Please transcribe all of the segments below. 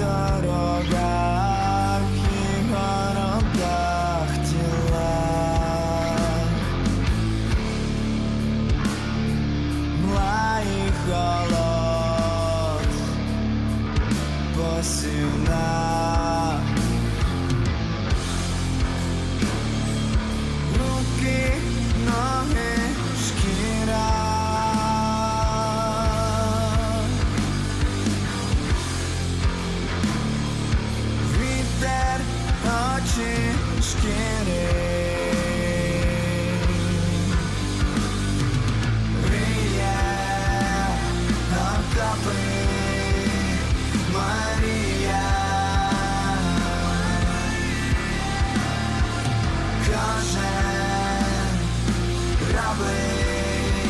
дорогах і городах тіла, мла і холод, посівна. Руки, ноги, шкіра, вітер, очі, шкіри, віє, окопи, Марія, кожен робить,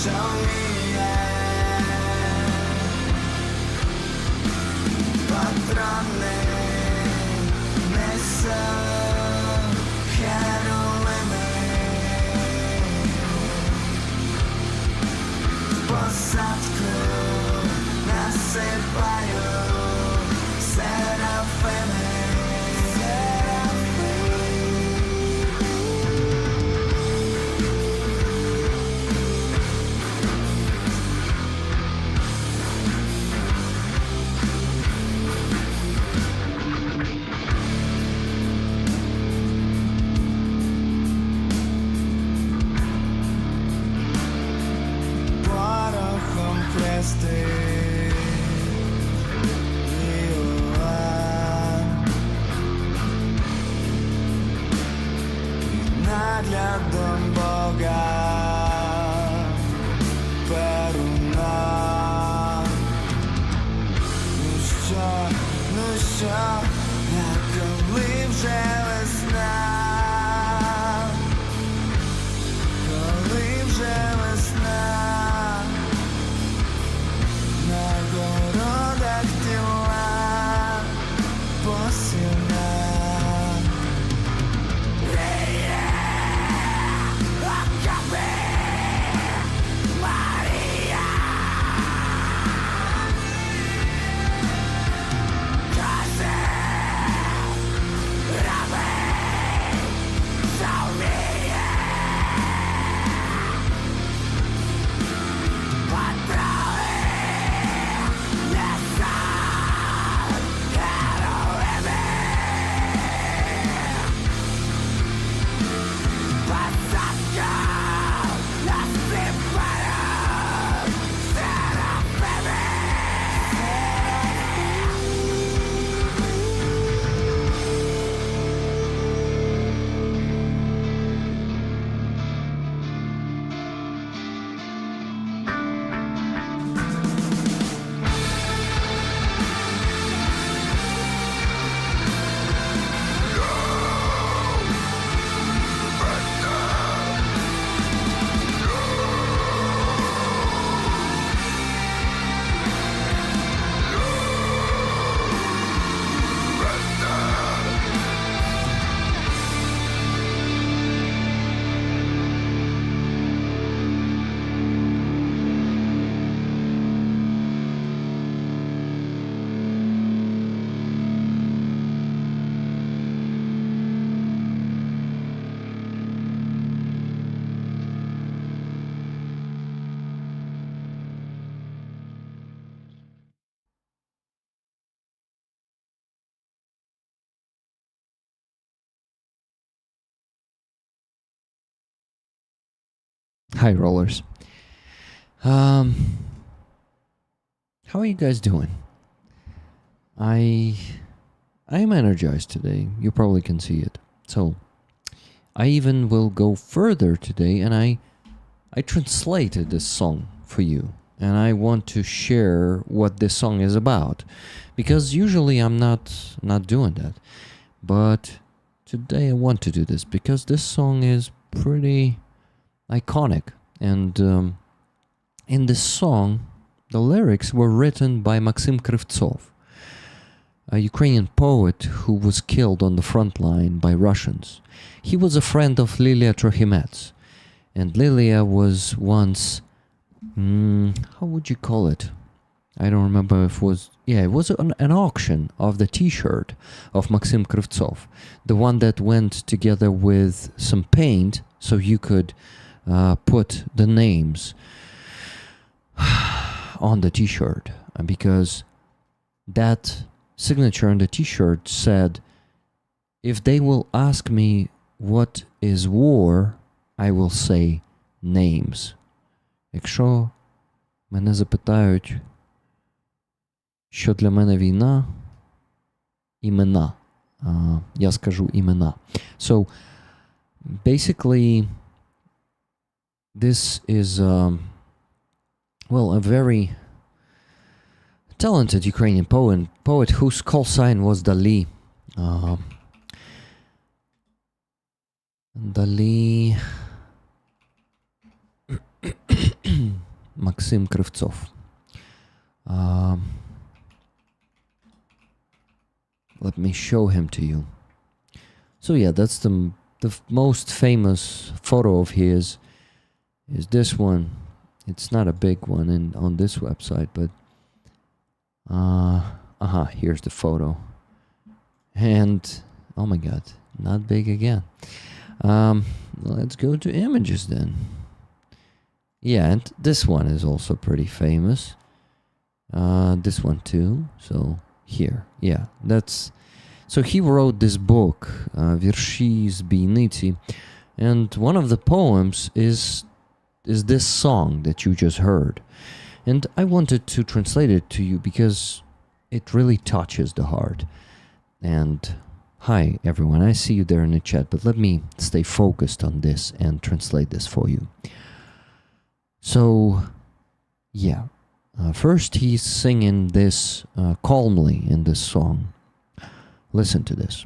що вміє, патрони несе херувими, посадку насипаю серафими. Порохом хрести наглядом Бога перуна. Ну що, а коли вже весна, коли вже весна, на городах тіла посівна. Hi, rollers. How are you guys doing? I'm energized today. You probably can see it. So I even will go further today, and I translated this song for you, and I want to share what this song is about, because usually I'm not doing that, but today I want to do this because this song is pretty iconic. And in this song, the lyrics were written by Maxim Krivtsov, a Ukrainian poet who was killed on the front line by Russians. He was a friend of Lilia Trohimets, and Lilia was once, how would you call it? I don't remember if it was... Yeah, it was an auction of the t-shirt of Maxim Krivtsov. The one that went together with some paint so you could put the names on the t-shirt. Because that signature on the t-shirt said, if they will ask me what is war, I will say names. Якщо мене запитають, що для мене війна, імена. Я скажу імена. So, basically, this is, a very talented Ukrainian poet whose call sign was Dali. Dali Maxim Krivtsov. Let me show him to you. So yeah, that's the most famous photo of his is this one. It's not a big one on this website, but here's the photo. And oh my god, not big again. Let's go to images then. Yeah, and this one is also pretty famous. This one too. So here, yeah, that's... So he wrote this book, Вірші з бійниці, and one of the poems is this song that you just heard. And I wanted to translate it to you because it really touches the heart. And hi everyone, I see you there in the chat, but let me stay focused on this and translate this for you. So, yeah, first he's singing this calmly in this song. Listen to this.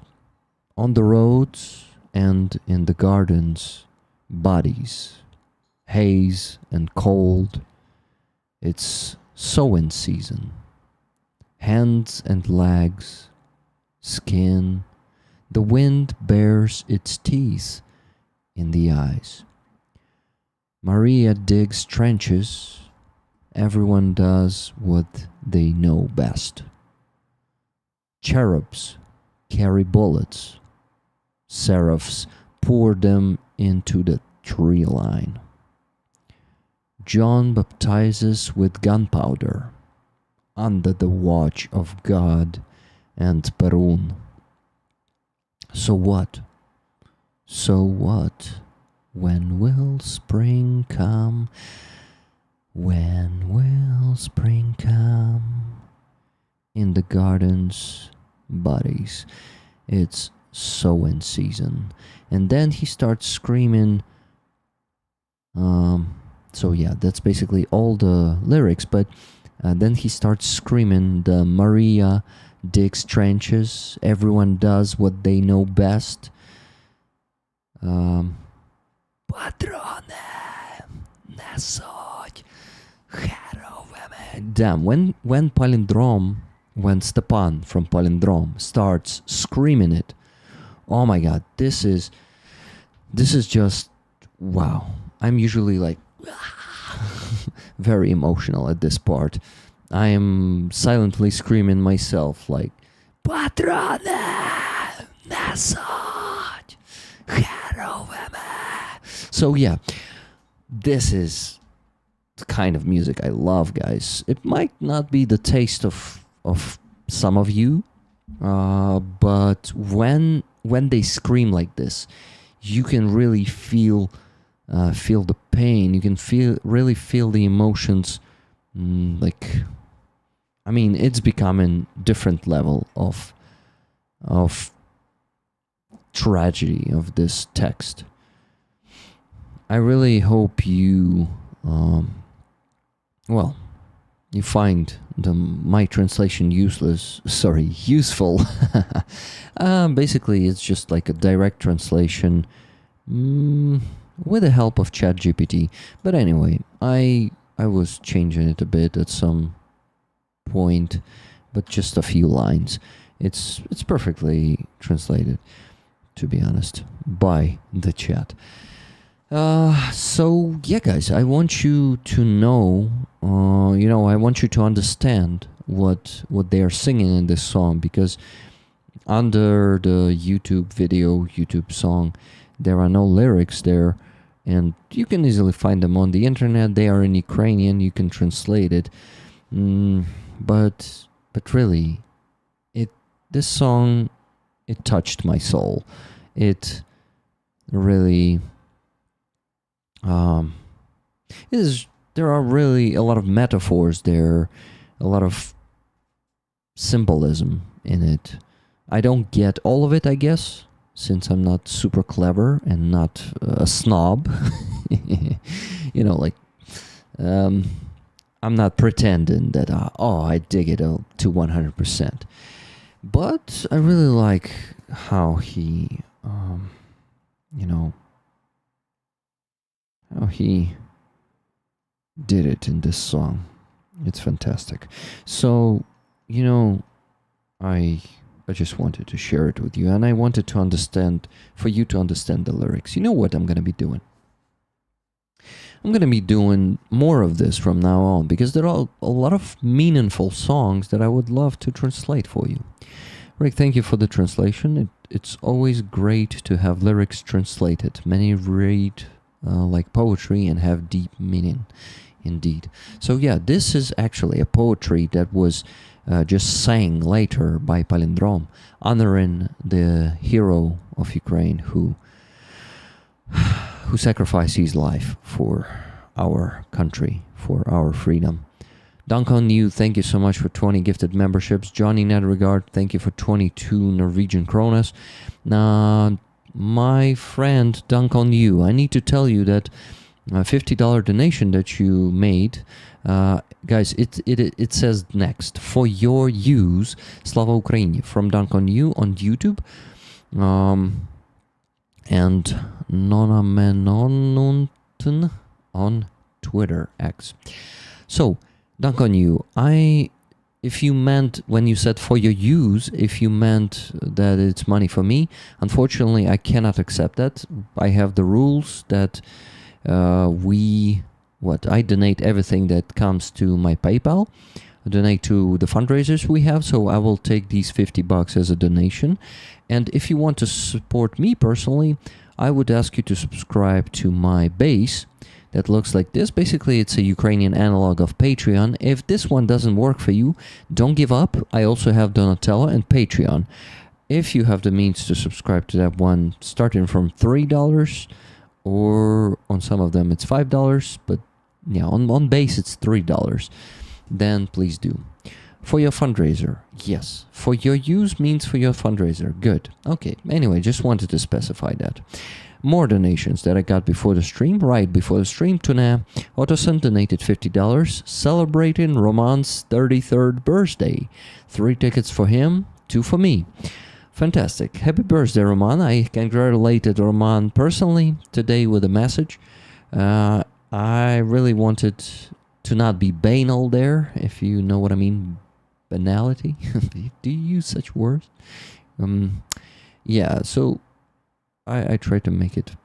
On the roads and in the gardens, bodies, haze and cold, it's sowing season. Hands and legs, skin, the wind bears its teeth in the eyes. Maria digs trenches, everyone does what they know best. Cherubs carry bullets, seraphs pour them into the tree line. John baptizes with gunpowder, under the watch of God and Perun. So what? So what? When will spring come? When will spring come? In the gardens, bodies. It's sowing season. And then he starts screaming. So yeah, that's basically all the lyrics. But then he starts screaming the Maria digs trenches. Everyone does what they know best. Patrone nesуть heroinami. Damn, when Palindrome, when Stepan from Palindrome starts screaming it, oh my god, this is just wow. I'm usually like very emotional at this part. I am silently screaming myself like Patrone nesуть heroinami. So yeah, this is the kind of music I love, guys. It might not be the taste of some of you, but when they scream like this, you can really feel the pain. You can really feel the emotions. Like, I mean, it's becoming different level of tragedy of this text. I really hope you, you find my translation useful. Basically, it's just like a direct translation with the help of ChatGPT. But anyway, I was changing it a bit at some point, but just a few lines. It's perfectly translated, to be honest, by the chat. So yeah, guys, I want you to know I want you to understand what they are singing in this song, because under the YouTube song, there are no lyrics there, and you can easily find them on the internet. They are in Ukrainian. You can translate it, but really, this song, it touched my soul. It really there are really a lot of metaphors there, a lot of symbolism in it. I don't get all of it, I guess, since I'm not super clever and not a snob. I'm not pretending that I dig it to 100%. But I really like how he how he did it in this song. It's fantastic. So, I just wanted to share it with you, and I wanted for you to understand the lyrics. You know what I'm going to be doing? I'm going to be doing more of this from now on, because there are a lot of meaningful songs that I would love to translate for you. Rick, thank you for the translation. It's always great to have lyrics translated. Many read like poetry and have deep meaning, indeed. So yeah, this is actually a poetry that was just sang later by Palindrom, honoring the hero of Ukraine who sacrificed his life for our country, for our freedom. Duncan Yu, thank you so much for 20 gifted memberships. Johnny Nedregard, thank you for 22 Norwegian kronas. My friend Duncan Yu, I need to tell you that $50 donation that you made, guys, it says next, for your use, Slava Ukraini, from Duncan Yu on YouTube, and Nona Menonunten on Twitter X. So, Duncan Yu, if you meant, when you said for your use, if you meant that it's money for me, unfortunately I cannot accept that. I have the rules that I donate everything that comes to my PayPal, I donate to the fundraisers we have, so I will take these $50 as a donation. And if you want to support me personally, I would ask you to subscribe to my base that looks like this. Basically, it's a Ukrainian analog of Patreon. If this one doesn't work for you, don't give up. I also have Donatello and Patreon. If you have the means to subscribe to that one, starting from $3, or on some of them it's $5, but yeah, on base it's $3, then please do. For your fundraiser, yes. For your use means for your fundraiser. Good. Okay, anyway, just wanted to specify that. More donations that I got before the stream, right before the stream. Tuna Ottoson donated $50, celebrating Roman's 33rd birthday. 3 tickets for him, 2 for me. Fantastic. Happy birthday, Roman. I congratulated Roman personally today with a message. I really wanted to not be banal there, if you know what I mean. Banality? Do you use such words? Yeah, so I try to make it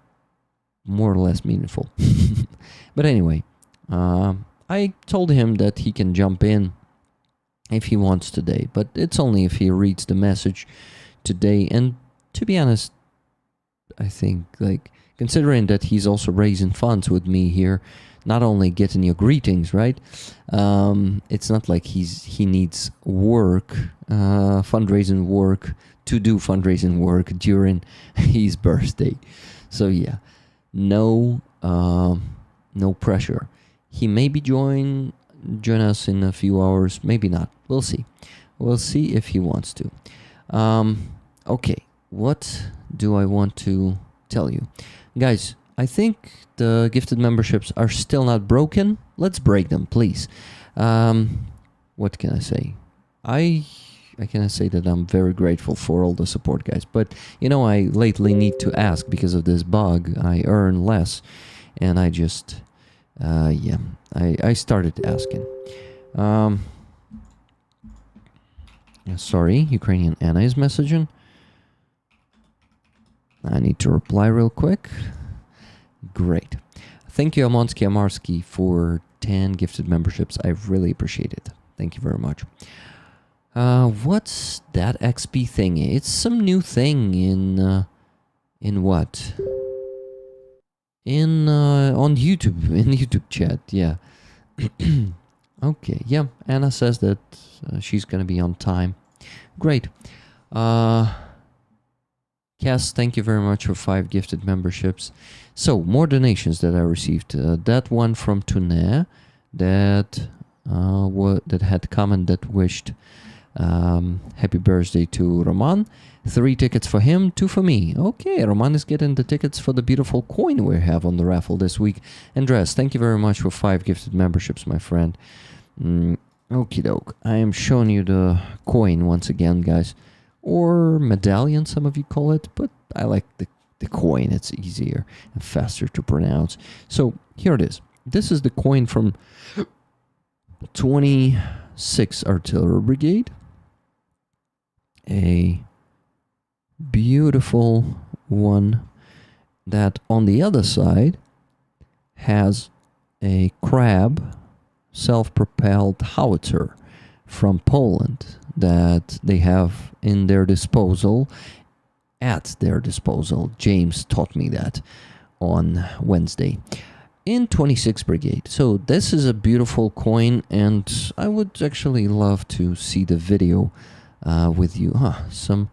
more or less meaningful. But anyway, I told him that he can jump in if he wants today, but it's only if he reads the message today. And to be honest, I think, like, considering that he's also raising funds with me here, not only getting your greetings, right? It's not like he needs work, fundraising work, to do fundraising work during his birthday. So yeah, no pressure. He may be join us in a few hours, maybe not. We'll see. We'll see if he wants to. Okay, what do I want to tell you? Guys, I think the gifted memberships are still not broken. Let's break them, please. What can I say? I cannot say that I'm very grateful for all the support, guys. But, I lately need to ask because of this bug. I earn less. And I just, I started asking. Sorry, UkrainianAna is messaging. I need to reply real quick. Great. Thank you, Amonsky Amarski, for 10 gifted memberships. I really appreciate it. Thank you very much. What's that XP thing? It's some new thing in what? On YouTube, in YouTube chat, yeah. Okay, yeah, Anna says that she's gonna be on time. Great. Cass, thank you very much for 5 gifted memberships. So, more donations that I received. That one from Tuner that had comment that wished happy birthday to Roman. 3 tickets for him, 2 for me. Okay, Roman is getting the tickets for the beautiful coin we have on the raffle this week. Andres, thank you very much for 5 gifted memberships, my friend. Okie doke. I am showing you the coin once again, guys. Or medallion, some of you call it, but I like the coin. It's easier and faster to pronounce. So here it is. This is the coin from 26 Artillery Brigade. A beautiful one that on the other side has a crab self-propelled howitzer from Poland that they have in their disposal, at their disposal. James taught me that on Wednesday in 26 Brigade. So this is a beautiful coin, and I would actually love to see the video with you. Some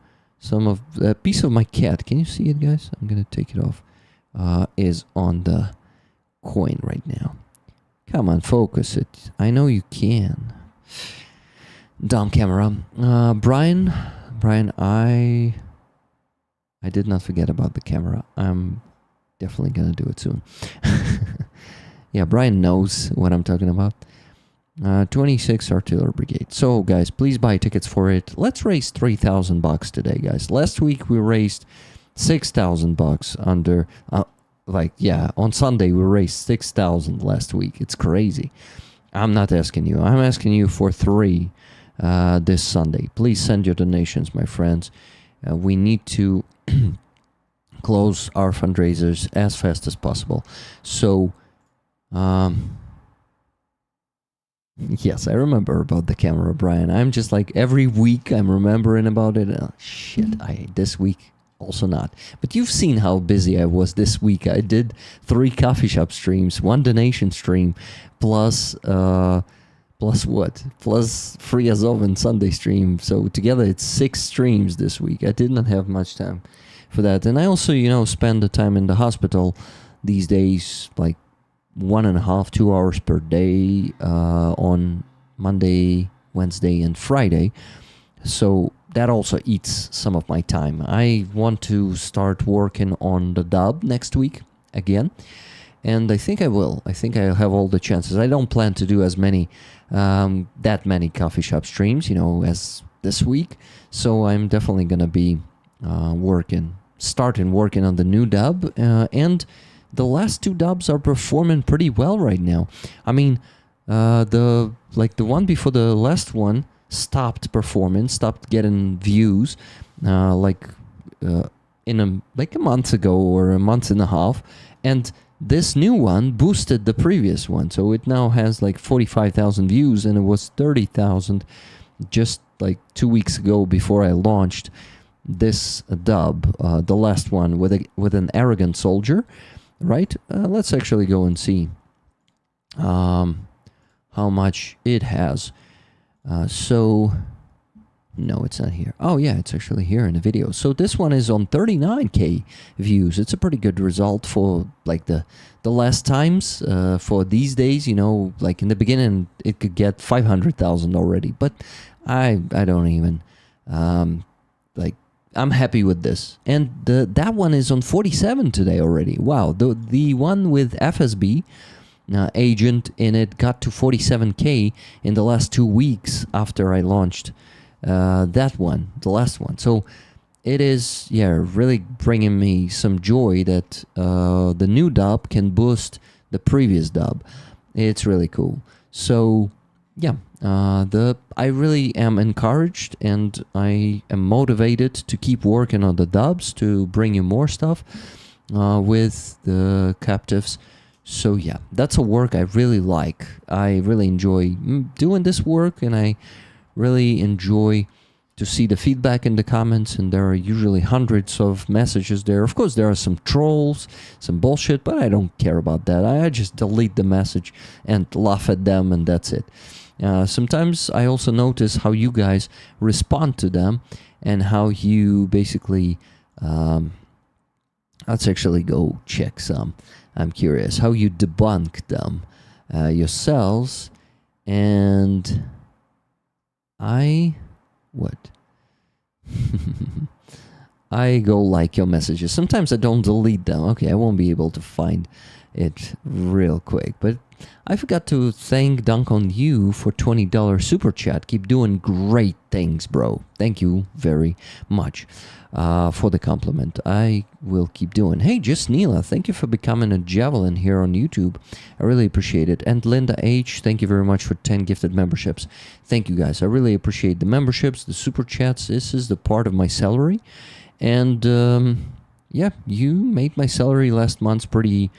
of a piece of my cat. Can you see it, guys? I'm gonna take it off. Is on the coin right now. Come on, focus it. I know you can. Dumb camera. Brian, I did not forget about the camera. I'm definitely gonna do it soon. Yeah, Brian knows what I'm talking about. 26 Artillery Brigade. So, guys, please buy tickets for it. Let's raise $3,000 today, guys. Last week we raised $6,000 under. On Sunday we raised 6,000 last week. It's crazy. I'm not asking you. I'm asking you for 3 this Sunday. Please send your donations, my friends. We need to close our fundraisers as fast as possible. So, yes, I remember about the camera, Brian. I'm just like every week I'm remembering about it. This week also not. But you've seen how busy I was this week. I did 3 coffee shop streams, 1 donation stream, plus what? Plus Free Azov and Sunday stream. So together it's 6 streams this week. I did not have much time for that. And I also, spend the time in the hospital these days, like 1.5, 2 hours per day on Monday, Wednesday, and Friday. So that also eats some of my time. I want to start working on the dub next week again. And I think I will. I think I'll have all the chances. I don't plan to do as many, that many coffee shop streams, as this week. So I'm definitely going to be starting working on the new dub. And the last 2 dubs are performing pretty well right now. I mean, the one before the last one stopped performing, stopped getting views, in a month ago or a month and a half. And this new one boosted the previous one, so it now has like 45,000 views, and it was 30,000 just like 2 weeks ago before I launched this dub, the last one with an arrogant soldier, right? Let's actually go and see how much it has. No, it's not here. Oh yeah, it's actually here in the video. So this one is on 39k views. It's a pretty good result for like the last times. For these days, like in the beginning it could get 500,000 already, but I don't even I'm happy with this. And that one is on 47 today already. Wow, the one with FSB agent in it got to 47k in the last 2 weeks after I launched that one, the last one. So it is, really bringing me some joy that the new dub can boost the previous dub. It's really cool. So I really am encouraged, and I am motivated to keep working on the dubs to bring you more stuff with the captives. So yeah, that's a work I really like. I really enjoy doing this work, and I really enjoy to see the feedback in the comments, and there are usually hundreds of messages there. Of course, there are some trolls, some bullshit, but I don't care about that. I just delete the message and laugh at them, and that's it. Sometimes I also notice how you guys respond to them and how you basically... let's actually go check some. I'm curious how you debunk them yourselves. And what? I go like your messages. Sometimes I don't delete them. Okay, I won't be able to find it real quick. But I forgot to thank Dunk on You for $20 super chat. Keep doing great things, bro. Thank you very much for the compliment. I will keep doing. Hey, just Neela, thank you for becoming a javelin here on YouTube. I really appreciate it. And Linda H, thank you very much for 10 gifted memberships. Thank you, guys. I really appreciate the memberships, the super chats. This is the part of my salary. And yeah, you made my salary last month pretty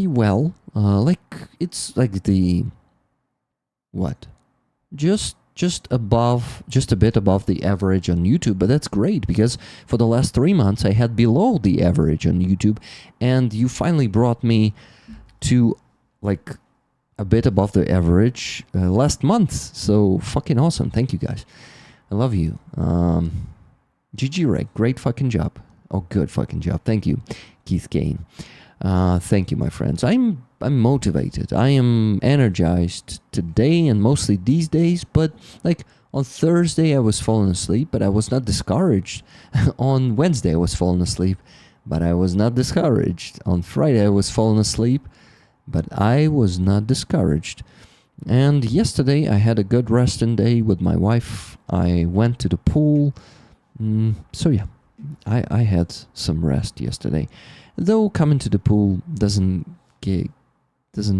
well. It's like the what? Just a bit above the average on YouTube, but that's great because for the last 3 months I had below the average on YouTube, and you finally brought me to like a bit above the average last month. So fucking awesome. Thank you, guys. I love you. GG Rick, great fucking job. Oh, good fucking job. Thank you, Keith Kane. Thank you, my friends. I'm motivated. I am energized today and mostly these days, but like on Thursday I was falling asleep, but I was not discouraged. On Wednesday I was falling asleep, but I was not discouraged. On Friday I was falling asleep, but I was not discouraged. And yesterday I had a good resting day with my wife. I went to the pool. So yeah, I had some rest yesterday. Though coming to the pool doesn't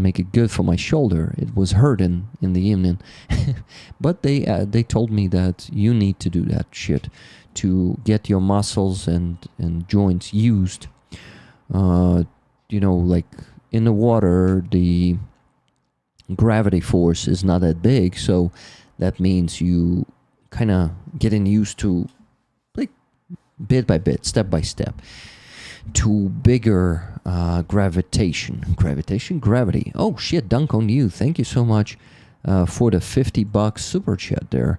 make it good for my shoulder. It was hurting in the evening. But they told me that you need to do that shit to get your muscles and joints used. Like in the water, the gravity force is not that big, so that means you kind of getting used to, like, bit by bit, step by step, to bigger gravity. Oh shit, Dunk on You. Thank you so much for the $50 super chat there.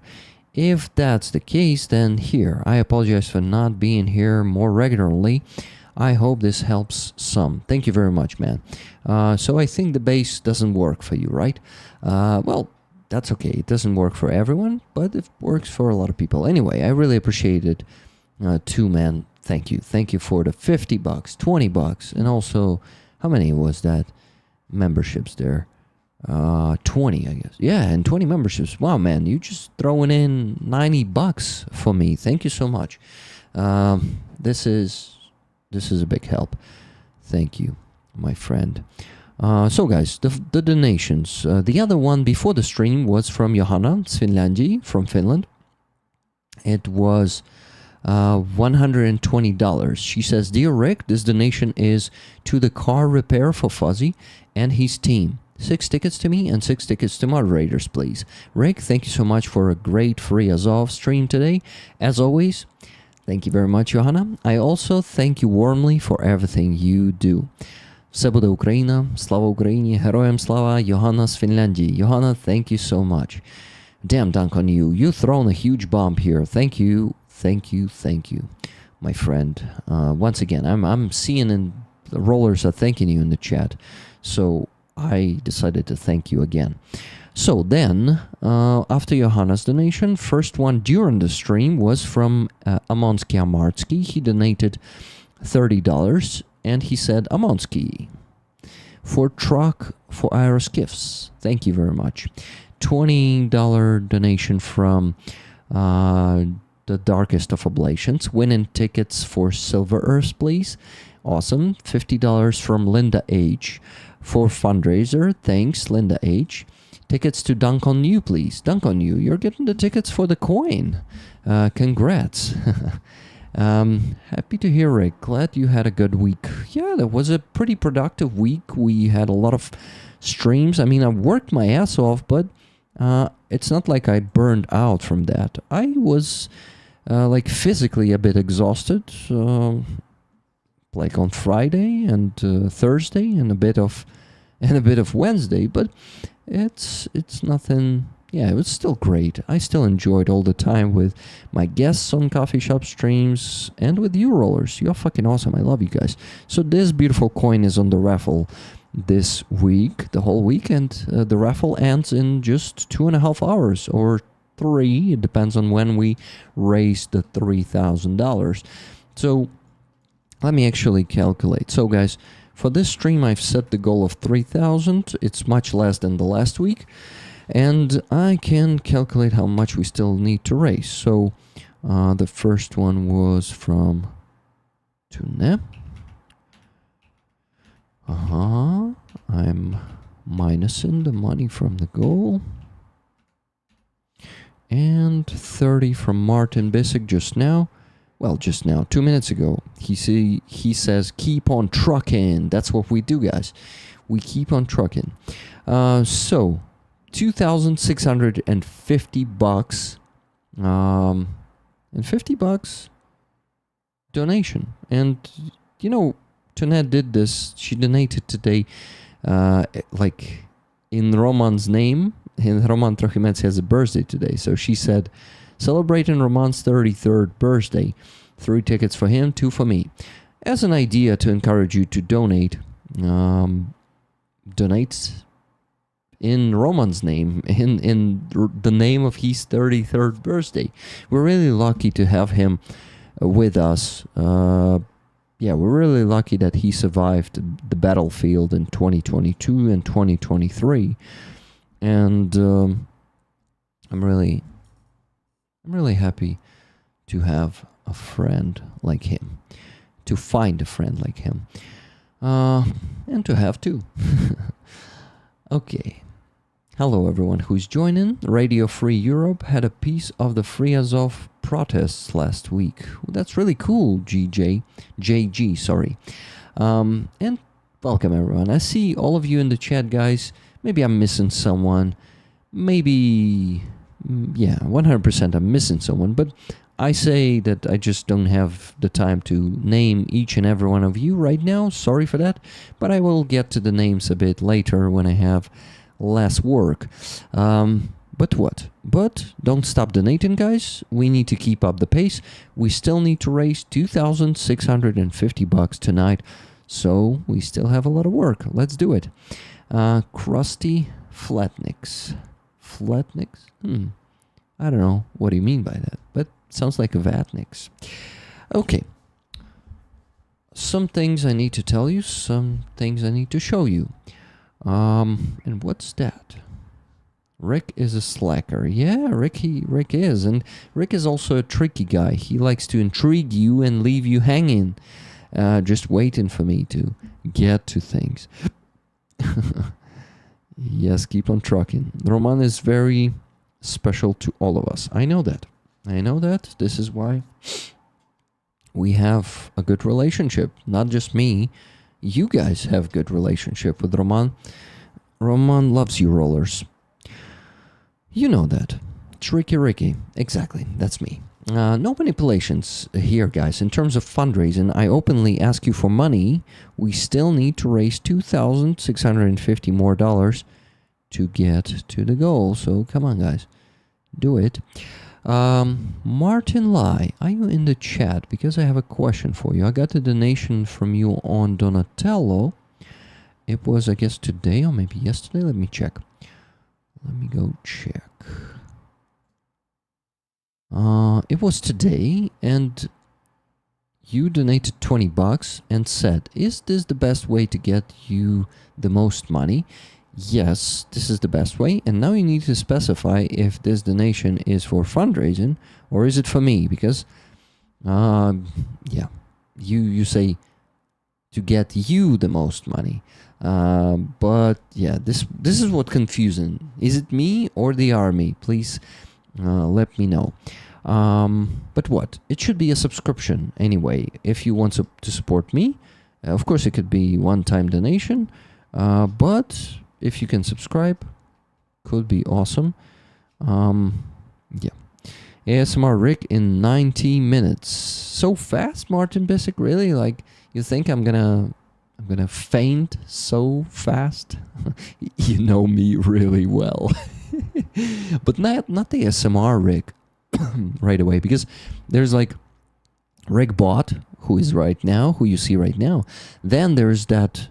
If that's the case, then here, I apologize for not being here more regularly. I hope this helps some. Thank you very much, man. So I think the bass doesn't work for you, right? Well, that's okay. It doesn't work for everyone, but it works for a lot of people. Anyway, I really appreciate it too, man. Thank you. Thank you for the $50, $20, and also, how many was that? Memberships there. 20, I guess. Yeah, and 20 memberships. Wow, man, you just throwing in $90 for me. Thank you so much. This is a big help. Thank you, my friend. So guys, the donations. The other one before the stream was from Johanna Svinlandi from Finland. It was $120. She says, "Dear Rick, this donation is to the car repair for Fuzzy and his team. 6 tickets to me and 6 tickets to moderators, please. Rick, thank you so much for a great free Azov stream today. As always, thank you very much, Johanna. I also thank you warmly for everything you do. Все буде Україна, слава Україні, героям слава, Johanna з Фінляндії. Johanna, thank you so much. Damn, Dunk on You. You've thrown a huge bomb here. Thank you, my friend. Once again, I'm seeing the rollers are thanking you in the chat. So I decided to thank you again. So then, after Johanna's donation, first one during the stream was from Amonsky Amartsky. He donated $30, and he said, Amonsky, for truck for Aeroskifs. Thank you very much. $20 donation from the Darkest of Oblations. Winning tickets for Silver Earth, please. Awesome. $50 from Linda H. for Fundraiser. Thanks, Linda H. Tickets to Dunk on You, please. Dunk on You. You're getting the tickets for the coin. Congrats. Happy to hear, Rick. Glad you had a good week. Yeah, that was a pretty productive week. We had a lot of streams. I mean, I worked my ass off, but it's not like I burned out from that. I was like physically a bit exhausted, like on Friday and Thursday and a bit of Wednesday, but it's nothing. Yeah, it was still great. I still enjoyed all the time with my guests on coffee shop streams and with you rollers. You're fucking awesome. I love you guys. So this beautiful coin is on the raffle this week, the whole weekend. The raffle ends in just 2.5 hours or 3. It depends on when we raise the $3,000. So let me actually calculate. So guys, for this stream, I've set the goal of 3,000. It's much less than the last week. And I can calculate how much we still need to raise. So the first one was from Tune. I'm minusing the money from the goal. And 30 from Martin Bissick just now. Well, just now, 2 minutes ago. He says, keep on trucking. That's what we do, guys. We keep on trucking. So $2,650 and $50 donation. And you know, Tonette did this. She donated today like in Roman's name. And Roman Trochimec has a birthday today, so she said, celebrating Roman's 33rd birthday. 3 tickets for him, 2 for me. As an idea to encourage you to donate, donate in Roman's name, in the name of his 33rd birthday. We're really lucky to have him with us. Yeah, we're really lucky that he survived the battlefield in 2022 and 2023. And I'm really happy to have a friend like him, to find a friend like him, and to have two. Okay. Hello everyone who's joining. Radio Free Europe had a piece of the Free Azov protests last week. That's really cool, JG, sorry. And welcome everyone. I see all of you in the chat, guys. Maybe I'm missing someone. Maybe, yeah, 100% I'm missing someone. But I say that I just don't have the time to name each and every one of you right now. Sorry for that. But I will get to the names a bit later when I have less work. But what? But don't stop donating, guys. We need to keep up the pace. We still need to raise $2,650 tonight. So we still have a lot of work. Let's do it. Krusty Flatnicks. Flatnicks? I don't know what do you mean by that, but sounds like a Vatniks. Okay. Some things I need to tell you, some things I need to show you. And what's that? Rick is a slacker. Yeah, Rick is. And Rick is also a tricky guy. He likes to intrigue you and leave you hanging, just waiting for me to get to things. Yes, keep on trucking. Roman is very special to all of us. I know that. This is why we have a good relationship. Not just me. You guys have good relationship with Roman. Roman loves you rollers. You know that. Tricky Ricky. Exactly. That's me. No manipulations here, guys. In terms of fundraising, I openly ask you for money. We still need to raise $2,650 more to get to the goal. So come on, guys. Do it. Martin Lai, are you in the chat? Because I have a question for you. I got a donation from you on Donatello. It was, I guess, today or maybe yesterday. Let me check. Let me go check. It was today, and you donated $20 and said, is this the best way to get you the most money? Yes, this is the best way. And now you need to specify if this donation is for fundraising or is it for me? Because, yeah, you say to get you the most money. But yeah, this is what confusing. Is it me or the army? Please let me know. But what? It should be a subscription anyway. If you want to support me, of course it could be one-time donation, but if you can subscribe, could be awesome. Yeah. ASMR Rick in 90 minutes. So fast, Martin Bissick? Really? Like, you think I'm gonna faint so fast? You know me really well. But not the ASMR Rick right away, because there's like Rick Bot, who is right now, who you see right now. Then there's that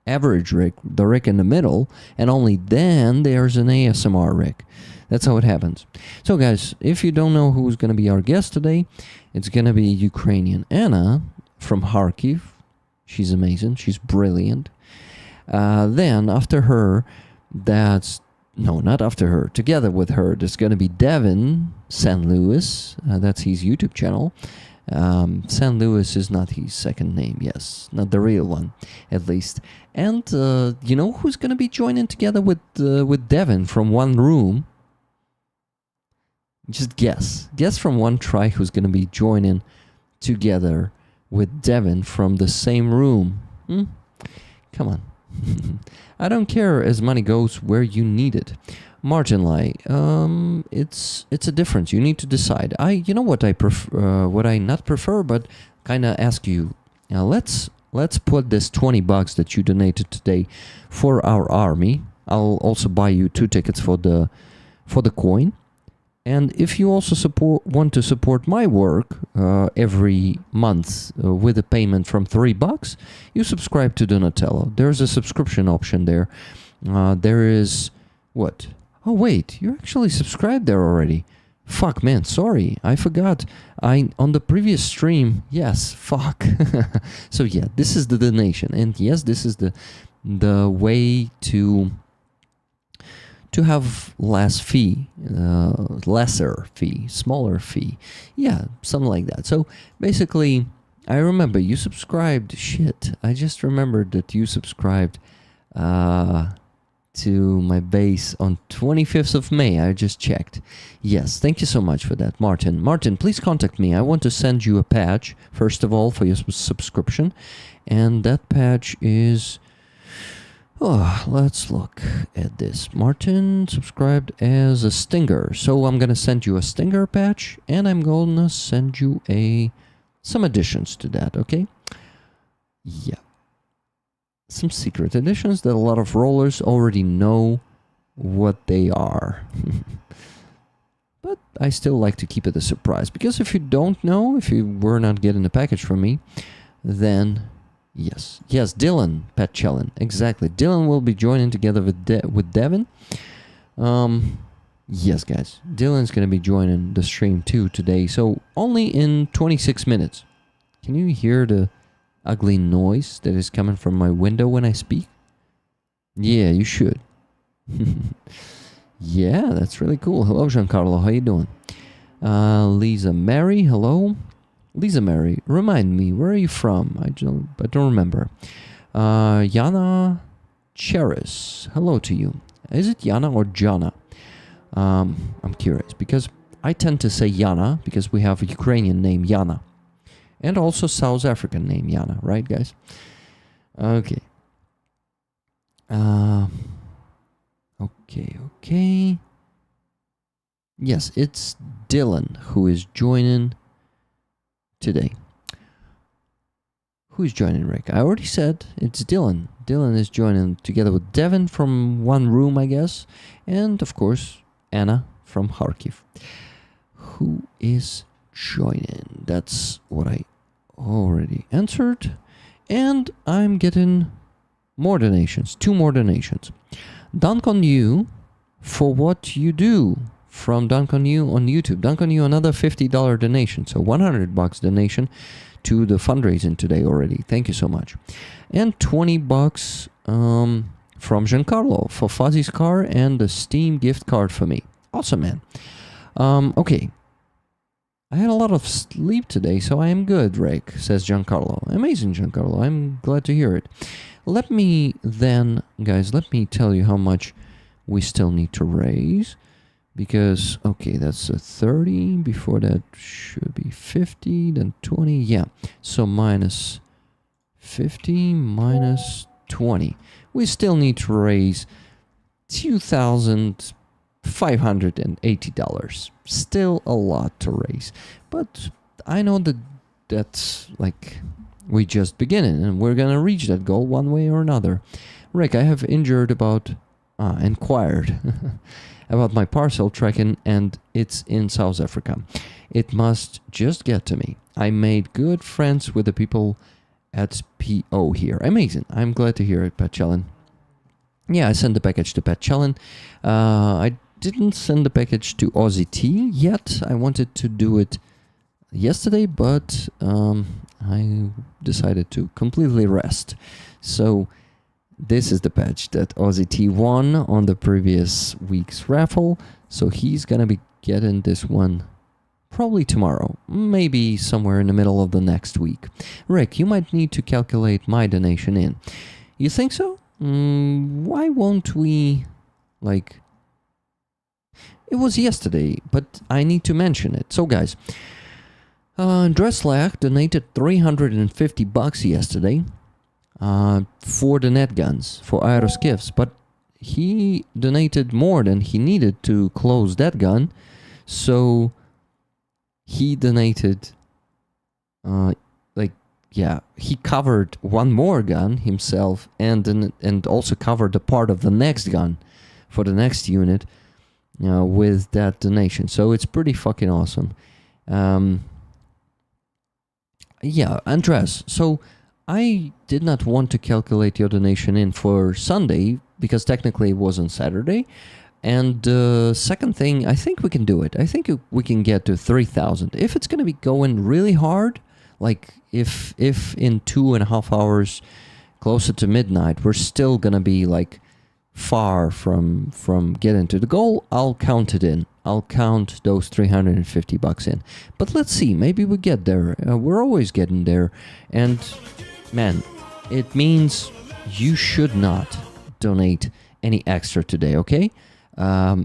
average Rick, the Rick in the middle, and only then there's an ASMR Rick. That's how it happens. So guys, if you don't know who's going to be our guest today, it's going to be UkrainianAna from Kharkiv. She's amazing. She's brilliant. Then after her, not after her. Together with her, there's going to be Devin San Luis. That's his YouTube channel. San Luis is not his second name, yes. Not the real one, at least. And you know who's going to be joining together with Devin from one room? Just guess. Guess from one try who's going to be joining together with Devin from the same room. Come on. I don't care as money goes where you need it. Margin lie. It's a difference. You need to decide. You know what I prefer, what I not prefer, but kind of ask you. Let's put this $20 that you donated today for our army. I'll also buy you 2 tickets for the coin. And if you also want to support my work every month with a payment from $3, you subscribe to Donatello. There's a subscription option there. There is what? Oh wait, you're actually subscribed there already. Fuck, man, sorry, I forgot. On the previous stream, yes, fuck. So yeah, this is the donation, and yes, this is the way to have lesser fee, smaller fee. Yeah, something like that. So basically, I remember you subscribed. Shit, I just remembered that you subscribed to my base on 25th of May. I just checked. Yes, thank you so much for that, Martin. Martin, please contact me. I want to send you a patch, first of all, for your subscription. And that patch is... Oh, let's look at this. Martin subscribed as a Stinger. So I'm going to send you a Stinger patch, and I'm going to send you some additions to that, okay? Yeah. Some secret additions that a lot of rollers already know what they are. But I still like to keep it a surprise, because if you don't know, if you were not getting a package from me, then... Yes, Dylan Petchellin, exactly. Dylan will be joining together with Devin. Yes, guys, Dylan's gonna be joining the stream too today. So only in 26 minutes. Can you hear the ugly noise that is coming from my window when I speak? Yeah, you should. Yeah, that's really cool. Hello, Giancarlo. How you doing? Lisa Mary, hello. Lisa Mary, remind me, where are you from? I don't remember. Yana Cheris, hello to you. Is it Yana or Jana? I'm curious, because I tend to say Yana, because we have a Ukrainian name, Yana. And also South African name, Yana, right, guys? Okay. Okay. Yes, it's Dylan who is joining... today. Who's joining, Rick? I already said it's Dylan. Dylan is joining together with Devin from one room, I guess. And, of course, Anna from Kharkiv. Who is joining? That's what I already answered. And I'm getting more donations. 2 more donations. Dunk on you for what you do. From Dunk on You on YouTube. Dunk on You, another $50 donation. So $100 donation to the fundraising today already. Thank you so much. And $20 from Giancarlo for Fuzzy's car and the Steam gift card for me. Awesome, man. Okay. I had a lot of sleep today, so I am good, Rick, says Giancarlo. Amazing, Giancarlo. I'm glad to hear it. Let me then, guys, let me tell you how much we still need to raise. because okay, that's a 30. Before that should be 50, then 20. Yeah, so minus 50 minus 20. We still need to raise $2,580. Still a lot to raise, but I know that that's like we just beginning, and we're gonna reach that goal one way or another. Rick, I have inquired about my parcel tracking, and it's in South Africa. It must just get to me. I made good friends with the people at PO here. Amazing. I'm glad to hear it, Pat Chellen. Yeah, I sent the package to Pat Chellen. I didn't send the package to Aussie T yet. I wanted to do it yesterday, but I decided to completely rest. So this is the patch that Aussie T won on the previous week's raffle. So he's gonna be getting this one probably tomorrow, maybe somewhere in the middle of the next week. Rick, you might need to calculate my donation in. You think so? Why won't we, like... It was yesterday, but I need to mention it. So guys, Dreslack donated $350 yesterday for the net guns, for Aeroskifs, but he donated more than he needed to close that gun, so he donated, he covered one more gun himself, and also covered a part of the next gun for the next unit with that donation. So it's pretty fucking awesome. Yeah, Andres, so I did not want to calculate your donation in for Sunday because technically it was on Saturday. And second thing, I think we can do it. I think we can get to 3,000. If it's going to be going really hard, like if in 2.5 hours, closer to midnight, we're still going to be like far from getting to the goal, I'll count it in. I'll count those $350 in. But let's see, maybe we get there. We're always getting there. And man, it means you should not donate any extra today, okay? Yeah,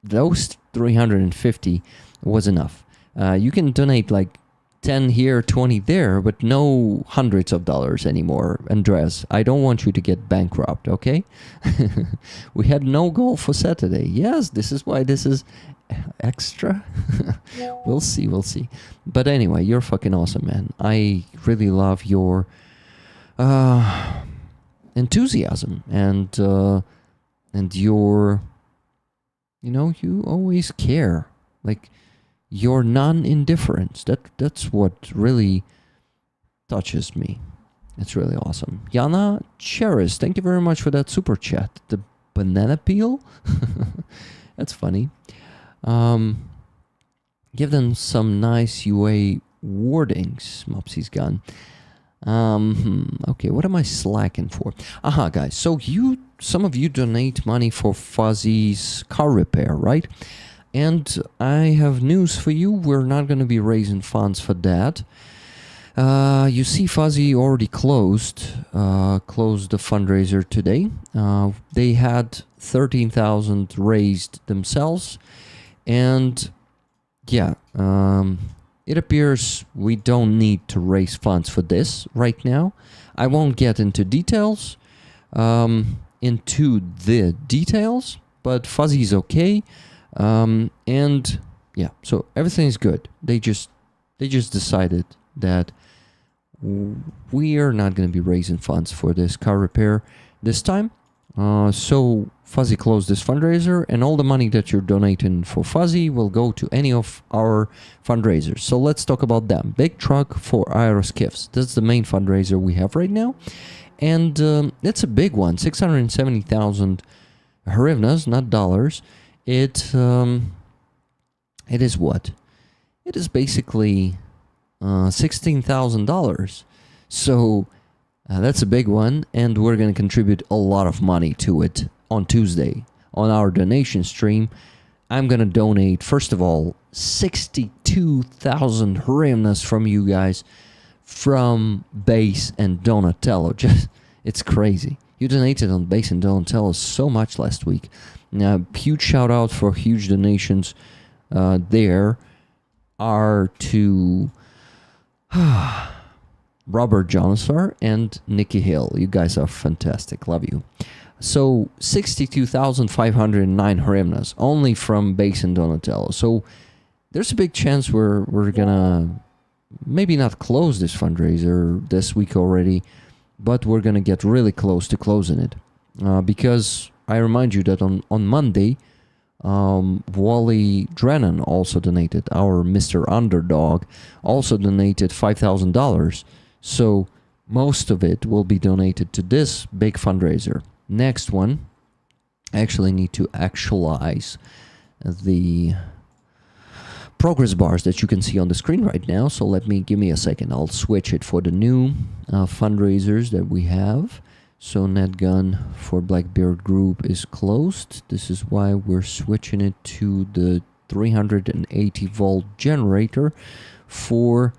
those 350 was enough. You can donate like 10 here, 20 there, but no hundreds of dollars anymore. Andres, I don't want you to get bankrupt, okay? We had no goal for Saturday. Yes, this is why this is extra. We'll see. But anyway, you're fucking awesome, man. I really love your enthusiasm and your, you always care. Like, your non-indifference, that's what really touches me. It's really awesome. Yana Cheris, thank you very much for that super chat. The banana peel? That's funny. Give them some nice UA wordings, Mopsy's gone. Okay, what am I slacking for? Aha, guys, so some of you donate money for Fuzzy's car repair, right? And I have news for you. We're not going to be raising funds for that. You see, Fuzzy already closed the fundraiser today. They had 13,000 raised themselves, and yeah, it appears we don't need to raise funds for this right now. I won't get into details, but Fuzzy's okay. And yeah, so everything's good. They just decided that we are not going to be raising funds for this car repair this time. So Fuzzy closed this fundraiser, and all the money that you're donating for Fuzzy will go to any of our fundraisers. So let's talk about them. Big truck for Aeroskifs. That's the main fundraiser we have right now. And it's a big one, 670,000 hryvnias, not dollars. It is what? It is basically $16,000. So that's a big one, and we're going to contribute a lot of money to it on Tuesday on our donation stream. I'm going to donate, first of all, 62,000 hryvnias from you guys, from Base and Donatello. Just, it's crazy. You donated on base and don't tell us so much last week. Huge shout out for huge donations there are to Robert Johnson and Nikki Hill. You guys are fantastic. Love you. So 62,509 hryvnias only from base and Donatello. So there's a big chance we're gonna maybe not close this fundraiser this week already, but we're gonna get really close to closing it. Because I remind you that on Monday, Wally Drennan also donated. Our Mr. Underdog also donated $5,000. So most of it will be donated to this big fundraiser. Next one, I actually need to actualize the progress bars that you can see on the screen right now. So give me a second. I'll switch it for the new fundraisers that we have. So NetGun for Blackbeard Group is closed. This is why we're switching it to the 380 volt generator for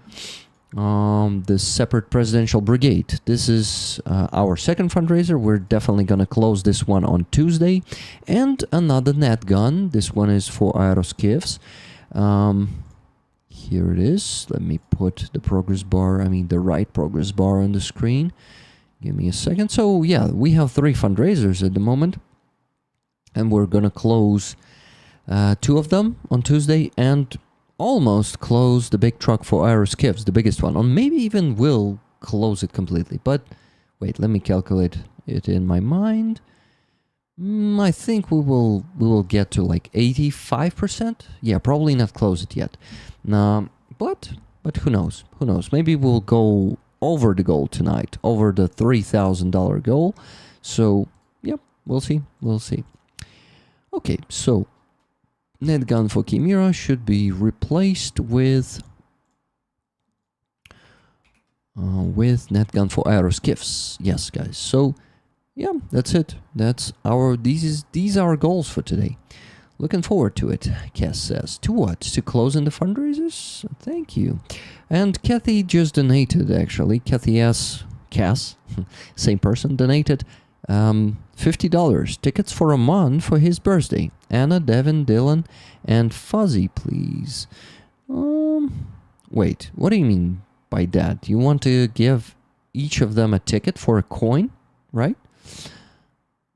the separate presidential brigade. This is our second fundraiser. We're definitely going to close this one on Tuesday. And another NetGun. This one is for Aeroskifs. Here it is. Let me put the progress bar, the right progress bar on the screen. Give me a second. So yeah, we have 3 fundraisers at the moment. And we're going to close 2 of them on Tuesday and almost close the big truck for Aeroskifs, the biggest one. Or maybe even will close it completely. But wait, let me calculate it in my mind. I think we will get to like 85%. Yeah, probably not close it yet. But who knows? Who knows? Maybe we'll go over the goal tonight, over the $3,000 goal. So, yep, we'll see. We'll see. Okay, so NetGun for Chimera should be replaced with NetGun for Aeroskifs. Yes, guys. So, yeah, that's it. These are our goals for today. Looking forward to it, Cass says. To what? To closing the fundraisers? Thank you. And Kathy just donated, actually. Kathy S. Cass, same person, donated $50. Tickets for a month for his birthday. Anna, Devin, Dylan, and Fuzzy, please. Wait, what do you mean by that? You want to give each of them a ticket for a coin, right?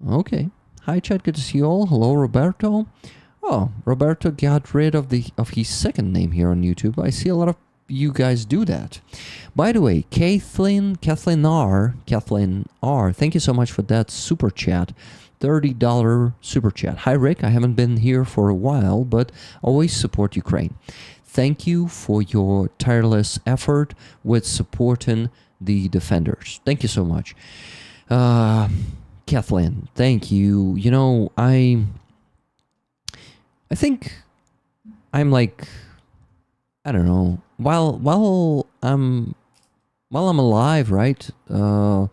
Okay. Hi, chat. Good to see you all. Hello, Roberto. Oh, Roberto got rid of his second name here on YouTube. I see a lot of you guys do that. By the way, Kathleen R, thank you so much for that super chat. $30 super chat. Hi, Rick. I haven't been here for a while, but always support Ukraine. Thank you for your tireless effort with supporting the defenders. Thank you so much. Kathleen, thank you. You know, I think I'm like, I don't know, while I'm alive, right? While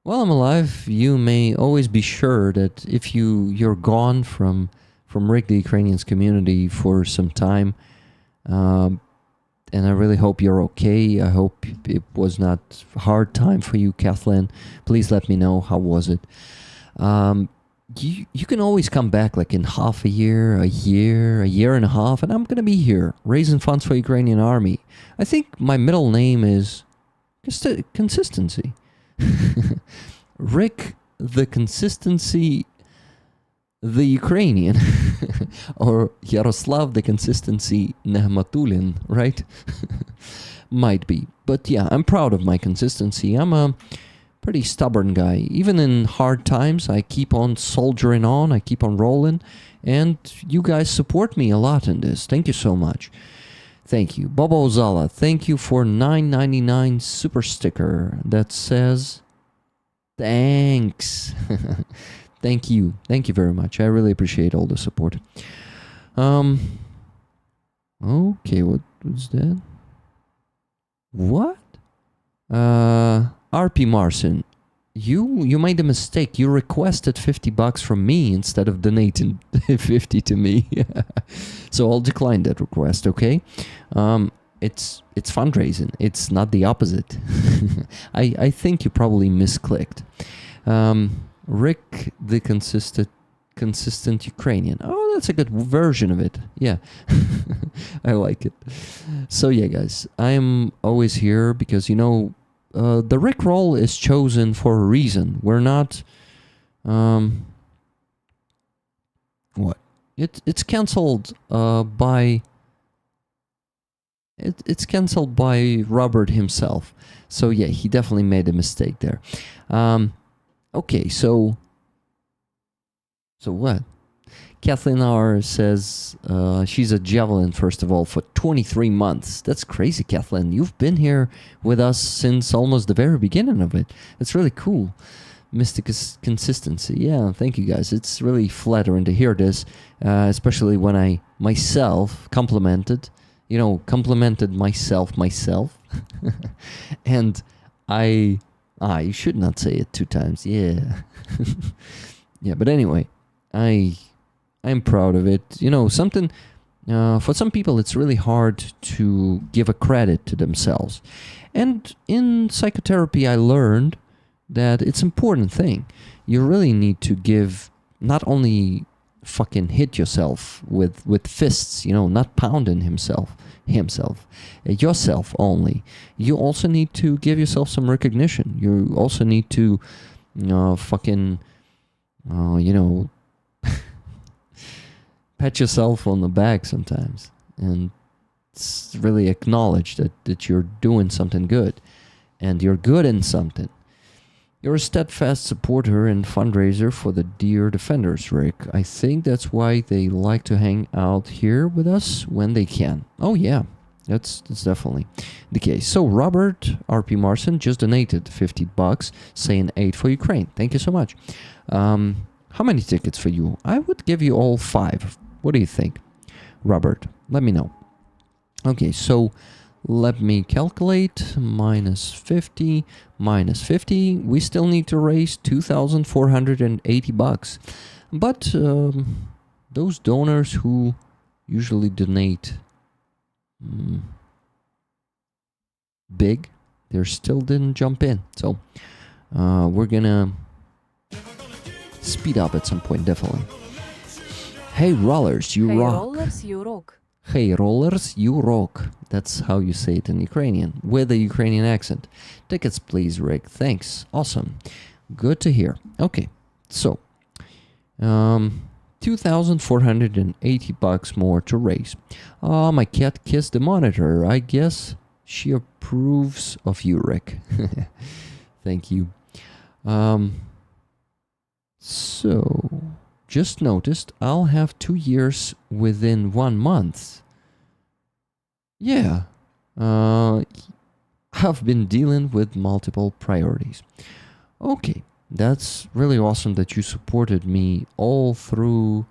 I'm alive, you may always be sure that if you're gone from Rick the Ukrainians community for some time, and I really hope you're okay. I hope it was not a hard time for you, Kathleen. Please let me know, how was it? You can always come back like in half a year and a half, and I'm going to be here raising funds for Ukrainian army. I think my middle name is Consistency. Rick the Consistency the Ukrainian, or Yaroslav the Consistency Nehmatulin, right? Might be. But yeah, I'm proud of my consistency. I'm a pretty stubborn guy. Even in hard times, I keep on soldiering on, I keep on rolling, and you guys support me a lot in this. Thank you so much. Thank you. Bobo Zala, thank you for $9.99 super sticker that says thanks. Thank you. Thank you very much. I really appreciate all the support. Okay, what was that? What? RP Marson, you made a mistake. You requested $50 from me instead of donating 50 to me. So I'll decline that request, okay? it's fundraising. It's not the opposite. I think you probably misclicked. Rick, the consistent Ukrainian. Oh, that's a good version of it. Yeah, I like it. So yeah, guys, I'm always here because the Rick role is chosen for a reason. We're not. What? It's cancelled by. It's cancelled by Robert himself. So yeah, he definitely made a mistake there. Okay, so what? Kathleen R says she's a javelin, first of all, for 23 months. That's crazy, Kathleen. You've been here with us since almost the very beginning of it. It's really cool. Mystic consistency. Yeah, thank you, guys. It's really flattering to hear this, especially when I myself complimented myself. And you should not say it 2 times. Yeah. Yeah, but anyway, I'm proud of it. Something for some people it's really hard to give a credit to themselves. And in psychotherapy I learned that it's an important thing. You really need to give, not only fucking hit yourself with fists, not pounding yourself only. You also need to give yourself some recognition. You also need to pat yourself on the back sometimes and really acknowledge that you're doing something good and you're good in something. You're a steadfast supporter and fundraiser for the Dear Defenders, Rick. I think that's why they like to hang out here with us when they can. Oh yeah, that's definitely the case. So Robert R.P. Marson just donated $50, saying 8 for Ukraine. Thank you so much. How many tickets for you? I would give you all 5. What do you think? Robert, let me know. Okay, so let me calculate. Minus 50. We still need to raise $2,480. But those donors who usually donate big, they still didn't jump in. So we're gonna speed up at some point, definitely. Hey rollers, you rock. Rollers, you rock. Hey rollers, you rock. That's how you say it in Ukrainian, with a Ukrainian accent. Tickets please, Rick. Thanks. Awesome. Good to hear. Okay, so $2,480 more to raise. Oh, my cat kissed the monitor. I guess she approves of you, Rick. Thank you. So, just noticed I'll have 2 years within 1 month. Yeah. I've been dealing with multiple priorities. Okay. That's really awesome that you supported me all through,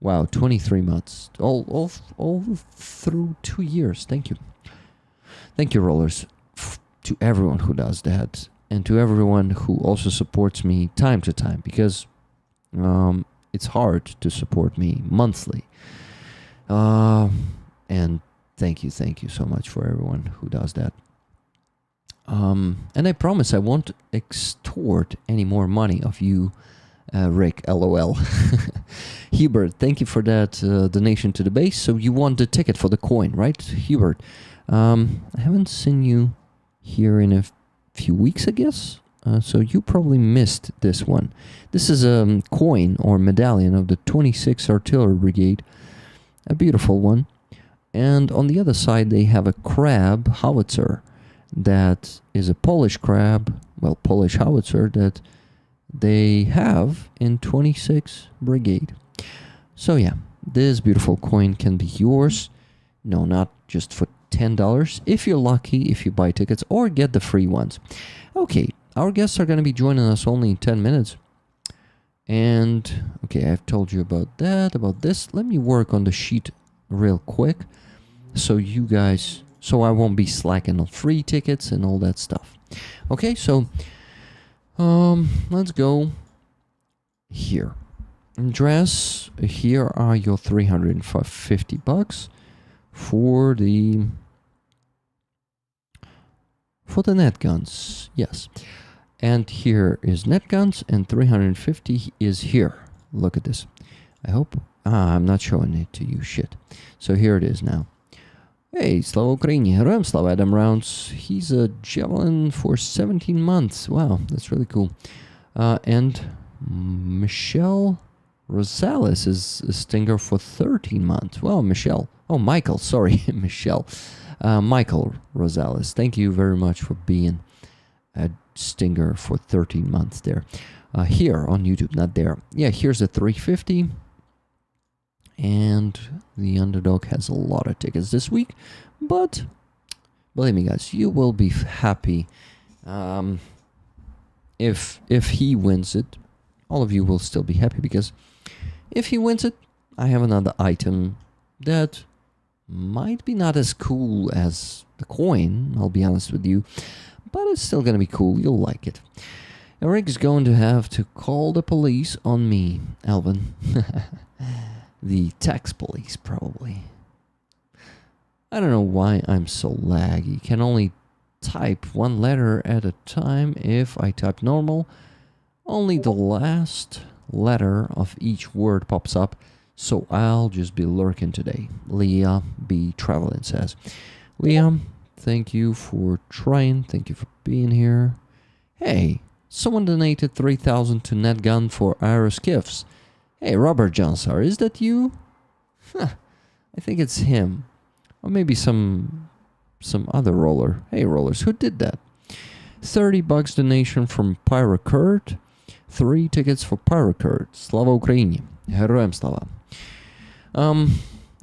23 months. All through 2 years. Thank you. Thank you, rollers, to everyone who does that. And to everyone who also supports me time to time. Because it's hard to support me monthly. And thank you so much for everyone who does that. And I promise I won't extort any more money of you, Rick, LOL. Hubert, thank you for that donation to the base. So you want the ticket for the coin, right, Hubert? I haven't seen you here in a few weeks, I guess. So you probably missed this one. This is a coin or medallion of the 26th Artillery Brigade. A beautiful one. And on the other side, they have a crab howitzer. That is a Polish crab, Polish howitzer that they have in 26 Brigade. So yeah, this beautiful coin can be yours. No, not just for $10. If you're lucky, if you buy tickets or get the free ones. Okay, our guests are going to be joining us only in 10 minutes. And, okay, I've told you about that, about this. Let me work on the sheet real quick so you guys... So I won't be slacking on free tickets and all that stuff. Okay, so let's go here. Dress, here are your $350 for the for the net guns. Yes. And here is net guns, and 350 is here. Look at this. I hope... I'm not showing it to you. Shit. So here it is now. Hey, Slava Ukraini, Героям Slava Adam Rounds. He's a javelin for 17 months. Wow, that's really cool. And Michelle Rosales is a stinger for 13 months. Well, Michelle. Oh, Michael, sorry, Michelle. Michael Rosales, thank you very much for being a stinger for 13 months there. Here on YouTube, not there. Yeah, here's the 350. And the underdog has a lot of tickets this week. But, believe me guys, you will be happy if he wins it. All of you will still be happy, because if he wins it, I have another item that might be not as cool as the coin, I'll be honest with you, but it's still gonna be cool. You'll like it. Eric's going to have to call the police on me, Alvin. The tax police, probably. I don't know why I'm so laggy. Can only type one letter at a time. If I type normal, only the last letter of each word pops up. So I'll just be lurking today. Leah B. Traveling says, Leah, thank you for trying. Thank you for being here. Hey, someone donated 3,000 to NetGun for Aeroskifs. Hey, Robert Johnsar, is that you? Huh, I think it's him. Or maybe some other roller. Hey, rollers, who did that? $30 donation from Pyrocurt. 3 tickets for Pyrocurt. Slava Ukraini. Героям Slava.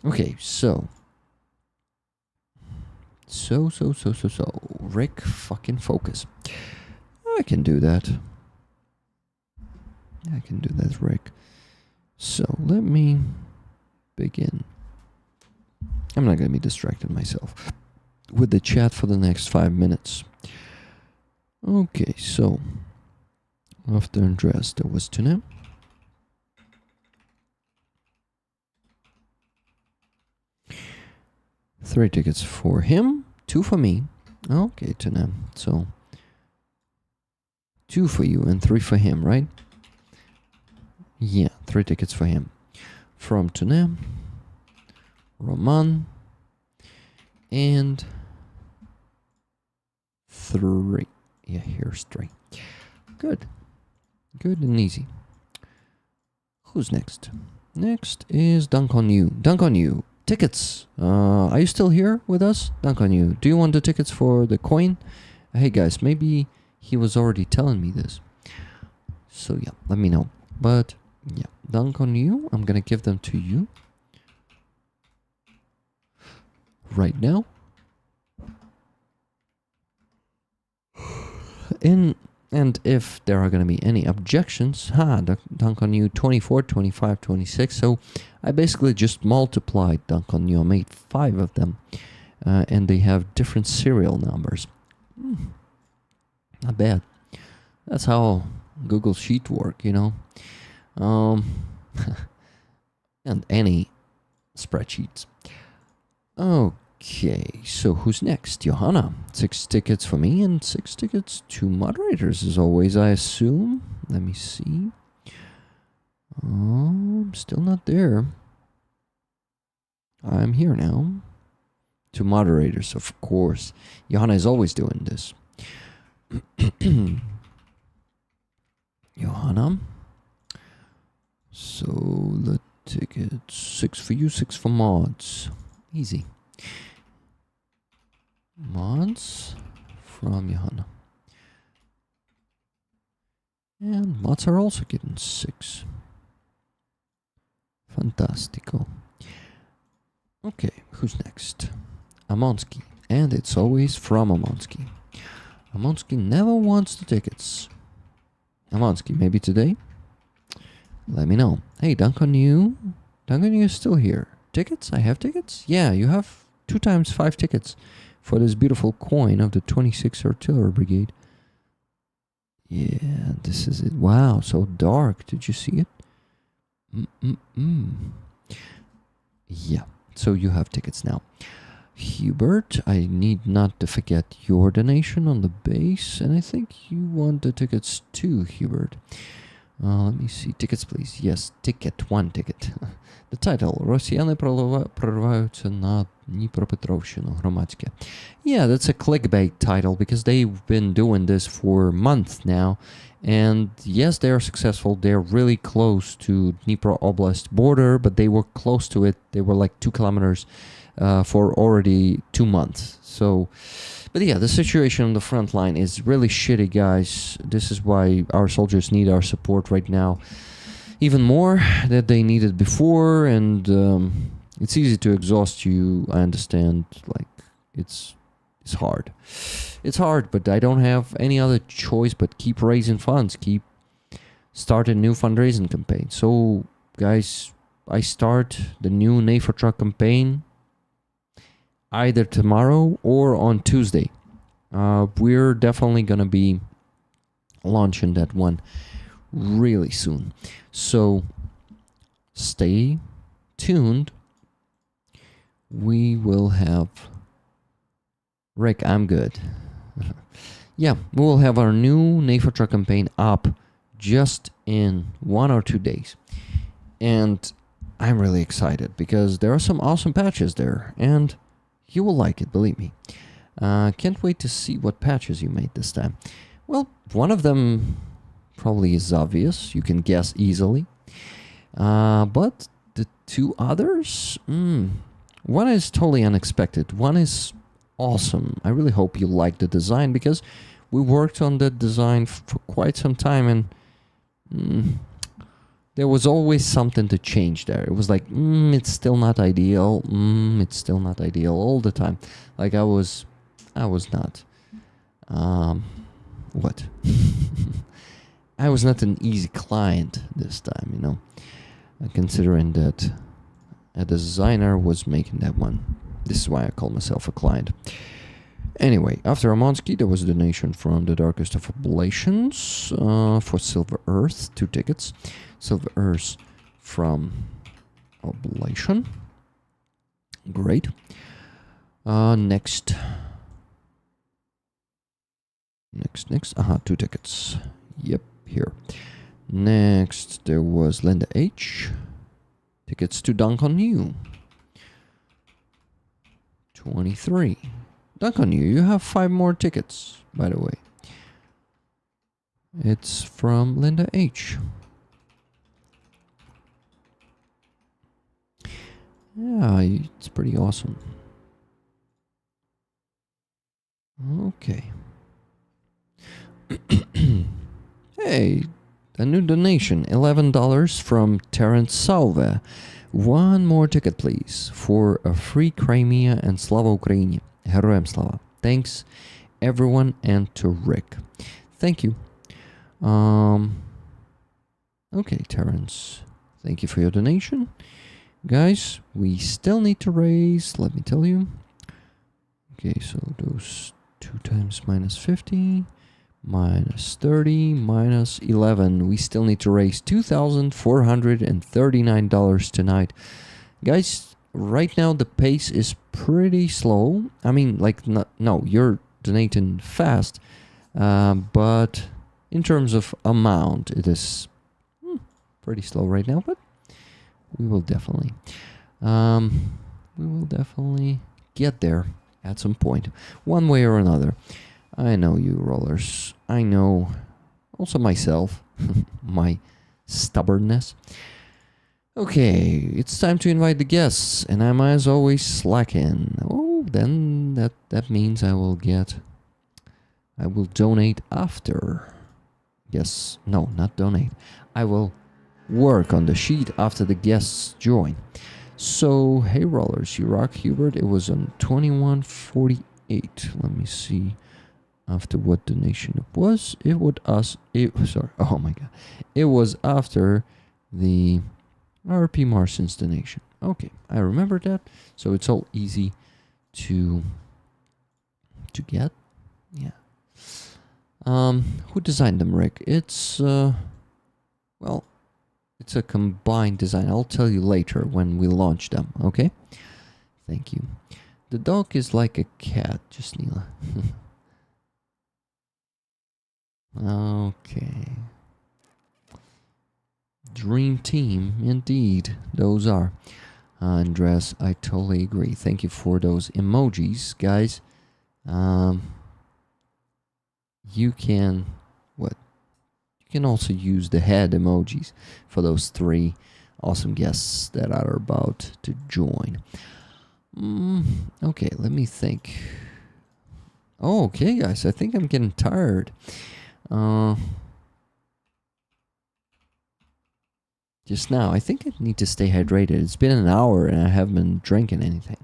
Okay, so. Rick, fucking focus. I can do that. I can do that, Rick. So, let me begin. I'm not going to be distracting myself with the chat for the next 5 minutes. Okay, so. After Andreas, there was Tuna. Three tickets for him, 2 for me. Okay, Tuna. So, 2 for you and 3 for him, right? Yeah, 3 tickets for him. From Tuna, Roman, and 3. Yeah, here's 3. Good. Good and easy. Who's next? Next is Dunk on You. Dunk on You. Tickets. Are you still here with us? Dunk on You. Do you want the tickets for the coin? Hey guys, maybe he was already telling me this. So yeah, let me know. But yeah, Dunk on You. I'm gonna give them to you right now. And if there are going to be any objections, Dunk on You 24, 25, 26. So I basically just multiplied Dunk on You. I made 5 of them. And they have different serial numbers. Not bad. That's how Google Sheet work, you know. And any spreadsheets. Okay, so who's next? Johanna. 6 tickets for me and 6 tickets to moderators as always, I assume. Let me see. I'm still not there. I'm here now. To moderators, of course. Johanna is always doing this. Johanna. So the tickets. 6 for you, 6 for mods. Easy. Mods from Johanna. And mods are also getting 6. Fantastico. Okay, who's next? Amonsky. And it's always from Amonsky. Amonsky never wants the tickets. Amonsky, maybe today? Let me know. Hey, Dunk on You. Dunk on You is still here. Tickets? I have tickets? Yeah, you have 2 times 5 tickets for this beautiful coin of the 26th Artillery Brigade. Yeah, this is it. Wow, so dark. Did you see it? Yeah, so you have tickets now. Hubert, I need not to forget your donation on the base, and I think you want the tickets too, Hubert. Let me see. Tickets, please. Yes, ticket. One ticket. The title. Росіяни прориваються на Дніпропетровщину. Громадське. Yeah, that's a clickbait title because they've been doing this for months now. And yes, they are successful. They're really close to Dnipro Oblast border, but they were close to it. They were like 2 kilometers for already 2 months. So... But yeah, the situation on the front line is really shitty, guys. This is why our soldiers need our support right now. Even more than they needed before. And it's easy to exhaust you. I understand. Like, it's hard. It's hard, but I don't have any other choice but keep raising funds. Keep start a new fundraising campaign. So, guys, I start the new NAFO truck campaign either tomorrow or on Tuesday. We're definitely gonna be launching that one really soon. So stay tuned. We will have... Rick, I'm good. Yeah, we will have our new NAFO truck campaign up just in 1 or 2 days. And I'm really excited because there are some awesome patches there. And you will like it, believe me. Can't wait to see what patches you made this time. Well, one of them probably is obvious. You can guess easily. But the 2 others? One is totally unexpected. One is awesome. I really hope you like the design because we worked on that design for quite some time and... there was always something to change there. It was like, it's still not ideal. It's still not ideal all the time. Like I was not, what? I was not an easy client this time, you know, considering that a designer was making that one. This is why I call myself a client. Anyway, after Amonsky, there was a donation from the Darkest of Oblations for Silver Earth, 2 tickets. Silver Earth from Oblation. Great. Next. 2 tickets. Yep, here. Next, there was Linda H. Tickets to Dunk on You. 23. Dunk on You. You have 5 more tickets, by the way. It's from Linda H. Yeah, it's pretty awesome. Okay. Hey, a new donation, $11 from Terence Salve. 1 more ticket, please, for a free Crimea and Slava Ukraini. Героям слава. Thanks, everyone, and to Rick. Thank you. Okay, Terence. Thank you for your donation. Guys, we still need to raise, let me tell you. Okay, so those 2 times minus 50, minus 30, minus 11. We still need to raise $2,439 tonight. Guys, right now the pace is pretty slow. I mean, like, no, you're donating fast. But in terms of amount, it is pretty slow right now, but we will definitely get there at some point, one way or another. I know you rollers. I know also myself, my stubbornness. Okay, it's time to invite the guests, and I'm as always slacking. Oh, then that means I will donate after. Yes, no, not donate. I will work on the sheet after the guests join. So, hey rollers, you rock, Hubert. It was on 2148. Let me see after what donation it was. It was after the RP Martians donation. Okay, I remember that. So it's all easy to get. Yeah. Who designed them, Rick? It's it's a combined design. I'll tell you later when we launch them, okay? Thank you. The dog is like a cat, just Neela. Okay. Dream team, indeed. Those are. Andres, I totally agree. Thank you for those emojis, guys. You can... What? You can also use the head emojis for those 3 awesome guests that are about to join. Okay, let me think. Oh, okay, guys. I think I'm getting tired. Just now, I think I need to stay hydrated. It's been an hour and I haven't been drinking anything.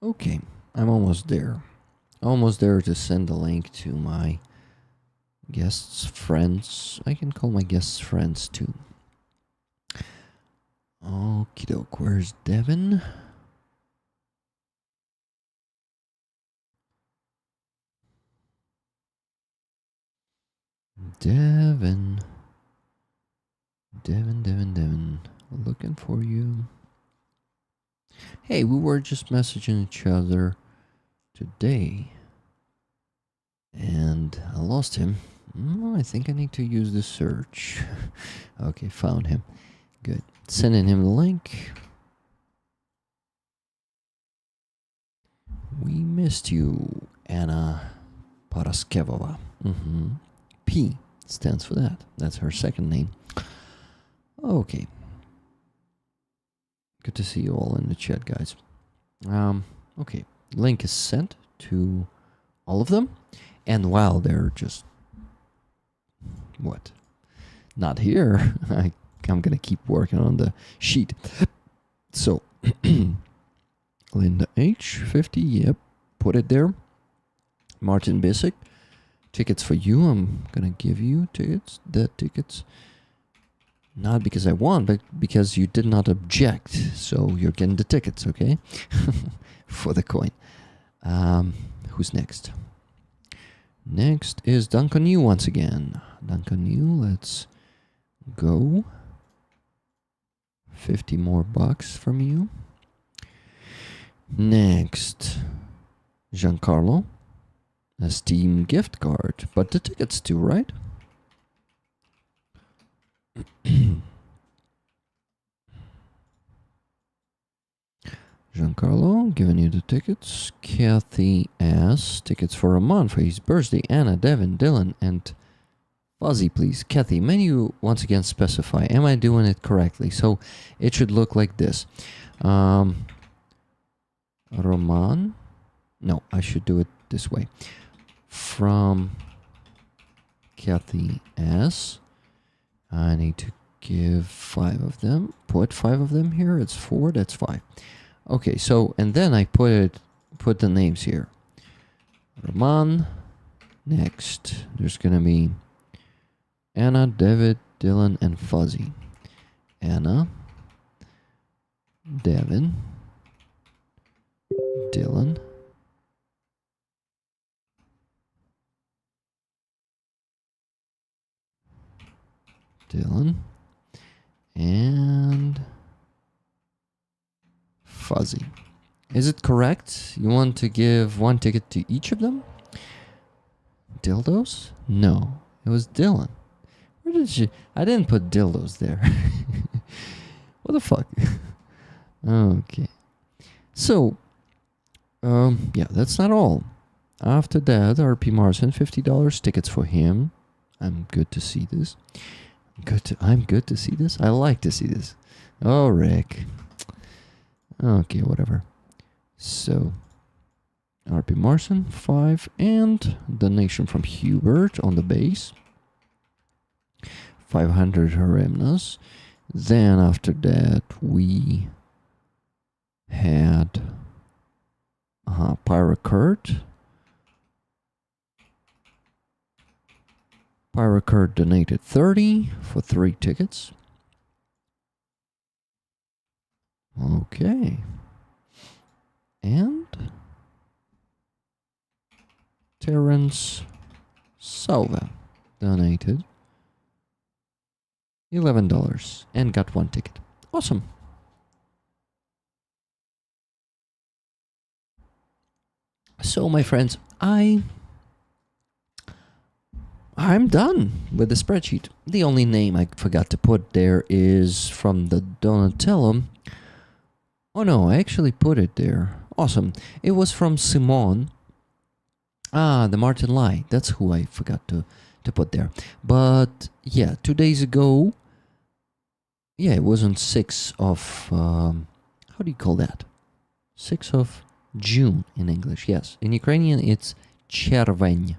Okay, I'm almost there. Almost there to send the link to my guests' friends. I can call my guests' friends too. Okie doke, where's Devin? Devin. Looking for you. Hey, we were just messaging each other today. And I lost him. I think I need to use the search. Okay, found him. Good. Sending him the link. We missed you, Anna Paraskevova. P stands for that. That's her second name. Okay. Good to see you all in the chat, guys. Okay. Link is sent to all of them. And while they're just... What? Not here. I'm gonna keep working on the sheet. So, Linda H, 50, yep, put it there. Martin Bisick, tickets for you. I'm gonna give you tickets. The tickets. Not because I won, but because you did not object. So you're getting the tickets, okay? For the coin. Who's next? Next is Duncan New once again. Duncan New, let's go. 50 more bucks from you. Next, Giancarlo. A Steam gift card. But the tickets too, right? Giancarlo, giving you the tickets. Kathy S. Tickets for a month for his birthday. Anna, Devin, Dylan, and Fuzzy, please. Kathy, may you once again specify, am I doing it correctly? So it should look like this. Roman. No, I should do it this way. From Kathy S. I need to give 5 of them. Put 5 of them here. It's 4. That's 5. Okay, so, and then I put the names here. Roman. Next, there's gonna be Anna, David, Dylan, and Fuzzy. Anna, Devin, Dylan, and Fuzzy. Is it correct? You want to give 1 ticket to each of them? Dildos? No, it was Dylan. Where did you... I didn't put dildos there. What the fuck? Okay. So, yeah, that's not all. After that, RP Marson, $50 tickets for him. I'm good to see this. I'm good to see this. I like to see this. Oh, Rick. Okay, whatever. So, RP Marson, 5, and donation from Hubert on the base. 500 Haremnas. Then after that, we had Pyrocurt. Pyrocurt donated 30 for 3 tickets. Okay. And Terence Salva donated $11 and got 1 ticket. Awesome. So, my friends, I'm done with the spreadsheet. The only name I forgot to put there is from the Donatello. Oh no, I actually put it there. Awesome. It was from Simone. Ah, the Martin Lai. That's who I forgot to put there. But yeah, 2 days ago. Yeah, it was on 6th of... how do you call that? 6th of June in English. Yes. In Ukrainian, it's Червень.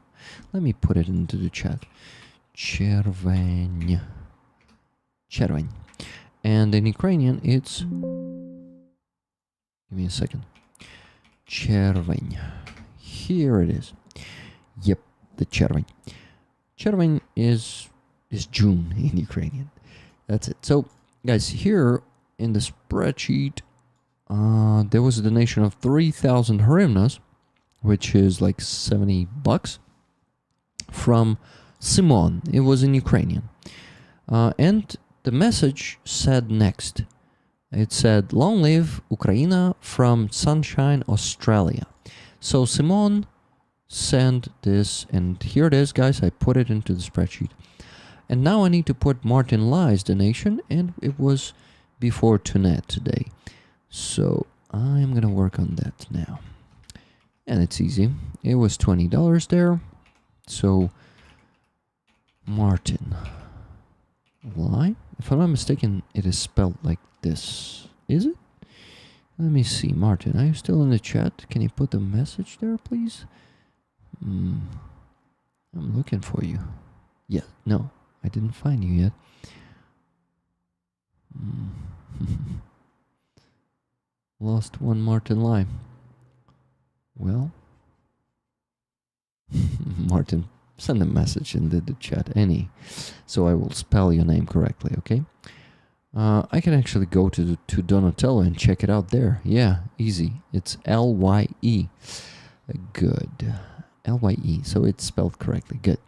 Let me put it into the chat. Червень. Червень. And in Ukrainian, it's... Give me a second. Червень. Here it is. Yep, the Червень. Червень is June in Ukrainian. That's it. So, guys, here in the spreadsheet, there was a donation of 3,000 hryvnias, which is like $70, from Simon. It was in Ukrainian. And the message said next. It said, "Long live Ukraina from Sunshine, Australia." So Simon sent this, and here it is, guys. I put it into the spreadsheet. And now I need to put Martin Lai's donation, and it was before Tunet today. So I'm going to work on that now. And it's easy. It was $20 there. So Martin Lai, if I'm not mistaken, it is spelled like this. Is it? Let me see. Martin, are you still in the chat? Can you put the message there, please? I'm looking for you. Yeah, no, I didn't find you yet. Lost one Martin Lai. Well, Martin, send a message in the chat, so I will spell your name correctly, okay? I can actually go to Donatello and check it out there. Yeah, easy. It's L-Y-E. Good. L-Y-E, so it's spelled correctly. Good.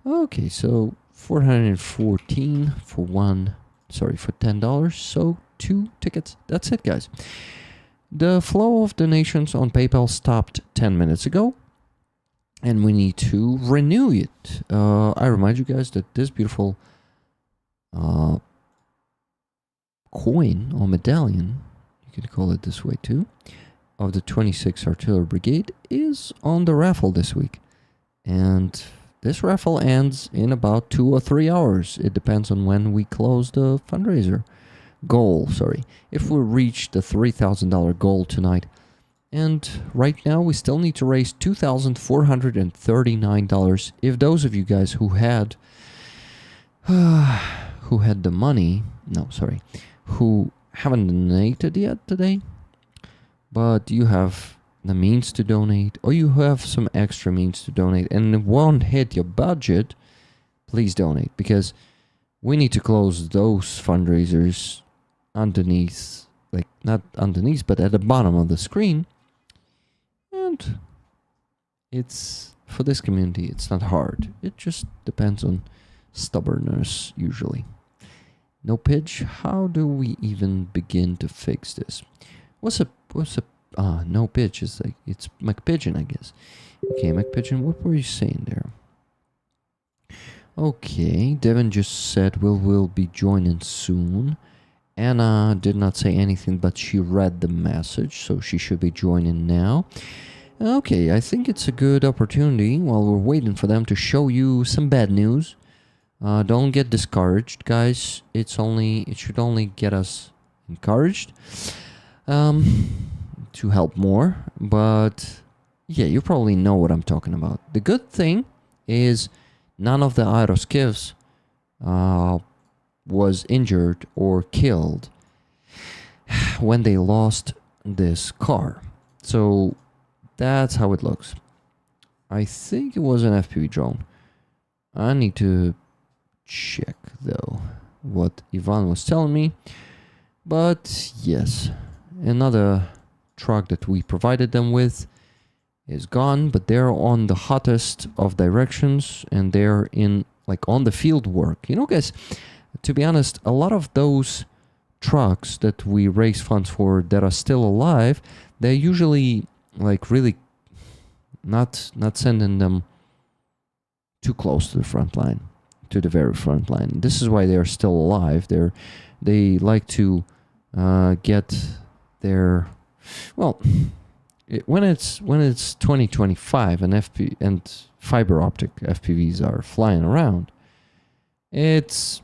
Okay, so 414 for $10. So 2 tickets. That's it, guys. The flow of donations on PayPal stopped 10 minutes ago, and we need to renew it. I remind you guys that this beautiful coin or medallion, you can call it this way too, of the 26th Artillery Brigade is on the raffle this week. And this raffle ends in about 2 or 3 hours. It depends on when we close the fundraiser goal, if we reach the $3,000 goal tonight. And right now we still need to raise $2,439. If those of you guys who had the money, who haven't donated yet today, but you have the means to donate, or you have some extra means to donate and it won't hit your budget, please donate, because we need to close those fundraisers underneath, not underneath, but at the bottom of the screen. And it's, for this community, it's not hard. It just depends on stubbornness, usually. No pitch? How do we even begin to fix this? No pitch is it's McPigeon, I guess. Okay, McPigeon, what were you saying there? Okay, Devin just said we'll be joining soon. Anna did not say anything, but she read the message, so she should be joining now. Okay, I think it's a good opportunity while we're waiting for them to show you some bad news. Don't get discouraged, guys. It should only get us encouraged to help more. But yeah, you probably know what I'm talking about. The good thing is none of the Aeroskifs was injured or killed when they lost this car. So that's how it looks. I think it was an FPV drone. I need to check though what Ivan was telling me. But yes, another truck that we provided them with is gone, but they're on the hottest of directions, and they're in like on the field work. You know, guys, to be honest, a lot of those trucks that we raise funds for that are still alive, they're usually like really not sending them too close to the front line, to the very front line. This is why they are still alive. They like to get their, well, when it's 2025 and and fiber optic FPVs are flying around, it's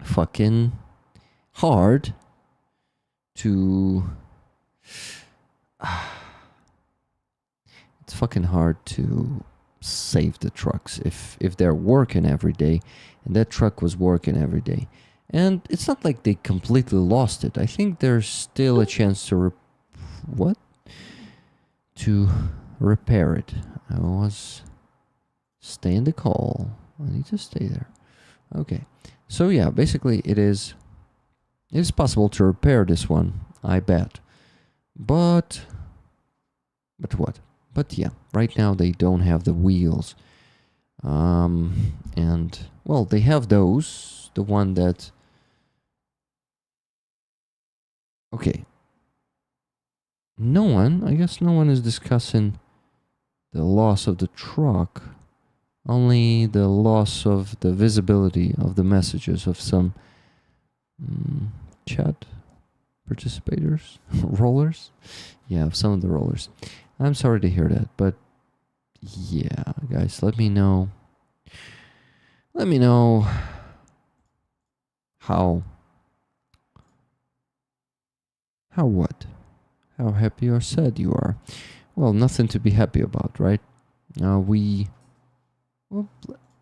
fucking hard to it's fucking hard to save the trucks if they're working every day, and that truck was working every day. And it's not like they completely lost it. I think there's still a chance to repair it. I was stay in the call. I need to stay there. Okay. So yeah, basically it is possible to repair this one, I bet. But what? But yeah, right now they don't have the wheels. And well, they have those, the one that okay. I guess no one is discussing the loss of the truck, only the loss of the visibility of the messages of some chat participators, rollers. Yeah, of some of the rollers. I'm sorry to hear that, but yeah, guys, let me know. Let me know how what? How happy or sad you are. Well, nothing to be happy about, right? Well,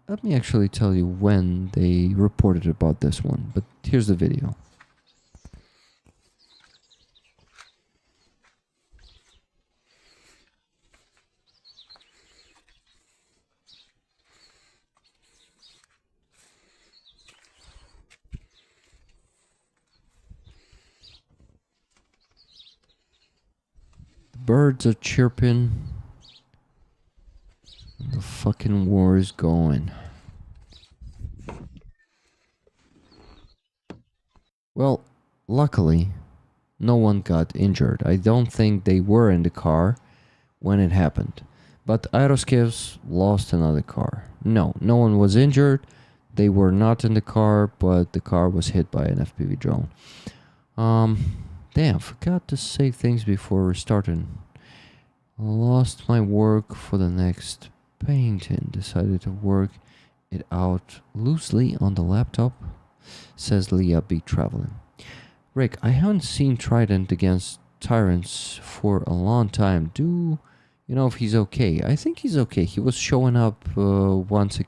let me actually tell you when they reported about this one, but here's the video. The birds are chirping. The fucking war is going. Well, luckily, no one got injured. I don't think they were in the car when it happened. But Aeroskifs lost another car. No one was injured. They were not in the car, but the car was hit by an FPV drone. Damn, forgot to save things before restarting. Lost my work for the next painting. Decided to work it out loosely on the laptop. Says Leah be traveling. Rick, I haven't seen Trident against Tyrants for a long time. Do you know if he's okay? I think he's okay. He was showing up once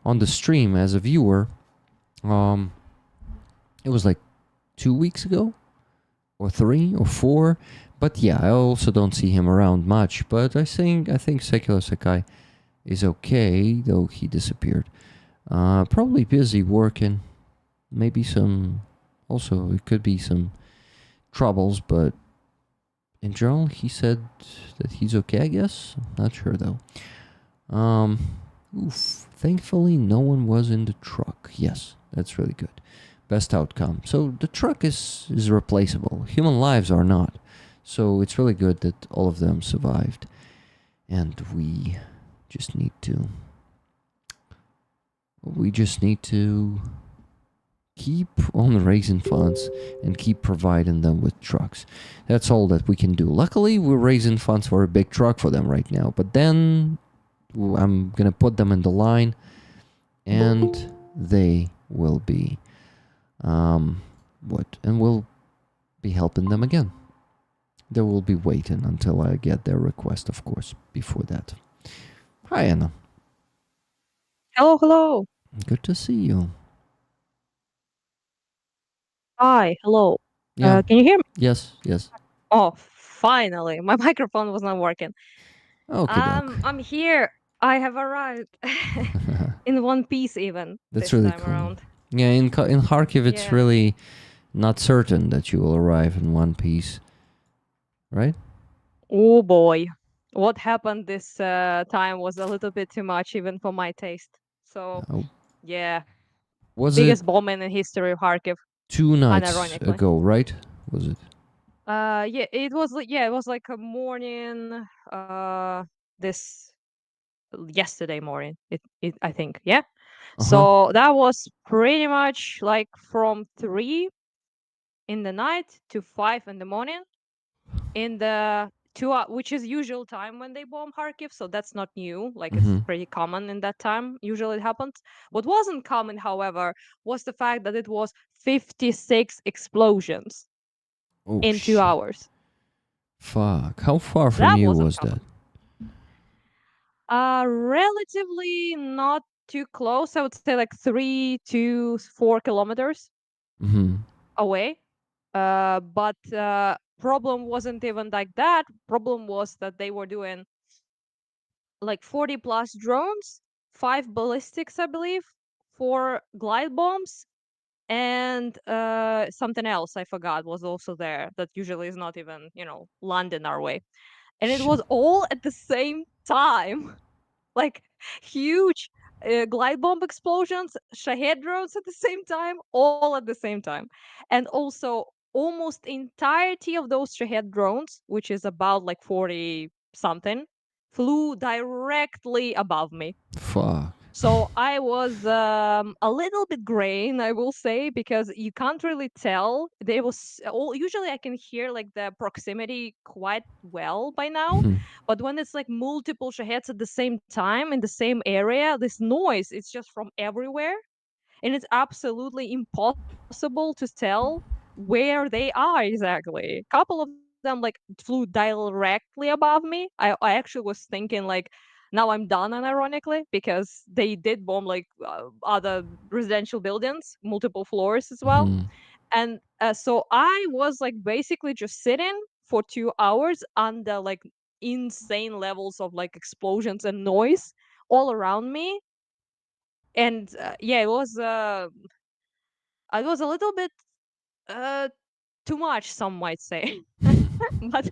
on the stream as a viewer. It was like 2 weeks ago, or 3 or 4. But yeah, I also don't see him around much. But I think Secular Sakai is okay, though he disappeared. Probably busy working. Maybe also it could be some troubles, but in general, he said that he's okay, I guess. Not sure though. Thankfully, no one was in the truck. Yes, that's really good. Best outcome. So the truck is replaceable. Human lives are not. So it's really good that all of them survived. And we just need to keep on raising funds and keep providing them with trucks. That's all that we can do. Luckily, we're raising funds for a big truck for them right now. But then I'm going to put them in the line and they will be and we'll be helping them again. They will be waiting until I get their request, of course, before that. Hi, Anna. Hello. Good to see you. Hi, hello. Yeah. Can you hear me? Yes. Oh, finally. My microphone was not working. Okay, doc. I'm here. I have arrived in one piece even That's this really time cool. around. Yeah, in Kharkiv, it's Yeah. really not certain that you will arrive in one piece, right? Oh boy. What happened this time was a little bit too much even for my taste. So, Oh, yeah, was it biggest bombing in history of Kharkiv, 2 nights unironically. ago, right? Was it? Yeah, it was like a morning this yesterday morning. It I think. Yeah. Uh-huh. So that was pretty much like from 3 in the night to 5 in the morning in the 2 which is usual time when they bomb Kharkiv, so that's not new. Like it's Mm-hmm. pretty common in that time. Usually it happens. What wasn't common, however, was the fact that it was 56 explosions Oh, in 2 shit. hours. Fuck. How far from That you wasn't was that? common. Relatively not too close. I would say like 3 to 4 kilometers Mm-hmm. away. But problem wasn't even like that. Problem was that they were doing like 40 plus drones, 5 ballistics, I believe, 4 glide bombs, and something else I forgot was also there that usually is not even, land in our way. And it Shit. was all at the same time. Like huge glide bomb explosions, Shahed drones at the same time, all at the same time. And also almost entirety of those Shahed drones, which is about like 40 something, flew directly above me. Fuck. So I was a little bit green, I will say, because you can't really tell. There was all usually I can hear like the proximity quite well by now, Mhm. but when it's like multiple shaheds at the same time in the same area, this noise is just from everywhere, and it's absolutely impossible to tell where they are exactly. A couple of them like flew directly above me. I actually was thinking like now I'm done unironically because they did bomb like other residential buildings, multiple floors as well. Mhm. And so I was like basically just sitting for 2 hours under like insane levels of like explosions and noise all around me. And yeah, it was a little bit uh too much, some might say. but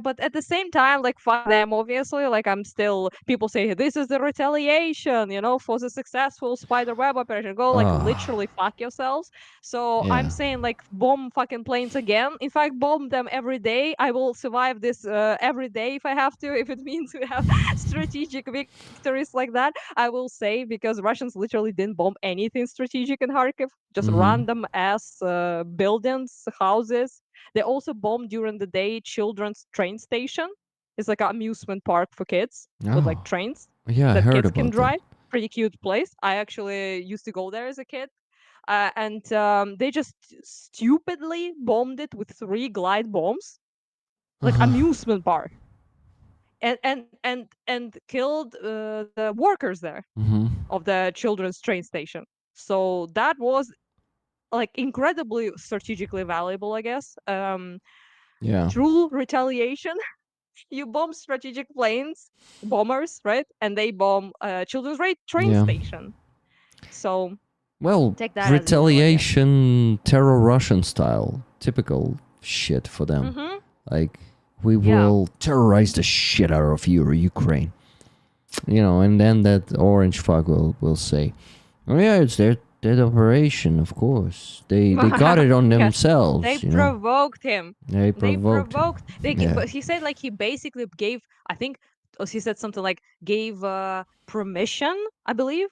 but at the same time, like fuck them, obviously. Like I'm still people say this is the retaliation, for the successful spider web operation. Go like Ah, literally fuck yourselves. So I'm yeah. saying like bomb fucking planes again. In fact, bomb them every day. I will survive this every day if I have to, if it means we have strategic victories like that. I will say, because Russians literally didn't bomb anything strategic in Kharkiv, just Mm-hmm. random ass buildings, houses. They also bombed during the day children's train station. It's like an amusement park for kids with like Oh, trains yeah, I that heard kids can about that. drive. Pretty cute place. I actually used to go there as a kid. And they just stupidly bombed it with 3 glide bombs, like Uh-huh. amusement park, and killed the workers there Mm-hmm. of the children's train station. So that was like incredibly strategically valuable, I guess. Yeah. True retaliation. You bomb strategic planes, bombers, right? And they bomb children's train Yeah. station. So Well, take that as you will, I guess. retaliation, terror Russian style. Typical shit for them. Mm-hmm. Like, we Yeah. will terrorize the shit out of you, Ukraine. And then that orange fuck will say, "Oh yeah, it's their operation, of course. They got it on Yes. They themselves, provoked him. They They provoked him. provoked. Yeah. But he said like he basically gave. I think he said something like gave permission, I believe,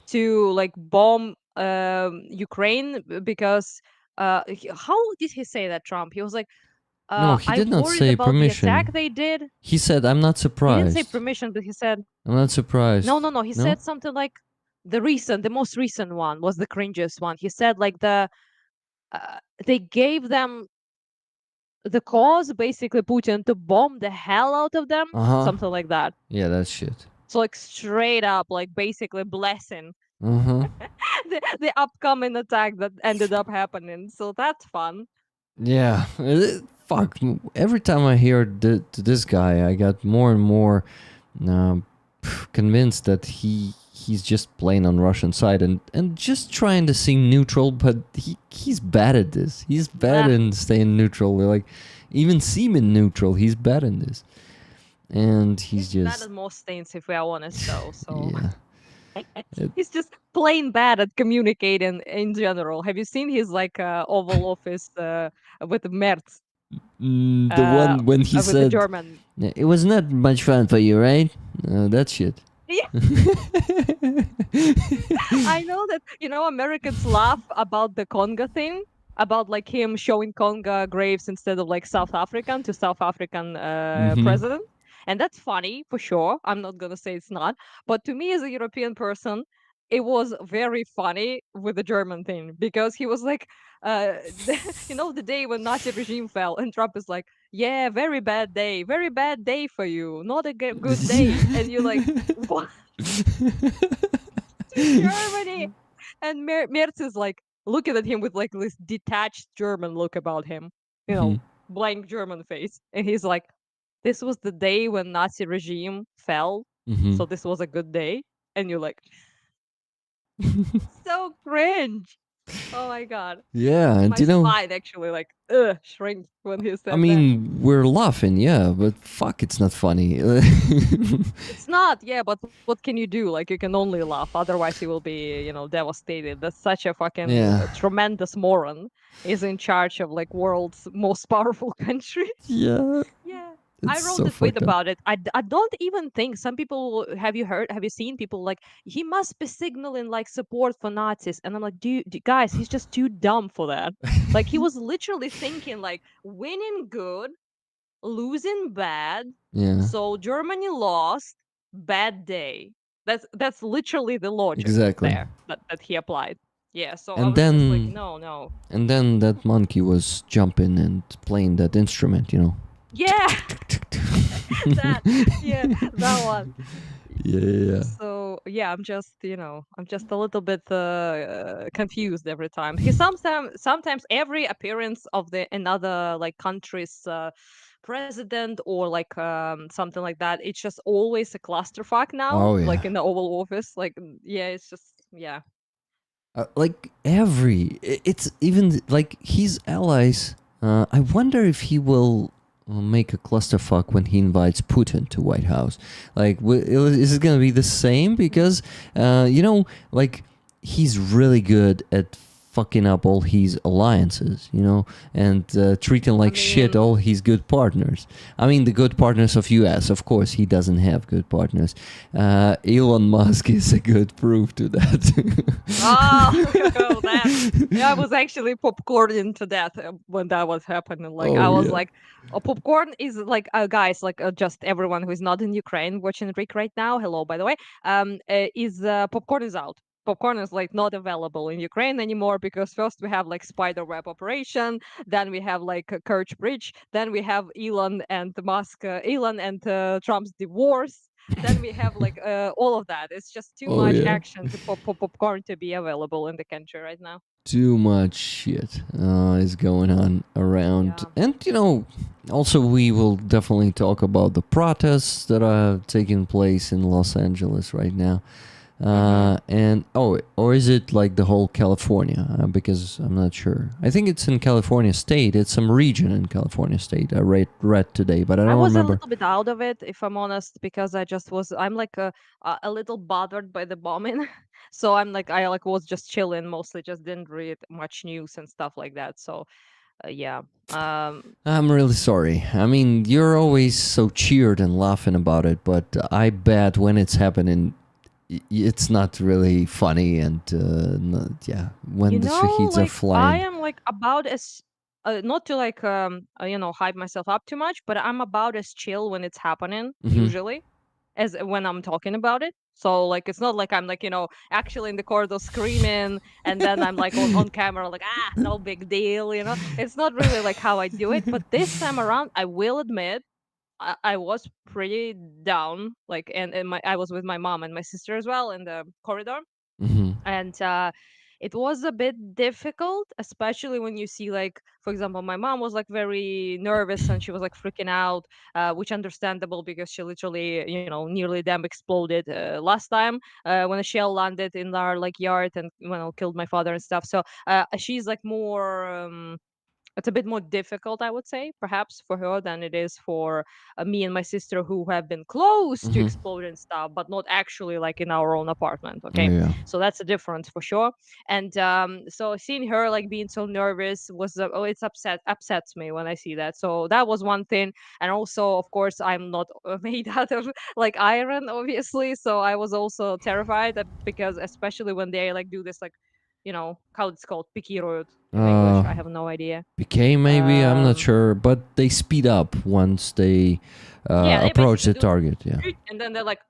to like bomb Ukraine because how did he say that, Trump? He was like, No, he did I'm not worried say about the attack permission. they did. He said, "I'm not He didn't say surprised. permission, but he said I'm not no, surprised." no, no. He No? said something like the most recent one was the cringiest one. He said like they gave them the cause, basically Putin, to bomb the hell out of them, Uh huh. something like that. Yeah, that shit. So like straight up, like basically blessing Uh huh. the upcoming attack that ended up happening. So that's fun. Yeah. Fuck. Every time I hear this guy, I got more and more um, convinced that he's just playing on Russian side and just trying to seem neutral, but he's bad at this. He's bad Ah, in staying neutral. Like even seeming neutral, he's bad in this. And he's he's bad just at most things, if we are honest, though. So yeah. It, he's just plain bad at communicating in general. Have you seen his like Oval Office with Merz, the uh, one when he with the said German? it was not much fun for you, right? That shit. Yeah, I know that Americans laugh about the Conga thing, about like him showing Conga graves instead of like South African to South African Mm-hmm. president, and that's funny for sure. I'm not gonna say it's not, but to me as a European person, it was very funny with the German thing because he was like, the day when Nazi regime fell, and Trump is like, yeah, very bad day for you, not a good day, and you're like, what? To Germany. And Merz is like looking at him with like this detached German look about him, Mm-hmm. blank German face. And he's like, this was the day when Nazi regime fell. Mm-hmm. So this was a good day. And you're like, so cringe. Oh my God. Yeah, and My spine actually like, shrinked when he I said that. mean, we're laughing, yeah, but fuck, it's not funny. It's not, yeah, but what can you do? Like, you can only laugh. Otherwise, you will be, devastated. That's such a fucking Yeah, tremendous moron. Is in charge of like world's most powerful country. yeah, Yeah. I it's wrote so a tweet fucked up. about it. I don't even think some people have you seen people like he must be signaling like support for Nazis, and I'm like, dude, guys, he's just too dumb for that. Like he was literally thinking like winning good, losing bad. Yeah, So Germany lost, bad day. That's literally the logic exactly. there that he applied. Yeah, so I And was just like, then, no, no. and then that monkey was jumping and playing that instrument, you know. Yeah, that yeah, that one. Yeah, So yeah, I'm just a little bit confused every time. He sometimes every appearance of the another like country's president or like something like that, it's just always a clusterfuck now. oh Like yeah. in the Oval Office, like yeah, it's just yeah. Like it's even like his allies. I wonder if he will make a clusterfuck when he invites Putin to White House. Like, is it gonna be the same? Because like he's really good at fucking up all his alliances, and treating I like shit mean, all his good partners. I mean, the good partners of US, of course, he doesn't have good partners. Elon Musk is a good proof to that. oh, that yeah, I was actually popcorning to death when that was happening. Like I Oh was yeah. like, popcorn is like guys, like just everyone who is not in Ukraine watching Rick right now. Hello, by the way. Is popcorn is out. Popcorn is like not available in Ukraine anymore because first we have like spider web operation, then we have like Kerch Bridge, then we have Elon and Trump's divorce, then we have like all of that. It's just too Oh much yeah. action to popcorn to be available in the country right now. Too much shit is going on around. Yeah. And, also we will definitely talk about the protests that are taking place in Los Angeles right now. Mm-hmm. And, or is it like the whole California? Because I'm not sure. I think it's in California State. It's some region in California State. I read today, but I I don't was a remember. little bit out of it, if I'm honest, because I'm like a little bothered by the bombing. So I'm like I like was just chilling mostly, just didn't read much news and stuff like that. So yeah. I'm really sorry. I mean, you're always so cheered and laughing about it, but I bet when it's happening, it's not really funny. And yeah, when the shaheeds are Like I flying. am like about as not to like hype myself up too much, but I'm about as chill when it's happening Hmm. usually as when I'm talking about it. So like it's not like I'm like, actually in the corridor screaming and then I'm like on camera like no big deal. It's not really like how I do it, but this time around I will admit I was pretty down like and I was with my mom and my sister as well in the corridor Hmm. and it was a bit difficult, especially when you see, like, for example, my mom was like very nervous and she was like freaking out, which understandable because she literally, nearly damn exploded last time when a shell landed in our like yard and killed my father and stuff. So she's like more. It's a bit more difficult, I would say, perhaps for her than it is for me and my sister who have been close to Mm-hmm. explode and stuff, but not actually like in our own apartment. Okay, Yeah. so that's a difference for sure. And so seeing her like being so nervous was it's upsets me when I see that. So that was one thing. And also, of course, I'm not made out of like iron, obviously. So I was also terrified because especially when they like do this like how it's called pikiruют in English. Uh, I have no idea. became maybe, I'm not Um, sure, but they speed up once they yeah, they approach basically the do target. Yeah. and then they're like,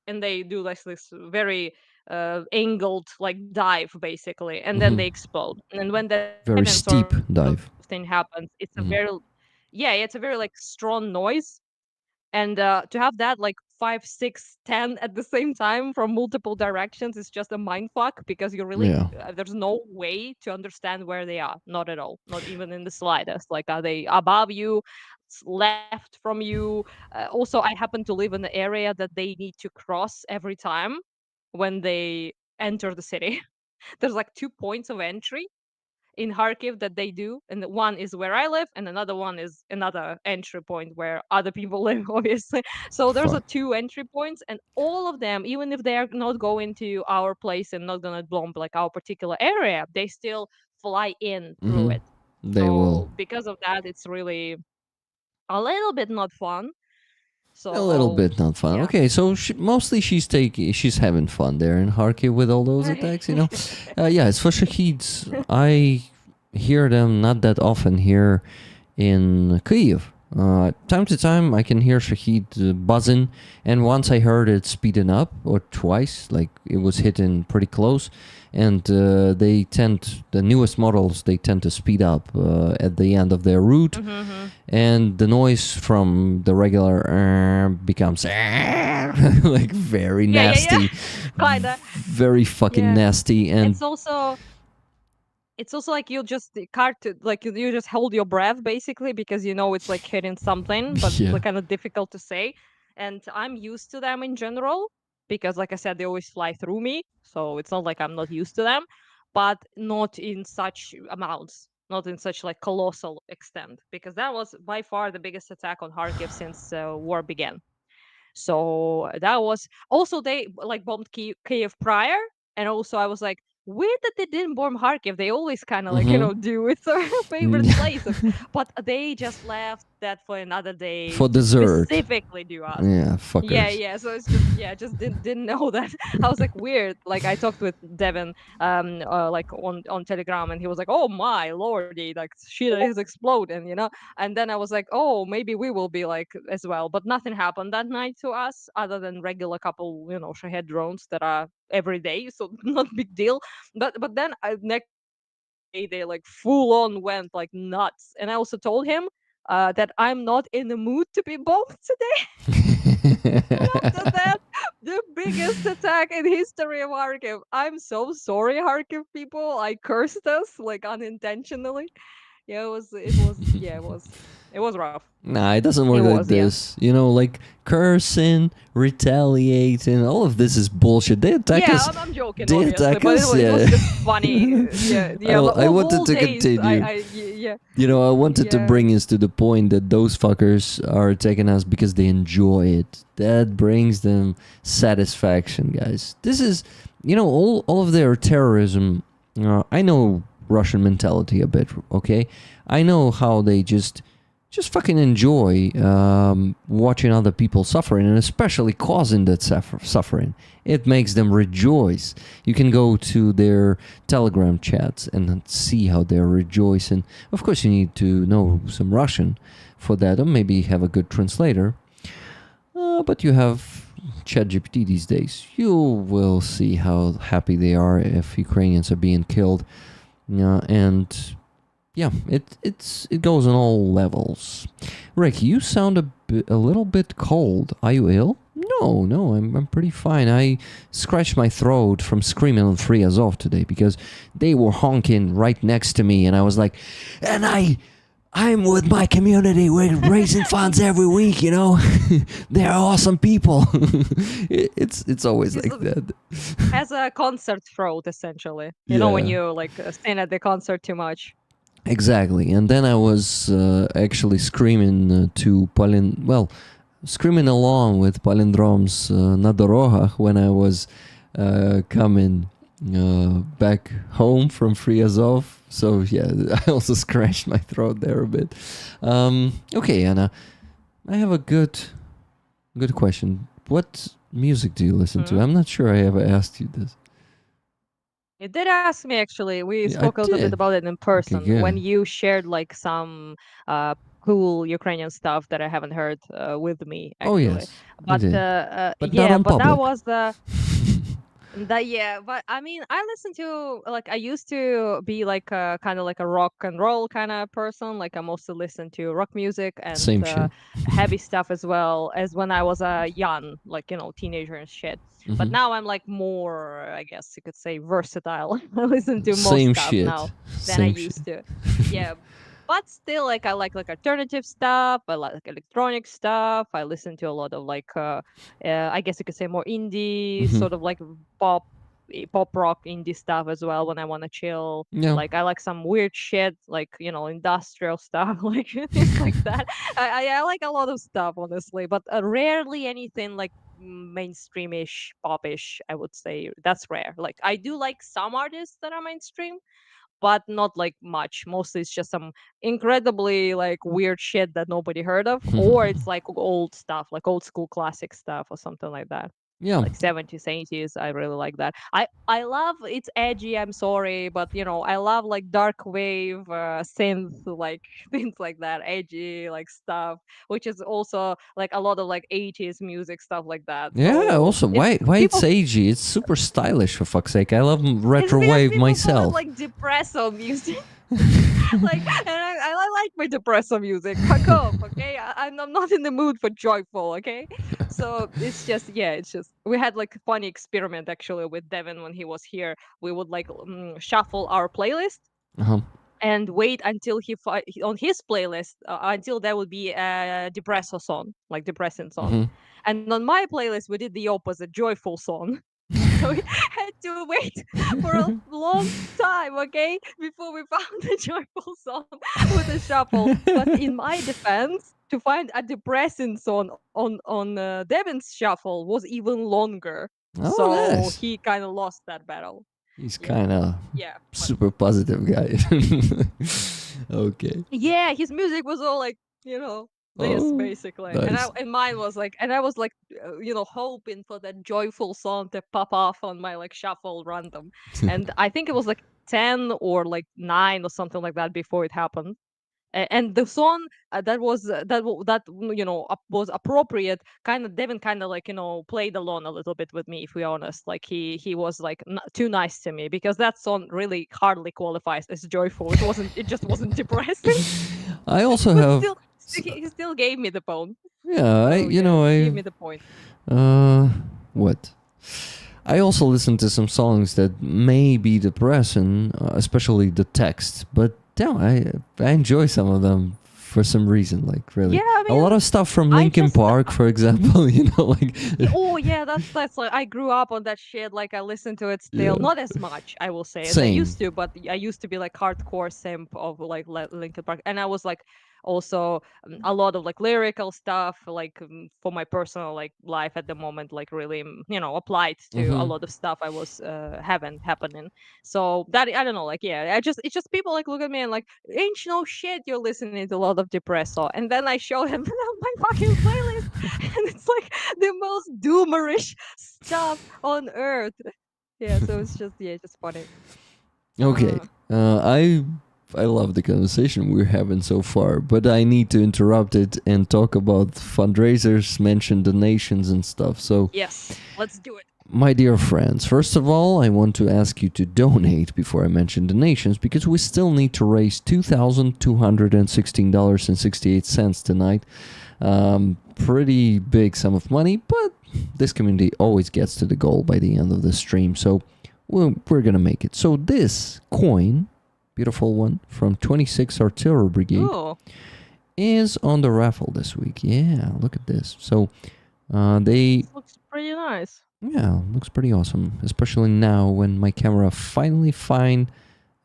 and they do like this very angled like dive basically, and then Mm-hmm. they explode. And when that Very event sort steep of thing dive. happens, Mm-hmm. yeah, it's a very like strong noise. And to have that like 5, 6, 10 at the same time from multiple directions is just a mind fuck because you really Yeah. there's no way to understand where they are. Not at all. Not even in the slightest. Like, are they above you, left from you? Also, I happen to live in the area that they need to cross every time when they enter the city. There's like 2 points of entry in Kharkiv that they do, and one is where I live, and another one is another entry point where other people live, obviously. So there's a Fuck. two entry points, and all of them, even if they are not going to our place and not gonna bomb like our particular area, they still fly in through Mm-hmm. it. They will. So because of that, it's really a little bit not fun. A little So bit not fun. yeah. Okay, so mostly she's having fun there in Kharkiv with all those attacks, you know. Yeah, it's for Shaheeds. I hear them not that often here in Kyiv. Time to time, I can hear Shahid buzzing, and once I heard it speeding up, or twice, like it was hitting pretty close, and the newest models, they tend to speed up at the end of their route, Mm-hmm. and the noise from the regular becomes like very Yeah, yeah, nasty, yeah. Kinda. very fucking Yeah. nasty, and It's also It's also like you just like you just hold your breath basically because you know it's like hitting something, but it's yeah. like kind of difficult to say. And I'm used to them in general because, like I said, they always fly through me, so it's not like I'm not used to them, but not in such amounts, not in such like colossal extent, because that was by far the biggest attack on Kharkiv since war began. So that was also they like bombed Kiev prior, and also I was like, weird that they didn't bomb Kharkiv. They always kind of like Mm-hmm. do it's our favorite place, but they just left that for another day For to dessert. specifically do us. Yeah, Yeah, fuckers. yeah. So it's just just didn't know that. I was like weird. Like I talked with Devin, like on Telegram, and he was like, "Oh my lordy, like shit is exploding," you know. And then I was like, "Oh, maybe we will be like as well." But nothing happened that night to us, other than regular couple, Shahed drones that are every day, so not big deal. But then next day they like full on went like nuts, and I also told him that I'm not in the mood to be bombed today. And after that, the biggest attack in history of Kharkiv. I'm so sorry, Kharkiv people. I cursed us like unintentionally. Yeah, it was rough. Nah, it doesn't It work like was, yeah. this. You know, like cursing, retaliating, all of this is bullshit. They attack Yeah, us. I'm joking, They obviously, attack but us, it was yeah. just funny. Yeah, yeah. But I of wanted all to days, continue. yeah, You know, I wanted to yeah. bring us to the point that those fuckers are attacking us because they enjoy it. That brings them satisfaction, guys. This is, all of their terrorism. I know Russian mentality a bit, okay? I know how they just fucking enjoy watching other people suffering, and especially causing that suffering. It makes them rejoice. You can go to their Telegram chats and see how they're rejoicing. Of course, you need to know some Russian for that, or maybe have a good translator. But you have ChatGPT these days. You will see how happy they are if Ukrainians are being killed. And yeah, it goes on all levels. Rick, you sound a little bit cold. Are you ill? No, I'm pretty fine. I scratched my throat from screaming on Free Azov today because they were honking right next to me, and I was like, and I'm with my community. We're raising funds every week, you know. They're awesome people. It's always like that. Has a concert throat, essentially. You know, when Yeah. you like sing at the concert too much. Exactly. And then I was actually screaming screaming along with Palindrom's Na Dorogach when I was coming back home from Free Azov. So yeah, I also scratched my throat there a bit. Okay, Anna, I have a good question. What music do you listen to? Mhm. I'm not sure I ever asked you this. You did ask me actually. We Yeah, I spoke a little bit did. about it in Okay, person when good. you shared like some cool Ukrainian stuff that I haven't heard with me Oh actually. yes, I But did, but not yeah, on but that public. was the that yeah, but I mean, I listen to like I used to be like a kind of like a rock and roll kind of person. Like I mostly listen to rock music and Same shit. heavy stuff as well as when I was a young, like teenager and shit. But Hmm. now I'm like more, I guess you could say, versatile. I listen to more Same stuff shit. now than I Same shit. used to. Yeah, but still, like I like alternative stuff. I like electronic stuff. I listen to a lot of like I guess you could say more indie, Hmm. sort of like pop pop rock indie stuff as well when I want to chill. Yeah. Like I like some weird shit, like industrial stuff, like things like that. I like a lot of stuff, honestly, but rarely anything like mainstreamish, popish. I would say that's rare. Like I do like some artists that are mainstream, but not like much. Mostly it's just some incredibly like weird shit that nobody heard of, or it's like old stuff, like old school classic stuff or something like that. Yeah. Like 70s, 80s. I really like that. I love it's edgy, I'm sorry, but I love like dark wave synth, like things like that, edgy like stuff, which is also like a lot of like 80s music stuff like that. Yeah. So Also, it's why it's people agey? It's super stylish for fuck's sake. I love it's because retrowave people call it myself. like depresso music. Like, and I like my depressive music. Fuck off, okay? I'm not in the mood for joyful, okay? So it's just, yeah, it's just, we had like a funny experiment actually with Devin when he was here. We would like shuffle our playlist Uh-huh. and wait until on his playlist until there would be a depresso song, like depressing song. Hmm. And on my playlist, we did the opposite, joyful song. So we had to wait for a long time, okay, before we found a joyful song with a shuffle. But in my defense, to find a depressing song on Devin's shuffle was even longer. Oh, So nice. he kind of lost that battle. He's Yeah, kind of yeah, but super positive guy. Okay. yeah, his music was all like this Oh, basically, nice. and mine was like, and I was like, hoping for that joyful song to pop off on my like shuffle random, and I think it was like 10 or like 9 or something like that before it happened. And the song was appropriate. Kind of Devin kind of like played along a little bit with me, if we're honest. Like he was like too nice to me because that song really hardly qualifies as joyful. It just wasn't depressing. I also But have. still, he still gave me the bone. Yeah, So yeah, he gave I me the point. uh what? I also listen to some songs that may be depressing, especially the text, but damn, I enjoy some of them for some reason, like Yeah, really. I A lot mean, of stuff from I Linkin just Park, for example, like yeah, oh yeah, that's like I grew up on that shit. Like I listen to it still, yeah, not as much, I will say, as I same. used to. But I used to be like hardcore simp of like Linkin Park, and I was like also a lot of like lyrical stuff, like for my personal like life at the moment, like really applied to a Mhm. lot of stuff I was having happening. So that I don't know, like yeah, it's just people like look at me and like ain't no shit you're listening to a lot of depresso, and then I show him my fucking playlist, and it's like the most doomerish stuff on earth. Yeah, so it's just yeah, just funny. Okay. Uh, I love the conversation we're having so far, but I need to interrupt it and talk about fundraisers, mention donations and stuff. So, yes, let's do it. my dear friends, first of all, I want to ask you to donate before I mention donations because we still need to raise $2,216.68 tonight. Pretty big sum of money, but this community always gets to the goal by the end of the stream, so we're gonna make it. So this coin, beautiful one from 26 Artillery Brigade, Ooh. is on the raffle this week. Yeah, look at this. So they, This looks pretty nice. yeah, looks pretty awesome, especially now when my camera finally find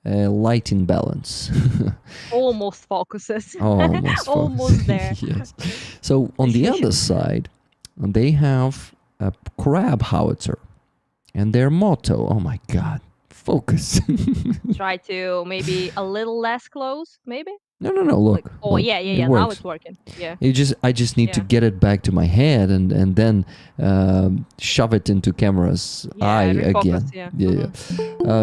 lighting balance. Almost focuses. Almost Almost there. Yes. So on the other side, they have a crab howitzer, and their motto, oh my god, focus. Try to maybe a little less close, maybe? No, look. Like, oh, look, yeah. it Now works. it's working. Yeah. I just need to Yeah. get it back to my head and then shove it into camera's eye refocus, again. yeah.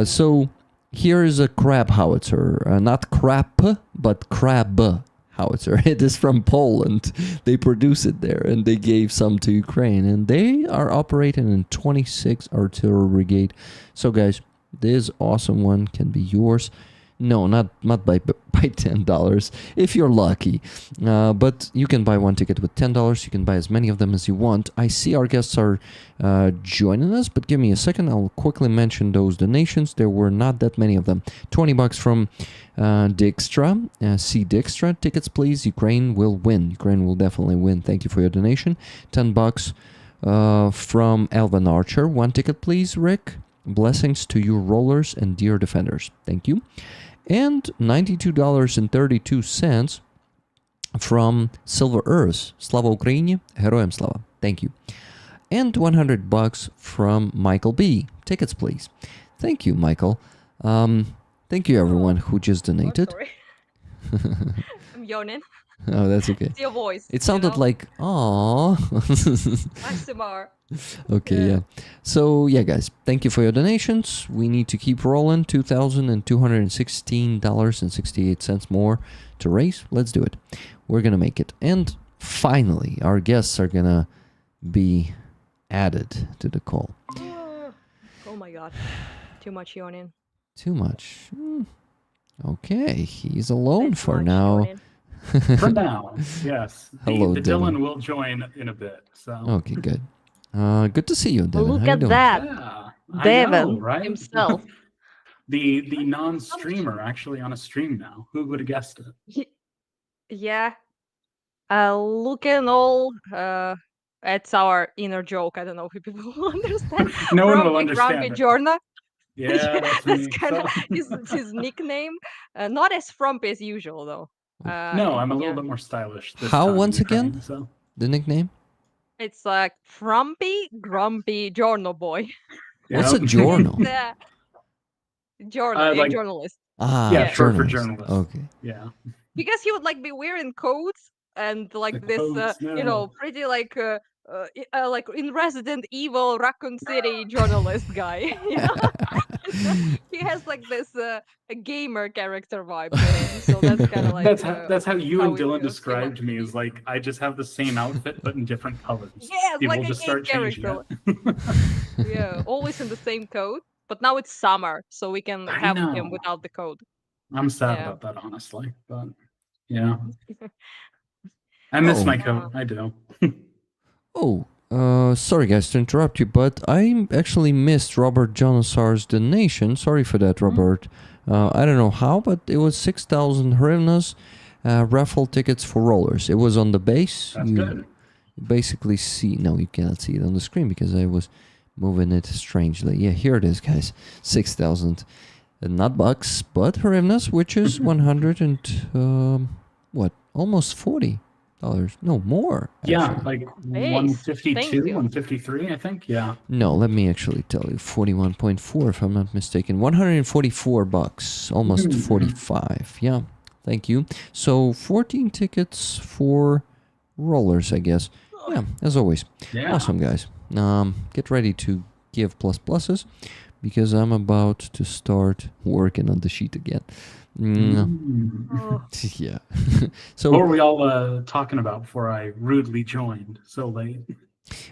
So here is a crab howitzer, not crap, but crab howitzer. It is from Poland. They produce it there, and they gave some to Ukraine, and they are operating in 26 Artillery Brigade. So guys, this awesome one can be yours. No, not by $10, if you're lucky. But you can buy one ticket with $10. You can buy as many of them as you want. I see our guests are joining us, but give me a second. I'll quickly mention those donations. There were not that many of them. $20 from Dijkstra. C. Dijkstra. Tickets, please. Ukraine will win. Ukraine will definitely win. Thank you for your donation. $10 from Elvin Archer. One ticket, please, Rick. Blessings to you, rollers and dear defenders. Thank you. And $92.32 from Silver Earth. Slava Ukraini, Героям слава. Thank you. And $100 from Michael B. Tickets, please. Thank you, Michael. Thank you, everyone who just donated. Oh, sorry. I'm yawning. Oh, that's okay. It's your voice. It sounded like, aww. ASMR. Okay, yeah. So, yeah, guys, thank you for your donations. We need to keep rolling. $2,216.68 more to raise. Let's do it. We're going to make it. And finally, our guests are going to be added to the call. Oh my god. Too much yawning. Too much. Okay, he's alone That's for much now. yawning. For now, yes. Hello, the Dylan. Dylan will join in a bit. So Okay, good. Good to see you, Devin. Look How you at doing? that. yeah, I Devin know, right? himself. the non-streamer actually on a stream now. Who would have guessed it? Yeah. Looking all it's our inner joke. I don't know if people will understand. No one will Grumpy understand it. Giorno. Yeah, that's me. That's kind of So- his nickname. Not as frumpy as usual though. no, I'm a little yeah. bit more stylish. This How, time in once Ukraine, again? So. The nickname? It's like frumpy, grumpy Giorno boy. What's a Yep. journal? The journal, a Like- journalist. Ah, Yeah, short for journalist. journalists. Okay. Yeah. Because he would like be wearing coats and like The this coats, you no. know, pretty like in Resident Evil Raccoon City journalist guy. You know? He has like this a gamer character vibe to him, so that's kind of like that's how you how and it Dylan feels, described me. Is like I just have the same outfit but in different colors. Yeah, it's People like a just game start changing character. it. Yeah, always in the same coat. But now it's summer, so we can I have him know. without the coat. I'm sad Yeah. about that, honestly. But yeah, I miss Oh. my coat. I do. Oh, sorry guys to interrupt you, but I actually missed Robert Jonasar's donation. Sorry for that, Robert. I don't know how, but it was 6,000 hryvnias, raffle tickets for rollers. It was on the base. That's you good. basically see, no, you cannot see it on the screen because I was moving it strangely. Yeah, here it is, guys. 6,000, not bucks, but hryvnias, which is 100 and, almost $40. No, more. Yeah, actually. like Thanks. 152, Thank you. 153, I think. Yeah. No, let me actually tell you. 41.4 if I'm not mistaken. $144, almost 45. Yeah, thank you. So 14 tickets for rollers, I guess. Yeah, as always. Yeah. Awesome, guys. Get ready to give pluses because I'm about to start working on the sheet again. Oh, Yeah. What So were we all talking about before I rudely joined so late?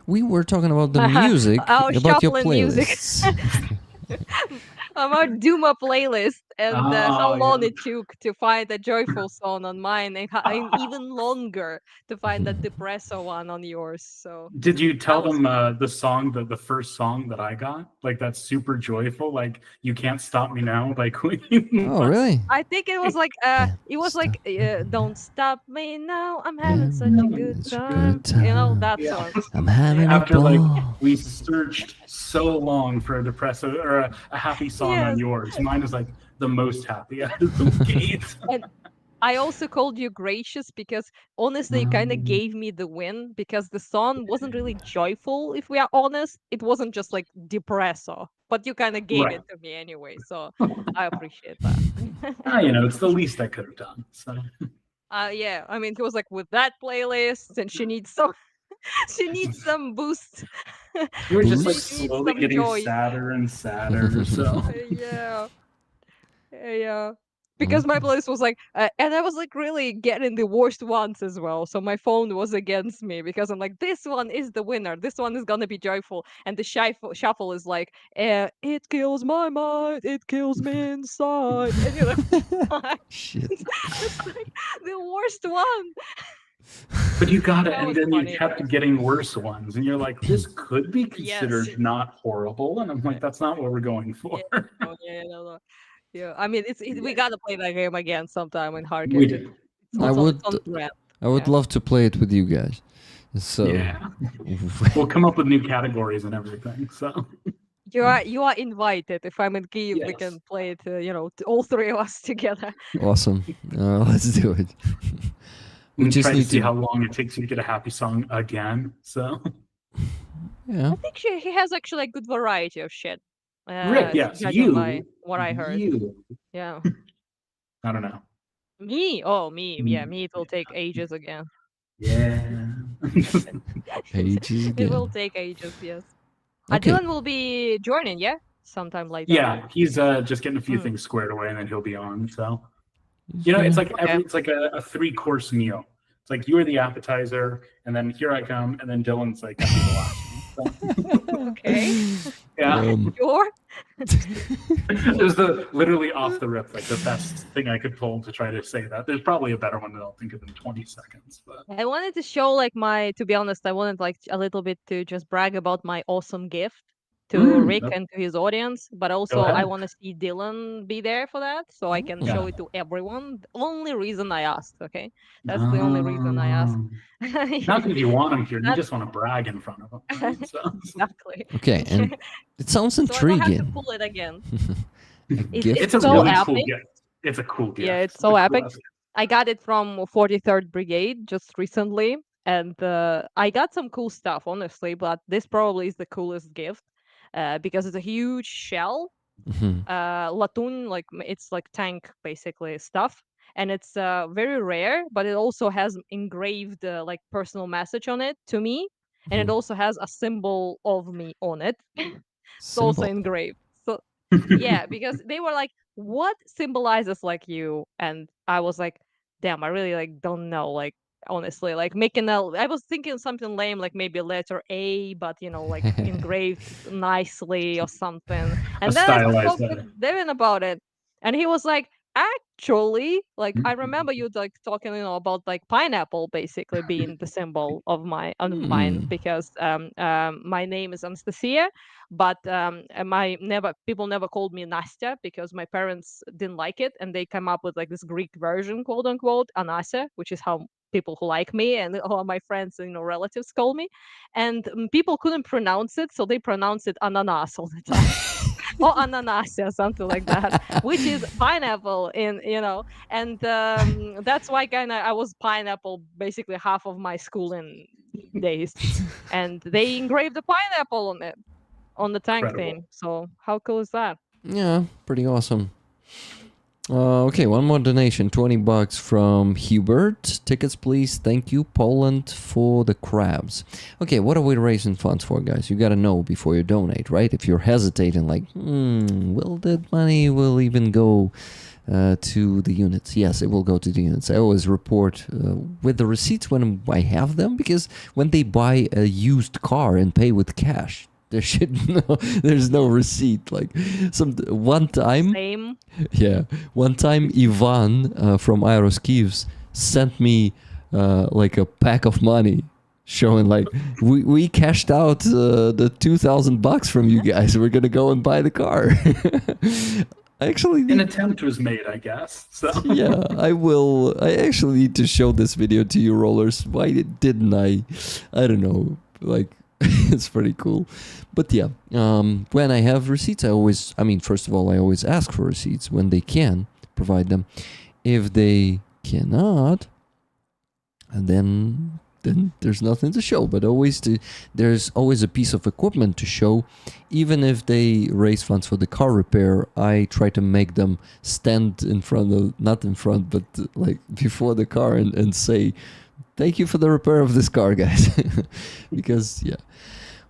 we were talking about the music, Our about your shuffling music. playlists. our Duma playlist, and how Oh, long yeah. it took to find a joyful song on mine, and even longer to find that depresso one on yours. So Did you that tell was them the song, the first song that I got? Like that's super joyful, like You Can't Stop Me Now by Queen. Oh, really? I think it was like Can't it was like stop. don't stop me now, I'm Yeah, having such a good it's a time. good You know time. that Yeah. song. I'm having a After like ball. we searched so long for a depressive or a happy song on Yes. yours, mine is like the most happy out of the gate. And I also called you gracious because honestly, you kind of gave me the win because the song wasn't really joyful. If we are honest, it wasn't just like depresso, but you kind of gave Right. it to me anyway. So I appreciate that. It's the least I could have done. So Yeah, I mean, it was like with that playlist, and she needs some, she needs some boost. you were just like She Boost. needs slowly some getting joy. sadder and sadder. So Yeah. Yeah. Because my Okay. place was like, and I was like really getting the worst ones as well. So my phone was against me because I'm like, this one is the winner. This one is gonna be joyful. And the shuffle is like, it kills my mind. It kills me inside. And you're like, Shit. it's like the worst one. but you got it, That and was then you funny. kept getting worse ones, and you're like, this could be Yes. considered not horrible. And I'm like, that's not what we're going for. Yeah. Oh, yeah, no. Yeah. I mean, we gotta play that game again sometime in We Kharkiv. do. I It's would on brand. I would Yeah. love to play it with you guys. So Yeah. We'll come up with new categories and everything. So You are invited. If I'm in Kyiv, we yes. can play it. All three of us together. awesome. Let's do it. We And just try to need see to. how long it takes you to get a happy song again. So Yeah. I think he has actually a good variety of shit. Rick, yes, Judging by what I heard. you. Yeah. I don't know. Me? Oh, me. Yeah, Mm, me. It will take ages again. Yeah. Ages It will again. take ages. Yes. Okay. Dylan will be joining. Yeah, sometime later. Yeah, he's just getting a few Mm. things squared away, and then he'll be on. So He's it's gonna- like Okay. it's like a 3-course meal. It's like you are the appetizer, and then here I come, and then Dylan's like gonna be the last one. So, Okay. yeah, Sure. it was literally off the rip, like the best thing I could pull to try to say that. There's probably a better one that I'll think of in 20 seconds, but I wanted to show like to be honest, I wanted like a little bit to just brag about my awesome gift to Rick and to his audience, but also I ahead. want to see Dylan be there for that so I can show it to everyone. The only reason I asked, okay? That's the only reason I asked. Not because you want him here, you That's- just want to brag in front of him. Right? So, Exactly. Okay, and it sounds So I don't have to intriguing. pull it again. Gift. it's a so really epic. cool gift. It's a cool gift. Yeah, it's It's so a epic. cool gift. I got it from 43rd Brigade just recently, and I got some cool stuff, honestly, but this probably is the coolest gift because it's a huge shell, Mhm. latoon, like it's like tank basically stuff, and it's very rare, but it also has engraved like personal message on it to me, and it Mhm. also has a symbol of me on it. It's also Symbol. engraved. So yeah, because they were like, what symbolizes like you? And I was like, damn, I really like don't know, like honestly, like making I was thinking something lame, like maybe letter A, but like engraved nicely or something. And then I stylized spoke with letter. Devin about it, and he was like, actually, like I remember you like talking, about like pineapple basically being the symbol of mine Hmm. because my name is Anastasia, but people never called me Nastya because my parents didn't like it, and they come up with like this Greek version, quote unquote, Anasia, which is how people who like me and all my friends, relatives call me, and people couldn't pronounce it, so they pronounce it ananas all the time. Or ananasia, something like that, which is pineapple and that's why kind of I was pineapple basically half of my schooling days, and they engraved the pineapple on it on the tank Incredible. thing. So how cool is that? Yeah, pretty awesome. Okay, one more donation, $20 from Hubert. Tickets, please. Thank you, Poland, for the crabs. Okay, what are we raising funds for, guys? You gotta know before you donate, right? If you're hesitating, like, will that money will even go to the units? Yes, it will go to the units. I always report with the receipts when I have them, because when they buy a used car and pay with cash, There should there's no receipt. Like one time, Same. yeah, one time Ivan from Aeroskifs sent me like a pack of money, showing like we cashed out the $2,000 from you guys. We're gonna go and buy the car. Actually, An attempt was made, I guess. So yeah, I will. I actually need to show this video to you, rollers. Why didn't I? I don't know. Like, it's pretty cool. But yeah, when I have receipts, I mean, first of all, I always ask for receipts when they can provide them. If they cannot, and then there's nothing to show. But there's always a piece of equipment to show. Even if they raise funds for the car repair, I try to make them stand in front of, not in front, but like before the car and say, thank you for the repair of this car, guys. Because, yeah.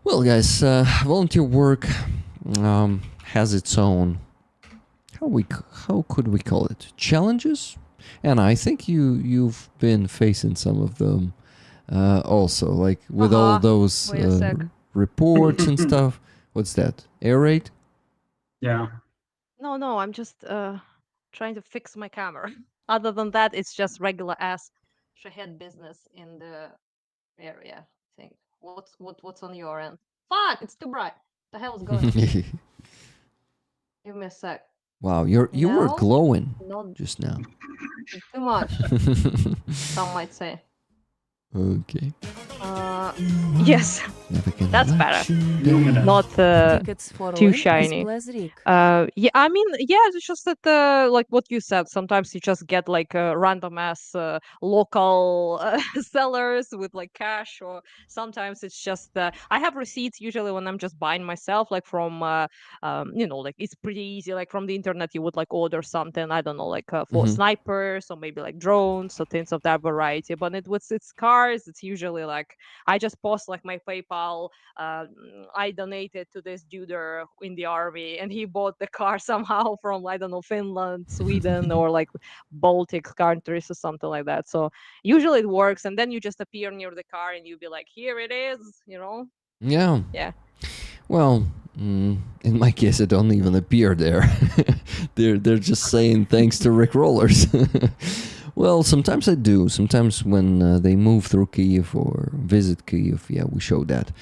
Well, guys, volunteer work has its own, how could we call it? Challenges? And I think you've been facing some of them also, like with all those Wait a sec. reports and stuff. What's that? Air raid? yeah. No, I'm just trying to fix my camera. Other than that, it's just regular ass Shahed business in the area thing. What's on your end? Fuck, it's too bright. The hell is going on? Give me a sec. Wow, you were No, glowing not just now. too much, some might say. Okay. Yes, Never can that's let better. you Luminous. down. Not Tickets for too win is shiny. Blazrik. Yeah, I mean, yeah, it's just that like what you said, sometimes you just get like random ass local sellers with like cash, or sometimes it's just I have receipts usually when I'm just buying myself, like from like it's pretty easy, like from the internet you would like order something, I don't know, like for snipers or maybe like drones or things of that variety. But it's cars, it's usually like I just post like my PayPal. I donated to this dude in the army, and he bought the car somehow from, I don't know, Finland, Sweden, or like Baltic countries or something like that. So usually it works, and then you just appear near the car and you be like, here it is, Yeah. Yeah. Well, in my case, I don't even appear there. they're just saying thanks to Rick Rollers. Well, sometimes I do. Sometimes when they move through Kyiv or visit Kyiv, yeah, we show that.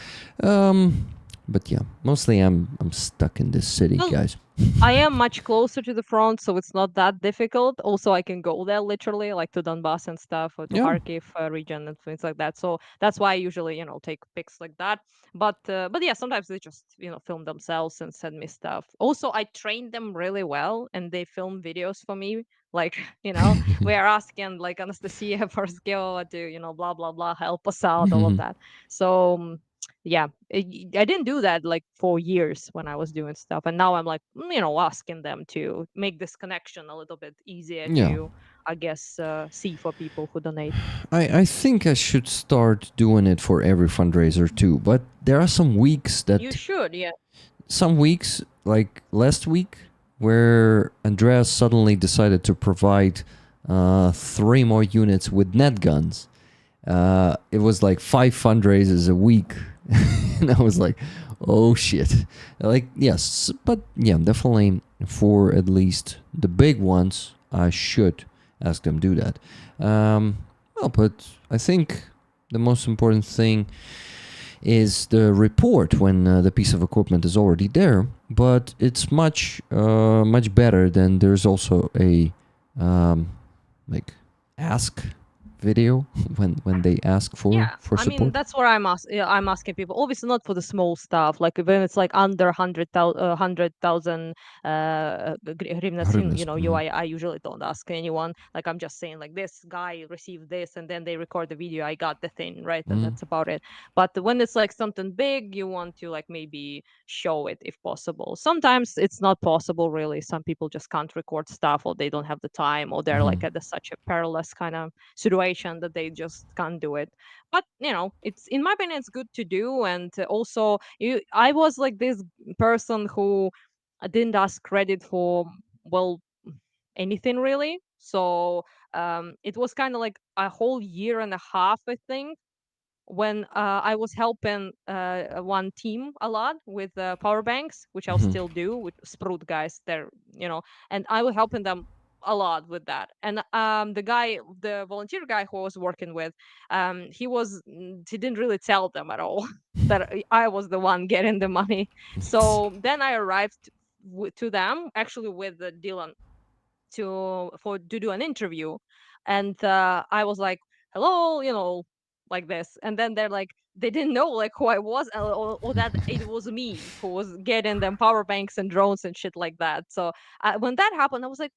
But yeah, mostly I'm stuck in this city, Well, guys. I am much closer to the front, so it's not that difficult. Also, I can go there literally, like to Donbass and stuff, or to Yeah. Kharkiv region and things like that. So that's why I usually, take pics like that. But yeah, sometimes they just, film themselves and send me stuff. Also, I train them really well, and they film videos for me. Like, we are asking like Anastasia Porskeva to, blah blah blah, help us out, all of that. So. Yeah, I didn't do that like for years when I was doing stuff, and now I'm like asking them to make this connection a little bit easier Yeah. to, I guess, see for people who donate. I think I should start doing it for every fundraiser too, but there are some weeks that You should, yeah. some weeks, like last week, where Andreas suddenly decided to provide 3 more units with net guns. It was like 5 fundraisers a week. And I was like, oh shit. Like, yes, but yeah, definitely for at least the big ones, I should ask them do that. Well, but I think the most important thing is the report when the piece of equipment is already there, but it's much better than there's also a like ask video when they ask for I support. mean, that's what I'm asking people. Obviously, not for the small stuff. Like when it's like under 100,000 hryvnias, I usually don't ask anyone. Like I'm just saying, like this guy received this, and then they record the video. I got the thing, right, and that's about it. But when it's like something big, you want to like maybe show it if possible. Sometimes it's not possible, really. Some people just can't record stuff, or they don't have the time, or they're like at such a perilous kind of situation that they just can't do it. But it's, in my opinion, it's good to do. And also I was like this person who didn't ask credit for, well, anything really. So it was kind of like a whole year and a half, I think, when I was helping one team a lot with power banks, which I'll Mhm. still do with Sprout guys. They're, and I was helping them a lot with that. And the volunteer guy who I was working with, he didn't really tell them at all that I was the one getting the money. So then I arrived to them actually with Dylan to do an interview, and I was like, hello, like this. And then they're like, they didn't know like who I was, or that it was me who was getting them power banks and drones and shit like that. So when that happened, I was like,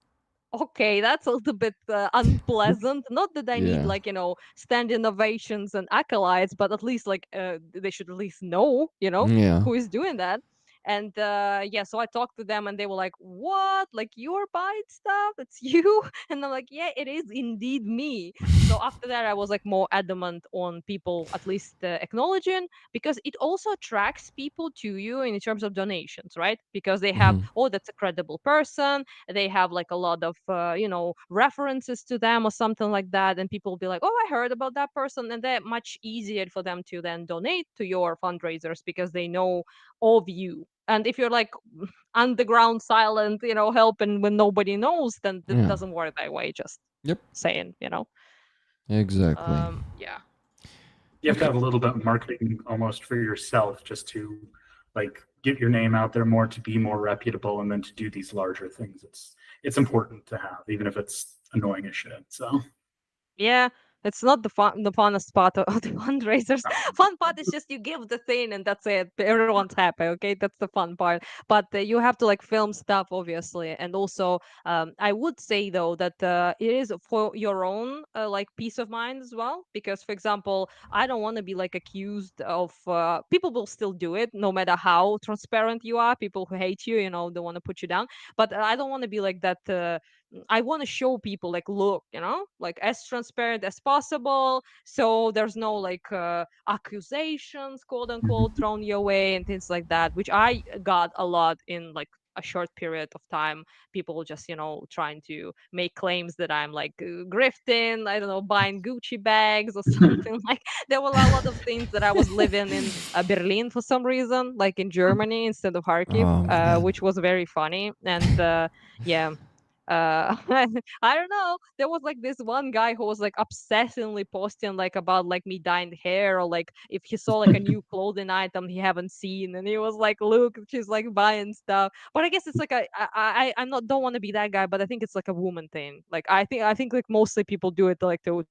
okay, that's a little bit unpleasant. Not that I need Yeah. like standing ovations and acolytes, but at least like they should at least know Yeah. who is doing that. And yeah, so I talked to them, and they were like, "What? Like you're buying stuff? It's you?" And I'm like, "Yeah, it is indeed me." So after that, I was like more adamant on people at least acknowledging, because it also attracts people to you in terms of donations, right? Because they have, Mhm. oh, that's a credible person, they have like a lot of references to them or something like that, and people will be like, oh, I heard about that person, and they're much easier for them to then donate to your fundraisers because they know of you. And if you're like underground silent, helping when nobody knows, then it Yeah. doesn't work that way. Just Yep. saying. Exactly. Yeah. You have to Okay. have a little bit of marketing almost for yourself just to like get your name out there more, to be more reputable, and then to do these larger things. It's important to have, even if it's annoying as shit. So Yeah, it's not the funnest part of the fundraisers. Fun part is just you give the thing and that's it. Everyone's happy. Okay, that's the fun part. But you have to like film stuff, obviously, and also I would say though that it is for your own like peace of mind as well. Because, for example, I don't want to be like accused of. People will still do it, no matter how transparent you are. People who hate you, don't want to put you down. But I don't want to be like that. I want to show people like, look, like as transparent as possible, so there's no like accusations, quote unquote, thrown your way and things like that, which I got a lot in like a short period of time. People just trying to make claims that I'm like grifting, I don't know, buying Gucci bags or something. Like there were a lot of things that I was living in Berlin for some reason, like in Germany instead of Kharkiv, Oh man. which was very funny. And yeah, I don't know. There was like this one guy who was like obsessively posting like about like me dyeing hair, or like if he saw like a new clothing item he haven't seen, and he was like, "Look, she's like buying stuff." But I guess it's like I'm not don't want to be that guy, but I think it's like a woman thing. Like I think like mostly people do it like to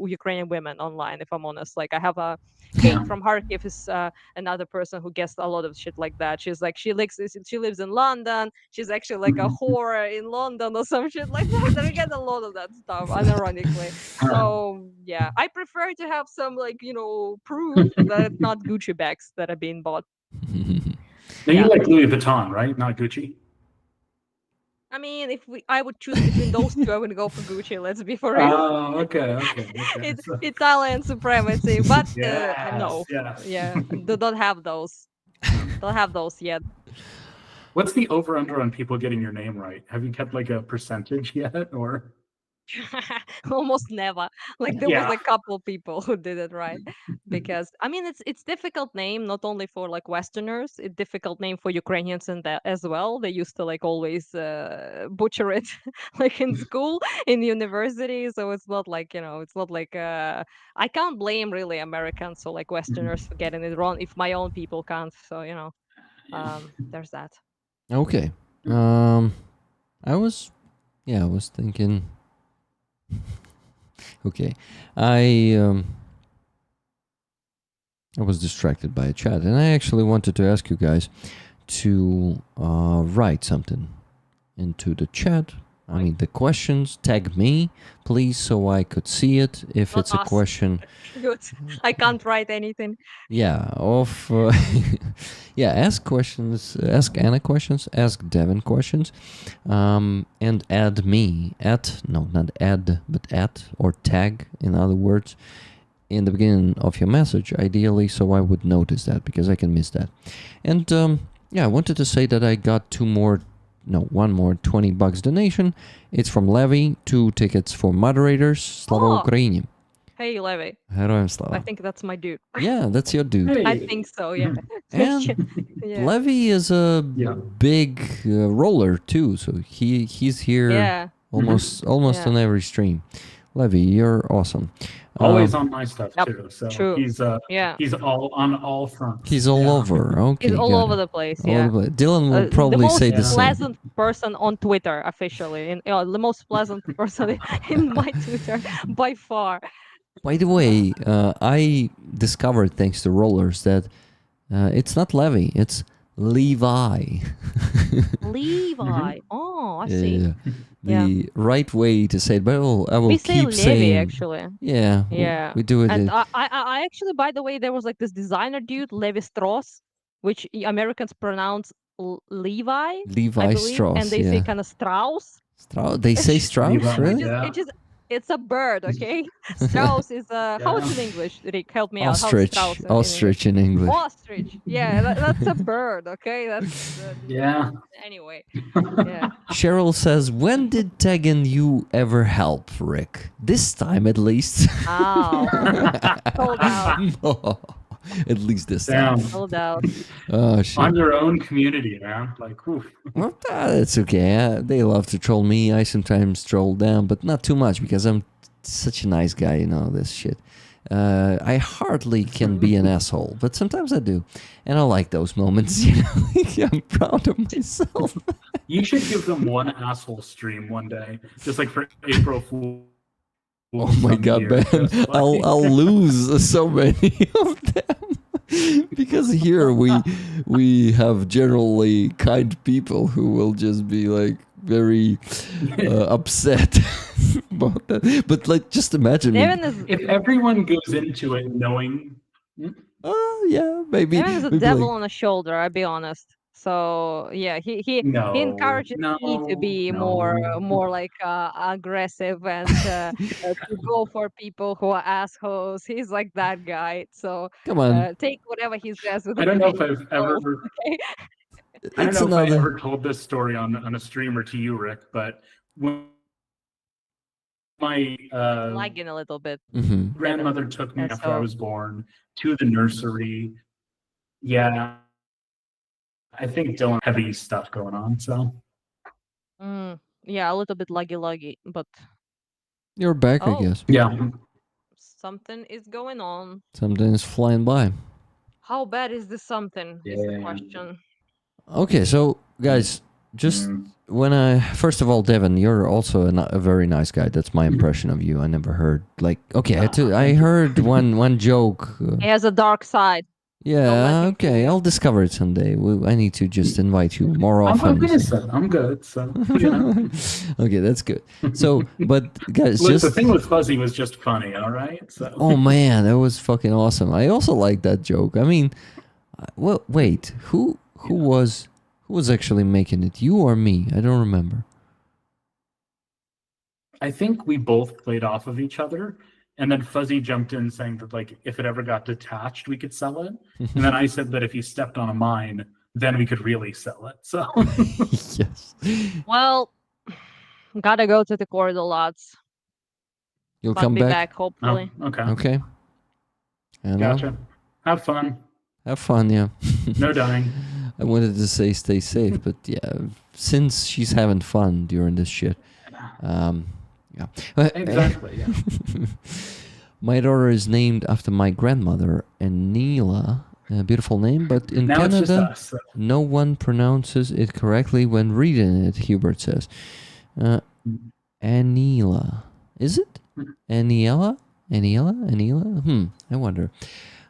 Ukrainian women online. If I'm honest, like I have a Kate yeah, from Kharkiv is another person who gets a lot of shit like that. She's like she lives in London. She's actually like a whore in London or some shit like that. And we get a lot of that stuff, unironically. So yeah, I prefer to have some like proof that it's not Gucci bags that are being bought. now you Yeah, like Louis Vuitton, right? Not Gucci. I mean, if I would choose between those two, I would go for Gucci. Let's be for real. Oh, okay. It's So, Italian supremacy, but yes, no, yes. yeah, don't have those. Don't have those yet. What's the over under on people getting your name right? Have you kept like a percentage yet, or? Almost never. Like there was Yeah, a couple people who did it right, because I mean it's difficult name not only for like Westerners, it's difficult name for Ukrainians and that as well. They used to like always butcher it like in school, in university. So it's not like it's not like I can't blame really Americans or like Westerners for getting it wrong if my own people can't. So yeah. there's that. Okay. Um, I was thinking. Okay, I um, I was distracted by a chat, and I actually wanted to ask you guys to write something into the chat. I mean, the questions. Tag me, please, so I could see it. If Not it's a us. question, Good. I can't write anything. yeah, of yeah, ask questions. Ask Anna questions. Ask Devin questions, and add me at no, not add, but at or tag. In other words, in the beginning of your message, ideally, so I would notice that because I can miss that. And yeah, I wanted to say that I got one more $20 donation. It's from Levy, 2 tickets for moderators. Slava Oh. Ukraini. Hey, Levy. Herojem I slava. think that's my dude. Yeah, that's your dude. Hey. I think so, yeah. And Yeah. Levy is a Yeah. big roller too, so he's here Yeah. almost Yeah. on every stream. Levy, you're awesome. Always on my stuff Yep, too. So true. he's Yeah. all on all fronts. He's all Yeah. over. Okay, He's all got over it. the place, All yeah. over the place. Dylan will The probably most say the same. pleasant person on Twitter, officially. The most pleasant person in my Twitter, by far. By the way, I discovered thanks to rollers that it's not Levy, it's Levi. Levi. Oh, I see. Yeah, the right way to say it, but I will We say keep Levi, saying. actually. Yeah, Yeah. we do it. And I actually, by the way, there was like this designer dude, Levi Strauss, which Americans pronounce Levi, I Levi believe, Strauss. and they yeah. say kind of Strauss. They say Strauss, Levi, really? yeah. It's a bird, okay? Strauss is how is it in English? Rick, help me out. How's Ostrich. Strauss in Ostrich in English. Ostrich. Yeah, that's a bird, okay? That's Yeah. anyway. Yeah. Cheryl says, when did Teg and you ever help, Rick? This time, at least. Ow. Sold out. At least this time. Damn. Sold out. Oh, shit. On your own community, man. Like, oof. Well, that's okay. They love to troll me. I sometimes troll them, but not too much because I'm such a nice guy, this shit. I hardly can be an asshole, but sometimes I do. And I like those moments, I'm proud of myself. You should give them one asshole stream one day, just like for April Fool. Oh my god, Ben! I'll lose so many of them because here we have generally kind people who will just be like very upset about that. But like, just imagine. Devin is If everyone goes into it knowing, yeah, maybe. Devin is a maybe devil like, on a shoulder, I'll be honest. So yeah, he encourages me to be more like aggressive and to go for people who are assholes. He's like that guy. So come on. take whatever he says with I a don't know if grain I've of ever. salt, okay? I don't It's know if I another. ever told this story on a stream or to you, Rick, but when my Lagging a little bit. Mhm. grandmother took me And after I so- was born to the nursery. Yeah, I think Dylan heavy stuff going on. So Yeah, a little bit laggy, but You're back, I Oh. guess. yeah, something is going on. Something is flying by. How bad is this something? Is the Yeah. question. Okay, so guys, just first of all, Devin, you're also a very nice guy. That's my impression of you. I never heard like I heard one joke. He has a dark side. Yeah, let him okay, I'll discover it someday. I need to just invite you more I'm often. innocent. I'm good. So Okay, that's good. So, but guys, Look, just the thing with Fuzzy was just funny. All right. So oh man, that was fucking awesome. I also like that joke. I mean, well, wait, who was actually making it? You or me? I don't remember. I think we both played off of each other. And then Fuzzy jumped in saying that, like, if it ever got detached, we could sell it. And then I said that if he stepped on a mine, then we could really sell it. So Yes. Well, gotta go to the corridor lots. You'll But come be back. back hopefully. okay. Okay. I know. Gotcha. Have fun. Have fun, yeah. No dying. I wanted to say stay safe, but yeah, since she's having fun during this shit, yeah. Exactly. Yeah. My daughter is named after my grandmother, Anila. A beautiful name, but in Now it's just Canada, us. So. no one pronounces it correctly when reading it, Hubert says. Anila. Is it? Aniela? Anila? I wonder.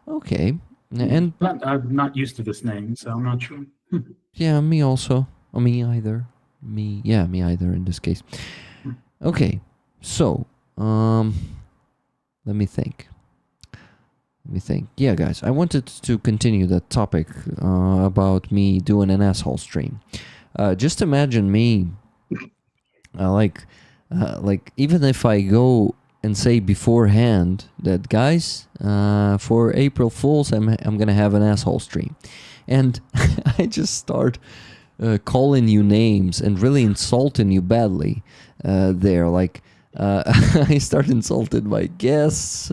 Okay. And I'm not used to this name, so I'm not sure. yeah, me also. Or me either. Me either in this case. Okay. So, let me think. Yeah, guys, I wanted to continue that topic about me doing an asshole stream. Just imagine me, like even if I go and say beforehand that, guys, for April Fools, I'm gonna have an asshole stream, and I just start calling you names and really insulting you badly there, like. I start insulting my guests.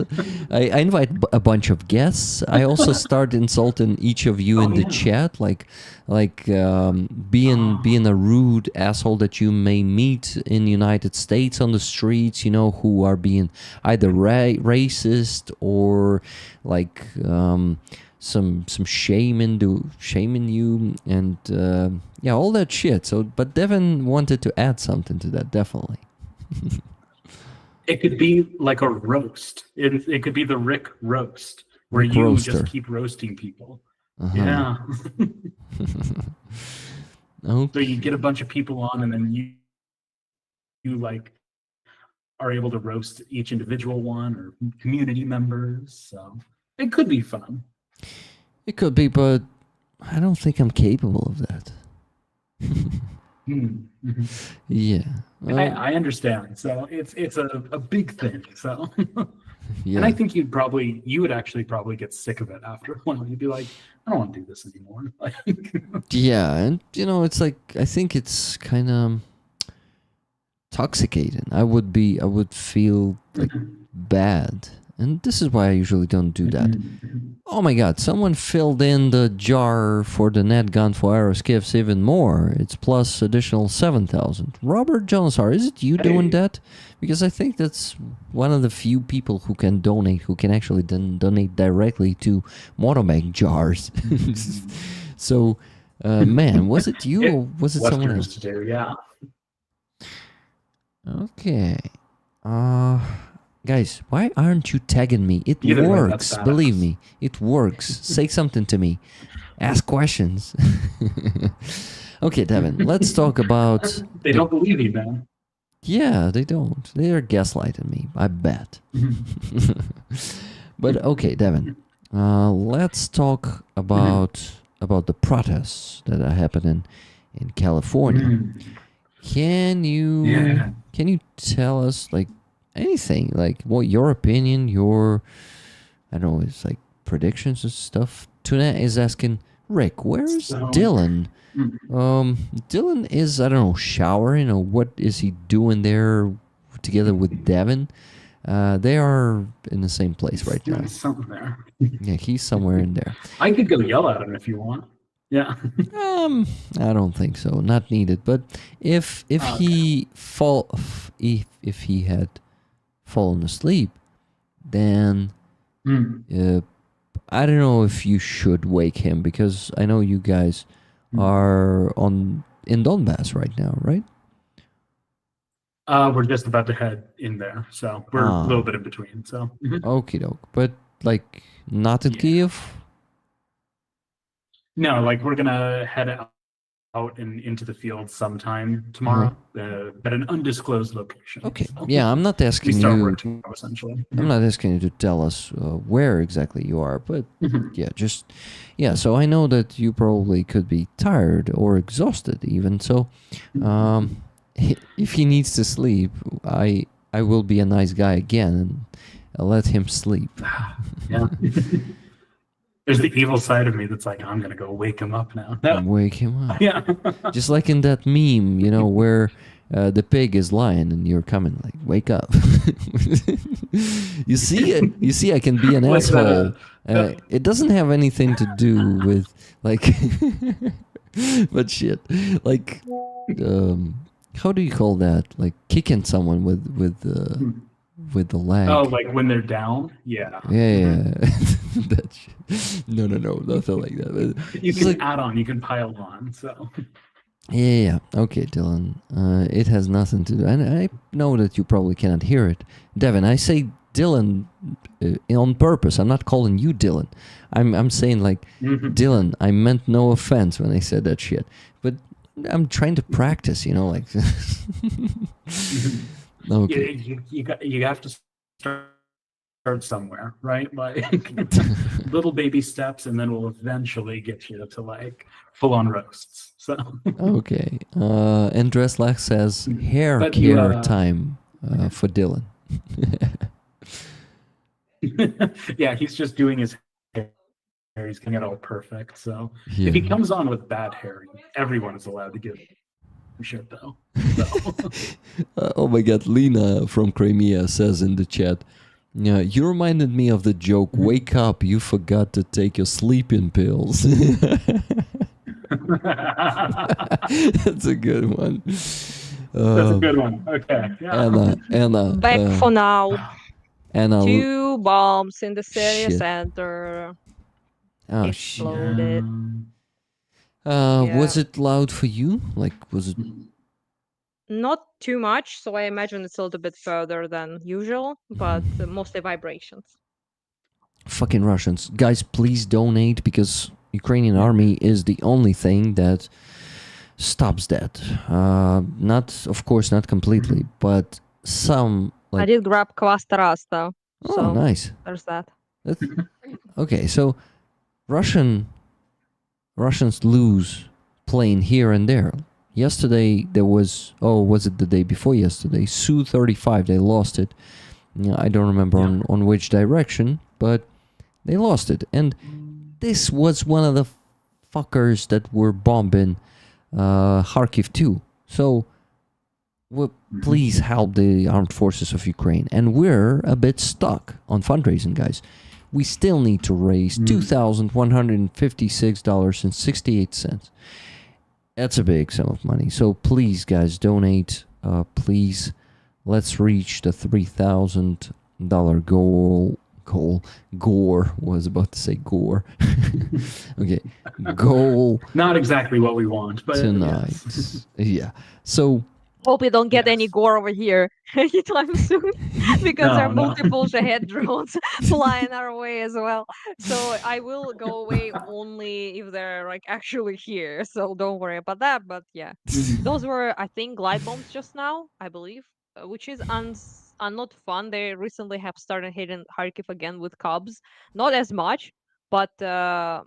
I invite a bunch of guests. I also start insulting each of you in the chat, like being a rude asshole that you may meet in the United States on the streets. Who are being either racist or like some shaming you and all that shit. So, but Devin wanted to add something to that, definitely. It could be like a roast. It could be the Rick roast, where Rick you roaster. just keep roasting people. Uh-huh. Yeah. Okay. So you get a bunch of people on, and then you like are able to roast each individual one or community members. So it could be fun. It could be, but I don't think I'm capable of that. Mm-hmm. Yeah. I understand. So it's a big thing. So Yeah. and I think you would actually probably get sick of it after a while. You'd be like, I don't want to do this anymore. Like, Yeah, and it's like I think it's kind of intoxicating. I would feel like bad, and this is why I usually don't do that. Oh my God! Someone filled in the jar for the net gun for Aeroskifs even more. It's plus additional 7,000. Robert Jonesar, is it you doing that? Because I think that's one of the few people who can donate, who can actually donate directly to motorbike jars. So, man, was it you or was it someone else? To do, yeah. Okay. Guys, why aren't you tagging me? It Either way, works. that's Believe badass. me, it works. Say something to me. Ask questions. Okay, Devin, let's talk about... They don't believe you, man. Yeah, they don't. They are gaslighting me, I bet. But okay, Devin, let's talk about the protests that are happening in California. Can you tell us like anything, like what your opinion, I don't know, it's like predictions and stuff? Tuna is asking, Rick, where's Dylan? Dylan is, I don't know, showering, or what is he doing there together with Devin? They are in the same place right now. Doing something there. Yeah, he's somewhere in there. I could go yell at him if you want. Yeah. I don't think so. Not needed. But if he if he had fallen asleep, then I don't know if you should wake him, because I know you guys are in Donbass right now, right? We're just about to head in there, so we're a little bit in between. So Okie doke. But like not in Kiev. no, like we're gonna head out and into the field sometime tomorrow, at an undisclosed location. Okay. So Yeah, I'm not we asking start you. work tomorrow, essentially. I'm not asking you to tell us where exactly you are, but so I know that you probably could be tired or exhausted even. So if he needs to sleep, I will be a nice guy again and I'll let him sleep. Yeah. There's the evil side of me that's like, I'm gonna go wake him up now. Wake him up. Yeah. Just like in that meme, where the pig is lying and you're coming like, wake up. You see, I can be an Like asshole. It doesn't have anything to do with like, but shit, like, how do you call that? Like kicking someone with the leg. Oh, like when they're down? Yeah. Yeah. That shit. No, nothing like that. But You it's can like, add on, you can pile on. So yeah. Okay, Dylan. It has nothing to do. And I know that you probably cannot hear it. Devin, I say Dylan on purpose. I'm not calling you Dylan. I'm saying like, Dylan, I meant no offense when I said that shit. But I'm trying to practice, like. Okay. You have to start somewhere, right? Like little baby steps, and then we'll eventually get you to like full on roasts. So Okay. And Dreslach says hair But care you, time for Dylan. yeah, he's just doing his hair. He's getting it all perfect. So Yeah. if he comes on with bad hair, everyone is allowed to give We should though. So. Oh my god, Lena from Crimea says in the chat, yeah, you reminded me of the joke, wake up, you forgot to take your sleeping pills. That's a good one. That's a good one. Okay. Yeah. Anna, Back for now. Anna, 2 bombs in the city Shit. center. oh shit. Exploded. Was Yeah. it loud for you? Like, was it? Not too much, so I imagine it's a little bit further than usual, but mostly vibrations. Fucking Russians. Guys, please donate because Ukrainian army is the only thing that stops that. Not, of course, not completely, but some I like. did grab cluster though. Oh, So nice. there's that. That's, okay, so Russians lose plane here and there. Yesterday there was, was it the day before yesterday? Su-35, they lost it. Yeah, I don't remember on which direction, but they lost it. And this was one of the fuckers that were bombing Kharkiv too. So please help the armed forces of Ukraine. And we're a bit stuck on fundraising, guys. We still need to raise $2,156.68. That's a big sum of money. So please, guys, donate. Please, let's reach the $3,000 goal. Gore was about to say gore. Okay, goal. Not exactly what we want, but tonight. yes. Yeah. So Hope we don't get any Yes. gore over here anytime soon, because there are No, no. multiple Shahed drones flying our way as well. So I will go away only if they're like actually here. So don't worry about that. But yeah, those were, I think, glide bombs just now, I believe, which is not fun. They recently have started hitting Kharkiv again with Cubs. Not as much, but I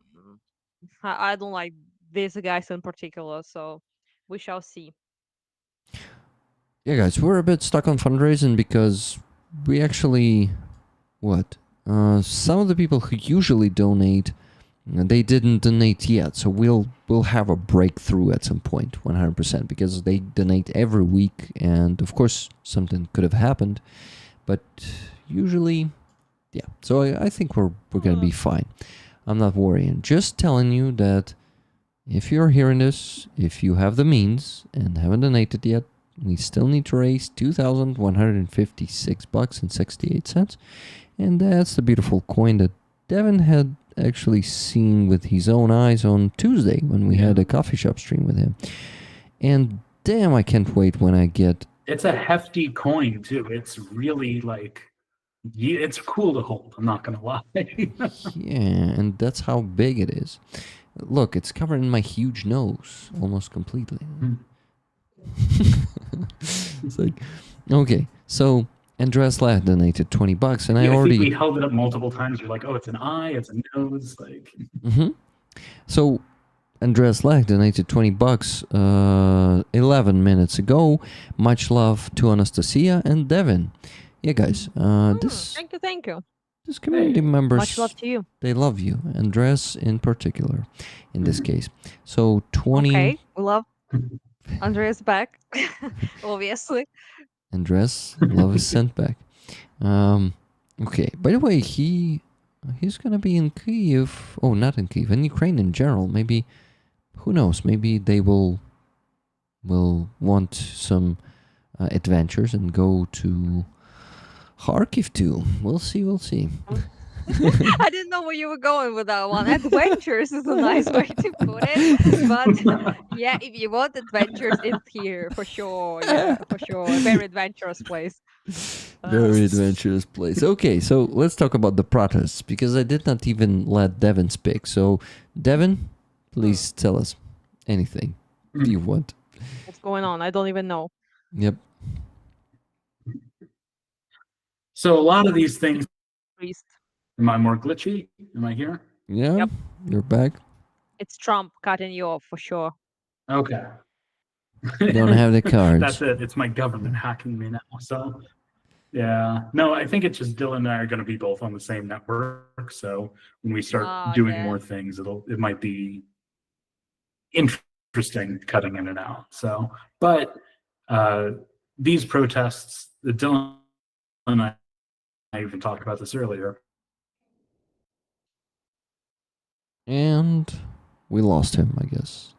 don't like these guys in particular. So we shall see. yeah, guys, we're a bit stuck on fundraising because we actually, some of the people who usually donate, they didn't donate yet. So we'll have a breakthrough at some point, 100%, because they donate every week, and of course something could have happened, but usually, yeah. So I think we're gonna be fine. I'm not worrying. Just telling you that if you're hearing this, if you have the means and haven't donated yet, we still need to raise $2,156.68, and that's the beautiful coin that Devin had actually seen with his own eyes on Tuesday when we had a coffee shop stream with him. And damn, I can't wait when I get. It's a hefty coin too. It's really like, it's cool to hold. I'm not gonna lie. Yeah, and that's how big it is. Look, it's covered in my huge nose almost completely. It's like, okay, so Andreas Ladd donated $20, and I think already. we held it up multiple times. You're like, oh, it's an eye, it's a nose, like. So Andreas Ladd donated $20 11 minutes ago. Much love to Anastasia and Devin. Yeah, guys, Thank you. this community members, Much love to you. they love you, Andreas in particular, in this case. So 20. Okay, we love Andreas back, obviously. Andres, love is sent back. Okay. By the way, he's gonna be in Kyiv. Oh, not in Kyiv, in Ukraine in general. Maybe, who knows? Maybe they will want some adventures and go to Kharkiv too. We'll see. I didn't know where you were going with that one. Adventures is a nice way to put it. But yeah, if you want adventures, it's here for sure. Yeah, for sure. A very adventurous place. Very adventurous place. Okay, so let's talk about the protests because I did not even let Devin speak. So, Devin, please tell us anything you want. What's going on? I don't even know. Yep. So a lot of these things. Priest. Am I more glitchy? Am I here? Yeah. Yep. You're back. It's Trump cutting you off for sure. Okay. You don't have the cards. That's it. It's my government hacking me now. So, yeah. No, I think it's just Dylan and I are going to be both on the same network. So when we start doing more things, it might be interesting interesting cutting in and out. So, but these protests, Dylan and I even talked about this earlier. And we lost him, I guess.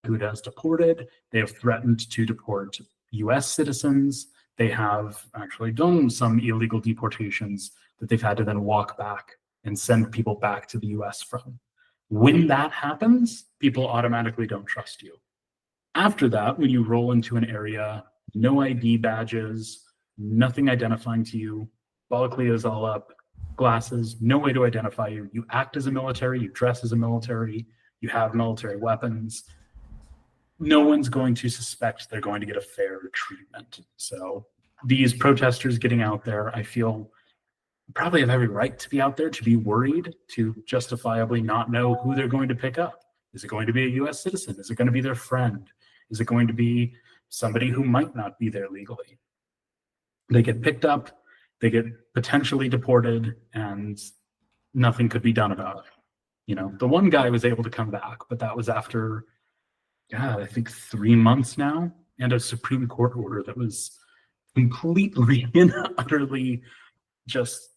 Who has deported. They have threatened to deport US citizens. They have actually done some illegal deportations that they've had to then walk back and send people back to the US from. When that happens, people automatically don't trust you. After that, when you roll into an area, no ID badges, nothing identifying to you, Balaklia is all up, glasses, no way to identify you. You act as a military, you dress as a military, you have military weapons. No one's going to suspect they're going to get a fair treatment. So these protesters getting out there, I feel probably have every right to be out there, to be worried, to justifiably not know who they're going to pick up. Is it going to be a US citizen? Is it going to be their friend? Is it going to be somebody who might not be there legally? They get picked up, they get potentially deported, and nothing could be done about it. You know, the one guy was able to come back, but that was after, God, I think 3 months now, and a Supreme Court order that was completely and utterly just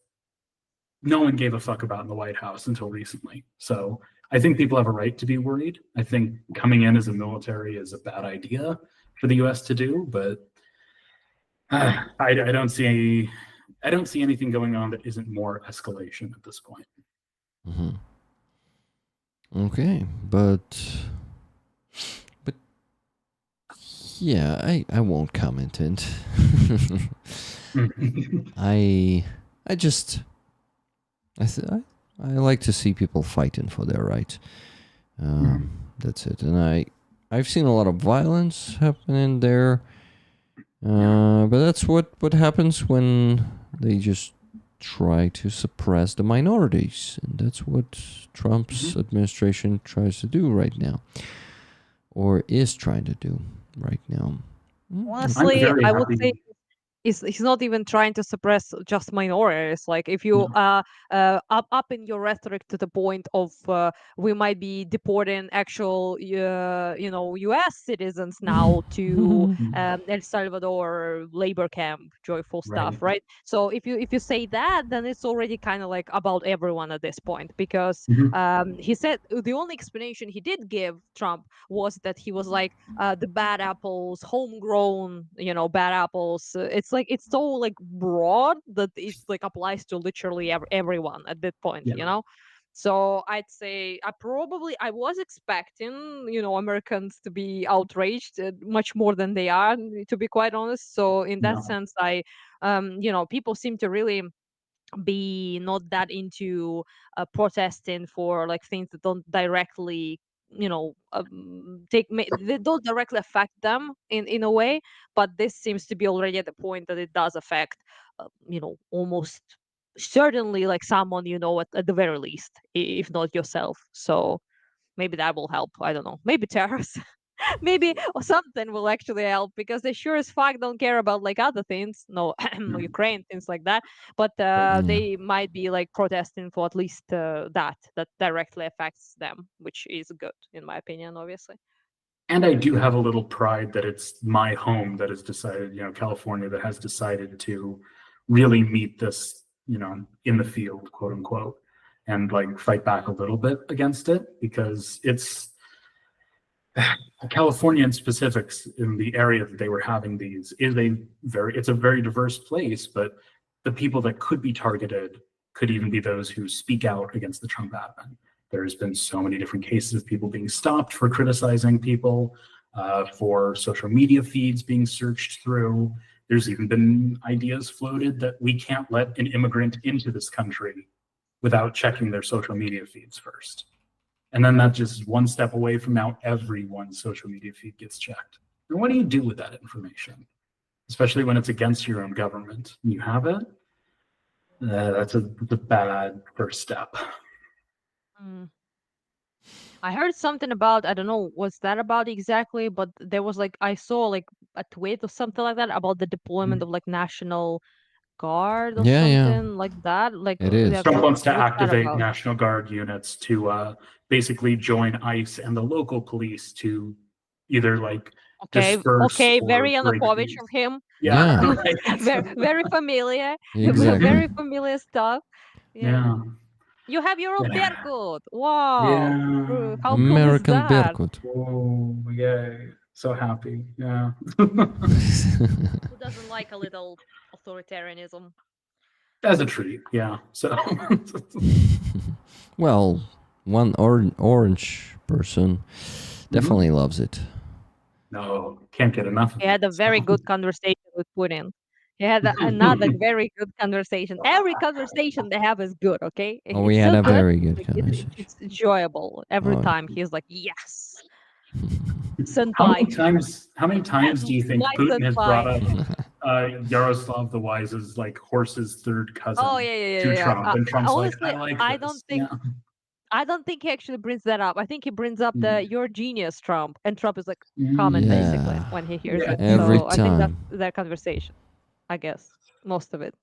no one gave a fuck about in the White House until recently. So I think people have a right to be worried. I think coming in as a military is a bad idea for the US to do, but I don't see anything going on that isn't more escalation at this point. Mm-hmm. Okay, but yeah, I won't comment it. I like to see people fighting for their rights. That's it. And I've seen a lot of violence happening there. But that's what happens when they just try to suppress the minorities. And that's what Trump's administration tries to do right now. Or is trying to do right now. Honestly, I would say he's not even trying to suppress just minorities. Like if you up in your rhetoric to the point of we might be deporting actual US citizens now to El Salvador labor camp, joyful stuff, right? So if you say that, then it's already kind of like about everyone at this point, because he said the only explanation he did give, Trump, was that he was like the bad apples, homegrown, bad apples. It's like it's so like broad that it's like applies to literally everyone at that point, So I'd say I was expecting, Americans to be outraged much more than they are, to be quite honest. So in that sense, people seem to really be not that into protesting for like things that don't directly they don't directly affect them in a way, but this seems to be already at the point that it does affect almost certainly like someone at the very least, if not yourself. So maybe that will help. I don't know, maybe terrorists. Maybe or something will actually help, because they sure as fuck don't care about like other things, no Ukraine, things like that, but they might be like protesting for at least that directly affects them, which is good in my opinion, obviously. And I do have a little pride that it's my home that has decided, California, that has decided to really meet this, in the field, quote unquote, and like fight back a little bit against it, because it's California in specifics, in the area that they were having these, it's a very diverse place, but the people that could be targeted could even be those who speak out against the Trump admin. There's been so many different cases of people being stopped for criticizing people, for social media feeds being searched through. There's even been ideas floated that we can't let an immigrant into this country without checking their social media feeds first. And then that's just one step away from now everyone's social media feed gets checked. And what do you do with that information? Especially when it's against your own government. You have it? That's a bad first step. I heard something about, I don't know, what's that about exactly, but there was like, I saw like a tweet or something like that about the deployment of like national Guard or Yeah, yeah. something like that. Like It is. Trump wants to what's that activate about? National Guard units to basically join ICE and the local police to either like Okay, disperse okay, or very break Yanukovych these. of him. Yeah. right. Very familiar. Exactly. Very familiar stuff. Yeah. Yeah. You have your own Yeah. Berkut. Wow. Yeah. How cool is American that? Berkut. Oh, yay. So happy. Yeah. Who doesn't like a little authoritarianism? As a treat. Yeah. So Well, one orange person definitely loves it. no, can't get enough of He had a it, very so. good conversation with Putin. He had another very good conversation. Every conversation they have is good, okay? Oh, we It's had so a good. very good Like, conversation. it's enjoyable. Every Oh. time he's like, yes. How many Senpai. times do you think My Putin has brought up senpai. Yaroslav the Wise's like horse's third cousin Oh yeah. to Trump? And Trump's Honestly, like, I like I this. don't think Yeah. I don't think he actually brings that up. I think he brings up the "you're genius, Trump," and Trump is like comment basically Yeah. when he hears Yeah. it. Every So I think that's time. their conversation. I guess most of it.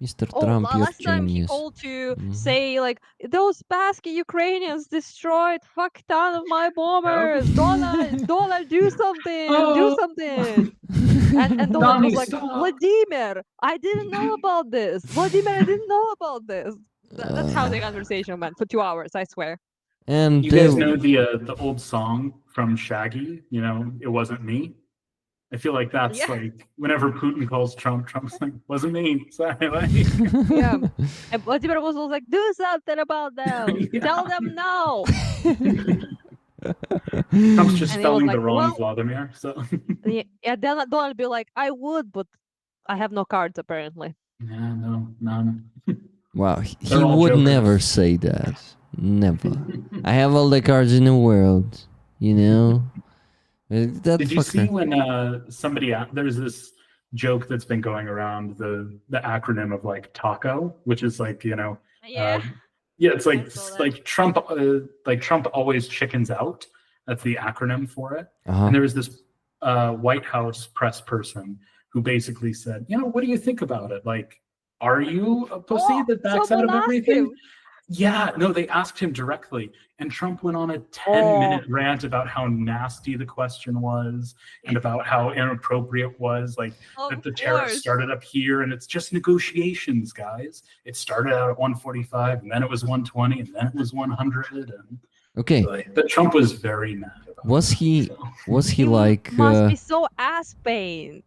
Mr. Oh, Trump, you're last time he genius. called to Mhm. say like those pesky Ukrainians destroyed fuck ton of my bombers. Donald, do something, do Oh. something. And Donald was like, Non-stop. Vladimir, I didn't know about this. Vladimir, I didn't know about this. That's how the conversation went for 2 hours, I swear. And You guys know the old song from Shaggy, you know, It Wasn't Me? I feel like that's Yeah. like whenever Putin calls Trump, Trump's like, wasn't me. Sorry, like, Yeah. And Vladimir was always like, do something about them. Yeah. Tell them no. Trump's just And he was spelling like, the wrong well, Vladimir. So yeah, then Donald be like, I would, but I have no cards apparently. yeah, no, none. wow, he They're all would jokers. never say that. Never. I have all the cards in the world, you know? That Did you see fucker. when somebody there's this joke that's been going around the acronym of like TACO, which is like, you know, Yeah. yeah, it's I saw that. Trump always chickens out. That's the acronym for it. Uh-huh. And there was this White House press person who basically said, you know, what do you think about it? Like, are you a pussy that backs out someone of asked everything? him. Yeah, no, they asked him directly. And Trump went on a 10-minute rant about how nasty the question was and about how inappropriate it was. Like, that the tariffs started up here and it's just negotiations, guys. It started out at 145 and then it was 120 and then it was 100. And Okay. but Trump was very mad about Was that, he so. was he like Must be so ass pain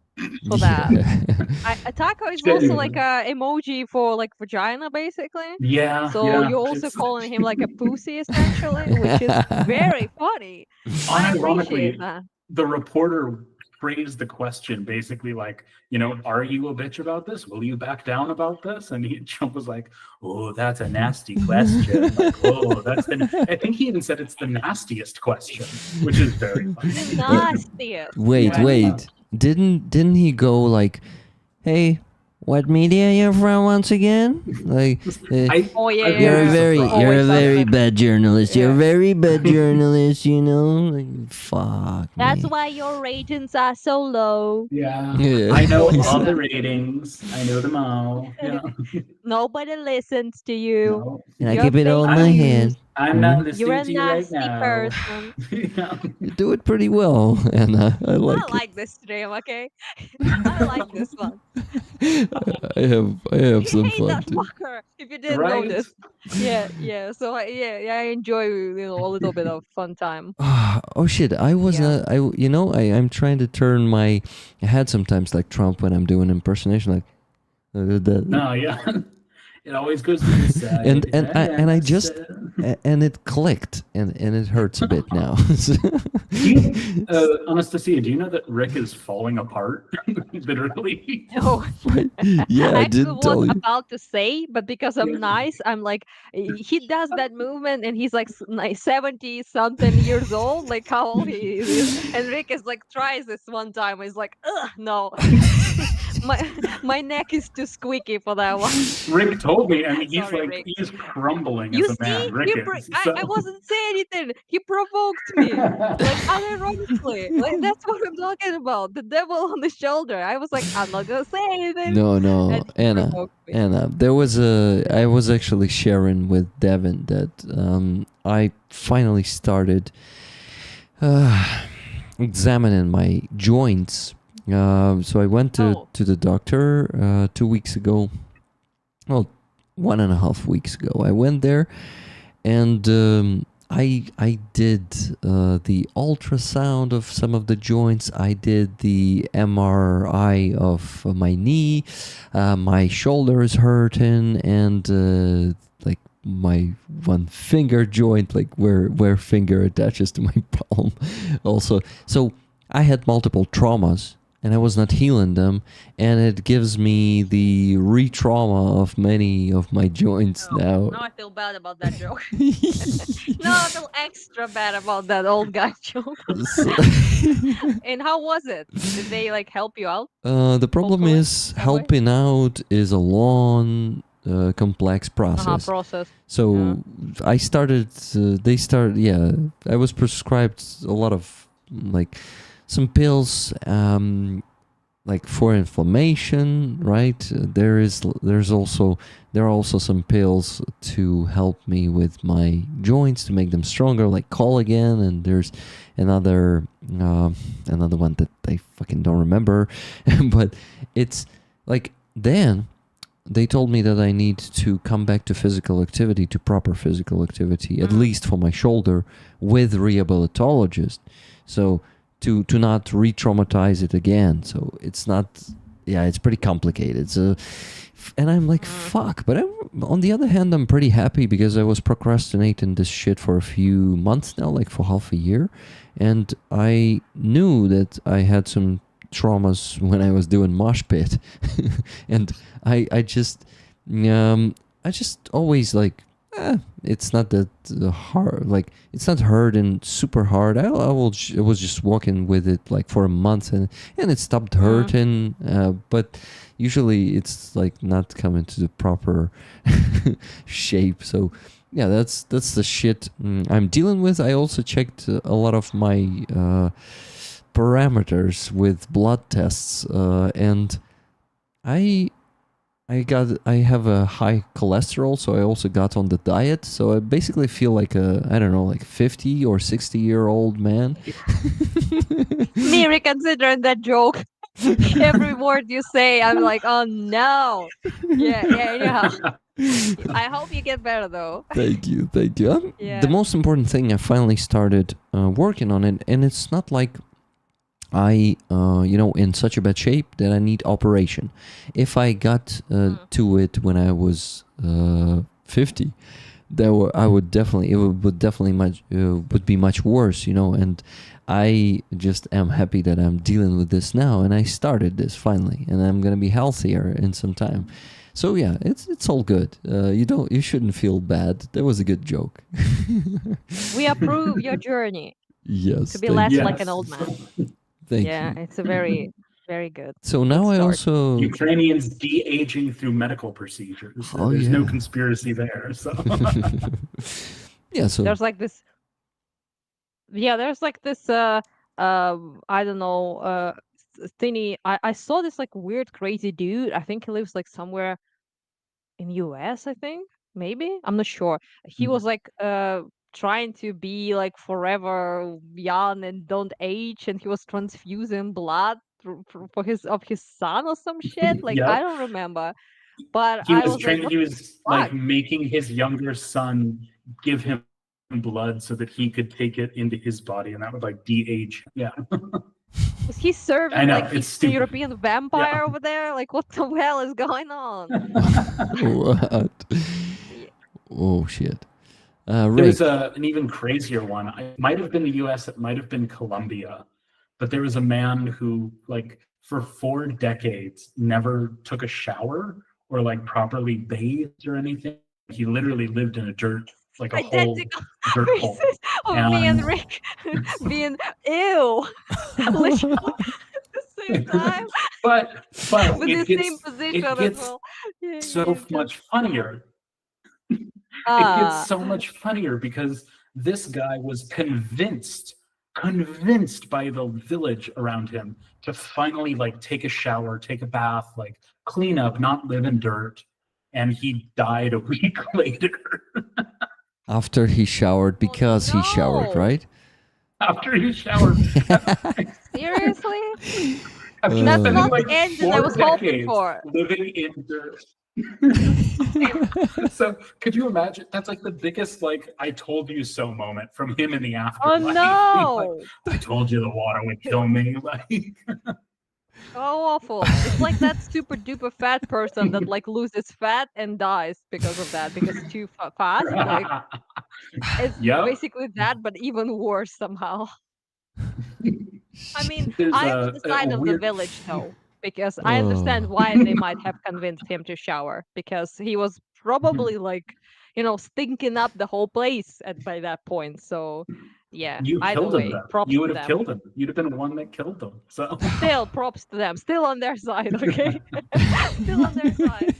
for that. yeah. Taco is also like a emoji for like vagina, basically. Yeah. So yeah, you're also it's- calling him like a pussy, essentially, which is very funny. I appreciate Unironically, that. the reporter phrased the question basically like, you know, are you a bitch about this? Will you back down about this? And Trump was like, oh, that's a nasty question. Like, oh, I think he even said it's the nastiest question, which is very funny. The nastiest. Wait, Yeah. wait. Didn't he go like, "Hey, what media you from once again?" Like, Oh yeah, I'd be you're a very Always you're a does very that. bad journalist. You're a Yeah. very bad journalist, you know? Like, fuck That's me. why your ratings are so low. Yeah. Yeah. I know all the ratings. I know them all. Yeah. Nobody listens to you. No. And I You're keep it all in my fake head. news. I'm not You're listening a to you right nasty now. person. Yeah. You do it pretty well, and I like I like this stream, okay? I like this one. it. I have some Hey, fun that too. fucker! If you didn't Right? notice. Yeah. So I enjoy a little bit of fun time. Oh shit! I was Yeah. I'm trying to turn my head sometimes like Trump when I'm doing impersonation, like No, yeah. It always goes to the side. and I just and it clicked and it hurts a bit now. Anastasia, do you know that Rick is falling apart? Literally. No. Yeah, I actually did tell was you. about to say, but because I'm Yeah. nice, I'm like, he does that movement and he's like 70 something years old, like how old he is. And Rick is like, tries this one time. He's like, ugh, no. my neck is too squeaky for that one. Rick told me, and he's Sorry, like, Rick. he's crumbling You as a see, man. Rick is. I wasn't saying anything. He provoked me, like unironically. Like that's what I'm talking about. The devil on the shoulder. I was like, I'm not gonna say anything. No, And he Anna. provoked me. Anna, I was actually sharing with Devin that I finally started examining my joints. So I went to the doctor 2 weeks ago. Well, 1.5 weeks ago. I went there, and I did the ultrasound of some of the joints. I did the MRI of my knee. My shoulder is hurting, and like my one finger joint, like where finger attaches to my palm, also. So I had multiple traumas, and I was not healing them, and it gives me the re-trauma of many of my joints now. Now I feel bad about that joke. Now I feel extra bad about that old guy joke. And how was it? Did they like help you out? The problem Hopefully, is some way? helping out is a long, complex process. Process. So I started. I was prescribed a lot of like some pills, like for inflammation, right? There are also some pills to help me with my joints to make them stronger, like collagen, and there's another one that I fucking don't remember, but it's like then they told me that I need to come back to physical activity, to proper physical activity, at least for my shoulder, with rehabilitologist. So to not re-traumatize it again. So it's not, it's pretty complicated. So, and I'm like, fuck. But on the other hand, I'm pretty happy because I was procrastinating this shit for a few months now, like for half a year. And I knew that I had some traumas when I was doing mosh pit. And I just always like, it's not that hard. Like it's not hurting super hard. I was just walking with it like for a month, and it stopped hurting. But usually it's like not coming to the proper shape. So yeah, that's the shit I'm dealing with. I also checked a lot of my parameters with blood tests, and I have a high cholesterol, so I also got on the diet. So I basically feel like like 50 or 60-year-old man. Me reconsidering that joke. Every word you say, I'm like, oh no. Yeah. I hope you get better though. Thank you. Yeah. The most important thing, I finally started working on it, and it's not like I, in such a bad shape that I need operation. If I got to it when I was 50, would be much worse, and I just am happy that I'm dealing with this now, and I started this finally, and I'm gonna be healthier in some time. So yeah, it's all good. You shouldn't feel bad. That was a good joke. We approve your journey Yes. to be less Yes. like an old man. Thank Yeah, you. it's a very, very good. So now I start. also Ukrainians de-aging through medical procedures. Oh, There's no yeah. conspiracy there. So yeah. So There's like this. Yeah, there's like this. I don't know. Thingy. I saw this like weird, crazy dude. I think he lives like somewhere in US. I think maybe I'm not sure. He was like trying to be like forever young and don't age, and he was transfusing blood for his son or some shit. Like I Yep. don't remember, but he I was was like, trying. what He was the like fuck? making his younger son give him blood so that he could take it into his body, and that would like de-age. Yeah. Was he serving I know, like it's Eastern stupid. European vampire over there? Like what the hell is going on? what? Yeah. Oh shit. Rick. There's an even crazier one. It might have been the US, it might have been Colombia, but there was a man who, like, for 4 decades never took a shower or like properly bathed or anything. He literally lived in a dirt, like a whole Identical dirt hole. faces of me and And- Rick being ew. Literally at the same time. But But with the same position as gets well. Yeah, so much funnier. It gets Ah, so much funnier because this guy was convinced by the village around him to finally like take a shower, take a bath, like clean up, not live in dirt. And he died a week later After he showered, because he showered, no. right? after he showered. Seriously? After That's spending not the like ending I 4 was hoping decades for. living in dirt. So could you imagine? That's like the biggest like "I told you so" moment from him in the Oh afterlife. no! Like, I told you the water would kill me. Like, So awful. It's like that super duper fat person that like loses fat and dies because of that, because too fast. Like it's yep. basically that, but even worse somehow. I mean, There's I was the a side of the weird. village though, because I understand Oh, why they might have convinced him to shower, because he was probably like, stinking up the whole place at by that point. So, yeah, You either killed him way, though. props You would to have them. killed him. You'd have been the one that killed him. So Still, props to them. Still on their side, okay? Still on their side.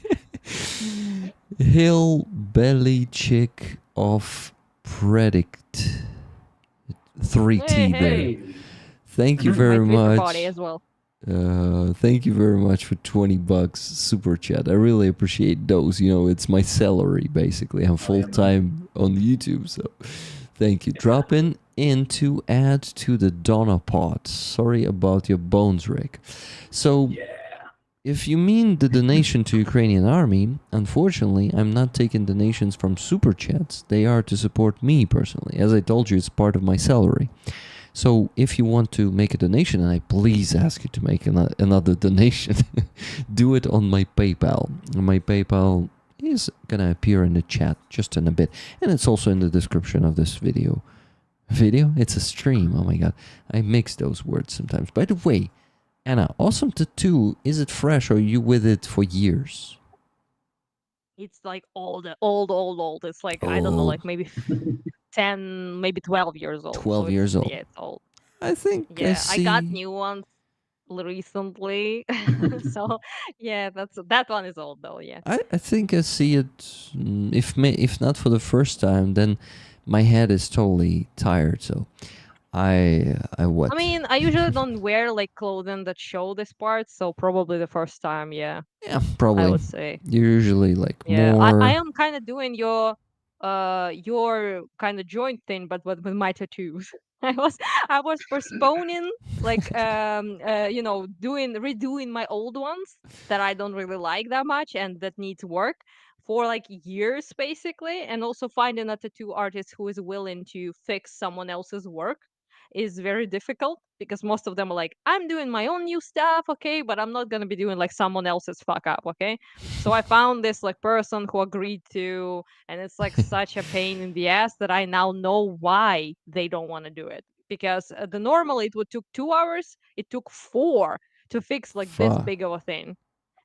hillbilly chick of predict 3T Hey, there. hey. hey, Thank you My very Twitter much. body as well. Thank you very much for $20 super chat. I really appreciate those. It's my salary basically. I'm full time on YouTube, so thank you. Drop in to add to the Donna pot. Sorry about your bones, Rick. So yeah. if you mean the donation to Ukrainian army, unfortunately, I'm not taking donations from super chats. They are to support me personally. As I told you, it's part of my salary. So if you want to make a donation, and I please ask you to make another donation, do it on my PayPal. My PayPal is going to appear in the chat just in a bit. And it's also in the description of this video. Video? It's a stream. Oh my god. I mix those words sometimes. By the way, Anna, awesome tattoo. Is it fresh or are you with it for years? It's like old. It's like, I don't know, Old. like maybe 10, maybe 12 years old. 12 years old. Yeah, it's old. I think I Yeah, I got see. new ones recently. So yeah, that one is old though. Yeah. I think I see it. If not for the first time, then my head is totally tired. So I what? I mean, I usually don't wear like clothing that show this part, so probably the first time. Yeah, Yeah, I probably. would say. You're usually like Yeah, I more. am kind of doing your kind of joint thing, but with my tattoos. I was postponing like redoing my old ones that I don't really like that much and that needs work for like years basically, and also finding a tattoo artist who is willing to fix someone else's work is very difficult, because most of them are like, I'm doing my own new stuff, okay, but I'm not gonna be doing like someone else's fuck up, okay. So I found this like person who agreed to, and it's like such a pain in the ass that I now know why they don't want to do it. Because the normally it would took 2 hours, it took 4 to fix like this Fuck. big of a thing.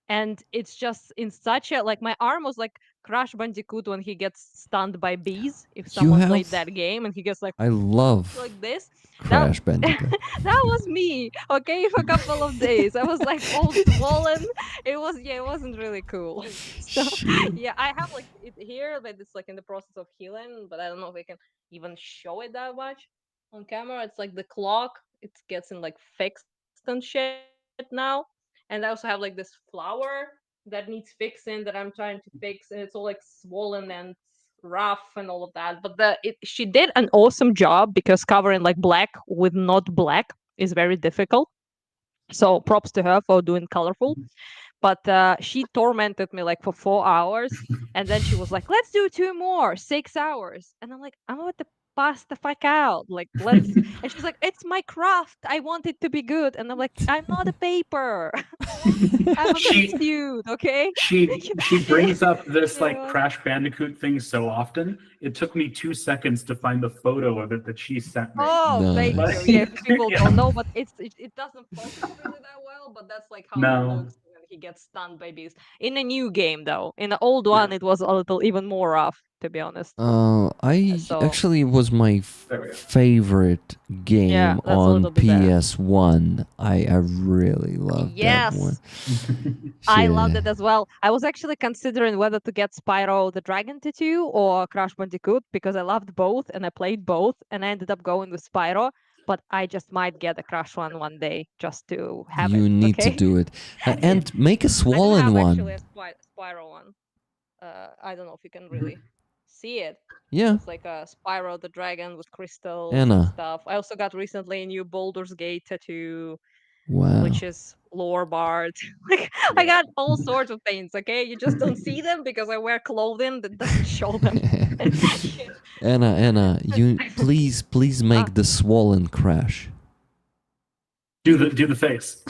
And it's just in such a like, my arm was like Crash Bandicoot when he gets stunned by bees. If someone played that game and he gets like I love like this, Crash Bandicoot. that was me, okay, for a couple of days. I was like all swollen. It wasn't really cool. So Shit. yeah, I have like it here, but it's like in the process of healing, but I don't know if I can even show it that much on camera. It's like the clock, it gets in like fixed and shit now. And I also have like this flower that needs fixing that I'm trying to fix, and it's all like swollen and rough and all of that. But she did an awesome job, because covering like black with not black is very difficult. So props to her for doing colorful. But she tormented me like for 4 hours, and then she was like, "Let's do 2 more, 6 hours." And I'm like, "I'm about to pass the fuck out. Like, let's." And she's like, "It's my craft. I want it to be good." And I'm like, "I'm not a paper. I'm a She suit, okay?" she brings up this like Yeah. Crash Bandicoot thing so often. It took me 2 seconds to find the photo of it that she sent me. Oh, thank Nice. you. Yeah, if people Yeah. don't know, but it doesn't focus really that well, but that's like how it No. looks when he get stunned by bees. In a new game, though. In the old one, it was a little even more rough, to be honest. I So- actually it was my favorite game that's a on little bit better. PS1. I really loved that one. I loved Yeah. it as well. I was actually considering whether to get Spyro the Dragon Tattoo or Crash Bandicoot because I loved both and I played both and I ended up going with Spyro. But I just might get the Crash one day just to have You it. need to Okay? do it. And make a I do swollen have one. actually a Spyro one. I don't know if you can really see it. Yeah. It's like a Spyro the Dragon with crystals Anna. and stuff. I also got recently a new Baldur's Gate tattoo, Wow. which is lore bard. Like I got all sorts of things. Okay, you just don't see them because I wear clothing that doesn't show them. Anna, you please make the swollen Crash. Do the face.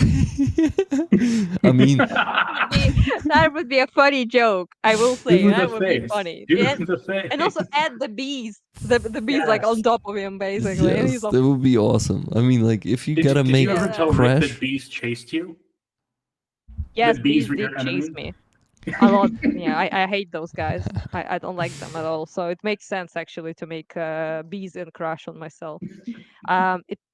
I mean, that would be a funny joke. I will say Do that the would be face. funny. Do And, the face. and also add the bees. The bees like on Yes. top of him basically. And yes, he's like, that would be awesome. I mean, like if you Did gotta you make ever tell Rick Crash. that bees chased you? yes, the bees bees were did your chase enemy? me. A lot. Yeah, I hate those guys. I don't like them at all. So it makes sense actually to make bees and Crash on myself.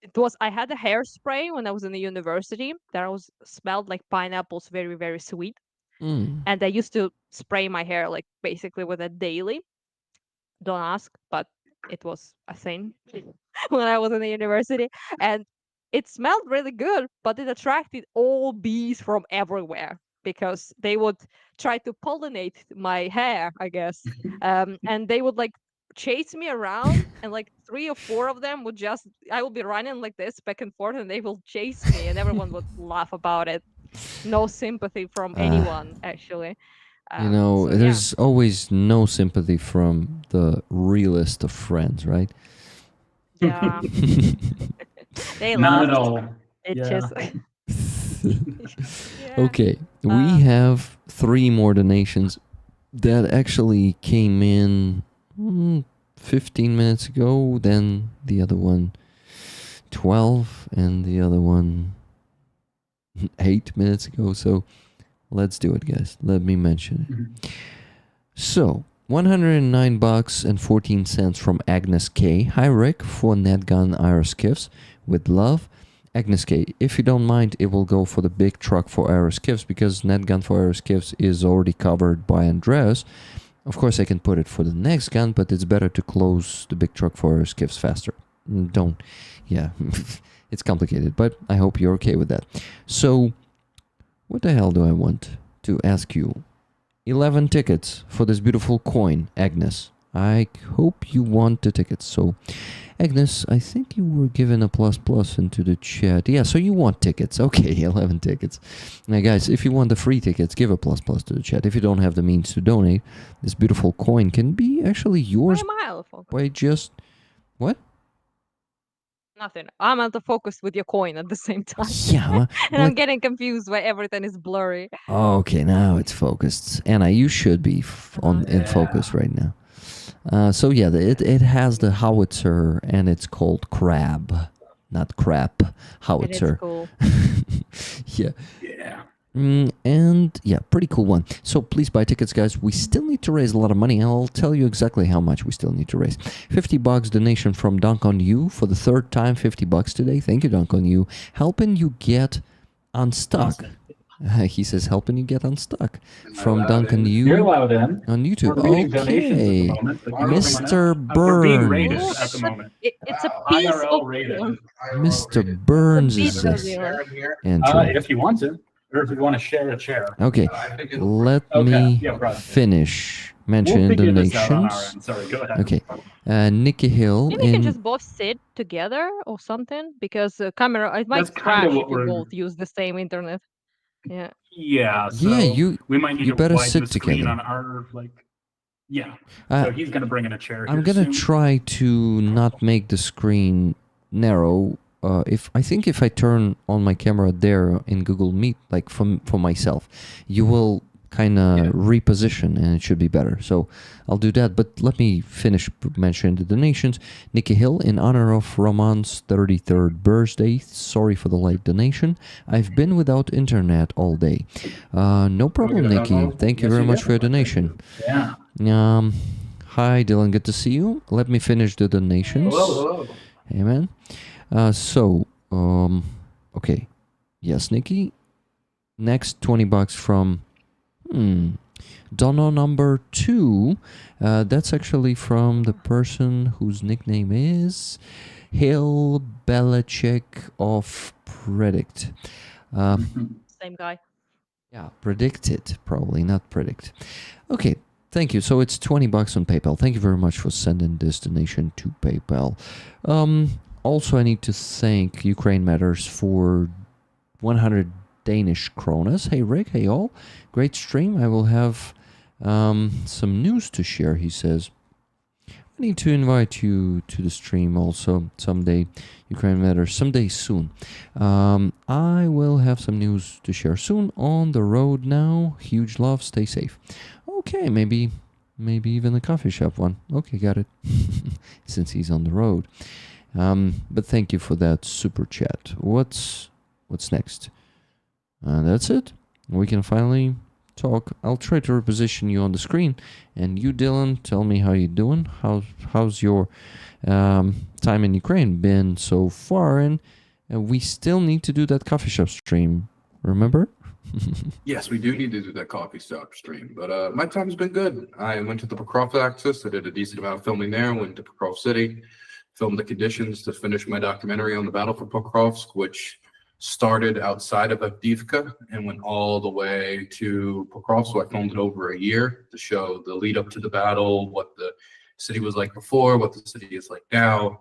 It was I had a hairspray when I was in the university that was smelled like pineapples, very very sweet, Mm. and I used to spray my hair like basically with it daily. Don't ask, but it was a thing when I was in the university, and it smelled really good, but it attracted all bees from everywhere because they would try to pollinate my hair, I guess, and they would like chase me around, and like 3 or 4 of them would just I would be running like this back and forth, and they will chase me, and everyone would laugh about it. No sympathy from anyone, actually. You know, So, yeah. there's always no sympathy from the realest of friends, right? Yeah. They Not laughed. at all. It Yeah. just Yeah. Okay, we Um, have 3 more donations that actually came in 15 minutes ago, then the other one 12, and the other one 8 minutes ago. So let's do it, guys. Let me mention it. Mhm. So, $109 and 14 cents from Agnes K. Hi, Rick, for Netgun Aeroskifs. With love. Agnes K, if you don't mind, it will go for the big truck for Aeroskifs because Netgun for Aeroskifs is already covered by Andreas. Of course, I can put it for the next gun, but it's better to close the big truck for Aeroskifs faster. Don't. Yeah, it's complicated, but I hope you're okay with that. So, what the hell do I want to ask you? 11 tickets for this beautiful coin, Agnes. I hope you want the tickets. So, Agnes, I think you were given a plus into the chat. Yeah, so you want tickets. Okay, 11 tickets. Now, guys, if you want the free tickets, give a plus to the chat. If you don't have the means to donate, this beautiful coin can be actually why yours am I out of focus? by just... What? Nothing. I'm out of focus with your coin at the same time. Yeah. And I'm what- getting confused why everything is blurry. Okay, now it's focused. Anna, you should be in focus right now. So yeah, it has the howitzer, and it's called Crab, not Crap. It is Howitzer. cool. Yeah. Yeah. And yeah, pretty cool one. So please buy tickets, guys. We still need to raise a lot of money. I'll tell you exactly how much we still need to raise. $50 donation from Dunk on You for the 3rd time. $50 today. Thank you, Dunk on You. Helping you get unstuck. He says helping you get unstuck from Dunk on You're You allowed in. on YouTube. We're reading donations at Okay, the moment, but Mr. we're being rated Burns. at the moment. It's a piece IRL of rated. Mr. Burns Beat is of this you. entry. If you want to, or if you want to share a chair. Okay, let Okay, me yeah, right. finish We'll mentioning figure this out on our donations. end. Sorry, go ahead. Okay, Nikki Hill Maybe we can in just both sit together or something because camera it might That's kinda crash what if you we're- both use the same internet. Yeah. Yeah, so Yeah, you- we might need you to better widen sit the screen together. on our yeah. Uh, So he's gonna bring in a chair. I'm here gonna soon. try to not make the screen narrow. If I turn on my camera there in Google Meet, like for myself, you will kind of reposition, and it should be better. So I'll do that. But let me finish mentioning the donations. Nikki Hill, in honor of Roman's 33rd birthday, sorry for the late donation. I've been without internet all day. No problem, Nikki. Thank you very much for your donation. Yeah. Hi, Dylan. Good to see you. Let me finish the donations. Hello. Amen. Okay. Yes, Nikki. Next, $20 from Donna number 2. That's actually from the person whose nickname is Hill Belichick of Predict. Same guy. Yeah, predicted, probably, not predict. Okay, thank you. So it's $20 on PayPal. Thank you very much for sending this donation to PayPal. Also, I need to thank Ukraine Matters for 100 Danish kronas. Hey, Rick. Hey, all. Great stream. I will have some news to share, he says. I need to invite you to the stream also someday. Ukraine Matters, someday soon. I will have some news to share soon. On the road now. Huge love. Stay safe. Okay, maybe even a coffee shop one. Okay, got it. Since he's on the road. But thank you for that super chat. What's next? That's it. We can finally talk. I'll try to reposition you on the screen. And you, Dylan, tell me how you're doing. How's your time in Ukraine been so far? And we still need to do that coffee shop stream. Remember? Yes, we do need to do that coffee shop stream. But my time's been good. I went to the Pokrovsk Axis. I did a decent amount of filming there. Went to Pokrovsk City. Filmed the conditions to finish my documentary on the Battle for Pokrovsk, which started outside of Avdiivka and went all the way to Pokrovsk. So I filmed it over a year to show the lead up to the battle, what the city was like before, what the city is like now.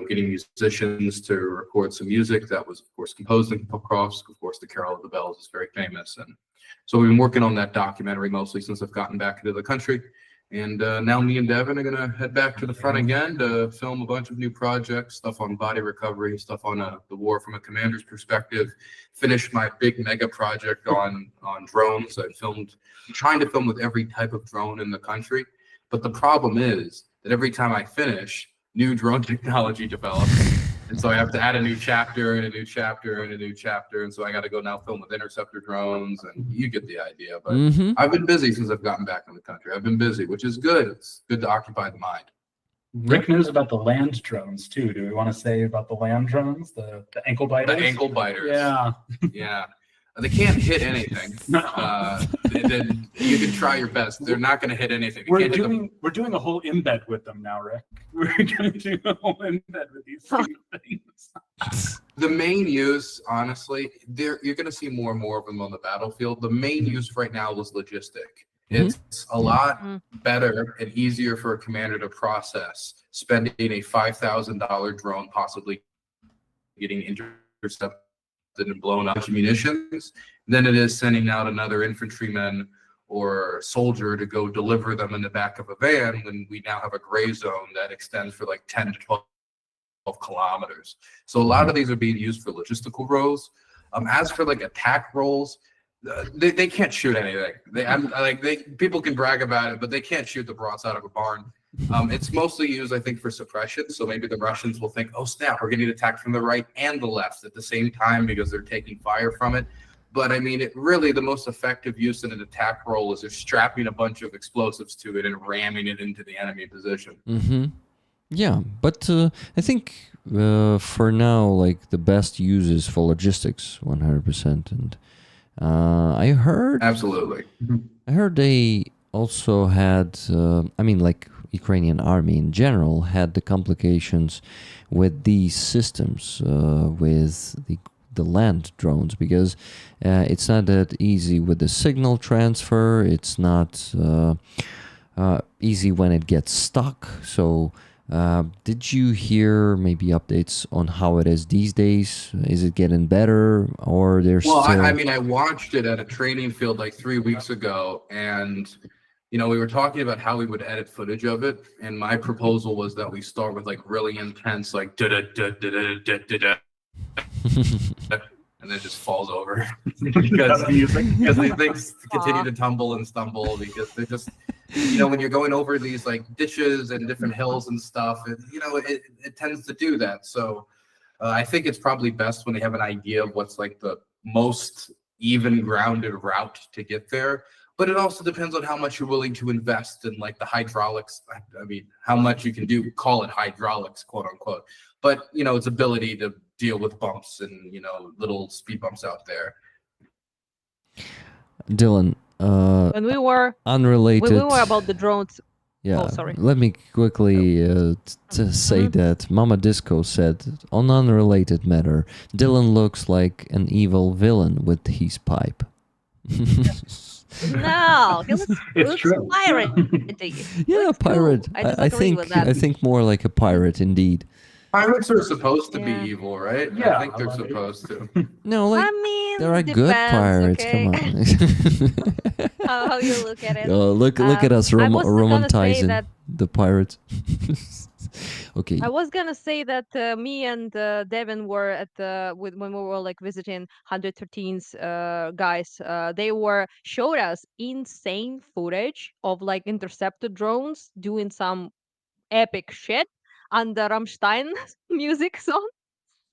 Getting musicians to record some music that was, of course, composed in Pokrovsk. Of course, the Carol of the Bells is very famous. And so we've been working on that documentary mostly since I've gotten back into the country. And now me and Devin are going to head back to the front again to film a bunch of new projects, stuff on body recovery, stuff on the war from a commander's perspective, finish my big mega project on drones. I'm trying to film with every type of drone in the country. But the problem is that every time I finish, new drone technology develops. And so I have to add a new chapter and a new chapter and a new chapter. And so I got to go now film with interceptor drones, and you get the idea. But I've been busy since I've gotten back in the country. I've been busy, which is good. It's good to occupy the mind. Rick knows about the land drones too. Do we want to say about the land drones, the ankle biters? The ankle biters. Yeah. Yeah. They can't hit anything. You can try your best. They're not going to hit anything. We're doing a whole embed with them now, Rick. We're going to do a whole embed with these things. The main use, honestly, you're going to see more and more of them on the battlefield. The main use right now is logistic. It's a lot better and easier for a commander to process spending a $5,000 drone, possibly getting intercepted and blown up munitions, than it is sending out another infantryman or soldier to go deliver them in the back of a van when we now have a gray zone that extends for like 10 to 12 kilometers. So a lot of these are being used for logistical roles. As for like attack roles, they can't shoot anything. People can brag about it, but they can't shoot the broadside of a barn. It's mostly used, I think, for suppression. So maybe the Russians will think, oh, snap, we're getting attacked from the right and the left at the same time because they're taking fire from it. But I mean, the most effective use in an attack role is just strapping a bunch of explosives to it and ramming it into the enemy position. Yeah, but I think for now, like the best use is for logistics, 100%. And I heard... Absolutely. I heard they also had, like Ukrainian army in general had the complications with these systems, with the land drones, because it's not that easy with the signal transfer. It's not easy when it gets stuck. So did you hear maybe updates on how it is these days? Is it getting better, or there's still... I watched it at a training field like 3 weeks ago, and we were talking about how we would edit footage of it, and my proposal was that we start with like really intense, like da da da da da da da, and then just falls over because That's music. these things continue to tumble and stumble because they're just, when you're going over these like ditches and different hills and stuff, it tends to do that. So I think it's probably best when they have an idea of what's like the most even grounded route to get there. But it also depends on how much you're willing to invest in like the hydraulics. I mean, how much you can do, call it hydraulics, quote unquote. But, its ability to deal with bumps and, little speed bumps out there. Dylan, When we were unrelated. when we were about the drones. Yeah, Oh, sorry. let me quickly to say that Mama Disco said, on unrelated matter, Dylan looks like an evil villain with his pipe. No, he It's looks true. piratey. Yeah, Looks pirate. cool. I I disagree think with that. I think more like a pirate indeed. Pirates are supposed to Yeah. be evil, right? Yeah, I think they're I like it. supposed to. No, like I mean, there are good depends, pirates. okay? Come on. How you look at it. Look at us I was gonna say romanticizing that the pirates. Okay. I was gonna say that me and Devin were at when we were like visiting 113's guys. They showed us insane footage of like intercepted drones doing some epic shit under Rammstein music song.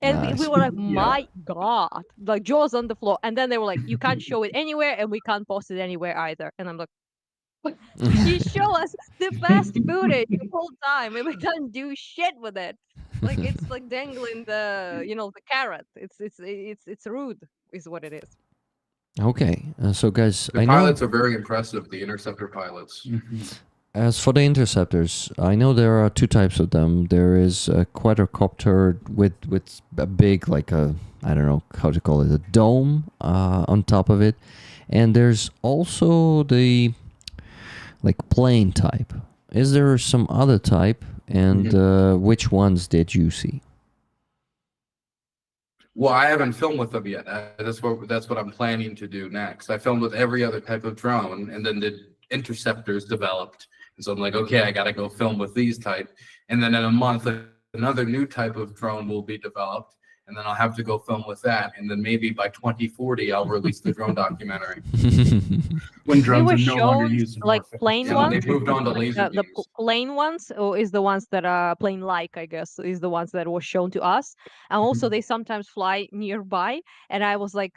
And we Nice. were like, Yeah. my God, like jaws on the floor. And then they were like, you can't show it anywhere and we can't post it anywhere either. And I'm like, you show us the best footage the whole time and we can't do shit with it. Like it's like dangling the carrot. It's rude, is what it is. Okay. So guys, The I know. pilots are very impressive, the interceptor pilots. As for the interceptors, I know there are two types of them. There is a quadricopter with a big, like a, I don't know how to call it, a dome on top of it, and there's also the like plane type. Is there some other type, and which ones did you see? Well, I haven't filmed with them yet. That's what I'm planning to do next. I filmed with every other type of drone, and then the interceptors developed. And so I'm like, okay, I got to go film with these type. And then in a month, another new type of drone will be developed. And then I'll have to go film with that. And then maybe by 2040, I'll release the drone documentary. When drones were are no longer shown used in like warfare. plain Yeah, ones. they've moved on to Like laser the beams. plain ones, or is the ones that are plain like, I guess, is the ones that were shown to us. And also they sometimes fly nearby. And I was like,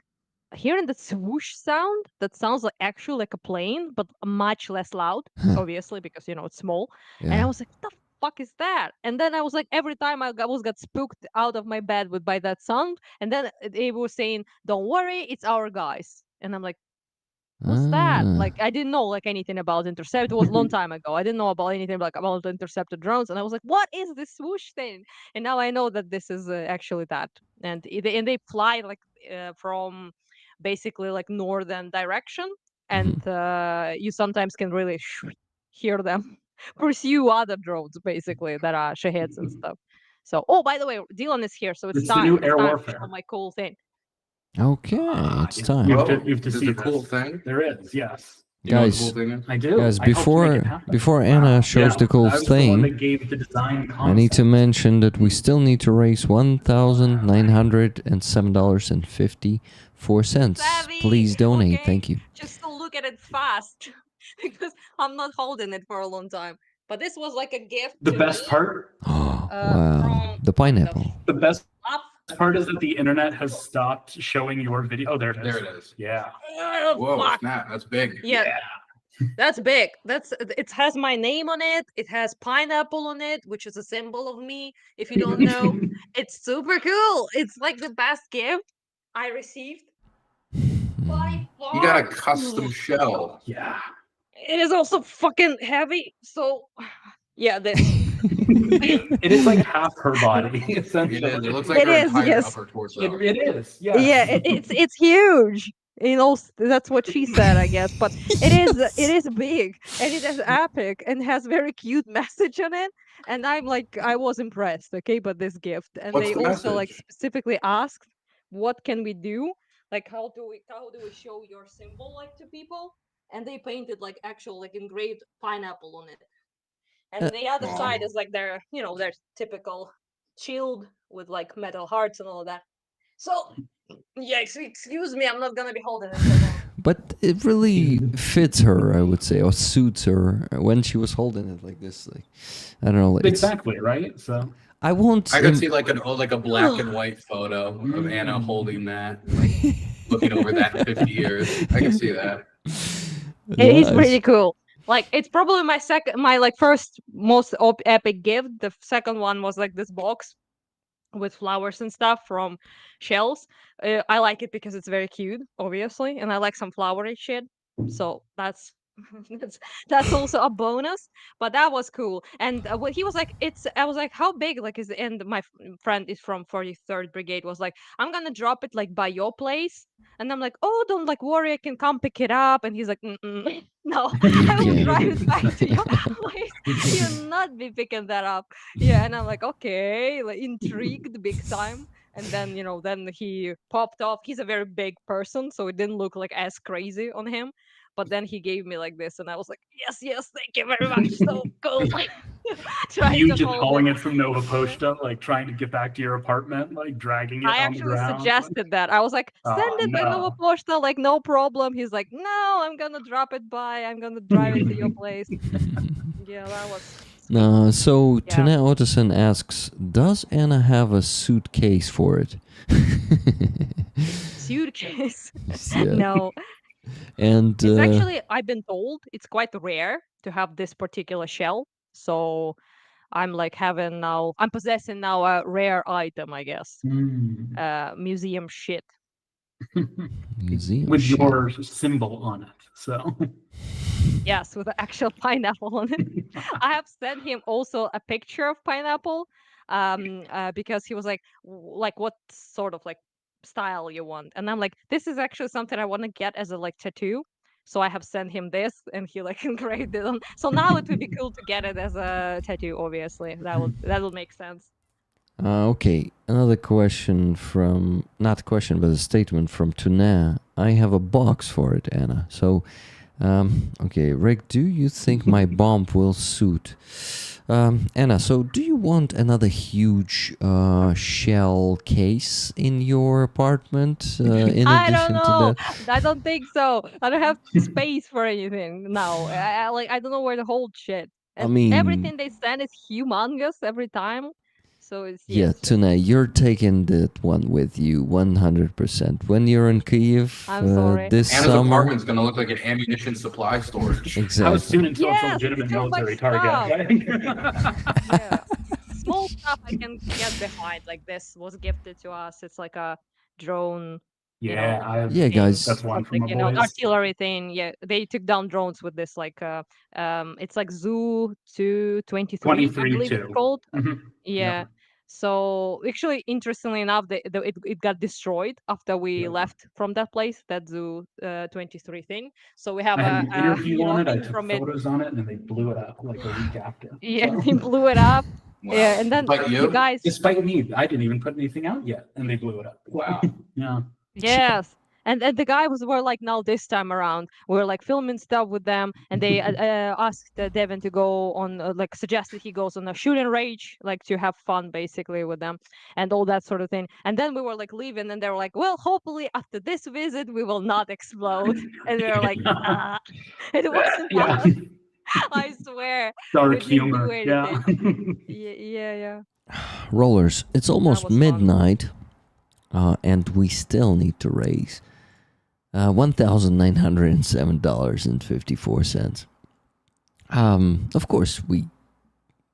hearing the swoosh sound that sounds like actually like a plane, but much less loud, obviously, because it's small. And I Yeah. was like, what the fuck is that? And then I was like, every time I got spooked out of my bed by that sound. And then they were saying, don't worry, it's our guys. And I'm like, what's that? Ah. Like I didn't know like anything about intercept. It was a long time ago. I didn't know about anything like about intercepted drones, and I was like, "What is this swoosh thing?" And now I know that this is actually that. And they fly like from basically like northern direction, and you sometimes can really hear them pursue other drones basically that are shaheds and stuff. So, oh, by the way, Dylan is here, so it's It's the time. new It's air time to warfare. show my cool thing. Okay, it's Yeah. time. You have Oh, to is see it a cool this. thing? There is, yes. You know what the Guys, cool thing is? I do. Guys, I helped make it happen. before Anna shows Yeah, the cool I was the one thing, that gave the design I need to concept. mention that we still need to raise $1,907.54. Savvy. Please donate. Okay. Thank you. Just to look at it fast because I'm not holding it for a long time. But this was like a gift. The to best me, part, Oh, wow. from The pineapple. the best up. part is that the internet has stopped showing your video. Oh, there it is. There it is. Yeah. Whoa, Fuck. snap, that's big. Yeah, that's big. It has my name on it. It has pineapple on it, which is a symbol of me. If you don't know, it's super cool. It's like the best gift I received by far. You got a custom shell. Yeah. It is also fucking heavy. So, yeah, this. It is like half her body, It essentially. is. It looks like It her is, entire yes. upper torso. It is. Yes. Yeah, it's huge. That's what she said, I guess. But it is big and it is epic and has very cute message on it. And I was impressed, okay, by this gift. And What's they the also like message? specifically asked, what can we do? Like how do we show your symbol like to people? And they painted like actual like engraved pineapple on it. And the other side is like their typical shield with like metal hearts and all of that. So Yeah, excuse me, I'm not gonna be holding it so long. But it really fits her, I would say, or suits her when she was holding it like this. Like, I don't know. It's, Exactly, right? So I won't. I could see like a black and white photo of Anna holding that, like looking over that in 50 years. I can see that. It is Nice. pretty cool. Like it's probably my like first most epic gift. The second one was like this box with flowers and stuff from shells. I like it because it's very cute, obviously, and I like some flowery shit. So that's that's that's also a bonus. But that was cool. And he was like, "It's." I was like, "How big?" Like, is and my friend is from 43rd Brigade. Was like, "I'm gonna drop it like by your place." And I'm like, "Oh, don't like worry, I can come pick it up." And he's like, "Mm-mm. No, I will Yeah. drive it back to your place. You'll not be picking that up." Yeah, and I'm like, okay, like intrigued big time. And then, then he popped off. He's a very big person, so it didn't look like as crazy on him. But then he gave me like this, and I was like, yes, yes, thank you very much. So cool. Trying you to just hold hauling it. it from Nova Posta, like trying to get back to your apartment, like dragging it I on the actually ground. suggested that. I was like, send it by Nova No. Posta, like no problem. He's like, no, I'm gonna drop it by. I'm gonna drive it to your place. Yeah, that was sweet. So Yeah. Tuna Ottoson asks, does Anna have a suitcase for it? Suitcase. Yeah. No. And It's actually, I've been told it's quite rare to have this particular shell. So I'm like I'm possessing now a rare item, I guess. Museum shit. museum With shit. your symbol on it. So Yes, with an actual pineapple on it. I have sent him also a picture of pineapple, because he was like, like what sort of like style you want, and I'm like, this is actually something I want to get as a like tattoo. So I have sent him this, and he like engraved it on. So now it would be cool to get it as a tattoo. Obviously, that will make sense. Okay, another question from, not a question, but a statement from Tuna. I have a box for it, Anna. So, okay, Rick, do you think my bomb will suit? Anna, so do you want another huge shell case in your apartment in I don't addition to know. that? I don't think so. I don't have space for anything now. I don't know where to hold shit. I And mean, everything they send is humongous every time. So it's yeah, it's just Tuna, you're taking that one with you 100%. When you're in Kyiv I'm sorry. this Anna's summer. apartment's gonna look like an ammunition supply storage. Exactly. how soon until it's a Yes, legitimate it's so much military target? Yeah. Small stuff I can get behind. Like this was gifted to us. It's like a drone. Yeah, Yeah, guys. That's one from Something, my boys. artillery thing. Yeah, they took down drones with this, like, it's like Zoo 223, I 23 believe it's too. called. Mhm. Yeah. So actually, interestingly enough, it got destroyed after we Yeah. left from that place, that Zoo 23 thing. So we have I had an interview on it. I thing took from it. photos on it, and then they blew it up like a week after. Yeah, So- they blew it up. Wow. Yeah, and then Despite the you? guys. Despite me, I didn't even put anything out yet, and they blew it up. Wow. Yeah. Yes. And the guy were like, now this time around, we were like filming stuff with them, and they asked Devin to go on, like suggested he goes on a shooting range, like to have fun basically with them, and all that sort of thing. And then we were like leaving, and they were like, well, hopefully after this visit we will not explode. And we were like, it wasn't Yeah. us. I swear. Dark We didn't do humor. Yeah. Yeah. Rollers, it's almost was fun. midnight, and we still need to raise $1,907.54. Of course,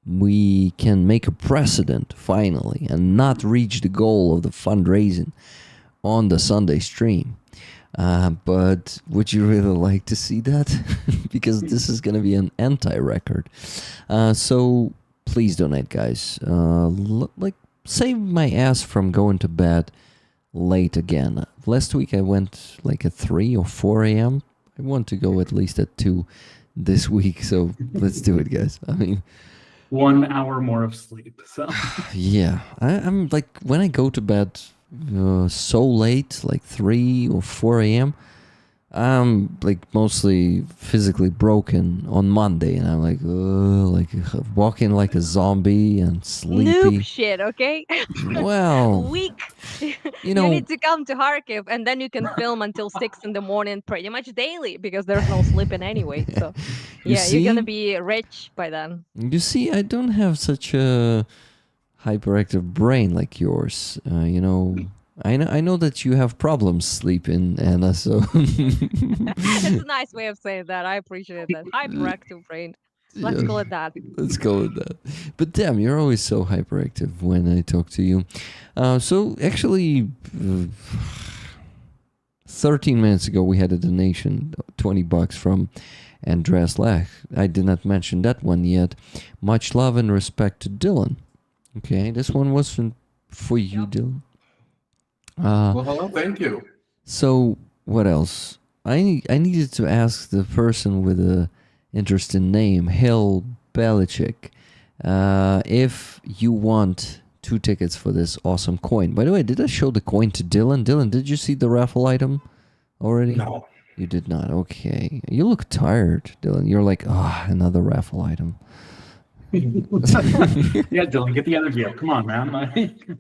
we can make a precedent finally and not reach the goal of the fundraising on the Sunday stream. But would you really like to see that? Because this is going to be an anti-record. So please donate, guys. Like, save my ass from going to bed late again. Last week I went like at 3 or 4 a.m. I want to go at least at 2 this week. So let's do it, guys. I mean, 1 hour more of sleep. So yeah, I'm like, when I go to bed so late, like 3 or 4 a.m., I'm like mostly physically broken on Monday, and I'm like, like walking like a zombie and Noob sleepy. shit, okay? Well, Weak. you You know, need to come to Kharkiv, and then you can film until 6 in the morning pretty much daily because there's no sleeping anyway. So, you yeah, you're gonna see, be rich by then. I don't have such a hyperactive brain like yours. I know that you have problems sleeping, Anna. So It's a nice way of saying that. I appreciate that. Hyperactive brain. Let's yeah, call it that. let's go with that. But damn, you're always so hyperactive when I talk to you. So actually, 13 minutes ago we had a donation, $20 from Andreas Lech. I did not mention that one yet. Much love and respect to Dylan. Okay, this one was for you, Dylan. Well, hello, thank you. So what else? I needed to ask the person with a interesting name, Hill Belichick, if you want 2 tickets for this awesome coin. By the way, did I show the coin to Dylan? Dylan, did you see the raffle item already? No. You did not. Okay. You look tired, Dylan. You're like, another raffle item. Yeah, Dylan, get the other deal. Come on, man.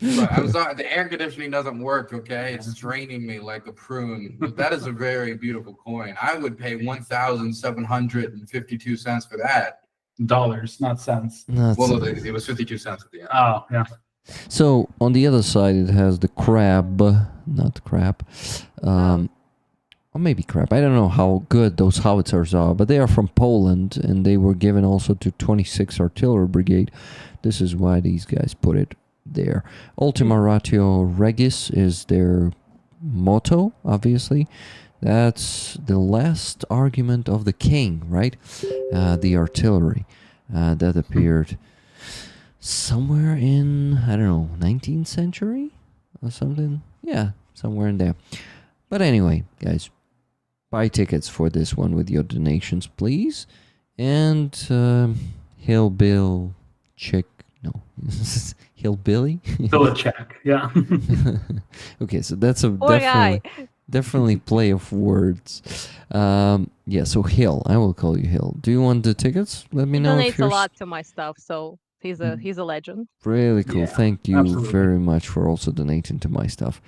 But I'm sorry, the air conditioning doesn't work, okay? It's draining me like a prune. But that is a very beautiful coin. I would pay 1,752 cents for that. Dollars, not cents. Well, it was 52 cents at the end. Oh, yeah. So on the other side, it has the crab, not crab, or maybe crab. I don't know how good those howitzers are, but they are from Poland, and they were given also to 26th Artillery Brigade. This is why these guys put it there. Ultima Ratio Regis is their motto, obviously. That's the last argument of the king, right? The artillery that appeared somewhere in, I don't know, 19th century or something. Yeah, somewhere in there. But anyway, guys, buy tickets for this one with your donations, please. And Hillbilly chick, no, Hillbilly. Belichick, yeah. Okay, so that's a Poor guy. definitely play of words. Yeah, so Hill, I will call you Hill. Do you want the tickets? Let me He know if donates a you're lot to my stuff, so he's a legend. really cool. Yeah, Thank you absolutely. very much for also donating to my stuff.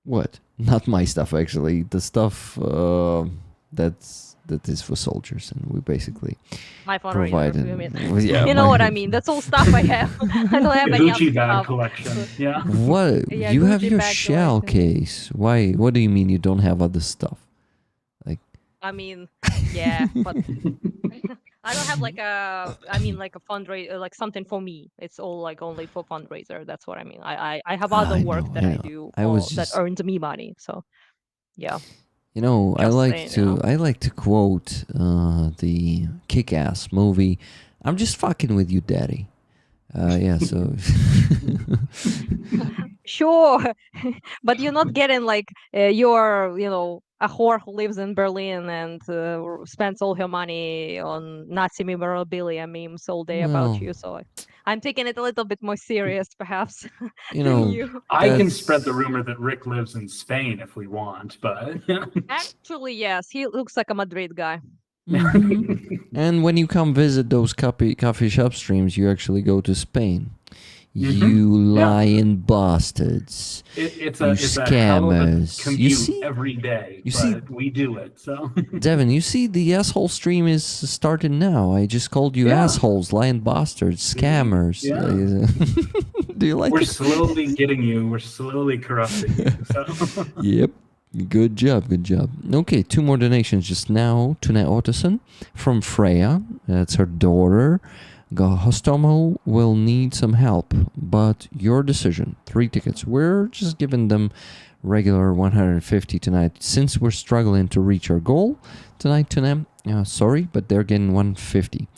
What? Not my stuff, actually. The stuff that is for soldiers, and we basically My fundraiser. provide. You mean. Yeah, You know what I mean? That's all stuff I have. I don't have The any Gucci other bag stuff. collection, yeah. What? Yeah, You have Gucci your bag shell collection. case. Why? What do you mean you don't have other stuff? I mean, yeah, but I don't have like a fundraiser, like something for me. It's all like only for fundraiser. That's what I mean. I have other I work know, that I I know. do I was that just- earns me money. So, yeah. You know, Just saying, you know. I like to quote the Kick-Ass movie. I'm just fucking with you, daddy. Yeah, so Sure, but you're not getting like you're a whore who lives in Berlin and spends all her money on Nazi memorabilia memes all day about Well. you. So I'm taking it a little bit more serious, perhaps, You than know, you. I can That's- spread the rumor that Rick lives in Spain if we want, but Actually, yes, he looks like a Madrid guy. Mhm. And when you come visit those coffee shop streams, you actually go to Spain. You Yeah. lying bastards. it's You a hell of a scammers. commute You see- every day, you but see- we do it. So Devin, you see the asshole stream is starting now. I just called you Yeah. assholes, lying bastards, scammers. Yeah. Do you like we're it? slowly getting you. We're slowly corrupting you. So Yep. Good job, good job. Okay, 2 more donations just now. Tune Otterson from Freya. That's her daughter. Hostomo will need some help, but your decision. 3 tickets. We're just giving them regular 150 tonight. Since we're struggling to reach our goal tonight, Tune, sorry, but they're getting 150.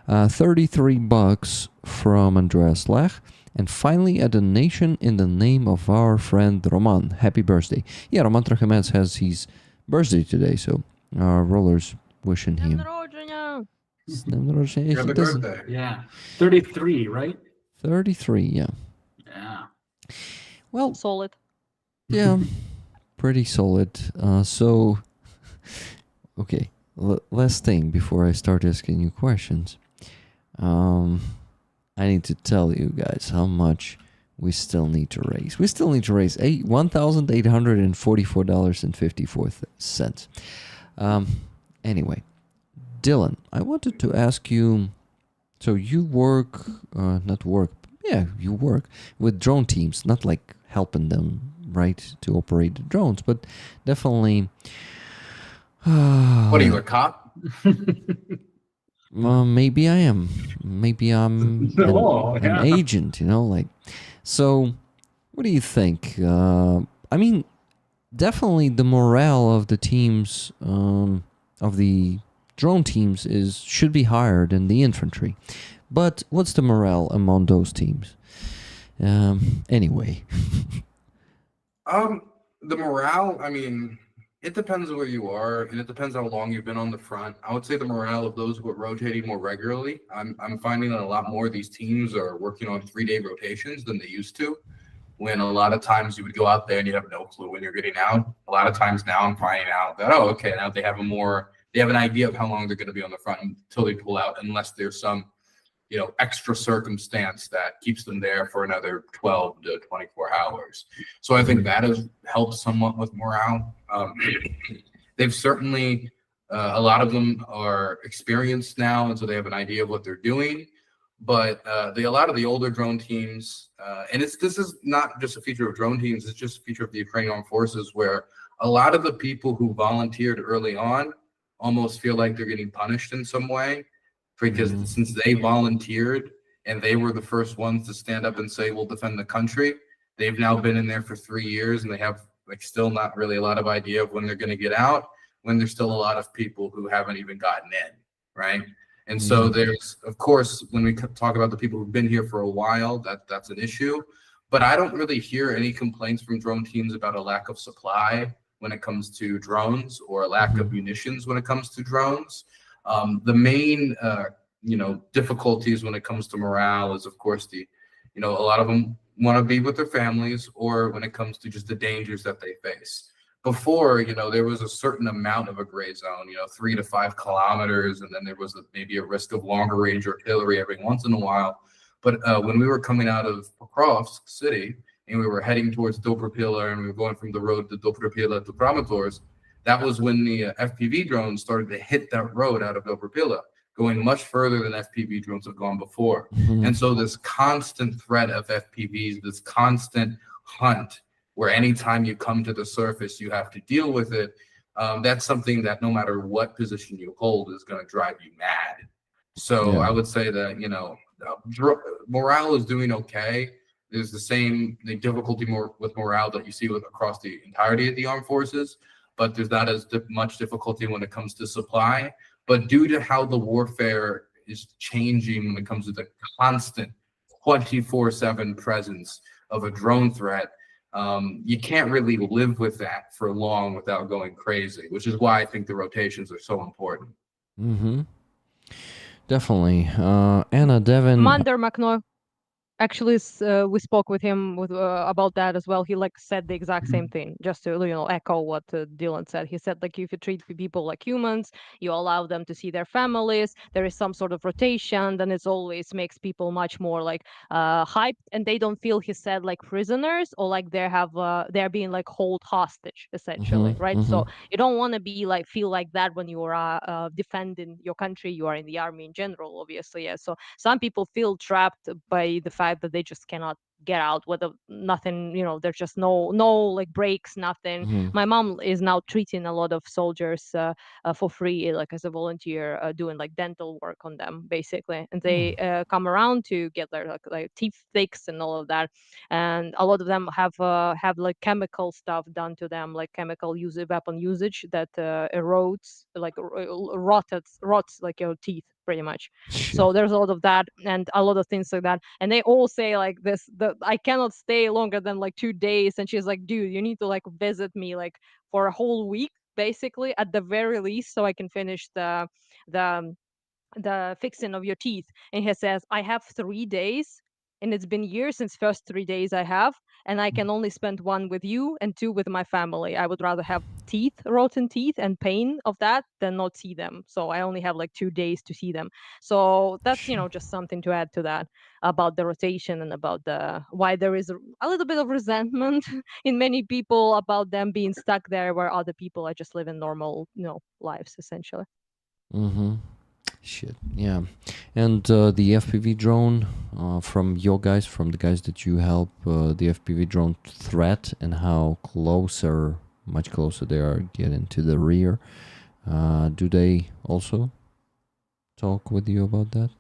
$33 from Andreas Lech. And finally, a donation in the name of our friend Roman. Happy birthday. Yeah, Roman Trachemets has his birthday today, so our rollers wishing him. Happy birthday. yeah, 33, right? 33, yeah. Yeah. Well, Solid. yeah, pretty solid. So, okay, last thing before I start asking you questions. I need to tell you guys how much we still need to raise. We still need to raise $1,844.54. Anyway, Dylan, I wanted to ask you. So you work, you work with drone teams, not like helping them, right, to operate the drones, but definitely. What are you, a cop? Maybe I am. Maybe I'm Oh, an yeah. agent, like. So, what do you think? I mean, definitely the morale of the teams, of the drone teams, should be higher than the infantry. But what's the morale among those teams? Anyway. The morale, I mean, it depends where you are, and it depends how long you've been on the front. I would say the morale of those who are rotating more regularly. I'm finding that a lot more of these teams are working on 3-day rotations than they used to. When a lot of times you would go out there and you have no clue when you're getting out. A lot of times now I'm finding out that, oh, okay, now they have an idea of how long they're going to be on the front until they pull out, unless there's some, extra circumstance that keeps them there for another 12 to 24 hours. So I think that has helped somewhat with morale. They've certainly, a lot of them are experienced now, and so they have an idea of what they're doing. But a lot of the older drone teams, and this is not just a feature of drone teams, it's just a feature of the Ukrainian Armed Forces, where a lot of the people who volunteered early on almost feel like they're getting punished in some way, because since they volunteered and they were the first ones to stand up and say, we'll defend the country, they've now been in there for 3 years, and they have still not really a lot of idea of when they're going to get out, when there's still a lot of people who haven't even gotten in, right? And so there's, of course, when we talk about the people who've been here for a while, that's an issue. But I don't really hear any complaints from drone teams about a lack of supply when it comes to drones, or a lack of munitions when it comes to drones. The main, difficulties when it comes to morale is, of course, a lot of them want to be with their families, or when it comes to just the dangers that they face. Before, there was a certain amount of a gray zone, 3 to 5 kilometers, and then there was maybe a risk of longer range artillery every once in a while. But when we were coming out of Pokrovsk city and we were heading towards Dobropila, and we were going from the road to Dobropila to Kramatorsk, that was when the FPV drones started to hit that road out of Dobropila, going much further than FPV drones have gone before. And so this constant threat of FPVs, this constant hunt, where anytime you come to the surface, you have to deal with it. That's something that no matter what position you hold is going to drive you mad. So I would say that, morale is doing okay. There's the difficulty with morale that you see across the entirety of the armed forces, but there's not as much difficulty when it comes to supply. But due to how the warfare is changing when it comes to the constant 24/7 presence of a drone threat, you can't really live with that for long without going crazy, which is why I think the rotations are so important. Definitely. Anna, Devin. Mander McNoy. Actually, we spoke with him about that as well. He said the exact same thing, just to echo what Dylan said. He said if you treat people like humans, you allow them to see their families, there is some sort of rotation, then it always makes people much more hyped, and they don't feel, he said, like prisoners, or like they're being hold hostage essentially, right? So you don't want to be feel like that when you are defending your country, you are in the army in general, obviously. Yeah, so some people feel trapped by the fact that they just cannot get out, whether nothing, there's just no breaks, nothing. My mom is now treating a lot of soldiers for free, as a volunteer, doing dental work on them basically, and they come around to get their teeth fixed and all of that. And a lot of them have chemical stuff done to them, chemical weapon usage that erodes, rots your teeth pretty much. So there's a lot of that and a lot of things like that, and they all say I cannot stay longer than 2 days. And she's like, dude, you need to visit me for a whole week basically at the very least, so I can finish the fixing of your teeth. And he says, I have 3 days, and it's been years since first 3 days I have, and I can only spend 1 with you and 2 with my family. I would rather have rotten teeth and pain of that than not see them. So I only have like 2 days to see them. So that's, Sure. just something to add to that about the rotation and about why there is a little bit of resentment in many people about them being stuck there where other people are just living normal, lives essentially. Mm-hmm. Shit. Yeah. And the FPV drone from the guys that you help, the FPV drone threat and how much closer they are getting to the rear. Do they also talk with you about that?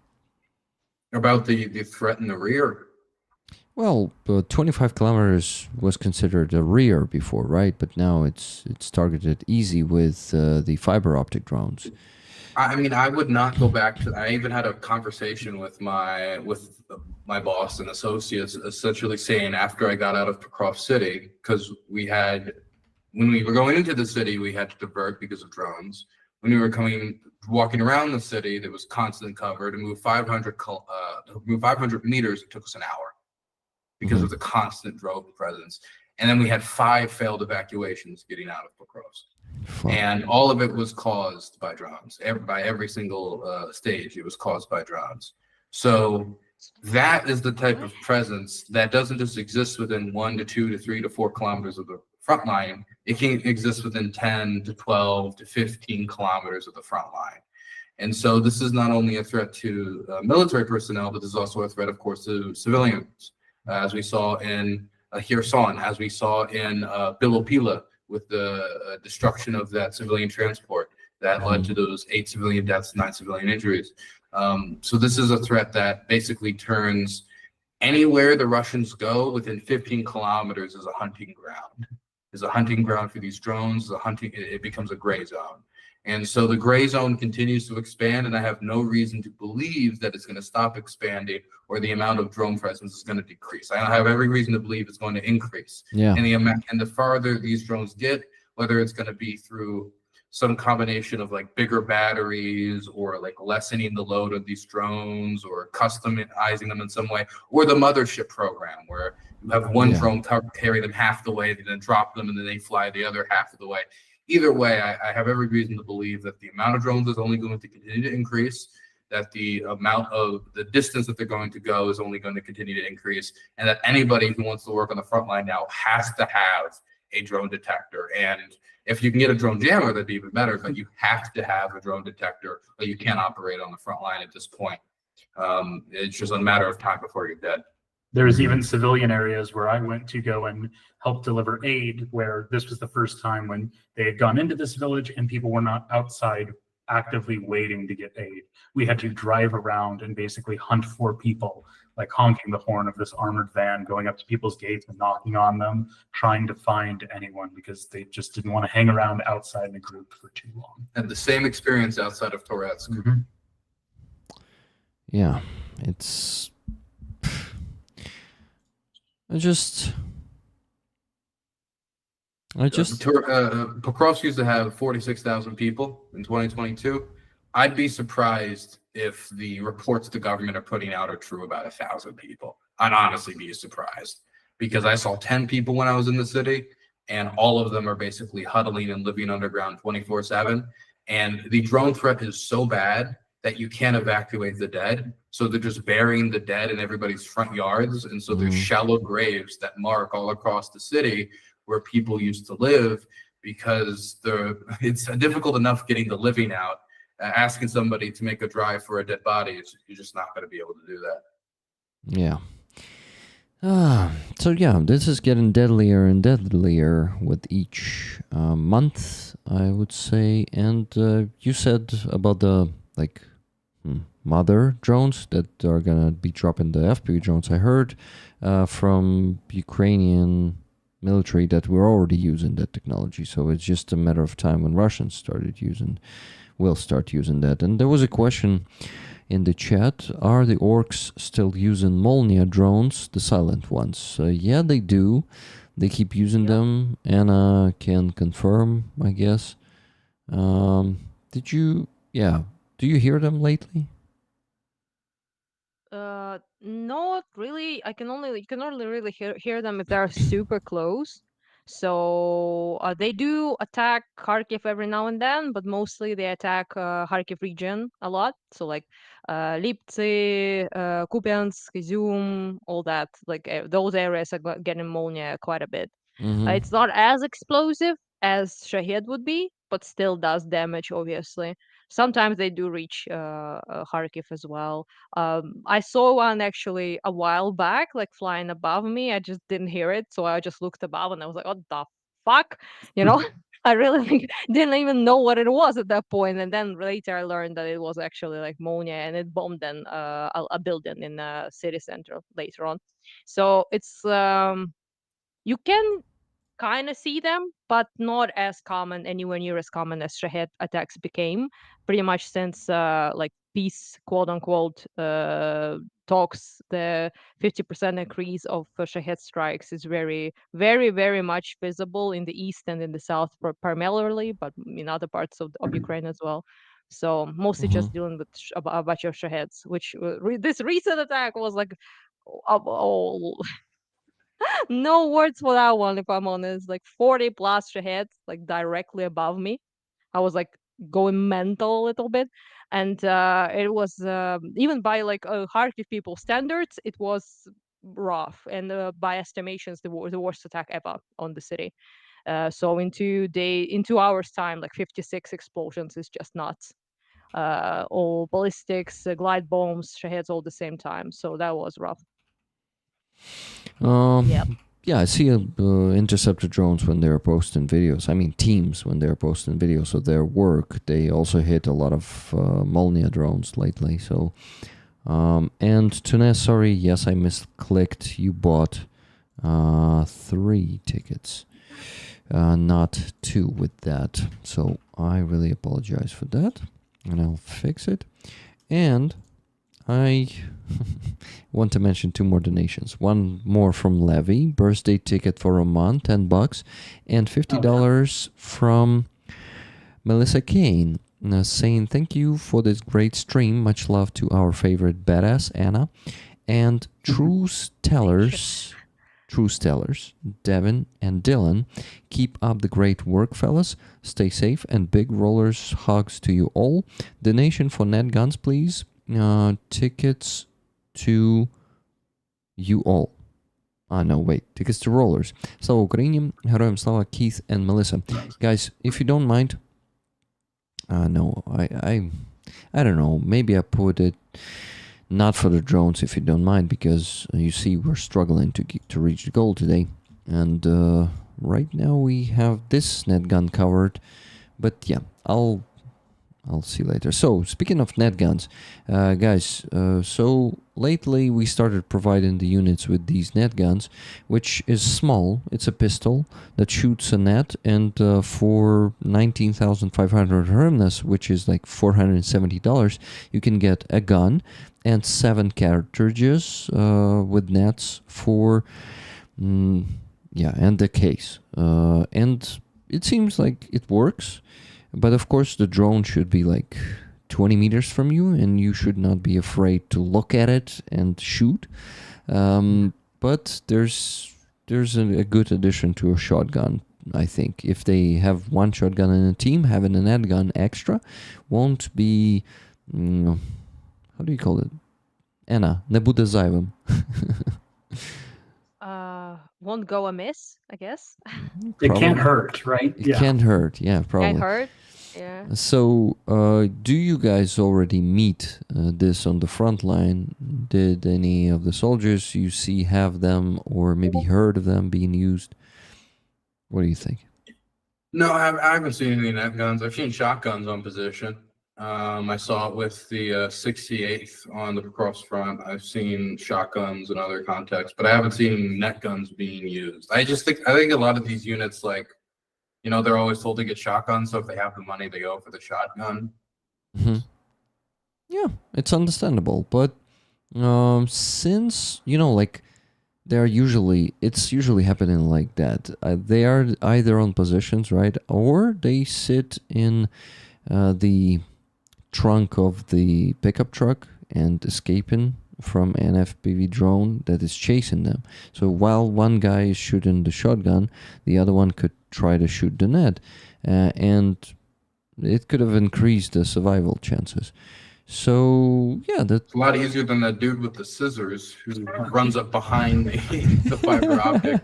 About the threat in the rear. Well, 25 kilometers was considered a rear before, right? But now it's targeted easy with the fiber optic drones. I mean, I would not go back to. I even had a conversation with my boss and associates, essentially saying after I got out of Pekrov City, because when we were going into the city, we had to divert because of drones. When we were walking around the city, there was constant cover. To move 500 meters, it took us an hour because of the constant drone presence. And then we had 5 failed evacuations getting out of Pokrovsk. And all of it was caused by drones. By every single stage, it was caused by drones. So that is the type of presence that doesn't just exist within 1 to 2 to 3 to 4 kilometers of the front line. It can exist within 10 to 12 to 15 kilometers of the front line. And so this is not only a threat to military personnel, but this is also a threat, of course, to civilians, as we saw in Kherson, as we saw in Bilopila, with the destruction of that civilian transport that led to those 8 civilian deaths, 9 civilian injuries. So this is a threat that basically turns anywhere the Russians go within 15 kilometers is a hunting ground for these drones. It becomes a gray zone. And so the gray zone continues to expand, and I have no reason to believe that it's going to stop expanding or the amount of drone presence is going to decrease. I have every reason to believe it's going to increase. Yeah. And the farther these drones get, whether it's going to be through some combination of like bigger batteries or like lessening the load of these drones or customizing them in some way, or the mothership program where you have one drone carry them half the way, then drop them, and then they fly the other half of the way. Either way, I have every reason to believe that the amount of drones is only going to continue to increase, that the amount of the distance that they're going to go is only going to continue to increase, and that anybody who wants to work on the front line now has to have a drone detector. And if you can get a drone jammer, that'd be even better, but you have to have a drone detector, or you can't operate on the front line at this point. It's just a matter of time before you're dead. There's even civilian areas where I went to go and help deliver aid, where this was the first time when they had gone into this village and people were not outside actively waiting to get aid. We had to drive around and basically hunt for people, like honking the horn of this armored van, going up to people's gates and knocking on them, trying to find anyone because they just didn't want to hang around outside in a group for too long. And the same experience outside of Toretsk. Mm-hmm. Yeah, it's... Pokrovsk used to have 46,000 people in 2022. I'd be surprised if the reports the government are putting out are true about 1,000 people. I'd honestly be surprised because I saw 10 people when I was in the city, and all of them are basically huddling and living underground 24/7. And the drone threat is so bad that you can't evacuate the dead. So they're just burying the dead in everybody's front yards. And so there's shallow graves that mark all across the city where people used to live, because it's difficult enough getting the living out. Asking somebody to make a drive for a dead body, you're just not going to be able to do that. Yeah. So yeah, this is getting deadlier and deadlier with each month, I would say. And you said about the mother drones that are gonna be dropping the FPV drones. I heard from Ukrainian military that we're already using that technology, so it's just a matter of time when Russians will start using that. And there was a question in the chat: are the orcs still using Molnia drones, the silent ones? Yeah, they do. They keep using them. Anna can confirm, I guess. Do you hear them lately? Not really. You can only really hear them if they're super close. So they do attack Kharkiv every now and then, but mostly they attack Kharkiv region a lot. So like Liptsi, Kupiansk, Izum, all that. Like those areas are getting ammonia quite a bit. Mm-hmm. It's not as explosive as Shahed would be, but still does damage, obviously. Sometimes they do reach Kharkiv as well. I saw one actually a while back, like flying above me. I just didn't hear it, so I just looked above and I was like, "What the fuck?" You know. I really didn't even know what it was at that point, and then later I learned that it was actually like Monia, and it bombed a building in the city center later on. So it's you can kind of see them, but not as common, anywhere near as common as Shahed attacks became. Pretty much since like peace, quote unquote, talks, the 50% increase of Shahed strikes is very, very, very much visible in the east and in the south primarily, but in other parts of Ukraine as well. So mostly Mm-hmm. just dealing with a bunch of Shaheds, which this recent attack was like, oh, no words for that one, if I'm honest. Like 40 plus Shaheds, like directly above me. I was like going mental a little bit. And it was, even by like Kharkiv people standards, it was rough. And by estimations, the worst attack ever on the city. So in 2 hours time, like 56 explosions is just nuts. All ballistics, glide bombs, Shaheds all the same time. So that was rough. Yeah. Yeah, I see interceptor drones when they're posting videos. I mean, teams when they're posting videos of their work. They also hit a lot of Molnia drones lately. So, and Tunes, sorry, yes, I misclicked. You bought 3 tickets, not 2 with that. So I really apologize for that, and I'll fix it. And I want to mention 2 more donations. One more from Levy, birthday ticket for Roman, $10, and $50 from Melissa Kane, saying thank you for this great stream. Much love to our favorite badass Anna and truth tellers, Devin and Dylan. Keep up the great work, fellas. Stay safe and big rollers hugs to you all. Donation for net guns, please. Tickets to you all. No, wait. Tickets to rollers. Slava Ukraini, Героям Slava, Keith and Melissa. Guys, if you don't mind, no, I don't know. Maybe I put it not for the drones, if you don't mind, because you see we're struggling to reach the goal today. And right now we have this net gun covered. But yeah, I'll see later. So, speaking of net guns, guys, so lately we started providing the units with these net guns, which is small. It's a pistol that shoots a net, and for 19,500 hryvnias, which is like $470, you can get a gun and 7 cartridges with nets for, and the case. And it seems like it works. But of course, the drone should be like 20 meters from you, and you should not be afraid to look at it and shoot. But there's a good addition to a shotgun, I think. If they have one shotgun in a team, having a net gun extra won't be, how do you call it? Anna, не буде зайвим. Won't go amiss, I guess. It can't hurt, right? It can't hurt, yeah, probably. Can't hurt. Yeah. So, do you guys already meet this on the front line? Did any of the soldiers you see have them, or maybe heard of them being used? What do you think? No, I haven't seen any net guns. I've seen shotguns on position. I saw it with the 68th on the cross front. I've seen shotguns in other contexts, but I haven't seen net guns being used. I think a lot of these units, like, you know, they're always told to get shotguns, so if they have the money, they go for the shotgun. Mm-hmm. Yeah, it's understandable, but since, you know, like, it's usually happening like that. They are either on positions, right, or they sit in the trunk of the pickup truck and escaping from an FPV drone that is chasing them. So while one guy is shooting the shotgun, the other one could try to shoot the net, and it could have increased the survival chances. So yeah, that's It's a lot easier than that dude with the scissors who runs up behind the fiber optic.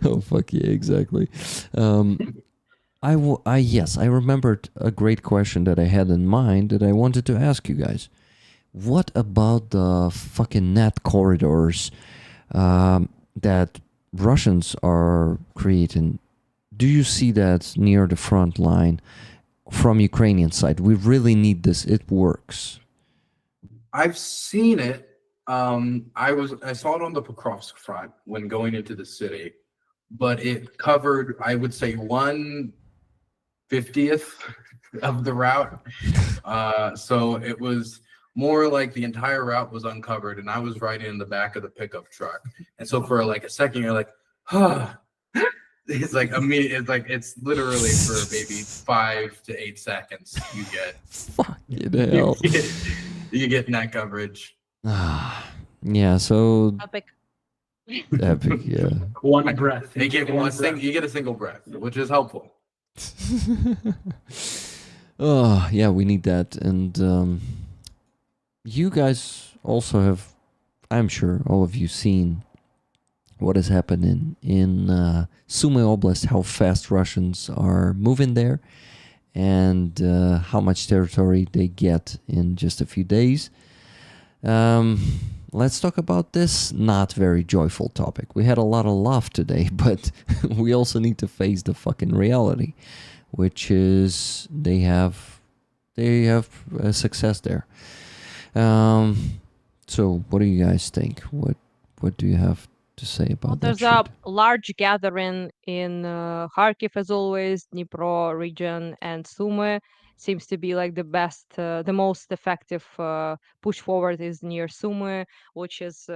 Oh fuck yeah, exactly. Yes, I remembered a great question that I had in mind that I wanted to ask you guys. What about the fucking net corridors that Russians are creating? Do you see that near the front line from Ukrainian side? We really need this. It works. I've seen it. I saw it on the Pokrovsk front when going into the city, but it covered, I would say, 1/50th of the route. So it was more like the entire route was uncovered, and I was riding in the back of the pickup truck. And so for like a second, you're like, huh. It's like immediate. It's like it's literally for maybe 5 to 8 seconds you get. Fucking hell. You get net coverage. Yeah, so Epic. epic, yeah. One breath. You get One breath. you get a single breath, which is helpful. Oh, yeah, we need that. And you guys also have, I'm sure, all of you seen what has happened in Sumy Oblast, how fast Russians are moving there, and how much territory they get in just a few days. Let's talk about this not very joyful topic. We had a lot of laugh today, but we also need to face the fucking reality, which is they have a success there. So what do you guys think? What do you have to say about that? There's a large gathering in Kharkiv, as always, Dnipro region, and Sumy seems to be like the best, the most effective push forward is near Sumy, which is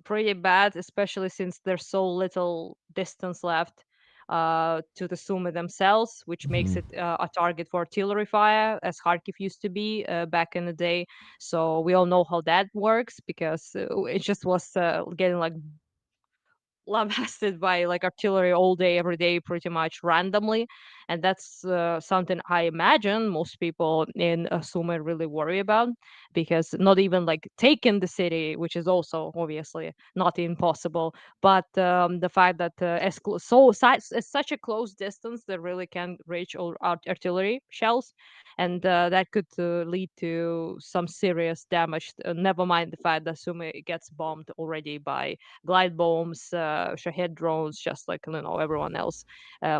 pretty bad, especially since there's so little distance left to the Sumy themselves, which makes it a target for artillery fire, as Kharkiv used to be back in the day. So we all know how that works, because it just was getting like lambasted by like artillery all day every day, pretty much randomly. And that's something I imagine most people in Sumy really worry about, because not even like taking the city, which is also obviously not impossible, but the fact that it's such a close distance that really can reach all artillery shells, and that could lead to some serious damage, never mind the fact that Sumy gets bombed already by glide bombs, Shahed drones, just like everyone else,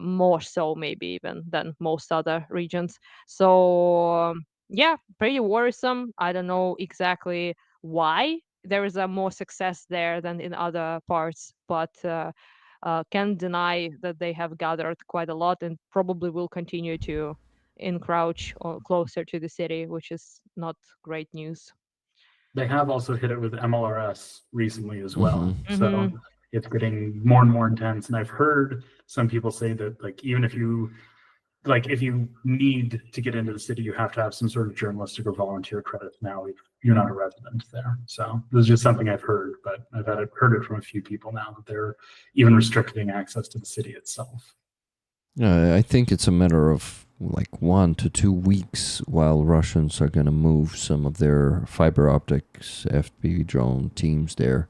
more so maybe even than most other regions. So yeah, pretty worrisome. I don't know exactly why there is a more success there than in other parts, but can't deny that they have gathered quite a lot and probably will continue to encroach closer to the city, which is not great news. They have also hit it with MLRS recently as well. Mhm. So it's getting more and more intense. And I've heard some people say that even if you need to get into the city, you have to have some sort of journalistic or volunteer credit now if you're not a resident there. So this is just something I've heard, but I've heard it from a few people now that they're even restricting access to the city itself. I think it's a matter of like 1 to 2 weeks while Russians are going to move some of their fiber optics FPV drone teams there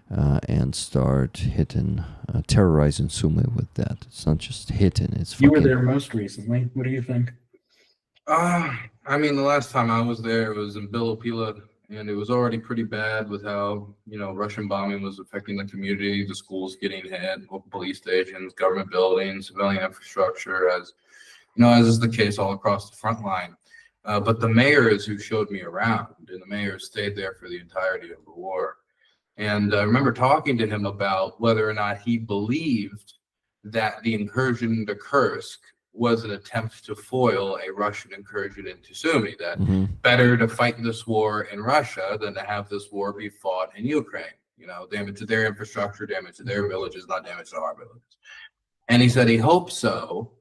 and start hitting, terrorizing Sumy with that. It's not just hitting, it's fucking... You were there most recently. What do you think? I mean, the last time I was there, it was in Bilopila, and it was already pretty bad with how, Russian bombing was affecting the community, the schools getting hit, police stations, government buildings, civilian infrastructure, as is the case all across the front line. But the mayors who showed me around, and the mayors stayed there for the entirety of the war. And I remember talking to him about whether or not he believed that the incursion into Kursk was an attempt to foil a Russian incursion into Sumy, that better to fight this war in Russia than to have this war be fought in Ukraine. Damage to their infrastructure, damage to their villages, not damage to our villages. And he said he hoped so.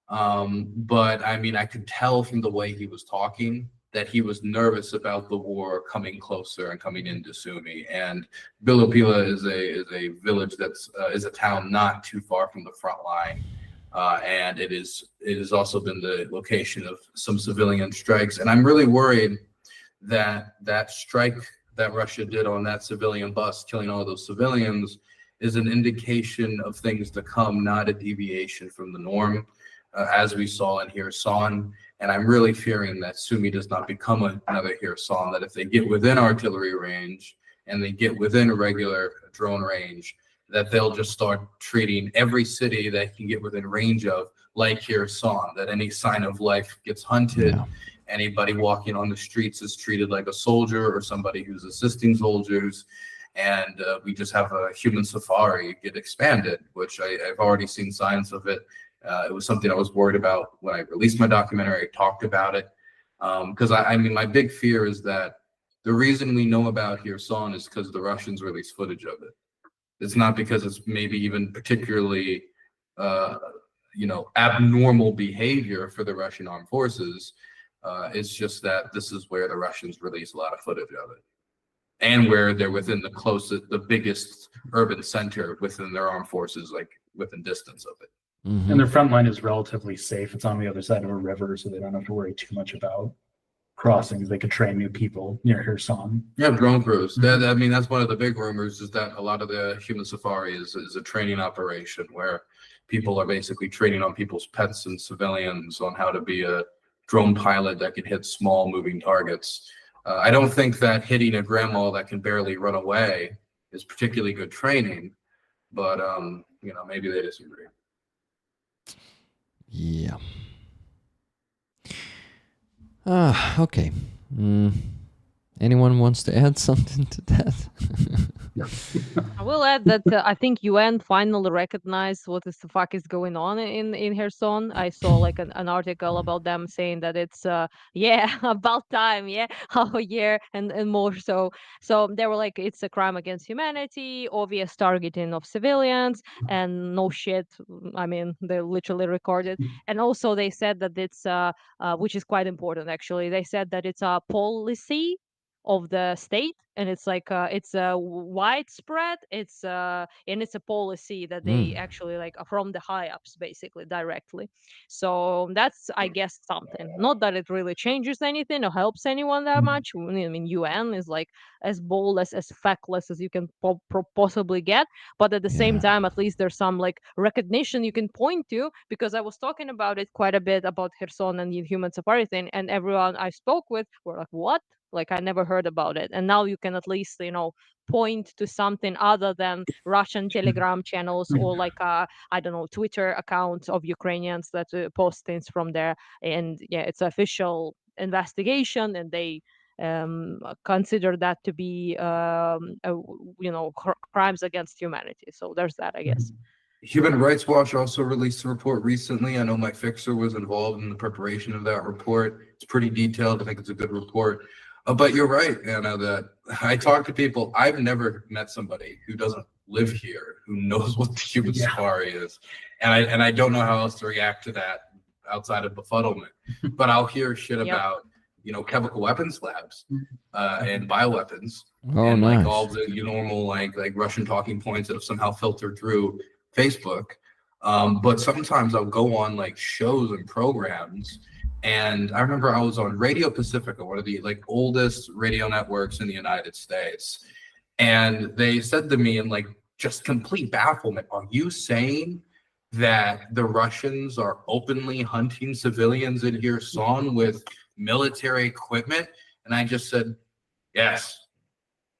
But I mean, I could tell from the way he was talking that he was nervous about the war coming closer and coming into Sumy. And Bilopila is a village that's is a town not too far from the front line. And it has also been the location of some civilian strikes. And I'm really worried that that strike that Russia did on that civilian bus, killing all those civilians, is an indication of things to come, not a deviation from the norm, as we saw in Kherson. And I'm really fearing that Sumy does not become another Kherson, that if they get within artillery range and they get within regular drone range, that they'll just start treating every city that can get within range of like Kherson, that any sign of life gets hunted. Yeah. Anybody walking on the streets is treated like a soldier or somebody who's assisting soldiers. And we just have a human safari get expanded, which I've already seen signs of it. It was something I was worried about when I released my documentary. I talked about it because I mean, my big fear is that the reason we know about Kherson is because the Russians released footage of it. It's not because it's maybe even particularly, abnormal behavior for the Russian armed forces. It's just that this is where the Russians release a lot of footage of it, and where they're within the biggest urban center within their armed forces, like within distance of it. Mhm. And their front line is relatively safe. It's on the other side of a river, so they don't have to worry too much about crossings. They could train new people near Kherson. Yeah, drone crews. That's one of the big rumors, is that a lot of the human safari is a training operation where people are basically training on people's pets and civilians on how to be a drone pilot that can hit small moving targets. I don't think that hitting a grandma that can barely run away is particularly good training, but maybe they disagree. Yeah. Okay. Anyone wants to add something to that? I will add that I think UN finally recognized what the fuck is going on in Kherson. I saw like an article about them saying that it's about time, a year and more. So they were like, it's a crime against humanity, obvious targeting of civilians, and no shit. I mean, they literally recorded. And also they said that it's which is quite important actually. They said that it's a policy of the state, and it's like it's widespread, and it's a policy that they actually like from the high ups basically directly. So that's, I guess, something, not that it really changes anything or helps anyone that much. I mean, UN is like as bold as feckless as you can possibly get, but at the same Yeah. time, at least there's some like recognition you can point to, because I was talking about it quite a bit about Kherson and the human safari thing, and everyone I spoke with were like, what? Like, I never heard about it. And now you can at least, point to something other than Russian Telegram channels or like, I don't know, Twitter accounts of Ukrainians that post things from there. And yeah, it's official investigation, and they consider that to be, crimes against humanity. So there's that, I guess. Human Rights Watch also released a report recently. I know my fixer was involved in the preparation of that report. It's pretty detailed. I think it's a good report. But you're right, Anna, that I talk to people. I've never met somebody who doesn't live here, who knows what the human safari is. And I don't know how else to react to that outside of befuddlement. But I'll hear shit about, chemical weapons labs and bioweapons. Oh, and nice. like all the normal like Russian talking points that have somehow filtered through Facebook. But sometimes I'll go on like shows and programs. And I remember I was on Radio Pacifica, one of the like oldest radio networks in the United States. And they said to me in like just complete bafflement, are you saying that the Russians are openly hunting civilians in Kherson with military equipment? And I just said, yes.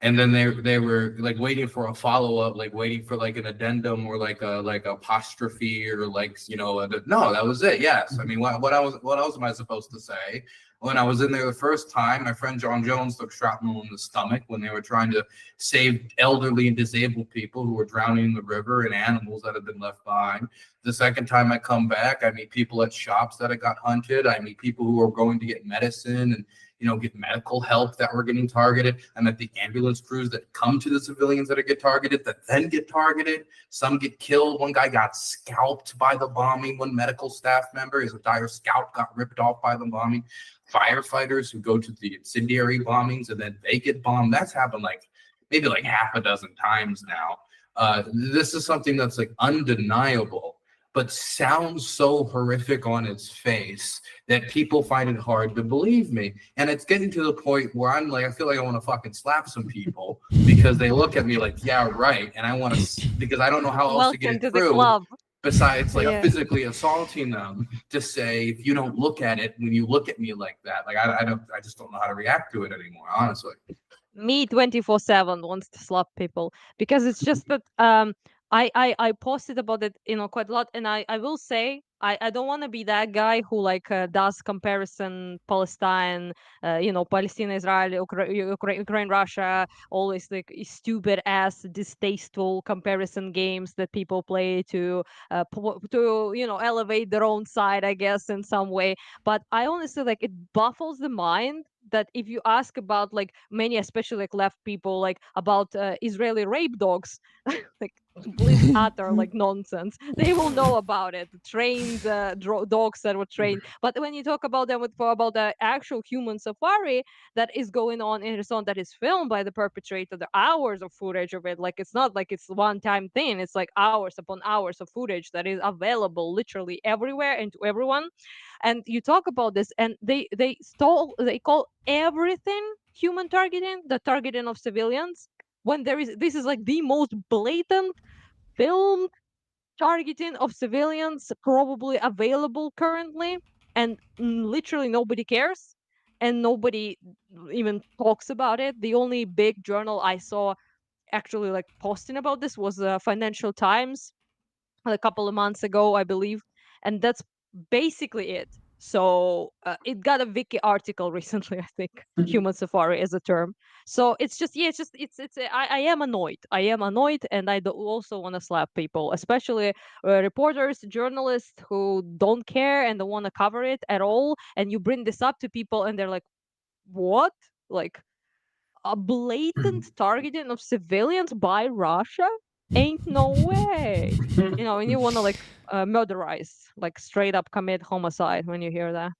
And then they were like waiting for a follow-up, like waiting for like an addendum or like a apostrophe or like, no, that was it. Yes. I mean, what else am I supposed to say? When I was in there the first time, my friend John Jones took shrapnel in the stomach when they were trying to save elderly and disabled people who were drowning in the river and animals that had been left behind. The second time I come back, I meet people at shops that had got hunted. I meet people who are going to get medicine and get medical help that were getting targeted, and that the ambulance crews that come to the civilians that get targeted, that then get targeted. Some get killed. One guy got scalped by the bombing. One medical staff member, his entire scalp got ripped off by the bombing. Firefighters who go to the incendiary bombings and then they get bombed. That's happened maybe half a dozen times now. This is something that's undeniable, but sounds so horrific on its face that people find it hard to believe me. And it's getting to the point where I'm I feel like I want to fucking slap some people because they look at me yeah, right. And I want to, because I don't know how else to get it through besides physically assaulting them, to say, if you don't look at it when you look at me like that, I just don't know how to react to it anymore, honestly. Me 24/7 wants to slap people, because it's just that I posted about it quite a lot, and I will say I don't want to be that guy who does comparison Palestine, Palestine, Israel, Ukraine, Russia, always stupid ass distasteful comparison games that people play to elevate their own side, I guess, in some way. But I honestly it baffles the mind that if you ask about many, especially left people, about Israeli rape dogs, complete utter nonsense. They will know about it. Trained dogs that were trained. But when you talk about them about the actual human safari that is going on in Kherson, that is filmed by the perpetrator, the hours of footage of it, it's not it's one time thing. It's hours upon hours of footage that is available literally everywhere and to everyone. And you talk about this, and they call everything human targeting, the targeting of civilians, when this is the most blatant filmed targeting of civilians probably available currently, and literally nobody cares and nobody even talks about it. The only big journal I saw actually posting about this was Financial Times a couple of months ago, I believe, and that's basically it. So it got a wiki article recently, I think. Human safari is a term. So it's just, yeah, I am annoyed. I am annoyed, and I do also want to slap people, especially reporters, journalists who don't care and don't want to cover it at all. And you bring this up to people, and they're like, "What? Like a blatant targeting of civilians by Russia? Ain't no way." And you want to murderize, straight up commit homicide when you hear that.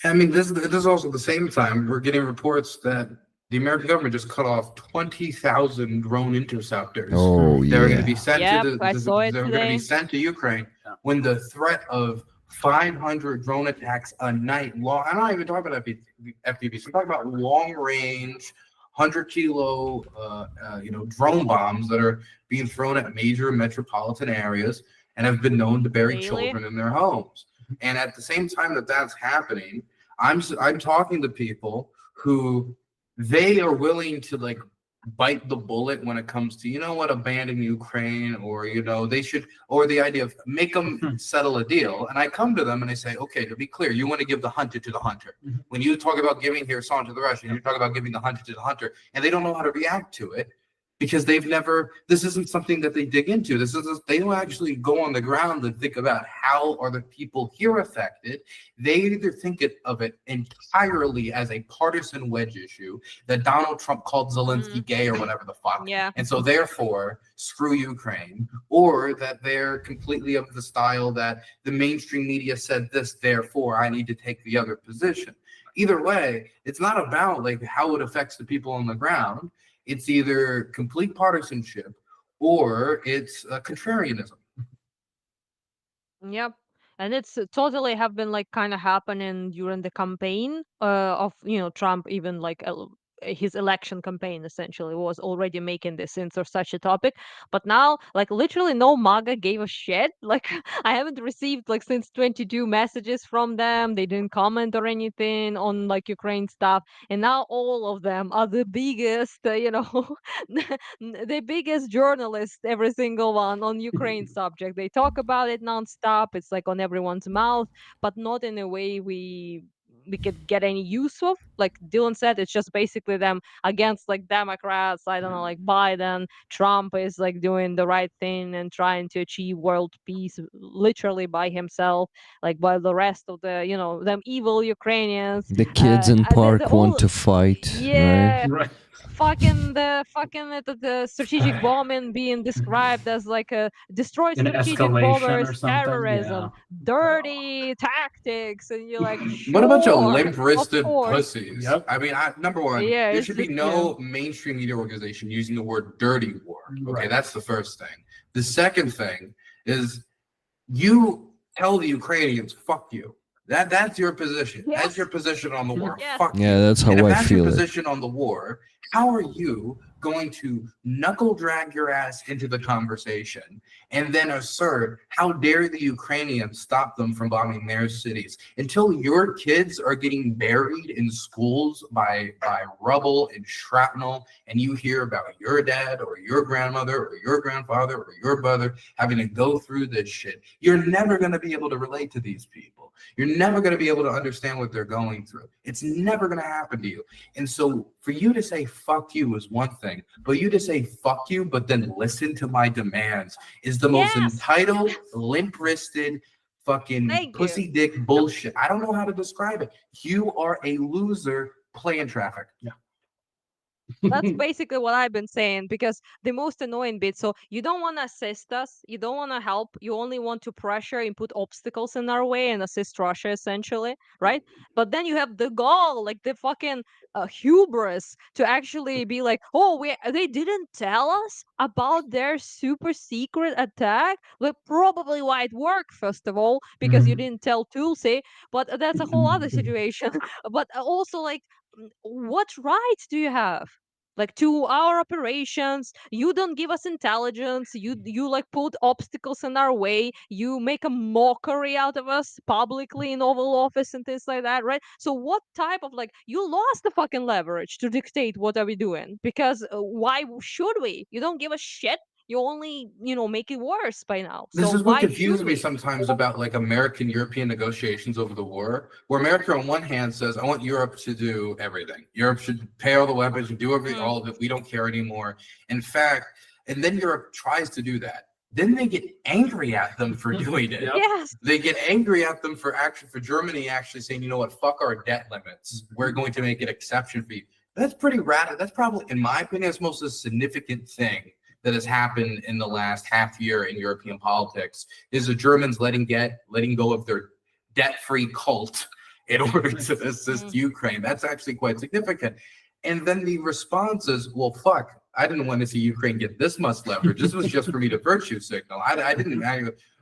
I mean, this is also the same time we're getting reports that the American government just cut off 20,000 drone interceptors. Oh, They're going yeah. to be sent Yep, to I saw it they're going to today. be sent to Ukraine when the threat of 500 drone attacks a night long. I'm not even talking about FPVs. I'm talking about long range, 100-kilo, drone bombs that are being thrown at major metropolitan areas and have been known to bury Really? children in their homes. And at the same time that that's happening, I'm talking to people who they are willing to bite the bullet when it comes to abandon Ukraine, or they should, or the idea of make them settle a deal. And I come to them and I say, okay, to be clear, you want to give the hunted to the hunter. When you talk about giving Kherson to the Russians, you talk about giving the hunted to the hunter, and they don't know how to react to it. Because this isn't something that they dig into. They don't actually go on the ground and think about how are the people here affected. They either think of it entirely as a partisan wedge issue that Donald Trump called Zelensky gay or whatever the fuck. Yeah. And so therefore, screw Ukraine. Or that they're completely of the style that the mainstream media said this, therefore I need to take the other position. Either way, it's not about how it affects the people on the ground. It's either complete partisanship or it's contrarianism. Yep. And it's totally have been kind of happening during the campaign of Trump, even his election campaign essentially was already making this into such a topic. But now literally no MAGA gave a shit. I haven't received since 22 messages from them. They didn't comment or anything on Ukraine stuff, and now all of them are the biggest the biggest journalists, every single one, on Ukraine subject. They talk about it nonstop. It's on everyone's mouth, but not in a way we could get any use of. like Dylan said, it's just basically them against like Democrats. I don't know, like Biden. Trump is like doing the right thing and trying to achieve world peace literally by himself, like while the rest of the, you know, them evil Ukrainians, The kids in the park want whole, to fight, right? yeah, Right. the strategic bombing being described as like a destroy An strategic escalation or bombers, something. Yeah. terrorism, dirty tactics, and you're like, What a bunch of sure, of limp-wristed course, pussies. Yep. I mean, number one, yeah, there it's should be just yeah. no mainstream media organization using the word dirty war. Okay, Right. that's the first thing. The second thing is you tell the Ukrainians, fuck you. That's your position. That's Yes. your position on the war. Yes. Fuck Yeah, you. that's how And if I that's your feel it. position on the war, how are you going to knuckle drag your ass into the conversation and then assert how dare the Ukrainians stop them from bombing their cities until your kids are getting buried in schools by rubble and shrapnel, and you hear about your dad or your grandmother or your grandfather or your brother having to go through this shit. You're never going to be able to relate to these people. You're never going to be able to understand what they're going through. It's never going to happen to you. And so for you to say fuck you is one thing, but you to say fuck you, but then listen to my demands is the most Yes. entitled, limp-wristed, fucking Thank you. pussy dick bullshit. I don't know how to describe it. You are a loser playing traffic. Yeah. That's basically what I've been saying, because the most annoying bit, so you don't want to assist us, you don't want to help, you only want to pressure and put obstacles in our way and assist Russia essentially, right? But then you have the gall, like the fucking hubris to actually be like, oh, they didn't tell us about their super secret attack. Like, probably why it worked, first of all, because you Mhm. didn't tell Tulsi, but that's a whole other situation. But also, like, what rights do you have? Like, to our operations, you don't give us intelligence, you like put obstacles in our way, you make a mockery out of us publicly in Oval Office and things like that, right? So what type of, like, you lost the fucking leverage to dictate what are we doing, because why should we? You don't give a shit, you only, you know, make it worse by now, so This is what why confuses should me we? sometimes about like American-European negotiations over the war, where America on one hand says, I want Europe to do everything. Europe should pay all the weapons and do all of it. We don't care anymore. In fact, and then Europe tries to do that. Then they get angry at them for doing it. Yep. Yes. They get angry at them for Germany actually saying, you know what, fuck our debt limits. We're going to make an exception for you. That's pretty radical. That's probably, in my opinion, that's most significant thing that has happened in the last half year in European politics is the Germans letting go of their debt-free cult in order to assist Ukraine. That's actually quite significant. And then the response is, well, fuck, I didn't want to see Ukraine get this much leverage. This was just for me to virtue signal.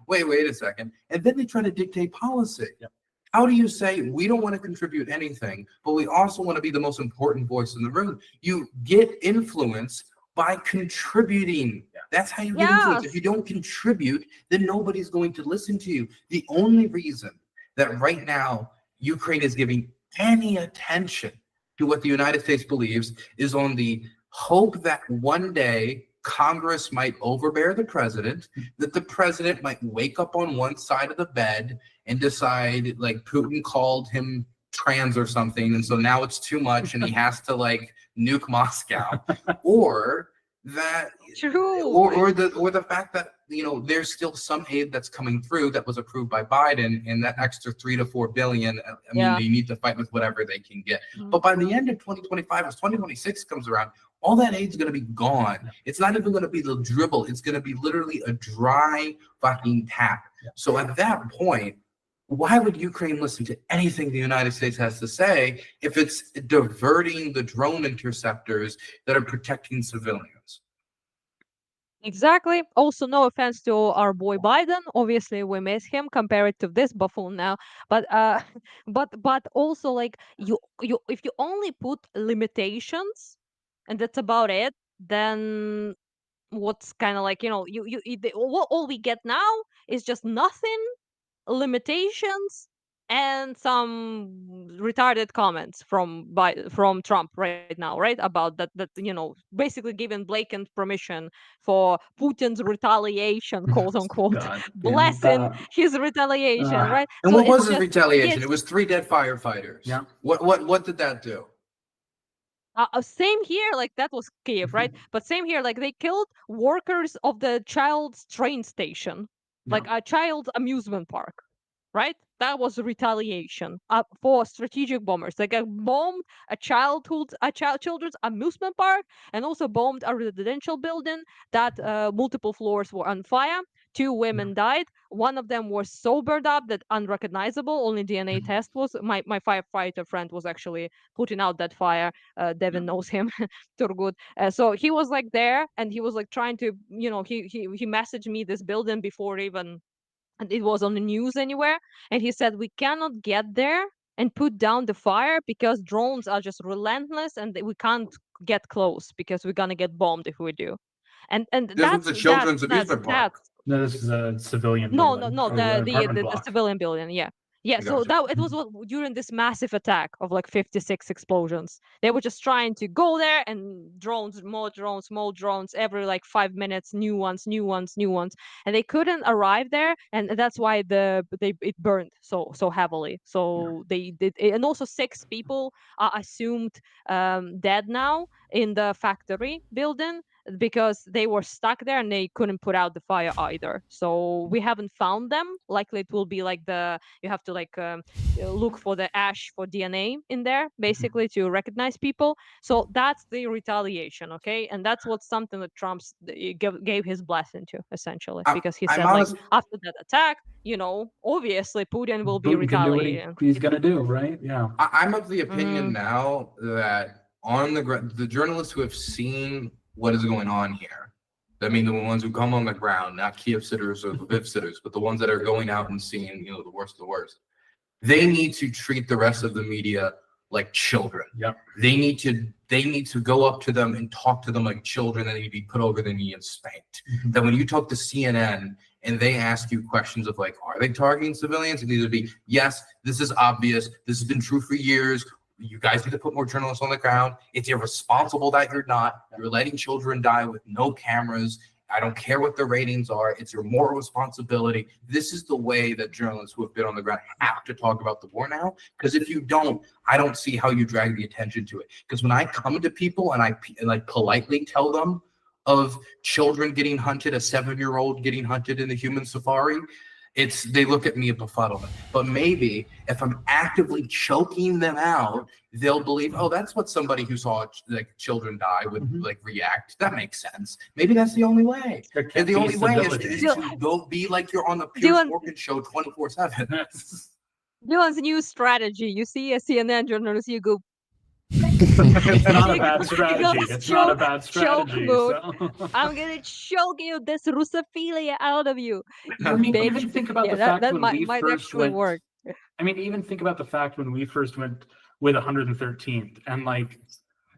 Wait a second. And then they try to dictate policy. Yep. How do you say we don't want to contribute anything, but we also want to be the most important voice in the room? You get influence by contributing. That's how you get influence. If you don't contribute, then nobody's going to listen to you. The only reason that right now Ukraine is giving any attention to what the United States believes is on the hope that one day Congress might overbear the president, that the president might wake up on one side of the bed and decide, like, Putin called him trans or something, and so now it's too much and he has to like nuke Moscow, or that True. or the fact that, you know, there's still some aid that's coming through that was approved by Biden, and that extra 3 to 4 billion, I mean, they need to fight with whatever they can get. But by the end of 2025, as 2026 comes around, all that aid's going to be gone. It's not even going to be the dribble. It's going to be literally a dry fucking tap. So at that point, why would Ukraine listen to anything the United States has to say if it's diverting the drone interceptors that are protecting civilians? Exactly. Also, no offense to our boy Biden. Obviously, we miss him compared to this buffoon now. But but also, like, you if you only put limitations and that's about it, then what's kind of like, you know, all we get now is just nothing, limitations, and some retarded comments from Trump right now, right? About that, basically giving blatant permission for Putin's retaliation, quote unquote, God damn blessing that. his retaliation, right? And So what it's was his just retaliation? it's It was 3 dead firefighters. Yeah. What did that do? same here, like that was Kiev, right? But same here, like they killed workers of the child's train station, like Yeah. a child's amusement park, right? That was retaliation for strategic bombers. Like bombed children's amusement park, and also bombed a residential building that multiple floors were on fire. Two women died. One of them was so burned up that unrecognizable. Only DNA test was. My firefighter friend was actually putting out that fire. Devin knows him, Turgut. So he was like there, and he was like trying to, he messaged me this building before even and it was on the news anywhere, and he said we cannot get there and put down the fire because drones are just relentless and we can't get close because we're gonna get bombed if we do. And This was the children's amusement park. No, this is a civilian no, building. no, or the an the apartment the, the block. civilian building, yeah. Yeah, so Gotcha. that it was during this massive attack of like 56 explosions. They were just trying to go there, and drones, more drones, every like 5 minutes, new ones, and they couldn't arrive there, and that's why it burned so heavily. So they did, and also 6 people are assumed dead now in the factory building because they were stuck there and they couldn't put out the fire either. So we haven't found them. Likely it will be like you have to like look for the ash for DNA in there basically to recognize people. So that's the retaliation, okay? And that's what something that Trump's gave his blessing to essentially, because he I'm said like honest. after that attack, obviously Putin will be Putin can do what retaliating. he's gonna do, right? Yeah. I'm of the opinion now that on the journalists who have seen what is going on here, I mean the ones who come on the ground, not Kiev sitters or Lviv sitters, but the ones that are going out and seeing, the worst of the worst, they need to treat the rest of the media like children. Yep. They need to go up to them and talk to them like children. They need to be put over the knee and spanked. That when you talk to CNN and they ask you questions of like, are they targeting civilians? It needs to be, yes, this is obvious. This has been true for years. You guys need to put more journalists on the ground. It's irresponsible that you're not. You're letting children die with no cameras. I don't care what the ratings are. It's your moral responsibility. This is the way that journalists who have been on the ground have to talk about the war now. Because if you don't, I don't see how you drag the attention to it. Because when I come to people and I like politely tell them of children getting hunted, a 7-year-old getting hunted in the human safari, they look at me in befuddlement. But maybe if I'm actively choking them out, they'll believe, oh, that's what somebody who saw like children die would like react. That makes sense. Maybe that's the only way. And the only way is to go be like you're on the Piers Morgan show 24/7. Dylan's new strategy. You see a CNN journalist, you go. It's not a bad strategy. It's not a bad strategy. So. I'm gonna choke you this Russophilia out of you. I mean, even think about the fact that when might, we might first actually went. work. I mean, even think about the fact when we first went with 113th and like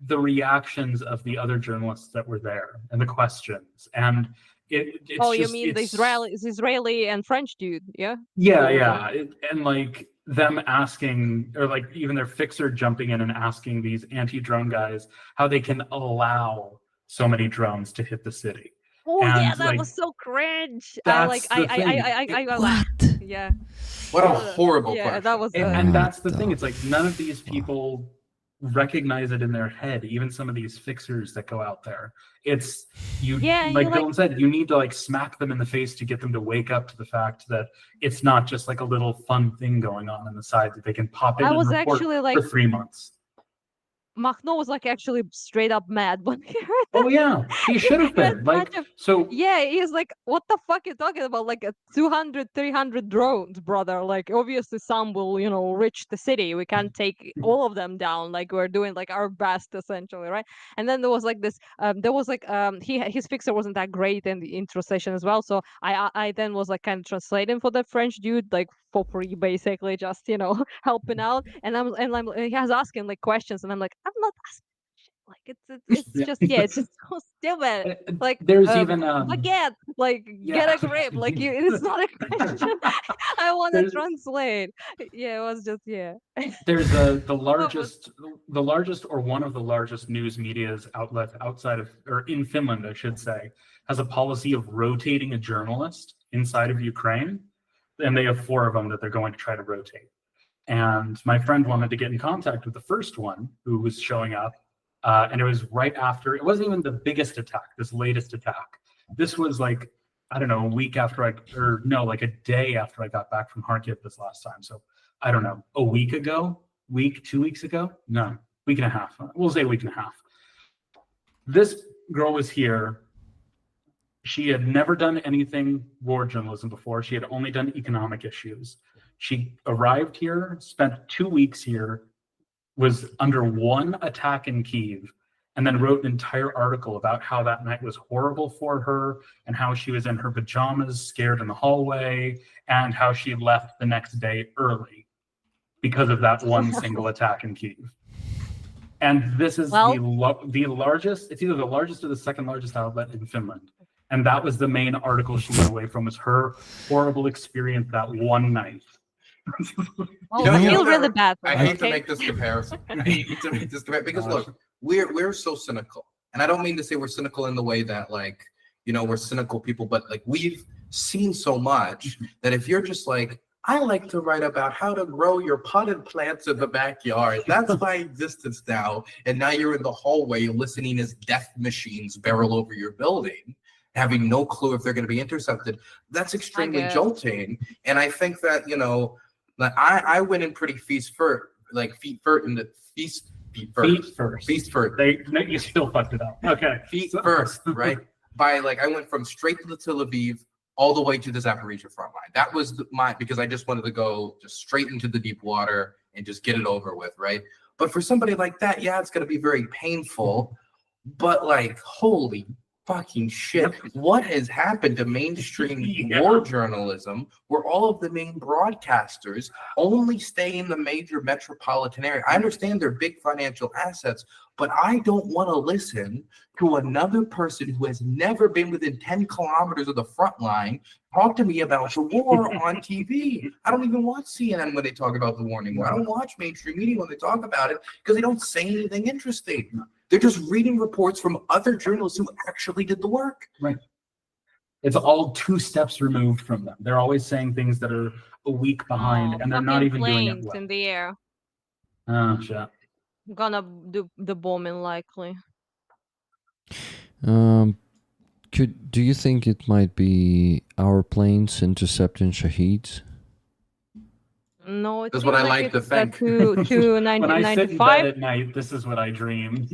the reactions of the other journalists that were there and the questions and it's you just, mean the Israeli and French dude? Yeah. Yeah. And like them asking, or like even their fixer jumping in and asking these anti-drone guys how they can allow so many drones to hit the city. Oh and, yeah, that like, was so cringe. That's the thing. What? Yeah. What a horrible question. That was. And that's the thing. It's like none of these people recognize it in their head. Even some of these fixers that go out there, it's like Dylan said, you need to like smack them in the face to get them to wake up to the fact that it's not just like a little fun thing going on the side that they can pop in and report for 3 months. Machno was like actually straight up mad when he heard that. Oh yeah, he should have been like so. Yeah, he's like, what the fuck are you talking about? Like 200, 300 drones, brother. Like obviously some will, reach the city. We can't take all of them down. Like we're doing like our best essentially, right? And then there was like this. His fixer wasn't that great in the intro session as well. So I then was like kind of translating for the French dude, like for free, basically, just helping out. And he was asking like questions, and I'm like, I'm not asking. Like it's Yeah. just yeah, it's just so stupid. Like There's even baguette, like yeah. get a grip. Like it's not a question. I want to There's translate. Yeah, it was just yeah. there's the What was largest or one of the largest news media's outlet outside of or in Finland, I should say, has a policy of rotating a journalist inside of Ukraine, and they have 4 of them that they're going to try to rotate. And my friend wanted to get in contact with the first one who was showing up, and it was right after. It wasn't even the biggest attack. This latest attack. This was like, I don't know, a week after like a day after I got back from Kharkiv this last time. So I don't know, a week ago, 2 weeks ago, no, week and a half. We'll say a week and a half. This girl was here. She had never done anything war journalism before. She had only done economic issues. She arrived here, spent 2 weeks here, was under one attack in Kyiv, and then wrote an entire article about how that night was horrible for her and how she was in her pajamas, scared in the hallway, and how she left the next day early because of that one single attack in Kyiv. And this is the largest, it's either the largest or the second largest outlet in Finland. And that was the main article she went away from, was her horrible experience that one night. well, I feel really bad. I hate to make this comparison. I hate to make this comparison because look, we're so cynical, and I don't mean to say we're cynical in the way that like we're cynical people, but like we've seen so much that if you're just like, I like to write about how to grow your potted plants in the backyard. That's my existence now, and now you're in the hallway listening as death machines barrel over your building, having no clue if they're going to be intercepted. That's extremely jolting, and I think that like I went in pretty feast first. You still fucked it up. Okay. Feet first, right? I went from straight to the Tel Aviv all the way to the Zaporizhia front line. That was because I just wanted to go just straight into the deep water and just get it over with, right? But for somebody like that, yeah, it's going to be very painful. But like, holy fucking shit, what has happened to mainstream war journalism where all of the main broadcasters only stay in the major metropolitan area? I understand they're big financial assets, but I don't want to listen to another person who has never been within 10 kilometers of the front line talk to me about the war on TV. I don't even watch CNN when they talk about the war anymore. I don't watch mainstream media when they talk about it because they don't say anything interesting. They're just reading reports from other journalists who actually did the work. Right. It's all 2 steps removed from them. They're always saying things that are a week behind, and they're not even doing it well. In the air. Oh, shit. Gonna do the bombing likely. Do you think it might be our planes intercepting Shaheeds? No, that's what I like to think. To When I sit in bed at night, this is what I dream.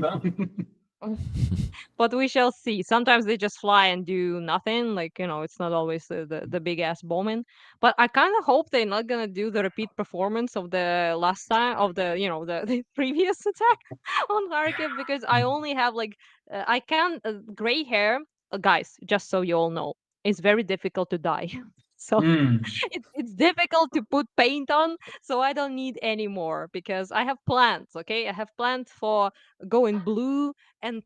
But we shall see. Sometimes they just fly and do nothing. Like, it's not always the big ass bombing. But I kind of hope they're not gonna do the repeat performance of the last time of the the previous attack on Kharkiv, because I only have like I can gray hair. Guys, just so you all know, it's very difficult to dye. So it's difficult to put paint on, so I don't need any more because I have plans. Okay, I have plans for going blue, and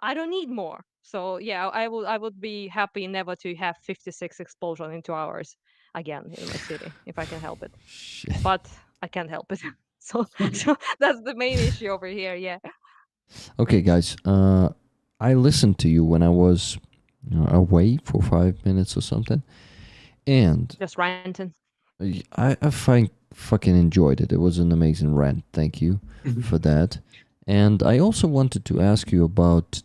I don't need more. So yeah, I would be happy never to have 56 explosion in 2 hours again in my city if I can help it. Shit. But I can't help it. So that's the main issue over here. Yeah. Okay, guys. I listened to you when I was away for 5 minutes or something, and Just ranting. I fucking enjoyed it. It was an amazing rant. Thank you for that. And I also wanted to ask you about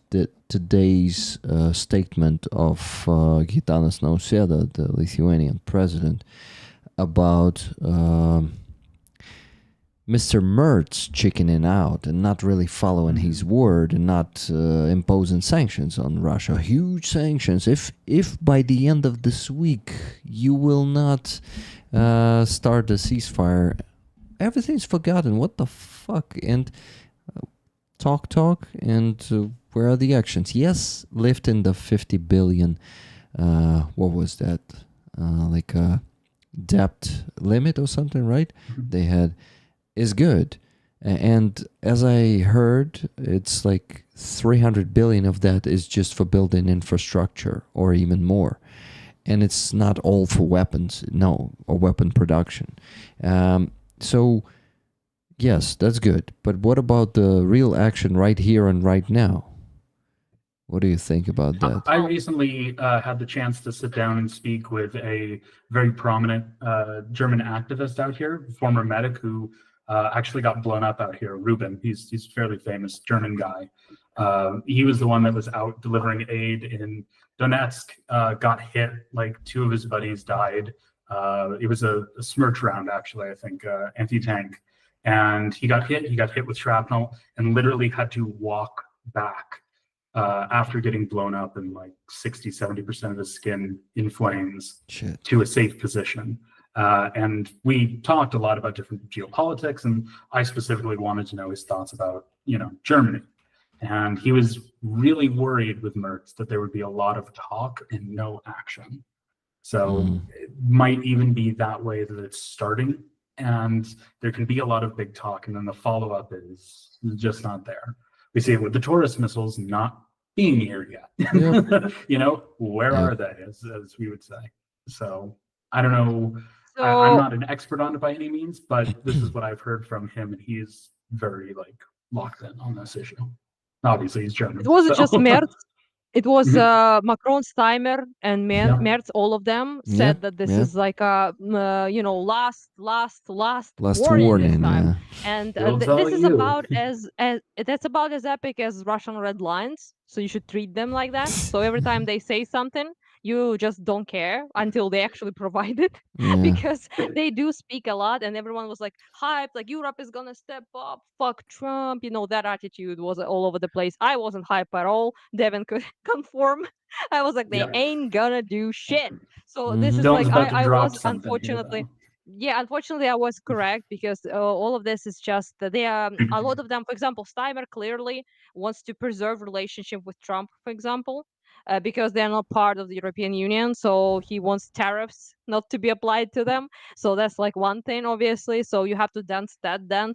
today's statement of Gitanas Nausėda, the Lithuanian president, about Mr. Merz chickening out and not really following his word and not imposing sanctions on Russia. Huge sanctions. If by the end of this week you will not start the ceasefire, everything's forgotten. What the fuck? And talk, and where are the actions? Yes, lifting the 50 billion, what was that? Like a debt limit or something, right? They had, is good. And as I heard, it's like 300 billion of that is just for building infrastructure or even more. And it's not all for weapons, no, or weapon production. So, yes, that's good. But what about the real action right here and right now? What do you think about that? I recently had the chance to sit down and speak with a very prominent German activist out here, former medic who actually got blown up out here, Ruben. He's a fairly famous German guy. He was the one that was out delivering aid in Donetsk, got hit, like 2 of his buddies died. It was a smirch round, actually, I think, anti-tank. And he got hit with shrapnel and literally had to walk back after getting blown up and like 60-70% of his skin in flames to a safe position. And we talked a lot about different geopolitics, and I specifically wanted to know his thoughts about, Germany. And he was really worried with Merz that there would be a lot of talk and no action. So it might even be that way that it's starting, and there can be a lot of big talk, and then the follow-up is just not there. We see it with the Taurus missiles not being here yet. Yep. Where are they, as we would say? So I don't know. So I'm not an expert on it by any means, but this is what I've heard from him, and he's very locked in on this issue. Obviously, he's German. it wasn't just Merz. It was Mhm. Macron, Steimer, and Yeah. Merz. All of them said that this is like a last warning this time. And We'll tell this is you. about as that's about as epic as Russian red lines. So you should treat them like that. So every time they say something, you just don't care until they actually provide it, because they do speak a lot, and everyone was like hyped, like Europe is gonna step up, fuck Trump. That attitude was all over the place. I wasn't hyped at all. Devin could conform. I was like, they Yeah. ain't gonna do shit. So this is Dylan's like about to I drop was something here, unfortunately. though. Yeah, unfortunately, I was correct, because all of this is just that they are a lot of them. For example, Steimer clearly wants to preserve relationship with Trump, for example, because they're not part of the European Union. So he wants tariffs not to be applied to them. So that's like one thing, obviously. So you have to dance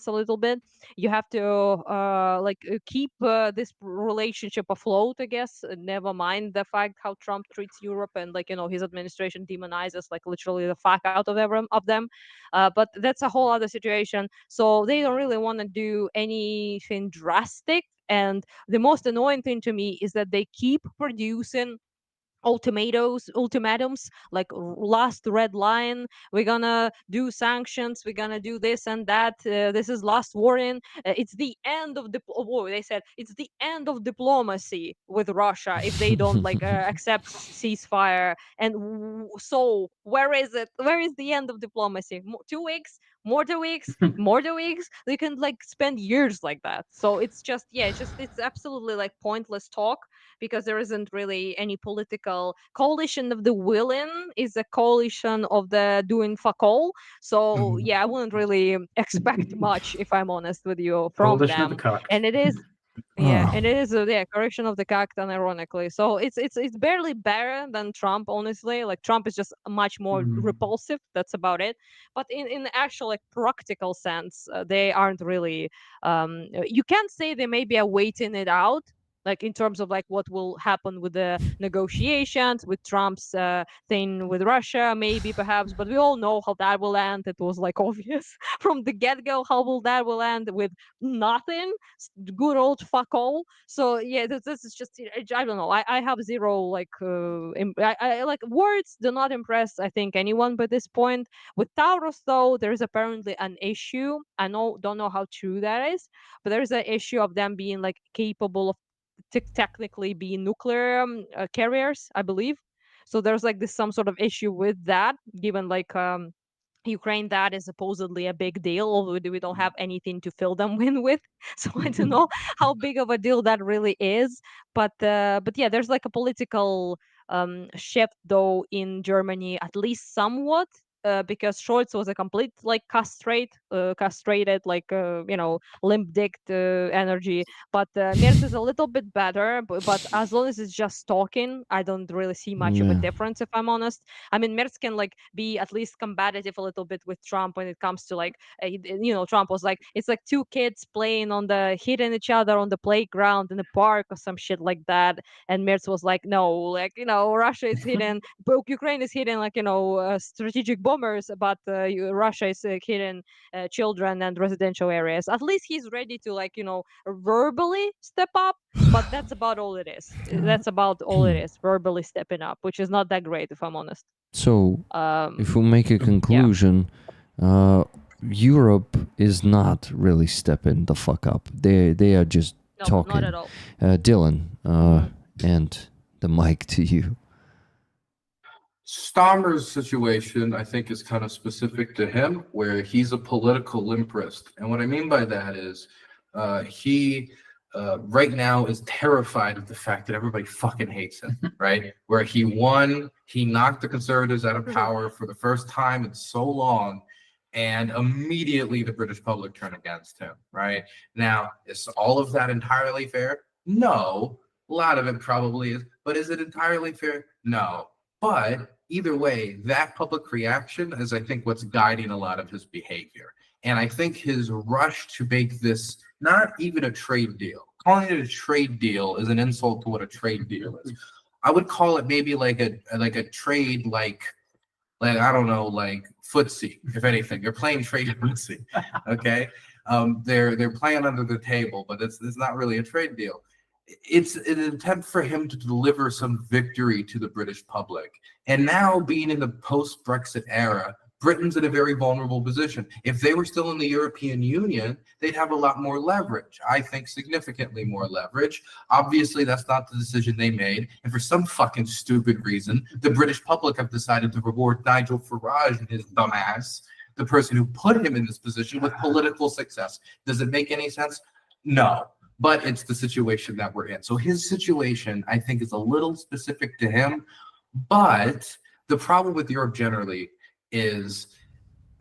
a little bit. You have to keep this relationship afloat, I guess. Never mind the fact how Trump treats Europe, and his administration demonizes like literally the fuck out of everyone of them. But that's a whole other situation. So they don't really want to do anything drastic. And the most annoying thing to me is that they keep producing ultimatums like last red line, we're gonna do sanctions, we're gonna do this and that, this is last warning, it's the end of they said it's the end of diplomacy with Russia if they don't accept ceasefire. And so where is it, where is the end of diplomacy? 2 weeks, more 2 weeks, more 2 weeks? They can spend years like that. So it's just, yeah, it's absolutely pointless talk, because there isn't really any political coalition of the willing, is a coalition of the doing fuck all. So yeah, I wouldn't really expect much, if I'm honest with you, from Coalition of the them. cock. And it is, yeah, and it is correction of the cactan, ironically. So it's barely better than Trump, honestly. Like Trump is just much more repulsive. That's about it. But in the actual practical sense, they aren't really. You can't say they maybe are waiting it out, in terms of what will happen with the negotiations with Trump's thing with Russia, maybe perhaps. But we all know how that will end. It was obvious from the get-go how that will end, with nothing, good old fuck all. So yeah, this is just, I don't know. I have zero words do not impress, I think, anyone by this point. With Taurus though, there's apparently an issue. I don't know how true that is, but there's an issue of them being capable of technically be nuclear carriers, I believe. So there's this some sort of issue with that, given Ukraine, that is supposedly a big deal, although we don't have anything to fill them in with. So I don't know how big of a deal that really is. But yeah, there's a political shift though in Germany, at least somewhat. because Scholz was a complete like castrated like limp-dicked energy. But Merz is a little bit better, but as long as it's just talking, I don't really see much of a Yeah. difference, if I'm honest. I mean, Merz can like be at least combative a little bit with Trump when it comes to like Trump was like, it's like two kids playing on the hitting each other on the playground in the park or some shit like that, and Merz was like, no, like Russia is hitting, but Ukraine is hitting like strategic bombers, but Russia is hitting children and residential areas. At least he's ready to like verbally step up, but that's about all it is. That's about all it is, verbally stepping up, which is not that great, if I'm honest. So, if we make a Yeah. conclusion, Europe is not really stepping the fuck up. They are just No, talking. not at all. Dylan, and the mic to you. Starmer's situation, I think, is kind of specific to him, where he's a political limp wrist. And what I mean by that is he right now is terrified of the fact that everybody fucking hates him, right? Where he won, he knocked the conservatives out of power for the first time in so long, and immediately the British public turned against him, right? Now, is all of that entirely fair? No. A lot of it probably is. But is it entirely fair? No. But either way, that public reaction is, I think, what's guiding a lot of his behavior. And I think his rush to make this not even a trade deal, calling it a trade deal is an insult to what a trade deal is. I would call it maybe like a trade like I don't know, like footsie, if anything. They're playing trade footsie. Okay. They're playing under the table, but it's not really a trade deal. It's an attempt for him to deliver some victory to the British public. And now, being in the post-Brexit era, Britain's in a very vulnerable position. If they were still in the European Union, they'd have a lot more leverage. I think significantly more leverage. Obviously, that's not the decision they made. And for some fucking stupid reason, the British public have decided to reward Nigel Farage and his dumbass, the person who put him in this position, with political success. Does it make any sense? No. But it's the situation that we're in. So his situation, I think, is a little specific to him. But the problem with Europe generally is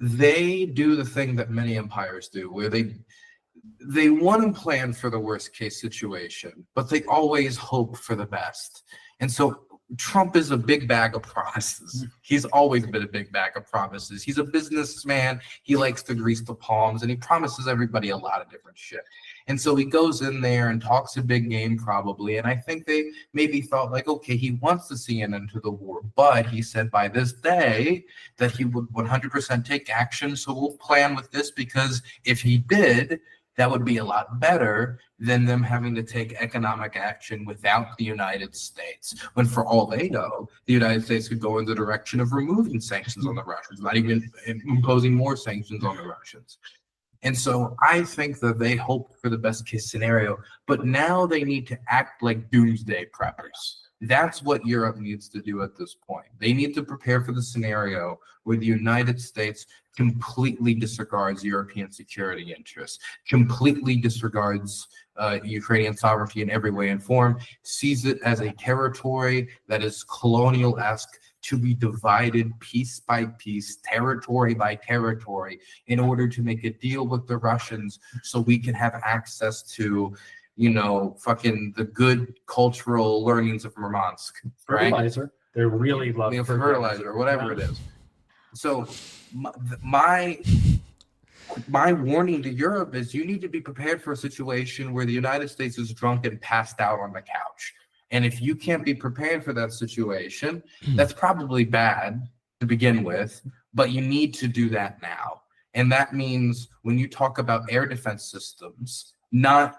they do the thing that many empires do, where they want to plan for the worst case situation, but they always hope for the best. And so Trump is a big bag of promises. He's always been a big bag of promises. He's a businessman. He likes to grease the palms, and he promises everybody a lot of different shit. And so he goes in there and talks a big game, probably. And I think they maybe thought like, okay, he wants to see an end to the war, but he said by this day that he would 100% take action. So we'll plan with this, because if he did, that would be a lot better than them having to take economic action without the United States. When for all they know, the United States could go in the direction of removing sanctions on the Russians, not even imposing more sanctions on the Russians. And so I think that they hoped for the best case scenario, but now they need to act like doomsday preppers. That's what Europe needs to do at this point. They need to prepare for the scenario where the United States completely disregards European security interests, completely disregards Ukrainian sovereignty in every way and form, sees it as a territory that is colonial-esque, to be divided piece by piece, territory by territory, in order to make a deal with the Russians so we can have access to, fucking the good cultural learnings of Murmansk, right? Fertilizer. They really love fertilizer or whatever it is. So my warning to Europe is you need to be prepared for a situation where the United States is drunk and passed out on the couch. And if you can't be prepared for that situation, that's probably bad to begin with, but you need to do that now. And that means when you talk about air defense systems, not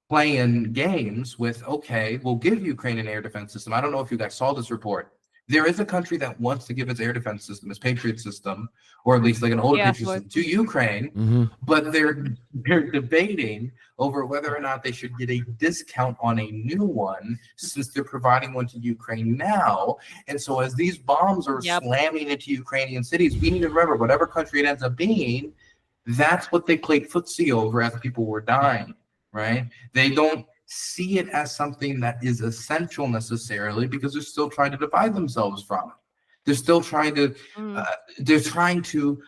playing games with, okay, we'll give Ukraine an air defense system. I don't know if you guys saw this report. There is a country that wants to give its air defense system, its Patriot system, or at least like an old Patriot system, to Ukraine, but they're debating over whether or not they should get a discount on a new one, since they're providing one to Ukraine now. And so as these bombs are slamming into Ukrainian cities, we need to remember, whatever country it ends up being, that's what they played footsie over as people were dying, right? They don't see it as something that is essential necessarily, because they're still trying to divide themselves from it. They're still trying to, Mm. they're trying to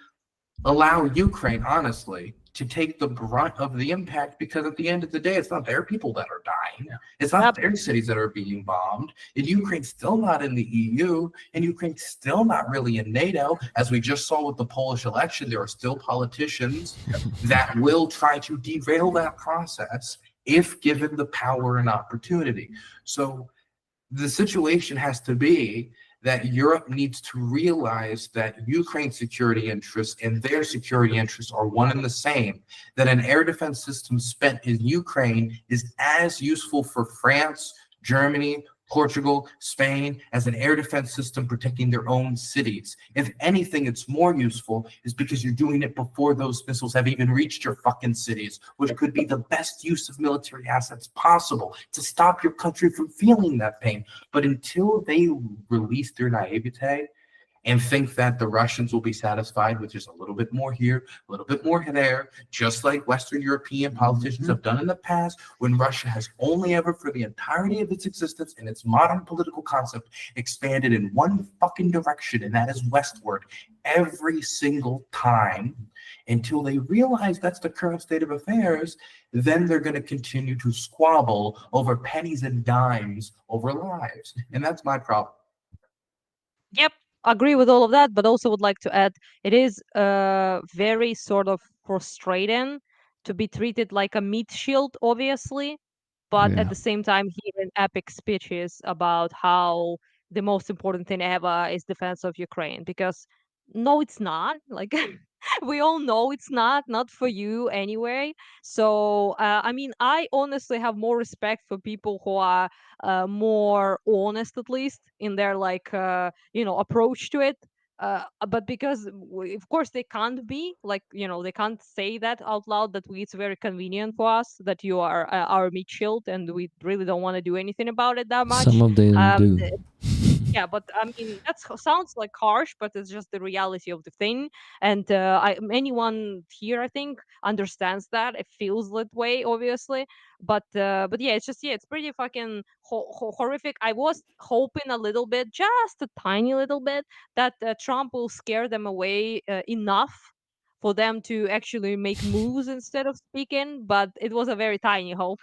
allow Ukraine, honestly, to take the brunt of the impact, because at the end of the day, it's not their people that are dying. Yeah. It's not Yep. their cities that are being bombed. And Ukraine's still not in the EU, and Ukraine's still not really in NATO. As we just saw with the Polish election, there are still politicians that will try to derail that process if given the power and opportunity. So the situation has to be that Europe needs to realize that Ukraine's security interests and their security interests are one and the same, that an air defense system spent in Ukraine is as useful for France, Germany, Portugal, Spain as an air defense system protecting their own cities. If anything, it's more useful is because you're doing it before those missiles have even reached your fucking cities, which could be the best use of military assets possible to stop your country from feeling that pain. But until they release their naivete and think that the Russians will be satisfied with just a little bit more here, a little bit more there, just like Western European politicians have done in the past, when Russia has only ever, for the entirety of its existence and its modern political concept, expanded in one fucking direction, and that is westward, every single time, until they realize that's the current state of affairs, then they're going to continue to squabble over pennies and dimes over lives. And that's my problem. Yep, agree with all of that, but also would like to add it is very sort of frustrating to be treated like a meat shield, obviously, but Yeah. at the same time hearing epic speeches about how the most important thing ever is defense of Ukraine, because no, it's not. Like we all know it's not for you anyway. So I mean, I honestly have more respect for people who are more honest, at least in their like approach to it. But because of course they can't be like, they can't say that out loud, that it's very convenient for us that you are our meat shield and we really don't want to do anything about it that much. Some of them um, do. yeah, but I mean that sounds like harsh, but it's just the reality of the thing. And anyone here, I think, understands that. It feels that way, obviously. But yeah, it's pretty fucking horrific. I was hoping a little bit, just a tiny little bit, that Trump will scare them away enough for them to actually make moves instead of speaking. But it was a very tiny hope,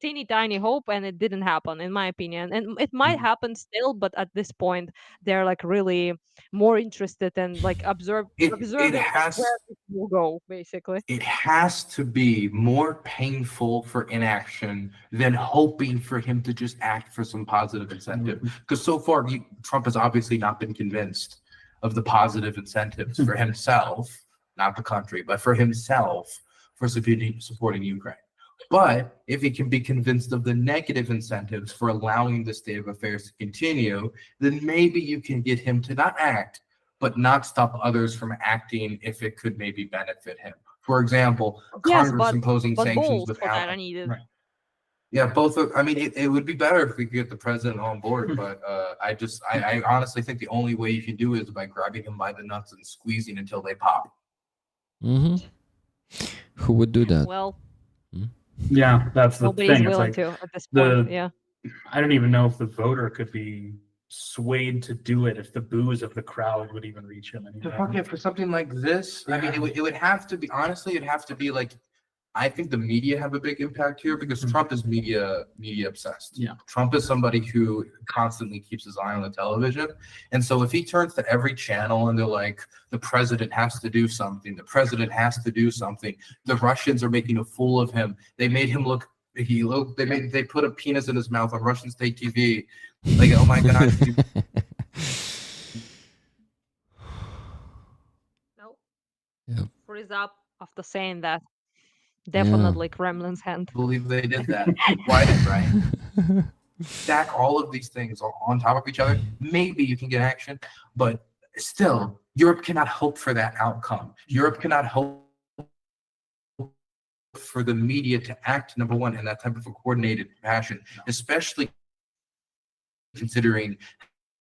teeny tiny hope, and it didn't happen, in my opinion. And it might happen still, but at this point they're like really more interested in like It observing like has where it will go, basically. it has to be more painful for inaction than hoping for him to just act for some positive incentive. Because so far, Trump has obviously not been convinced of the positive incentives for himself, not the country, but for himself for supporting Ukraine. But if he can be convinced of the negative incentives for allowing the state of affairs to continue, then maybe you can get him to not act, but not stop others from acting if it could maybe benefit him. For example, Yes, Congress imposing but sanctions balls for without. that are needed. Right. Yeah, both of. I mean, it would be better if we could get the president on board, but I honestly think the only way you can do it is by grabbing him by the nuts and squeezing until they pop. Hmm. Who would do that? Well, Yeah, that's the nobody's thing. It's willing like to at this point. the Yeah. I don't even know if the voter could be swayed to do it, if the boos of the crowd would even reach him To anymore. fucking for something like this, I mean, it would have to be, honestly, it'd have to be like, I think the media have a big impact here because Trump is media obsessed. Yeah. Trump is somebody who constantly keeps his eye on the television. And so if he turns to every channel and they're like, the president has to do something, the president has to do something, the Russians are making a fool of him. They made him look, they put a penis in his mouth on Russian state TV. Like, oh my God. Nope. Yep. Freeze up after saying that. Definitely Kremlin's hand. Believe they did that. Why did, right? Stack all of these things on top of each other, maybe you can get action, but still, Europe cannot hope for that outcome. Europe cannot hope for the media to act, number one, in that type of a coordinated fashion, especially considering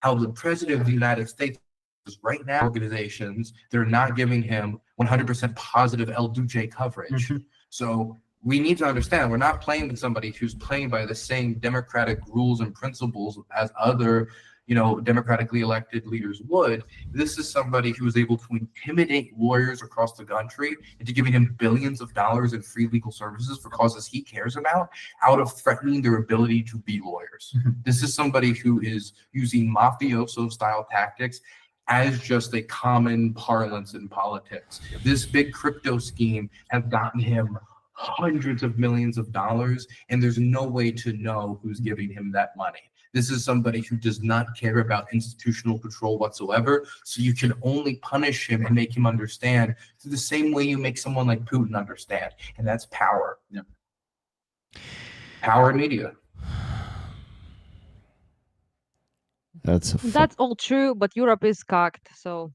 how the president of the United States is right now. Organizations, they're not giving him 100% positive El Duce coverage. So we need to understand we're not playing with somebody who's playing by the same democratic rules and principles as other democratically elected leaders would. This is somebody who is able to intimidate lawyers across the country into giving him billions of dollars in free legal services for causes he cares about, out of threatening their ability to be lawyers. This is somebody who is using mafioso style tactics as just a common parlance in politics. This big crypto scheme has gotten him hundreds of millions of dollars, and there's no way to know who's giving him that money. This is somebody who does not care about institutional control whatsoever, so you can only punish him and make him understand through the same way you make someone like Putin understand, and that's power. Yeah. Power in media. That's a That's all true, but Europe is cocked, so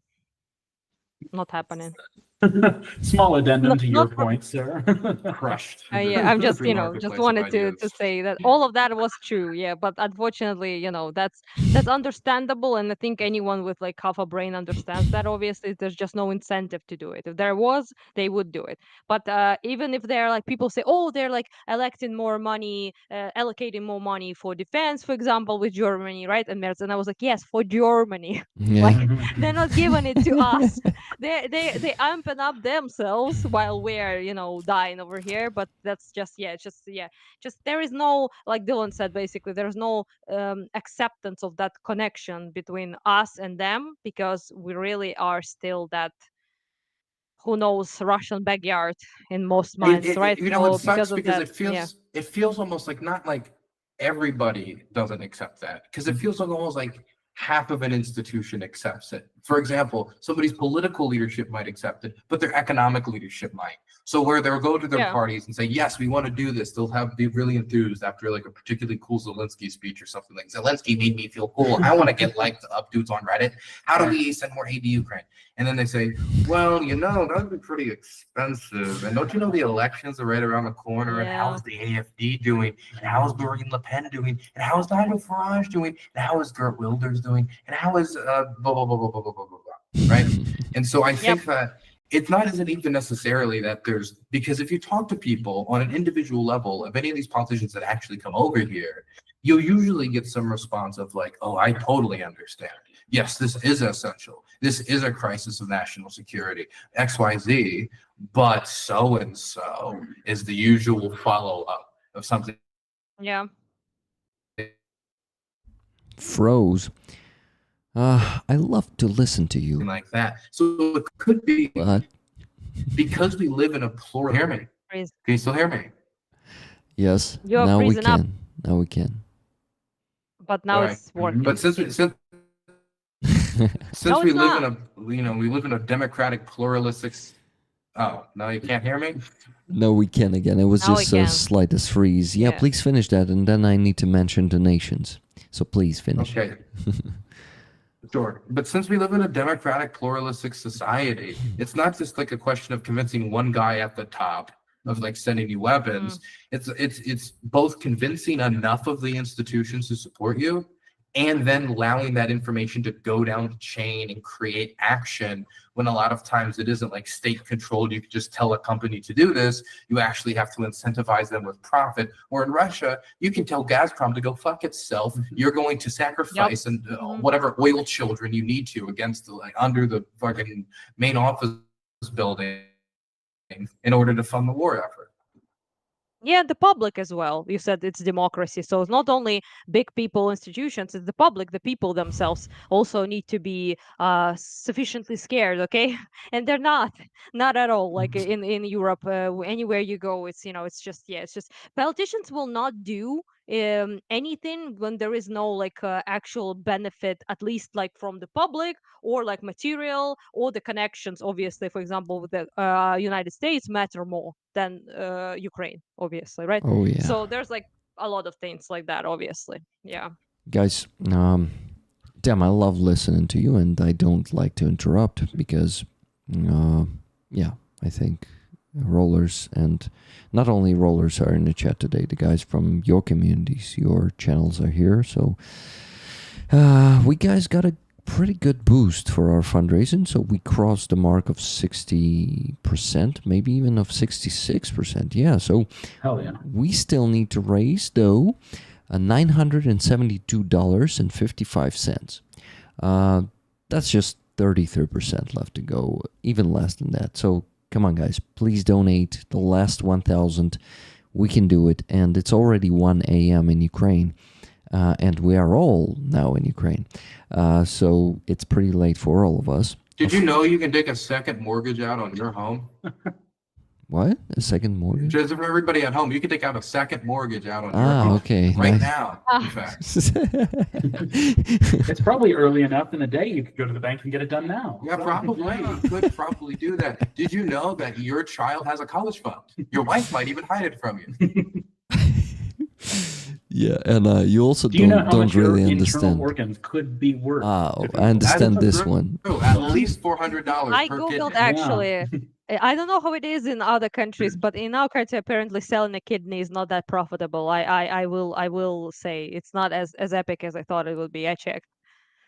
not happening. Small addendum Not- to your not for- point, Sarah. Crushed. Yeah, I'm just, Free just marketplace wanted of to ideas. say that all of that was true, yeah. But unfortunately, that's understandable, and I think anyone with like half a brain understands that. Obviously, there's just no incentive to do it. If there was, they would do it. But even if they're like people say, oh, they're like electing more money, allocating more money for defense, for example, with Germany, right? And I was like, yes, for Germany. yeah. Like they're not giving it to us. They amping up themselves while we're dying over here. But that's just there is no, like Dylan said, basically there's no acceptance of that connection between us and them, because we really are still that, who knows, Russian backyard in most minds, right? It So sucks because of because that, it feels almost like not like everybody doesn't accept that, because it feels like almost like half of an institution accepts it. For example, somebody's political leadership might accept it, but their economic leadership might. So where they'll go to their Yeah. parties and say, yes, we want to do this. They'll be really enthused after like a particularly cool Zelensky speech or something like, Zelensky made me feel cool. I want to get liked up dudes on Reddit. How do we send more aid to Ukraine? And then they say, well, that would be pretty expensive. And don't you know the elections are right around the corner? And how Yeah. is the AFD doing? And how is Marine Le Pen doing? And how is Nigel Farage doing? And how is Geert Wilders doing? And how is blah, blah, blah, blah, blah, blah, blah, blah, right? And so I think that it's not isn't even necessarily that because if you talk to people on an individual level of any of these politicians that actually come over here, you'll usually get some response of like, oh, I totally understand. Yes, this is essential. This is a crisis of national security, XYZ, but so-and-so is the usual follow-up of something. yeah. Froze. I love to listen to you, Like that. So it could be but because we live in a plural. Hear me? Freeze. Can you still hear me? yes, You're now we freezing up. can. Now we can. But now Right. it's working. But since No, we it's live in a democratic pluralistic. Oh, now you can't hear me? No, we can again. It was Now we just a can. slightest freeze. Yeah, Yeah. please finish that, and then I need to mention donations. So please finish. Okay. Sure. But since we live in a democratic pluralistic society, it's not just like a question of convincing one guy at the top of like sending you weapons. It's both convincing enough of the institutions to support you, and then allowing that information to go down the chain and create action, when a lot of times it isn't like state controlled. You could just tell a company to do this. You actually have to incentivize them with profit. Or in Russia, you can tell Gazprom to go fuck itself. You're going to sacrifice and whatever oil children you need to against under the fucking main office building in order to fund the war effort. Yeah, the public as well. You said it's democracy, so it's not only big people, institutions, it's the public. The people themselves also need to be sufficiently scared, okay? And they're not at all. Like in Europe, anywhere you go, it's just politicians will not do anything when there is no like actual benefit, at least like from the public, or like material, or the connections. Obviously, for example, with the United States matter more than Ukraine, obviously, right? Oh yeah, So there's like a lot of things like that, obviously. Yeah. guys. Damn, I love listening to you, and I don't like to interrupt because, yeah, I think rollers, and not only rollers are in the chat today. The guys from your communities, your channels are here. So we guys got a pretty good boost for our fundraising. So we crossed the mark of 60%, maybe even of 66%. Yeah. So Hell yeah. we still need to raise, though, $972.55. That's just 33% left to go, even less than that. So come on, guys, please donate the last 1,000. We can do it, and it's already 1 a.m. in Ukraine, and we are all now in Ukraine. So it's pretty late for all of us. Did you know you can take a second mortgage out on your home? What? A second mortgage? Just for everybody at home, you can take out a second mortgage out on your Ah, home okay. right Nice. now, in fact. It's probably early enough in the day. You could go to the bank and get it done now. Yeah, probably. You could probably do that. Did you know that your child has a college fund? Your wife might even hide it from you. Yeah, and you also Do you know how don't much your really internal understand. organs could be worth? Oh, if you- I understand That's this true. one. Oh, at least $400 I per googled kidney. actually. I don't know how it is in other countries, but in our country, apparently selling a kidney is not that profitable. I will say it's not as epic as I thought it would be. I checked.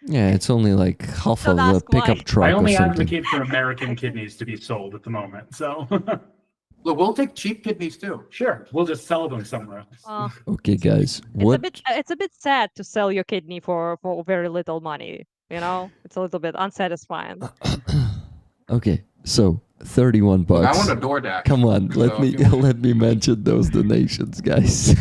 Yeah, it's only like half Don't of the ask why. pickup truck I or only something. advocate for American kidneys to be sold at the moment. So Look, we'll take cheap kidneys too. sure, we'll just sell them somewhere else. Okay, guys, what? It's a bit sad to sell your kidney for very little money. You know, it's a little bit unsatisfying. Okay, so 31 Look, I bucks. want a DoorDash. Come on, So let if me you want- let me mention those donations, guys.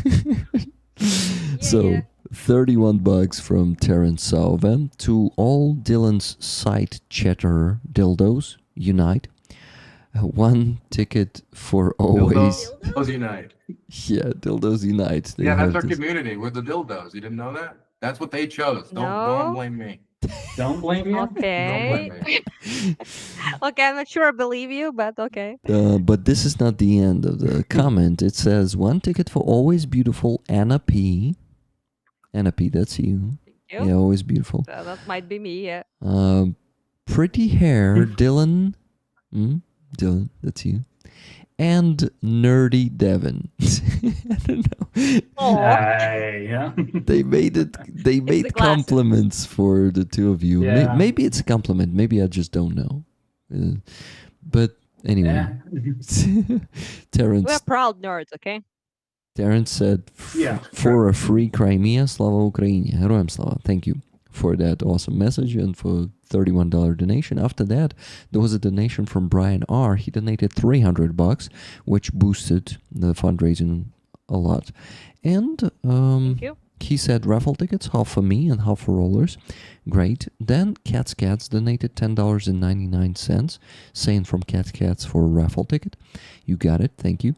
So yeah. 31 bucks from Terrence Salvan to all Dylan's site chatter dildos unite. One ticket for always. Dildos Unite. Yeah, dildos unite. They Yeah, that's have our this- community. We're the dildos. You didn't know that? That's what they chose. Don't No. blame me. Don't blame you. Don't Okay. blame me. Okay, I'm not sure I believe you, but okay. But this is not the end of the comment. It says one ticket for always beautiful Anna P. Anna P, that's you. You? Yeah, always beautiful. That might be me. Yeah. Pretty hair, Dylan. Dylan, that's you. And nerdy Devin. I don't know. Yeah. They made the glasses. compliments for the two of you. Yeah. Maybe it's a compliment. Maybe I just don't know. But anyway, Yeah. Terrence. We're proud nerds, okay? Terrence said, Yeah, for a free Crimea, Slava Ukraini. Героям слава. Thank you for that awesome message and for $31 donation. After that, there was a donation from Brian R. He donated $300, which boosted the fundraising a lot. And Thank you. he said raffle tickets, half for me and half for rollers. Great. Then Cats donated $10.99, saying from Cats for a raffle ticket. You got it. Thank you.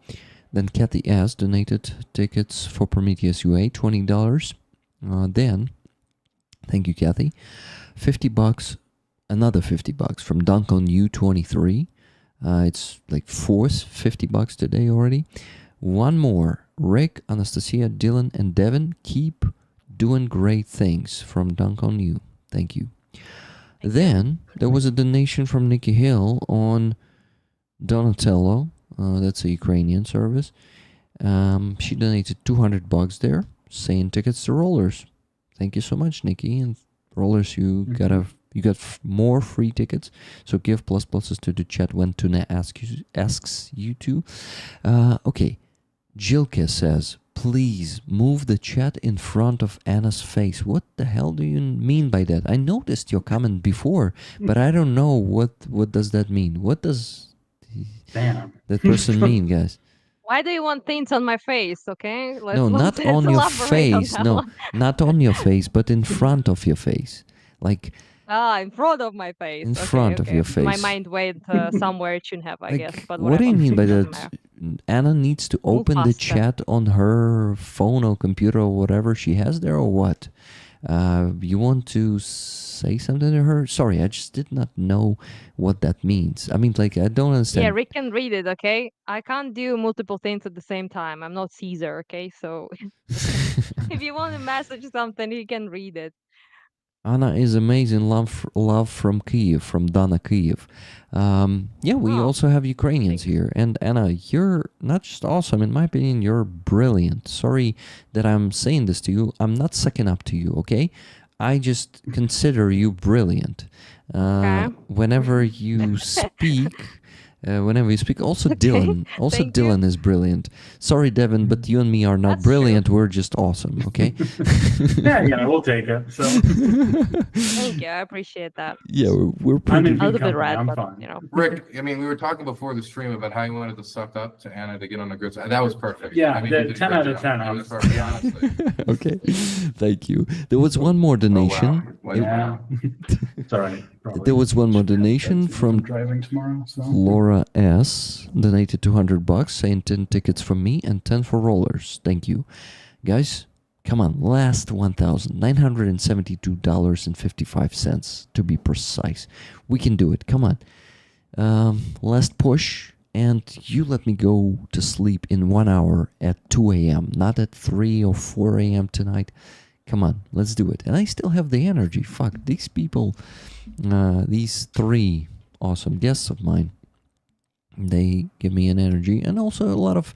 Then Kathy S. donated tickets for Prometheus UA, $20. Then, thank you, Kathy. $50, another $50 from Duncan U23. It's like fourth $50 today already. One more. Rick, Anastasia, Dylan, and Devin, keep doing great things from Duncan U. Thank you. Then there was a donation from Nikki Hill on Donatello. That's a Ukrainian service. She donated $200 there, saying tickets to rollers. Thank you so much, Nikki. And rollers, you got more free tickets. So give pluses to the chat when Tuna asks you to. Okay, Jilke says, please move the chat in front of Anna's face. What the hell do you mean by that? I noticed your comment before, but I don't know what does that mean. What does Damn. that person mean, guys? Why do you want things on my face? Okay. No, not let's on your elaborate on face. that No, one. not on your face, but in front of your face. Like, In front of my face. In Okay, front of okay. your My face. mind went somewhere it shouldn't have, I guess. But what do you whatever. mean by Doesn't that? matter. Anna needs to open the faster. chat on her phone or computer or whatever she has there, or what? You want to say something to her? Sorry, I just did not know what that means. I mean, like, I don't understand. Yeah, Rick can read it, okay? I can't do multiple things at the same time. I'm not Caesar, okay? So if you want to message something, you can read it. Anna is amazing. Love from Kyiv, from Dana Kyiv. Yeah, we Oh, also have Ukrainians thanks. here. And Anna, you're not just awesome. In my opinion, you're brilliant. Sorry that I'm saying this to you. I'm not sucking up to you, okay? I just consider you brilliant. Okay. Whenever you speak, whenever you speak. Also, Okay, Dylan. Also, thank you. Dylan is brilliant. Sorry, Devin, but you and me are not That's true. brilliant. We're just awesome. Okay. Yeah, we'll take it. So Thank you. I appreciate that. Yeah, we're I'm pretty. in A good little bit company. red, I'm but fine. Rick, I mean, we were talking before the stream about how you wanted to suck up to Anna to get on the good side. That was perfect. Yeah, I mean, the you did a 10 great out of job. 10, That was honestly. perfect, honestly. Okay, thank you. There was one more donation. Wow. Yeah. It's all right. Probably. There was one more donation I'm from driving tomorrow. So Laura S. Donated $200, saying 10 tickets from me and 10 for rollers. Thank you, guys. Come on, last $1,972.55 to be precise. We can do it. Come on. Last push, and you let me go to sleep in 1 hour at 2 a.m., not at 3 or 4 a.m. tonight. Come on, let's do it. And I still have the energy. Fuck, these people, these three awesome guests of mine, they give me an energy and also a lot of,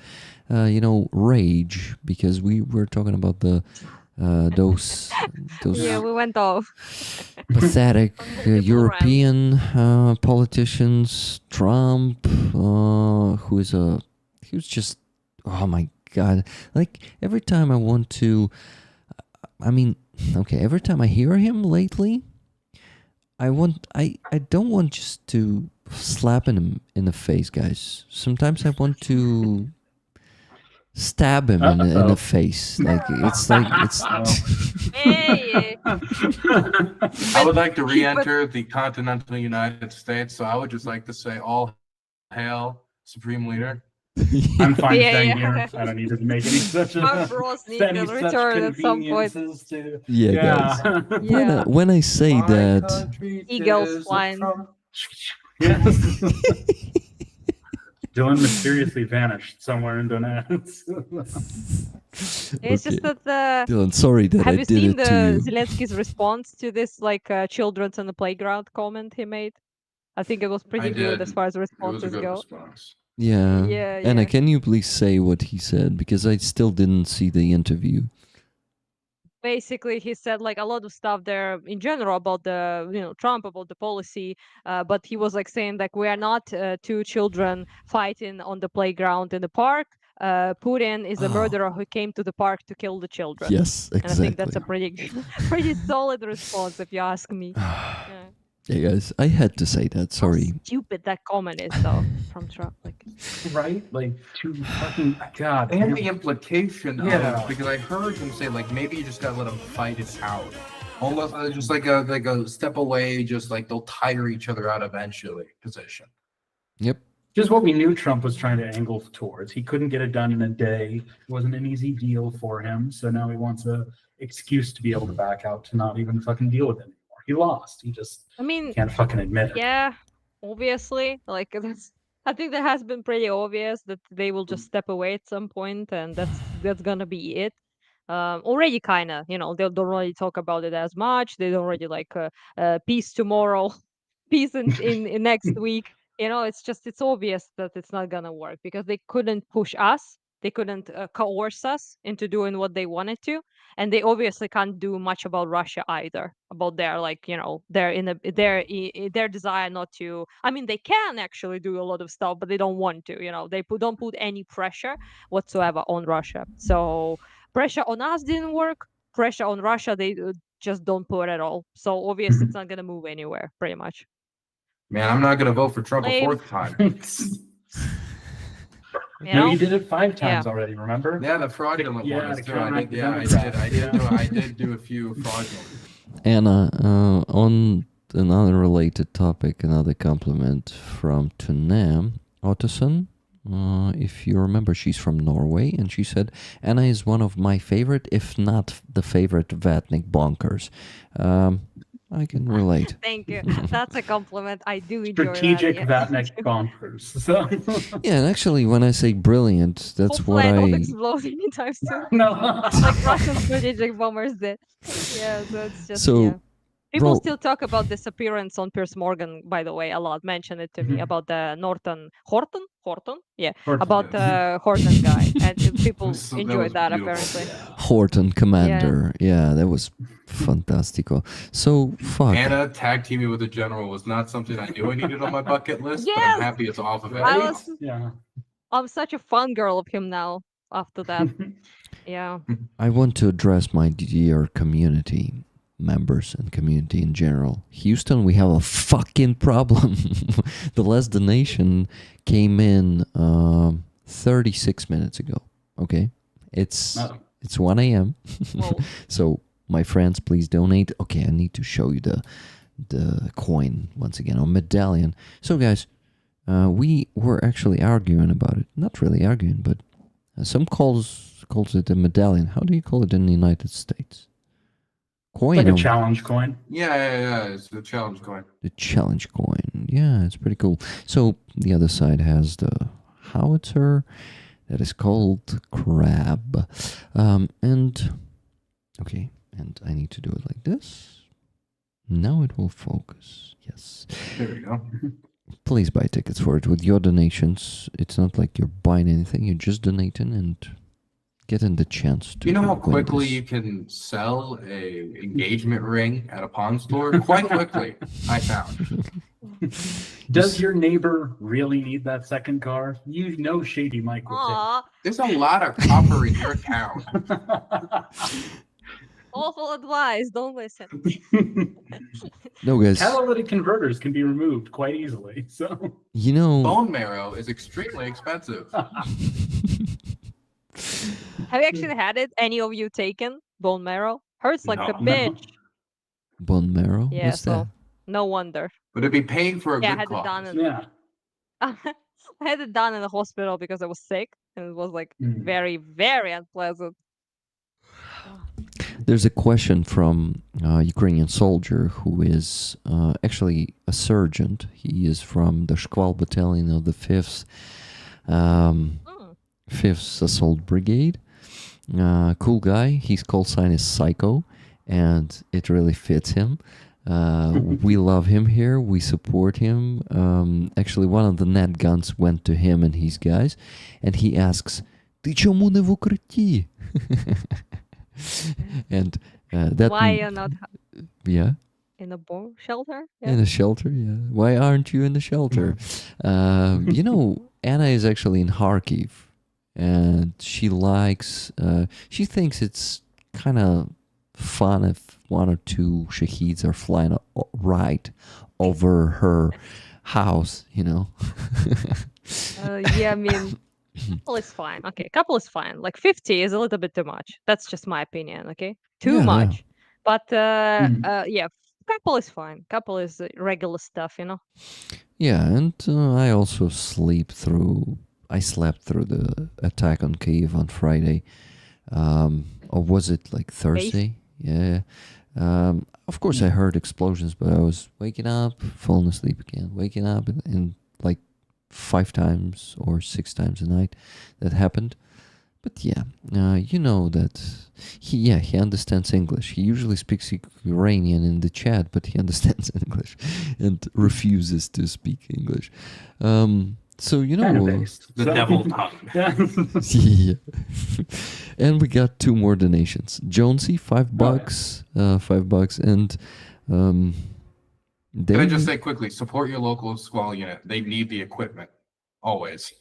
rage, because we were talking about those Yeah, we went off. pathetic Multiple European politicians, Trump, who's just, oh my God. Like every time I want to, every time I hear him lately, I don't want just to slap him in the face, guys. Sometimes I want to stab him in the Uh-oh. face. It's Hey, I would like to re-enter the continental United States, so I would just like to say, all hail, Supreme Leader. I'm fine Yeah, staying yeah. here. I don't need to make any such our bros need to return at some point. to. Yeah, guys. Yeah. When I say My that, country Eagles is a flying. Yes. Dylan mysteriously vanished somewhere in Donetsk. It's just Okay. that Dylan, sorry that have I you did seen it to the you. Zelensky's response to this children's on the playground comment he made? I think it was pretty I good did. as far as It was a responses good go. response. Yeah. Yeah, Anna, yeah. can you please say what he said? Because I still didn't see the interview. Basically, he said like a lot of stuff there in general about Trump, about the policy, but he was like saying like we are not two children fighting on the playground in the park. Putin is a Oh. murderer who came to the park to kill the children. Yes, And I think that's exactly. a pretty solid response if you ask me. Yeah. Yeah, guys, I had to say that. Sorry. How stupid that comment is though from Trump. Like Right? Like, to fucking God. And the implication Yeah. of, because I heard him say, like, maybe you just gotta let them fight it out. Almost just like a step away, just like they'll tire each other out eventually position. Yep. Just what we knew Trump was trying to angle towards. He couldn't get it done in a day. It wasn't an easy deal for him. So now he wants an excuse to be able to back out to not even fucking deal with it anymore. He lost. He just I mean, can't fucking admit it. yeah, obviously, like I think that has been pretty obvious that they will just step away at some point, and that's gonna be it. Already kind of, they don't really talk about it as much. They don't really like peace tomorrow, peace in next week. It's obvious that it's not gonna work because they couldn't push us. They couldn't coerce us into doing what they wanted to, and they obviously can't do much about Russia either. About their their desire not to. I mean, they can actually do a lot of stuff, but they don't want to. Don't put any pressure whatsoever on Russia. So pressure on us didn't work. Pressure on Russia, they just don't put at all. So obviously, it's not gonna move anywhere. Pretty much. Man, I'm not gonna vote for Trump a Lame. fourth time. No, you did it 5 times Yeah. already, remember? Yeah, the fraudulent Yeah, ones the too. I did. counteract Yeah, Democrats. I did do a few fraudulent. Anna, on another related topic, another compliment from Tunam Ottoson. If you remember, she's from Norway, and she said, Anna is one of my favorite, if not the favorite, Vatnik bonkers. I can relate. Thank you. That's a compliment. I do enjoy Strategic that. Vatnik bonkers. So, Yeah, and actually, when I say brilliant, that's Hopefully, what I don't I... explode anytime soon. no. Like Russian strategic bombers did. Yeah, so it's just So, yeah. People Bro. still talk about this appearance on Piers Morgan, by the way, a lot. Mention it to me Mhm. about the Horton, yeah, Horton, about yes. the Horton guy, and people So that enjoyed was that beautiful. apparently. Horton Commander. Yeah, that was fantastico. So, fuck. Anna tag teaming with the general was not something I knew I needed on my bucket list, but Yes! I'm happy it's off of it. I now. was- Yeah. I'm such a fan girl of him now. After that, yeah. I want to address my dear community members and community in general. Houston, we have a fucking problem. The last donation came in 36 minutes ago. Okay, it's Uh-oh. it's 1 a.m. Well, So my friends, please donate. Okay, I need to show you the coin once again, or medallion. So guys, we were actually arguing about it. Not really arguing, but some calls it a medallion. How do you call it in the United States? Coin. Like a or- challenge coin. Yeah, it's the challenge coin. the challenge coin. Yeah, it's pretty cool. So the other side has the howitzer that is called crab. And okay, and I need to do it like this. Now it will focus. Yes. There we go. Please buy tickets for it with your donations. It's not like you're buying anything, you're just donating and getting the chance to You know how win quickly this. you can sell a engagement ring at a pawn store? Quite quickly, I found. Does your neighbor really need that second car? You know Shady Mike will aw, There's a lot of copper in your town. take. awful advice. Don't listen. No, guys, Catalytic converters can be removed quite easily. So you know, Bone marrow is extremely expensive. Have you actually had it? Any of you taken bone marrow? Hurts like the No, no. bitch. bone marrow. Yeah, What's so no wonder. But it'd be paying for a Yeah, I good had it done. cause. In, Yeah. I had it done in the hospital because I was sick, and it was like Mm. very, very unpleasant. that? There's a question from a Ukrainian soldier who is actually a sergeant. He is from the Shkval battalion of the 5th Mm. 5th Assault Brigade. Cool guy. His call sign is Psycho, and it really fits him. We love him here. We support him. Actually, one of the net guns went to him and his guys, and he asks, "Ти чому не в укритті?" And that Why you're not yeah, in a bomb shelter? in a shelter. Yeah, why aren't you in the shelter? You know, Anna is actually in Kharkiv, and she likes. She thinks it's kind of fun if one or two shaheeds are flying right over her house. You know. Yeah, I mean, couple is fine. Okay, couple is fine. Like 50 is a little bit too much. That's just my opinion. Okay, too Yeah, yeah. much. But Mhm. yeah, couple is fine. Couple is regular stuff, you know. Yeah, and I also I slept through the attack on Kyiv on Friday. Or was it like Thursday? Yeah. Of course, I heard explosions, but I was waking up, falling asleep again, waking up, and like 5 times or 6 times a night that happened. But yeah, you know that he understands English. He usually speaks Ukrainian in the chat, but he understands English and refuses to speak English. So you know, Kind-based. The So- devil tongue. Yeah. yeah. And we got 2 more donations. Jonesy, $5, $5, and Can I David. just say quickly, support your local squall unit. They need the equipment. Always.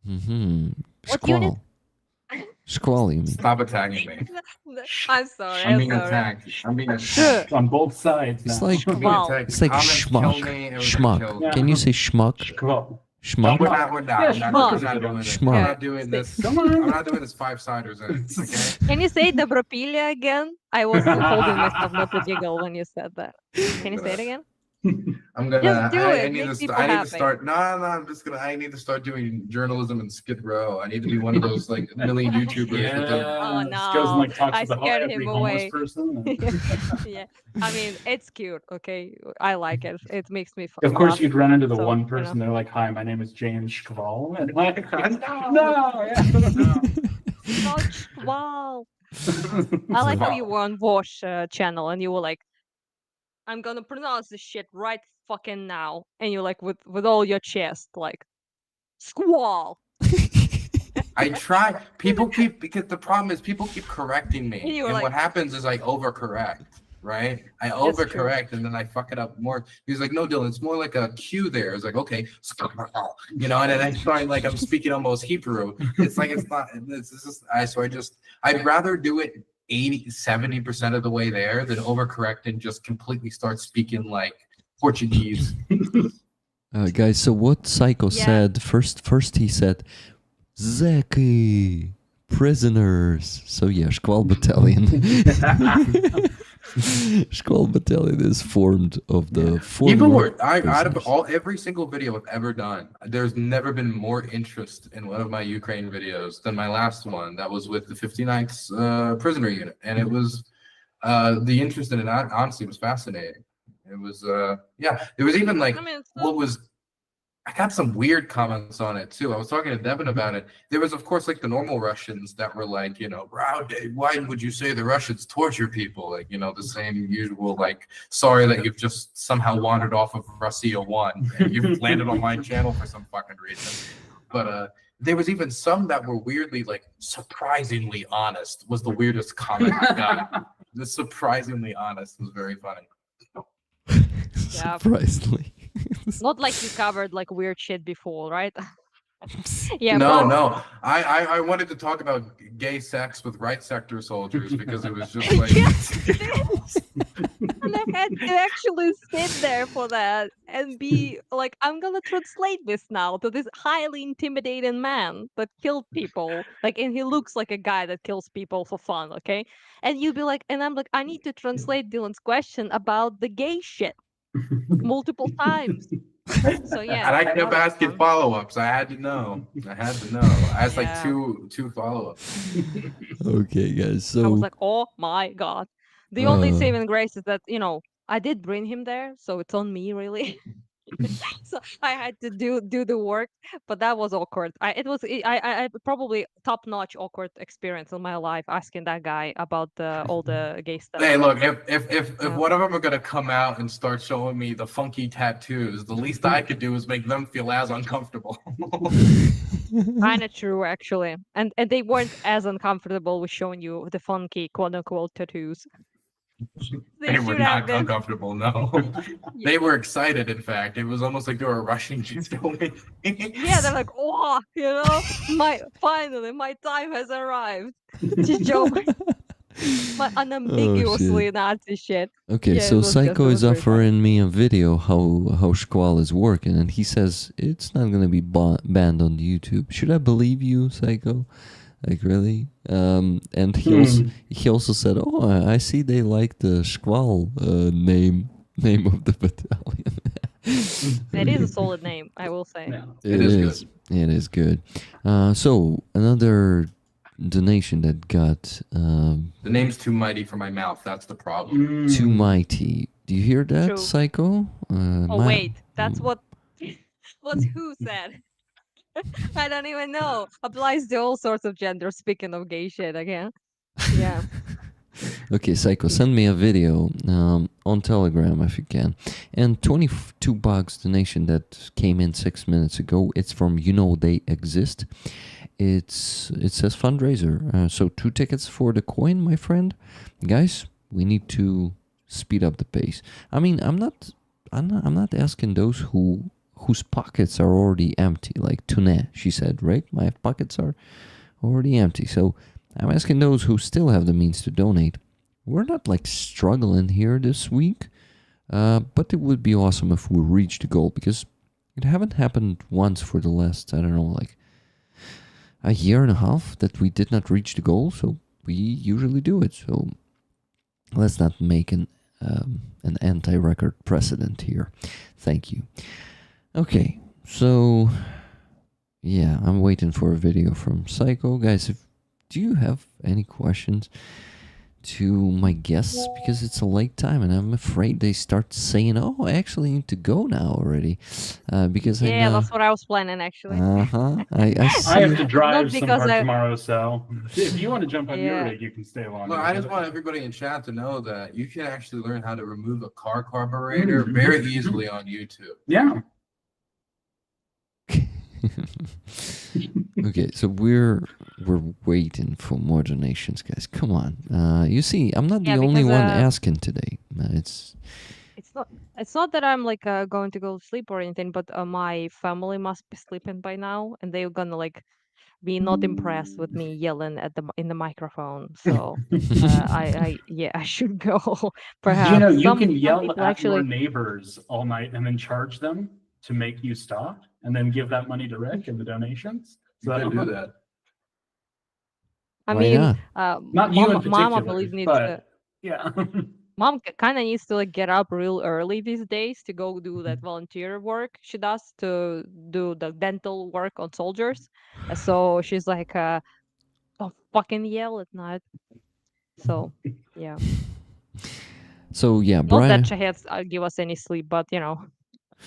Mm-hmm. What unit? Squall, you mean? Stop attacking me. I'm sorry. I'm I'm being sorry. attacked. I'm being attacked. On both sides now. It's like- I'm being Wow. attacked. It's like Comments kill schmuck. me, everything Schmuck. kills Yeah. me. Can you say schmuck? Well, Schmuck? We're not. We're not. Yeah, I'm not, schmuck. we're not doing this. Schmuck. I'm not doing this. Come on. I'm not doing this 5-siders in. Okay. Can you say Dobropilya again? I was holding myself not to giggle when you said that. Can you say it again? I'm gonna. Just do I it. need Make to. people I need happy. to start. No. I'm just gonna. I need to start doing journalism in Skid Row. I need to be one of those like million YouTubers. With the, Oh, Just goes and like talks I to the scared every him homeless away. person. Yeah, I mean it's cute. Okay, I like it. It makes me. Of course, laugh. you'd run into the So, one you person. know. They're like, "Hi, my name is James Shkval," and like, No. no, yeah. Such- wow. I like how you were on Vosh channel and you were like, I'm gonna pronounce this shit right fucking now. And you're like with all your chest, like squall. I try. People keep because the problem is people keep correcting And me, you were and what like, happens is I overcorrect. Right? I That's true. overcorrect, and then I fuck it up more. He's like, "No, Dylan, it's more like a cue." There, it's like, okay, you know, and then I try like I'm speaking almost Hebrew. It's like it's not. It's just I'd rather do it 70% of the way there than overcorrect and just completely start speaking like Portuguese. Guys, so what Psycho Yeah. said first he said Zeki prisoners. So yeah, Shkval Battalion. Shkval Battalion is formed of the People former were out of prisoners. every single video I've ever done, there's never been more interest in one of my Ukraine videos than my last one. That was with the 59th prisoner unit, and it was the interest in it honestly was fascinating. It was there was even like I mean, it's what was I got some weird comments on it too. I was talking to Devin about it. There was, of course, like the normal Russians that were like, you know, why would you say the Russians torture people? Like, you know, the same usual, like, sorry that you've just somehow wandered off of Russia 1 and you've landed on my channel for some fucking reason. But there was even some that were weirdly, like, surprisingly honest was the weirdest comment I got. The surprisingly honest was very funny. Yeah. Surprisingly. not like you covered like weird shit before, right? Yeah. No. I wanted to talk about gay sex with right sector soldiers because it was just like And I had to actually sit there for that and be like, I'm gonna translate this now to this highly intimidating man that killed people. Like, and he looks like a guy that kills people for fun, okay? And you'd be like, and I'm like, I need to translate Dylan's question about the gay shit multiple times. So yeah. and I that kept was asking fun. follow-ups. I had to know. I asked like Yeah. two follow-ups. Okay, guys. So I was like, oh my god. The only Uh. saving grace is that, I did bring him there, so it's on me really. So I had to do the work, but that was awkward. I probably top notch awkward experience in my life asking that guy about all the gay stuff. Hey, look, if Yeah. one of them are gonna come out and start showing me the funky tattoos, the least I could do is make them feel as uncomfortable. Kind of true, actually, and they weren't as uncomfortable with showing you the funky quote unquote tattoos. They were should have not been. uncomfortable, no. They were excited, in fact. It was almost like they were rushing to show me. Yeah, they're like, oh, finally my time has arrived to show my unambiguously Nazi shit. Okay, Yeah, it so was Psycho it is was very funny. offering me a video how Shkval is working, and he says it's not gonna be banned on YouTube. Should I believe you, Psycho? Like really? And he also said, "Oh, I see they like the Shkval name of the battalion." It is a solid name, I will say. Yeah. It is. It is good. So another donation that got The name's too mighty for my mouth. That's the problem. too mighty. Do you hear that, True. Psycho? Oh wait, that's what who said? I don't even know. Applies to all sorts of genders. Speaking of gay shit again. Yeah. Okay, Psycho, send me a video on Telegram if you can. And $22 donation that came in 6 minutes ago. It's from They Exist. It says fundraiser. So 2 tickets for the coin, my friend. Guys, we need to speed up the pace. I mean, I'm not asking those whose pockets are already empty, like Tune, she said, right? My pockets are already empty. So I'm asking those who still have the means to donate. We're not like struggling here this week, but it would be awesome if we reach the goal, because it haven't happened once for the last, I don't know, like a year and a half that we did not reach the goal. So we usually do it. So let's not make an anti-record precedent here. Thank you. Okay, so yeah, I'm waiting for a video from Psycho. Guys, do you have any questions? to my guests because it's a late time, and I'm afraid they start saying, "Oh, I actually need to go now already," because I Yeah, know. that's what I was planning actually. I see I have it. to Not drive some because part I. tomorrow, so if you want to jump on your Yeah. rig, you can stay longer. Look, I just want everybody in chat to know that you can actually learn how to remove a car carburetor very easily on YouTube. Yeah. Okay, so we're waiting for more donations, guys. Come on. You see, I'm not the Yeah, only because one asking today. it's not that I'm like going to go to sleep or anything, but my family must be sleeping by now, and they're gonna like be not impressed with me yelling at in the microphone. So yeah, I should go. You know, Perhaps you can some yell people at your actually. neighbors all night and then charge them to make you stop, and then give that money to Rick in the donations. You could do that. I Why mean, not? Not you in mom, I particular, believe needs to. but yeah. Mom kind of needs to like get up real early these days to go do that volunteer work she does to do the dental work on soldiers. So she's like, don't fucking yell at night. So yeah, So yeah, not that Brian. Shaheds give us any sleep, but you know,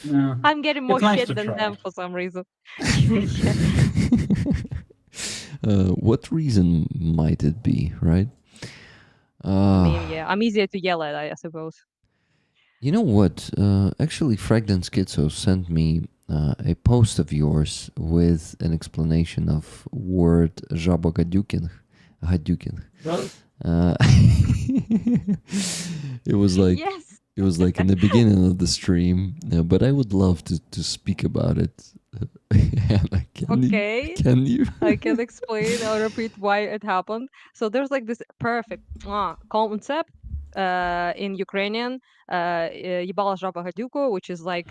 Yeah. I'm getting more It's nice shit to than try. them for some reason. Yeah. What reason might it be, right? I mean, yeah, I'm easier to yell at, I suppose. You know what? Actually, Fragdan Schizo sent me a post of yours with an explanation of word Żaba Gadyukin. Uh, it was like Yes. it was like in the beginning of the stream, but I would love to speak about it. Hannah, Okay. can you? I can explain or repeat why it happened. So there's like this perfect concept in Ukrainian, "Ебала жаба гадюку," which is like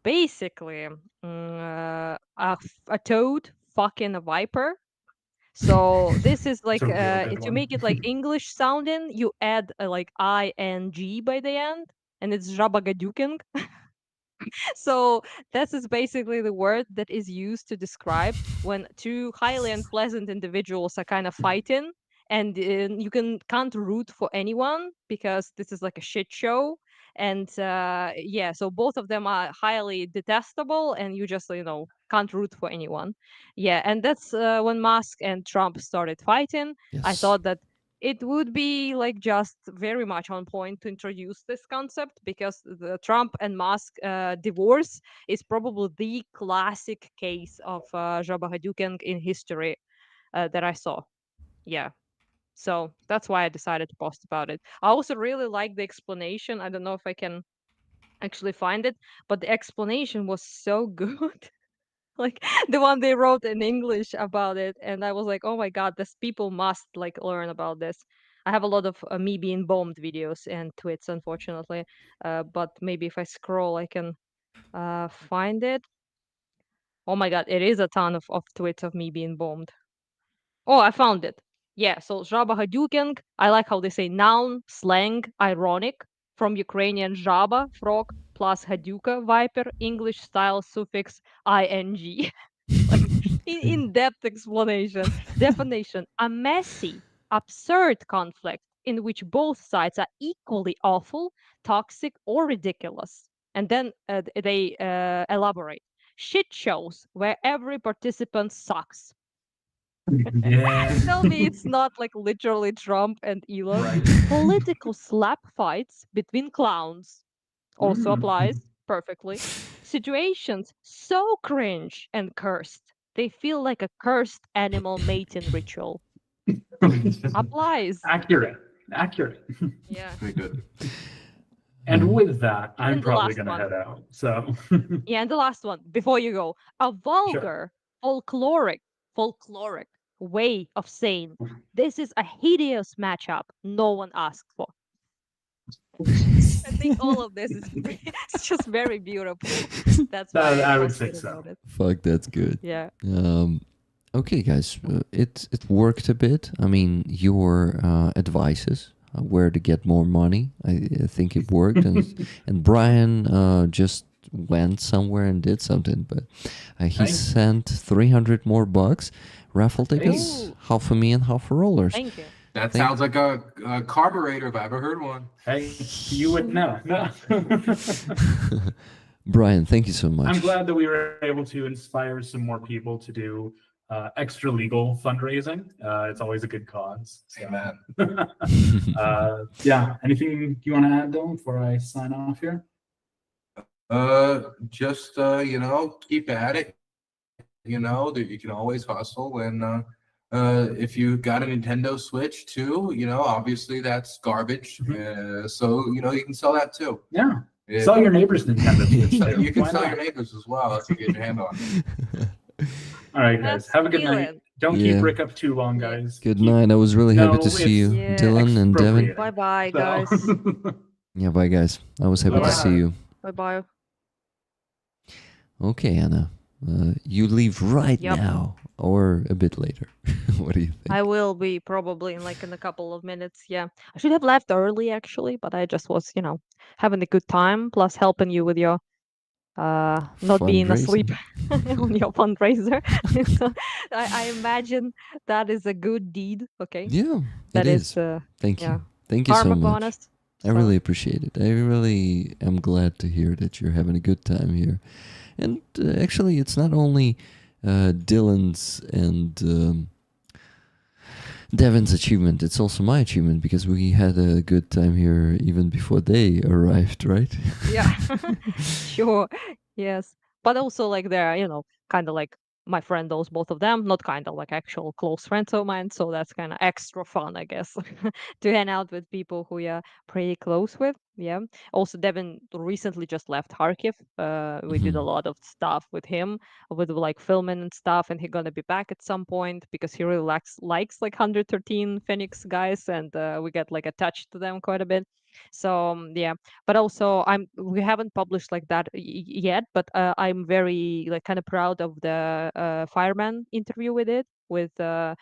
basically a toad fucking a viper. So this is It's like a real good to one. make it like English sounding, you add like ing by the end, and it's жаба гадюкин. So this is basically the word that is used to describe when two highly unpleasant individuals are kind of fighting, and you can't root for anyone because this is like a shit show. And yeah, so both of them are highly detestable, and you just can't root for anyone. Yeah, and that's when Musk and Trump started fighting. I Yes. thought that it would be like just very much on point to introduce this concept because the Trump and Musk divorce is probably the classic case of Jabba Hadouken in history that I saw. Yeah. So that's why I decided to post about it. I also really like the explanation. I don't know if I can actually find it, but the explanation was so good. Like the one they wrote in English about it, and I was like, oh my god, this people must like learn about this. I have a lot of me being bombed videos and tweets, unfortunately, but maybe if I scroll, I can find it. Oh my god, it is a ton of tweets of me being bombed. Oh, I found it. Yeah, so Żaba Hadouken, I like how they say noun, slang, ironic, from Ukrainian Żaba, frog, plus Hadouka, viper, English style suffix ing. Like in-depth explanation. Definition: a messy, absurd conflict in which both sides are equally awful, toxic, or ridiculous. And then they elaborate. Shit shows where every participant sucks. Yeah. Tell me it's not like literally Trump and Elon. Right. Political slap fights between clowns also applies perfectly. Situations so cringe and cursed, they feel like a cursed animal mating ritual. Applies. Accurate. Accurate. Yeah. Very good. And with that, I'm And the probably last going to one. head out. So, Yeah, and the last one, before you go. A vulgar, folkloric way of saying this is a hideous matchup no one asked for. I think all of this is it's just very beautiful. That's why I I would posted say so. about it. Fuck, that's good. Yeah. Okay, guys, it worked a bit. I mean, your advices where to get more money, I think it worked, and Brian just went somewhere and did something, but he Thanks. sent 300 more bucks, raffle tickets, Ooh. half for me and half for rollers. Thank you. That Thank- sounds like a carburetor if I ever heard one. Hey, you would know. No. Brian, thank you so much. I'm glad that we were able to inspire some more people to do extra legal fundraising. It's always a good cause. So. Amen. Yeah. Anything you want to add, Dylan, before I sign off here? Just keep at it. That you can always hustle, and if you got a Nintendo Switch too, obviously that's garbage. So you can sell that too. Yeah. If- Sell your neighbor's Nintendo Switch. You can Why sell not? your neighbors as well if you get your hand on it. All right, guys. Let's Have a good do night. it. Don't Yeah. keep Rick up too long, Yeah. guys. Good Keep- night. I was really happy No, to see you, it's Dylan and Devin. expropriating. Bye-bye, So- guys. Yeah, bye, guys. I was happy to Bye. see you. Bye-bye. Okay, Anna. You leave right Yep. now or a bit later. What do you think? I will be probably in a couple of minutes. Yeah. I should have left early actually, but I just was, having a good time, plus helping you with your not being asleep on your fundraiser. So I imagine that is a good deed. Okay. Yeah, That it is is. Thank you. yeah. Thank you so Karma much. bonus. I So, really appreciate it. I really am glad to hear that you're having a good time here. And actually, it's not only Dylan's and Devin's achievement, it's also my achievement because we had a good time here even before they arrived, right? yeah. Sure. Yes. But also like they're, kind of like my friend knows both of them, not kind of like actual close friends of mine. So that's kind of extra fun, I guess, to hang out with people who you're pretty close with. Yeah. Also, Devin recently just left Kharkiv. We did a Mhm. lot of stuff with him, with like filming and stuff, and he's gonna be back at some point because he really likes like 113 Phoenix guys, and we get like attached to them quite a bit. So yeah, but also we haven't published like that yet, but I'm very like kind of proud of the fireman interview we did with Mm.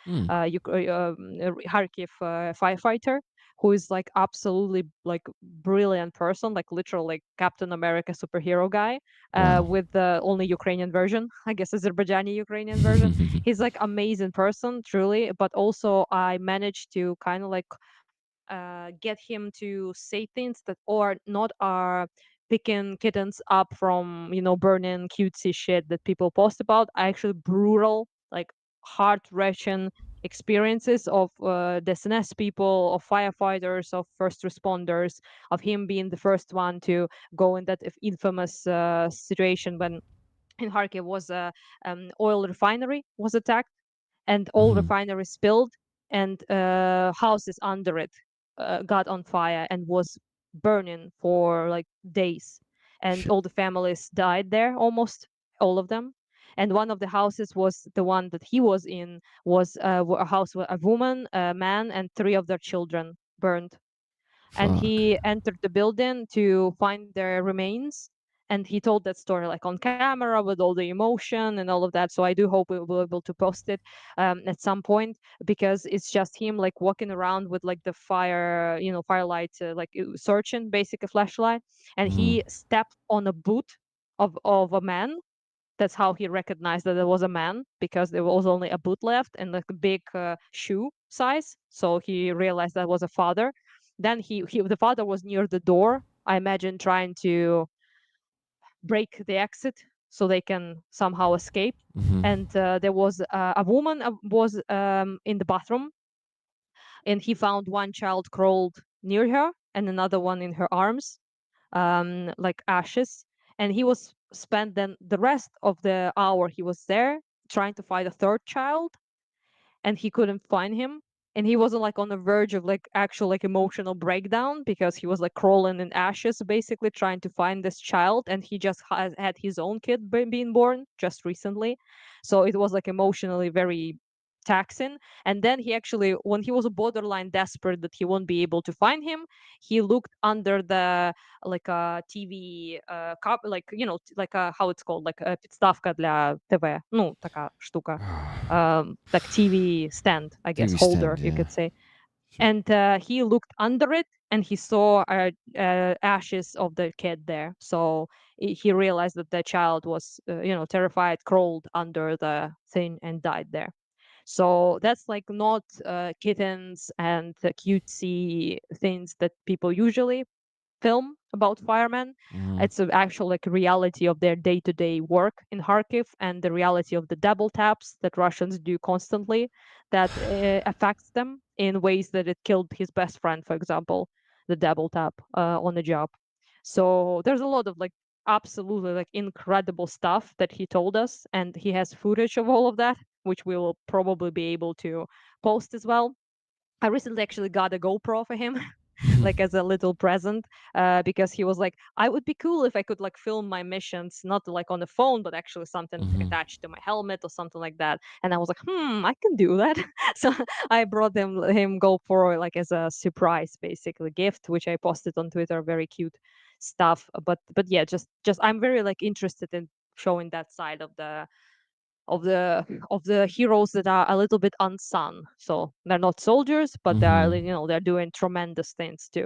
Kharkiv firefighter, who is like absolutely like brilliant person, like literal like Captain America superhero guy, Wow. with the only Ukrainian version, I guess Azerbaijani Ukrainian version. He's like amazing person, truly, but also I managed to kind of like get him to say things that are not are picking kittens up from burning cutesy shit that people post about. Actually brutal, like heart-wrenching experiences of the SNS people, of firefighters, of first responders, of him being the first one to go in that infamous situation when in Kharkiv was a oil refinery was attacked and all Mhm. refineries spilled and houses under it got on fire and was burning for like days, and Shit. all the families died there, almost all of them. And one of the houses was the one that he was in, was a house with a woman, a man, and three of their children burned. And Fuck. he entered the building to find their remains, and he told that story like on camera with all the emotion and all of that. So I do hope we will be able to post it at some point, because it's just him like walking around with like the fire, firelight, like searching basically flashlight, and Mhm. he stepped on a boot of a man. That's how he recognized that there was a man, because there was only a boot left and like a big shoe size. So he realized that was a father. Then the father was near the door, I imagine, trying to break the exit so they can somehow escape. Mhm. And there was a woman was in the bathroom, and he found one child crawled near her and another one in her arms, like ashes. And he was spent then the rest of the hour he was there trying to find a third child, and he couldn't find him. And he wasn't like on the verge of like actual like emotional breakdown, because he was like crawling in ashes basically trying to find this child, and he just had his own kid being born just recently. So it was like emotionally very taxing. And then he actually, when he was borderline desperate that he won't be able to find him, he looked under the like a TV like like a, how it's called, like a підставка для ТВ, ну така штука, like TV stand, I guess, TV holder, stand, you yeah. could say. And he looked under it and he saw ashes of the kid there. So he realized that the child was, terrified, crawled under the thing and died there. So that's like not kittens and cutesy things that people usually film about firemen. Mhm. It's an actual like reality of their day-to-day work in Kharkiv, and the reality of the double taps that Russians do constantly that affects them in ways that it killed his best friend, for example, the double tap on the job. So there's a lot of like absolutely like incredible stuff that he told us, and he has footage of all of that, which we will probably be able to post as well. I recently actually got a GoPro for him, like as a little present, because he was like, I would be cool if I could like film my missions, not like on the phone, but actually something Mhm. attached to my helmet or something like that. And I was like, I can do that. So I brought him GoPro like as a surprise, basically gift, which I posted on Twitter. Very cute stuff. But yeah, just I'm very like interested in showing that side of the heroes that are a little bit unsung. So they're not soldiers, but they are, Mhm. they're doing tremendous things to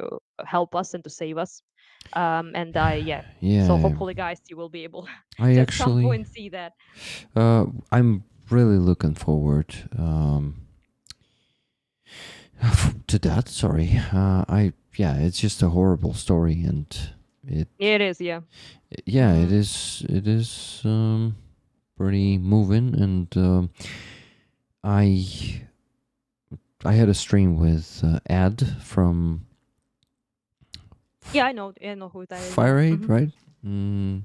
help us and to save us. And yeah. So Yeah, hopefully, guys, you will be able I to at some actually, point see that. I'm really looking forward to that. Sorry, yeah, it's just a horrible story, and it, It is, yeah. yeah, it Mhm. is, it is pretty moving, and I, I had a stream with Ed from Yeah, I know who that is. Yeah. Fire Aid, Hmm. right? Mm.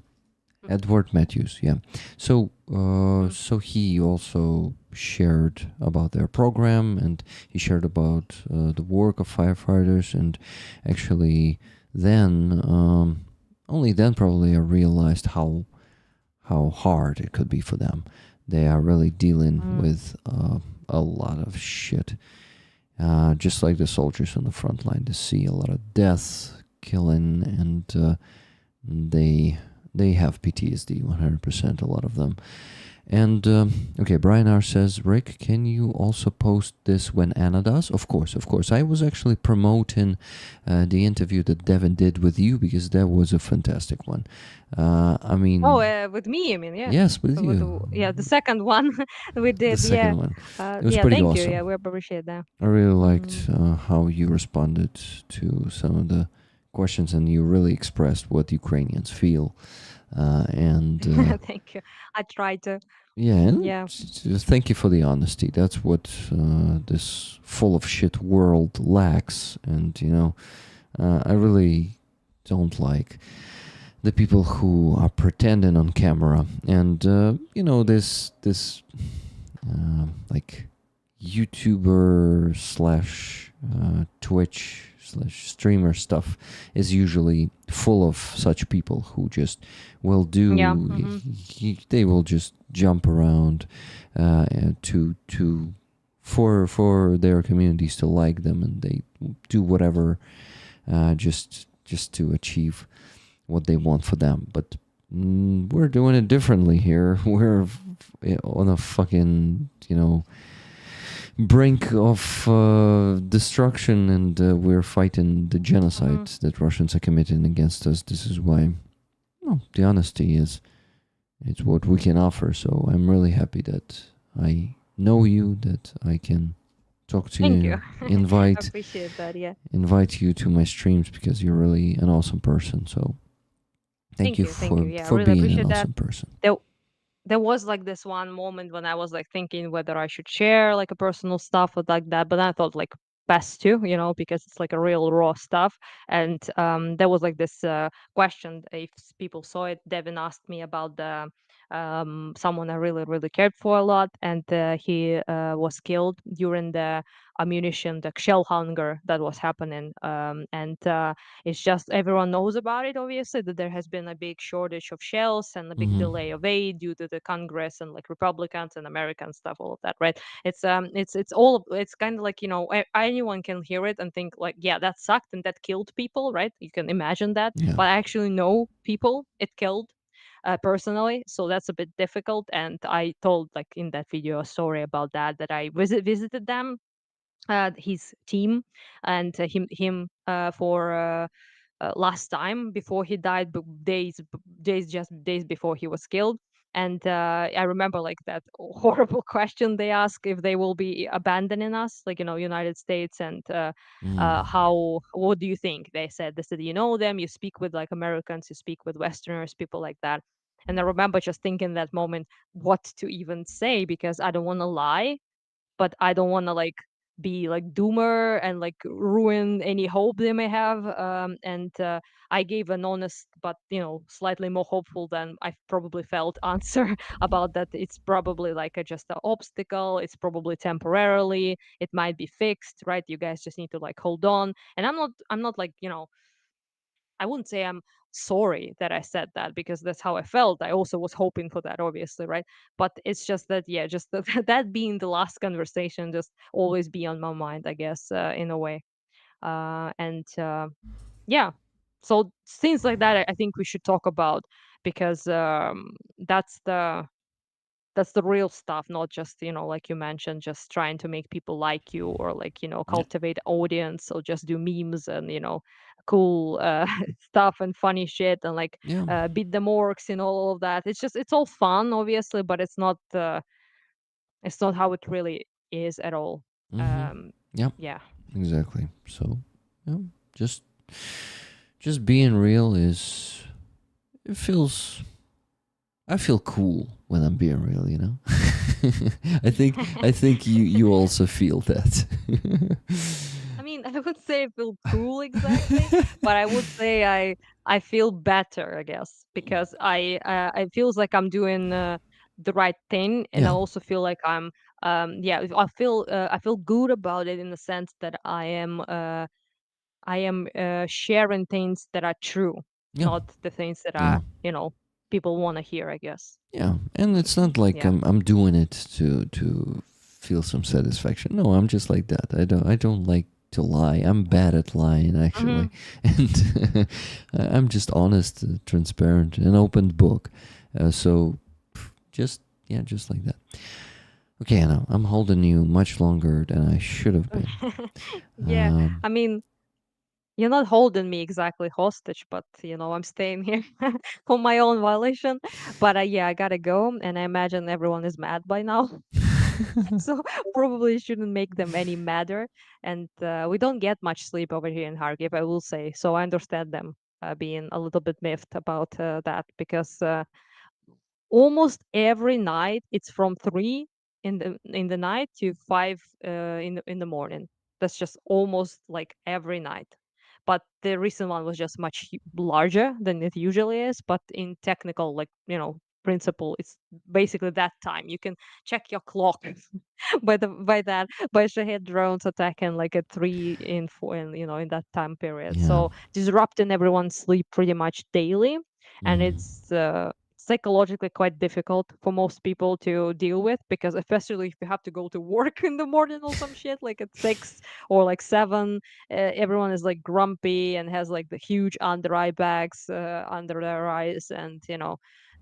Edward Matthews, yeah. So, Mm. so he also shared about their program, and he shared about the work of firefighters, and actually, then only then probably I realized how hard it could be for them. They are really dealing Mm. with a lot of shit, just like the soldiers on the front line. They see a lot of death, killing, and they have PTSD 100%, a lot of them. And okay, Brian R says, Rick, can you also post this when Anna does? Of course, of course. I was actually promoting the interview that Devin did with you, because that was a fantastic one. I Oh, mean, with me, I mean, yeah. yes, with With you, yeah, the second one we the did, yeah. second one. It was Yeah, pretty thank you. Yeah, awesome. we appreciate that. I really Mm. liked how you responded to some of the questions, and you really expressed what Ukrainians feel. And Thank you. I tried to. yeah, and Yeah. thank you for the honesty. That's what this full of shit world lacks. And I really don't like the people who are pretending on camera. And this like YouTuber slash Twitch slash streamer stuff is usually full of such people who just will Yeah. do. Hmm. They will just jump around to for their communities to like them, and they do whatever just to achieve what they want for them. But we're doing it differently here. We're on a fucking brink of destruction, and we're fighting the genocide that Russians are committing against us. This is why, the honesty is it's what we can offer. So I'm really happy that I know you, that I can talk to Thank you. you, I appreciate that. Yeah. invite you to my streams, because you're really an awesome person. So thank you Thank you. for Yeah, I for really being an appreciate that. awesome person. There there was like this one moment when I was like thinking whether I should share like a personal stuff or like that, but then I thought like best to, because it's like a real raw stuff. And there was like this question, if people saw it. Devin asked me about the someone I really really cared for a lot, and he was killed during the ammunition, the shell hunger that was happening. And it's just everyone knows about it, obviously, that there has been a big shortage of shells and a big Hmm. delay of aid due to the Congress and like Republicans and American stuff, all of that, right? It's all it's kind of like, anyone can hear it and think like, yeah, that sucked and that killed people, right? You can imagine that, Yeah. but I actually know people it killed personally, so that's a bit difficult. And I told like in that video a story about that I visited them, his team, and him for last time before he died, but days just days before he was killed. And I remember like that horrible question they ask if they will be abandoning us, like, United States, and Mm. what do you think? They said, you know them, you speak with like Americans, you speak with Westerners, people like that. And I remember just thinking that moment what to even say, because I don't want to lie, but I don't want to like be like doomer and like ruin any hope they may have. And I gave an honest but slightly more hopeful than I probably felt answer about that. It's probably like just an obstacle. It's probably temporarily. It might be fixed, right? You guys just need to like hold on. And I'm not like I wouldn't say I'm sorry that I said that, because that's how I felt. I also was hoping for that, obviously, right? But it's just that, yeah, just that, that being the last conversation, just always be on my mind, I guess, in a way. And yeah, so things like that, I think we should talk about, because that's the real stuff, not just like you mentioned, just trying to make people like you, or like Yeah. cultivate audience, or just do memes and cool stuff and funny shit, and like Yeah. beat the orcs and all of that. It's all fun, obviously, but it's not how it really is at all. Mm-hmm. um Yeah. yeah. Exactly. So, yeah, just just being real is it feels I feel cool when I'm being real, you know. I think you also feel that. I mean, I would say I feel cool exactly, but I would say I feel better, I guess, because I feels like I'm doing the right thing, and I Yeah. also feel like I'm yeah, I feel good about it, in the sense that I am sharing things that are true, Yeah. not the things that Yeah. are people want to hear, I guess. Yeah. And it's not like Yeah. I'm doing it to feel some satisfaction. No, I'm just like that. I don't like to lie. I'm bad at lying, Hmm. actually. And I'm just honest, transparent, an open book. So just yeah, just like that. Okay, Anna, I'm holding you much longer than I should have been. Yeah. Um, I mean, you're not holding me exactly hostage, but I'm staying here for my own violation. But yeah, I gotta go, and I imagine everyone is mad by now, so probably shouldn't make them any madder. And we don't get much sleep over here in Kharkiv, I will say. So I understand them being a little bit miffed about that, because almost every night it's from 3 in the night to 5 in the morning. That's just almost like every night. But the recent one was just much larger than it usually is, but in technical, like, principle, it's basically that time. You can check your clock by Shahed drones attacking like at 3 in 4, in that time period. yeah. So disrupting everyone's sleep pretty much daily. And Mm, it's psychologically quite difficult for most people to deal with, because especially if you have to go to work in the morning or some shit, like at 6 or like 7. Everyone is like grumpy and has like the huge under eye bags under their eyes, and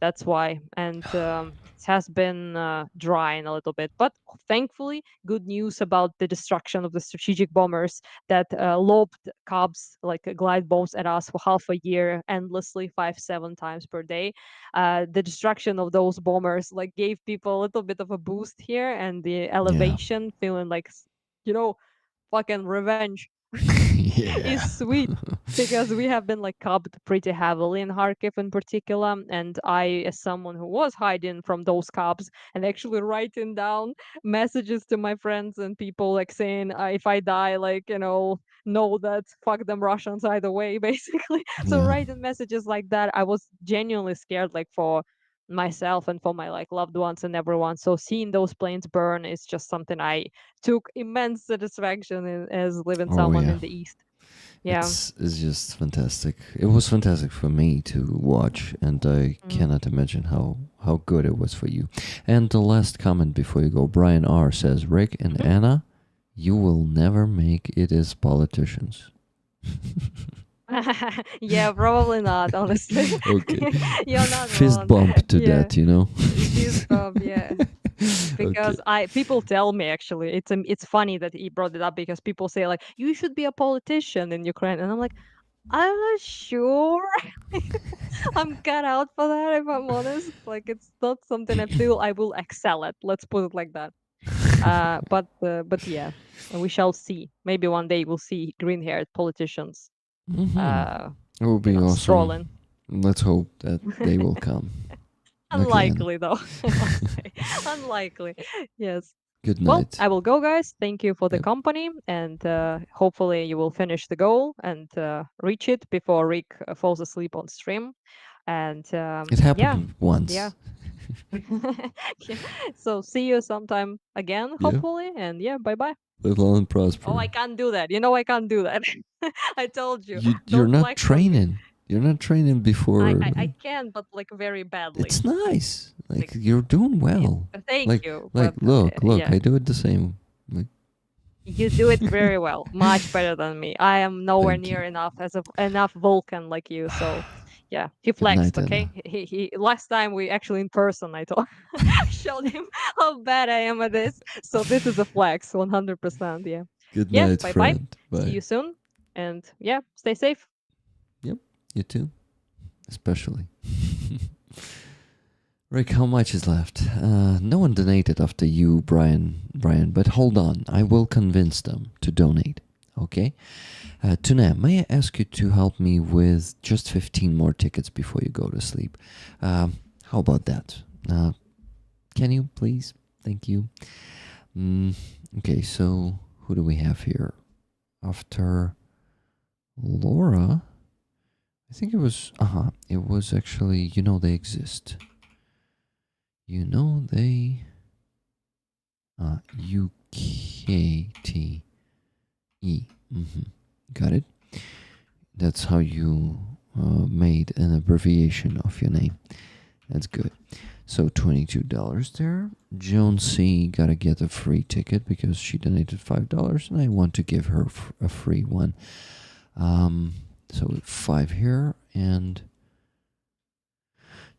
that's why. And it has been drying a little bit, but thankfully good news about the destruction of the strategic bombers that lobbed cubs like glide bombs at us for half a year, endlessly, 5-7 times per day. The destruction of those bombers like gave people a little bit of a boost here, and the yeah. elevation, feeling like you know fucking revenge is Yeah. sweet, because we have been like cubbed pretty heavily in Kharkiv in particular. And I, as someone who was hiding from those cubs and actually writing down messages to my friends and people, like saying, if I die, like, know that fuck them Russians either way, basically. So Yeah. writing messages like that, I was genuinely scared, like, for myself and for my like loved ones and everyone. So seeing those planes burn is just something I took immense satisfaction in, as living Oh someone yeah. in the East. Yeah. It's just fantastic. It was fantastic for me to watch, and I Mm. cannot imagine how good it was for you. And the last comment before you go, Brian R says, Rick and Anna, you will never make it as politicians. Yeah, probably not, honestly. Okay. You're not Fist wrong. bump to Yeah. that, you know? Fist bump, yeah. Okay. Because people tell me, actually, it's funny that he brought it up, because people say like, you should be a politician in Ukraine, and I'm like, I'm not sure. I'm cut out for that, if I'm honest. Like, it's not something I feel I will excel at. Let's put it like that. But yeah, we shall see. Maybe one day we'll see green-haired politicians, It would be awesome. strolling. Let's hope that they will come. Okay, Unlikely, though. I must say. Unlikely. Yes. good Well, night. I will go, guys. Thank you for the Yep. company, and hopefully you will finish the goal and reach it before Rick falls asleep on stream. And It happened once. yeah. Yeah. So see you sometime again, Yeah. hopefully. And yeah, bye bye. Live long and prosper. Oh, I can't do that. You know, I can't do that. I told you. You're Don't not flex on me. training. You're not training before. I can, but like very badly. It's nice. Like Like, you're doing well. Thank like, you. Like, but, look, yeah. I do it the same. Like, You do it very well, much better than me. I am nowhere Thank you. near enough Vulcan like you. So, yeah, he Good night, flexed. Okay, Anna. he. Last time we actually in person, I told, I showed him how bad I am at this. So this is a flex, 100%. Yeah, Good yeah. night, Bye bye. friend. See Bye. you soon, and yeah, stay safe. Yep, you too. Especially. Rick, how much is left? No one donated after you, Brian, but hold on. I will convince them to donate. Okay? Tuna, may I ask you to help me with just 15 more tickets before you go to sleep? How about that? Can you, please? Thank you. Okay, so who do we have here? After Laura, I think it was, it was actually, they exist. They, UKTE. Got it? That's how you made an abbreviation of your name. That's good. So $22 there. Joan C. gotta get a free ticket because she donated $5 and I want to give her a free one. So 5 here, and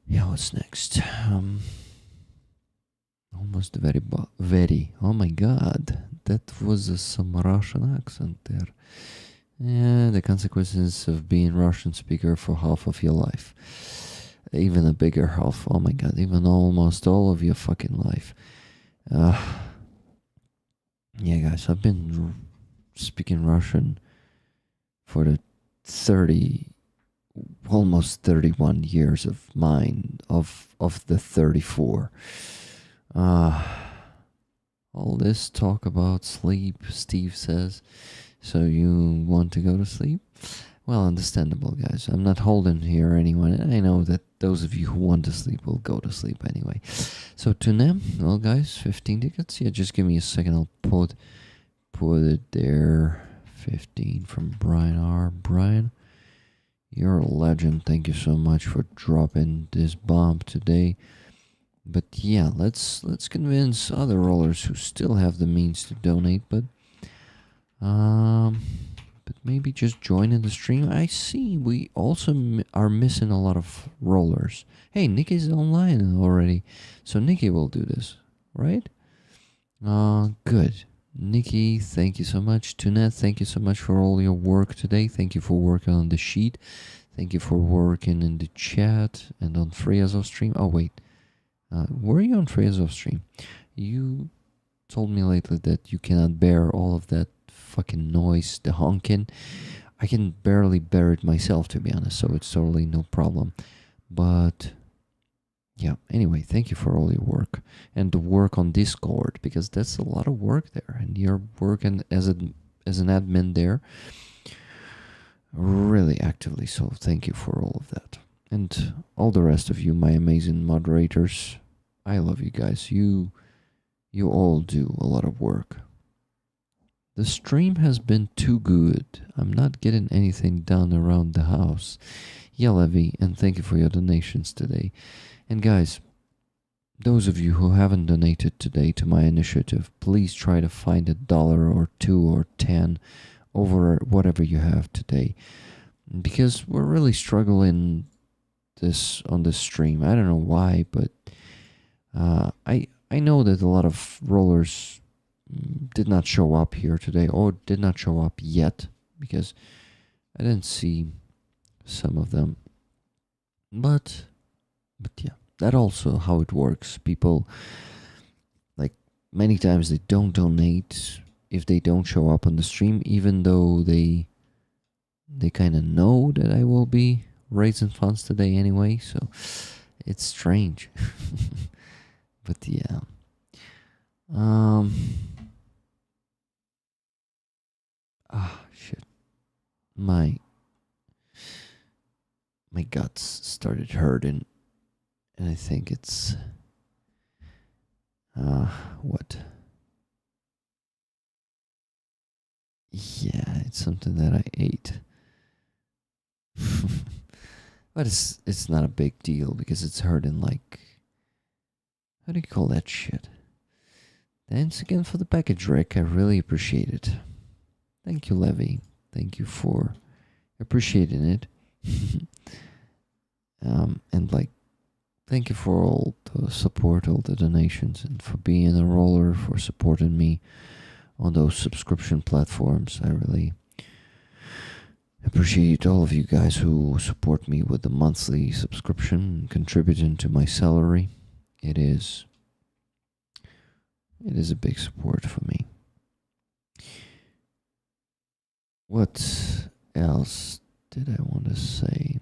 yeah, what's next? Almost very. Oh my God, that was some Russian accent there. Yeah, the consequences of being Russian speaker for half of your life, even a bigger half. Oh my God, even almost all of your fucking life. Yeah, guys, I've been speaking Russian for the almost 31 years of mine, of the 34. All this talk about sleep, Steve says. So you want to go to sleep? Well, understandable, guys. I'm not holding here anyone. I know that those of you who want to sleep will go to sleep anyway. So to them, well, guys, 15 tickets. Yeah, just give me a second. I'll put it there. 15 from Brian R. Brian, you're a legend. Thank you so much for dropping this bomb today. But yeah, let's convince other rollers who still have the means to donate, but maybe just join in the stream. I see we also are missing a lot of rollers. Hey, Nikki's online already, so Nikki will do this, right? Good. Nikki, thank you so much. Tunette, thank you so much for all your work today. Thank you for working on the sheet. Thank you for working in the chat and on Free Azov stream. Oh, wait. Were you on Free Azov stream? You told me lately that you cannot bear all of that fucking noise, the honking. I can barely bear it myself, to be honest, so it's totally no problem. But yeah, anyway, thank you for all your work and the work on Discord, because that's a lot of work there, and you're working as an admin there really actively, so thank you for all of that. And all the rest of you, my amazing moderators, I love you guys. You all do a lot of work. The stream has been too good. I'm not getting anything done around the house. Yeah, Levy, and thank you for your donations today. And guys, those of you who haven't donated today to my initiative, please try to find $1 or $2 or 10 over whatever you have today, because we're really struggling on this stream. I don't know why, but I know that a lot of rollers did not show up here today, or did not show up yet, because I didn't see some of them. But yeah, that also how it works. People, like, many times they don't donate if they don't show up on the stream, even though they kind of know that I will be raising funds today anyway. So it's strange. But yeah. Shit. My guts started hurting, and I think it's what? Yeah, it's something that I ate. But it's not a big deal because it's hurting like, how do you call that shit? Thanks again for the package, Rick. I really appreciate it. Thank you, Levy. Thank you for appreciating it. And like, thank you for all the support, all the donations, and for being a roller, for supporting me on those subscription platforms. I really appreciate all of you guys who support me with the monthly subscription, contributing to my salary. It is a big support for me. What else did I want to say?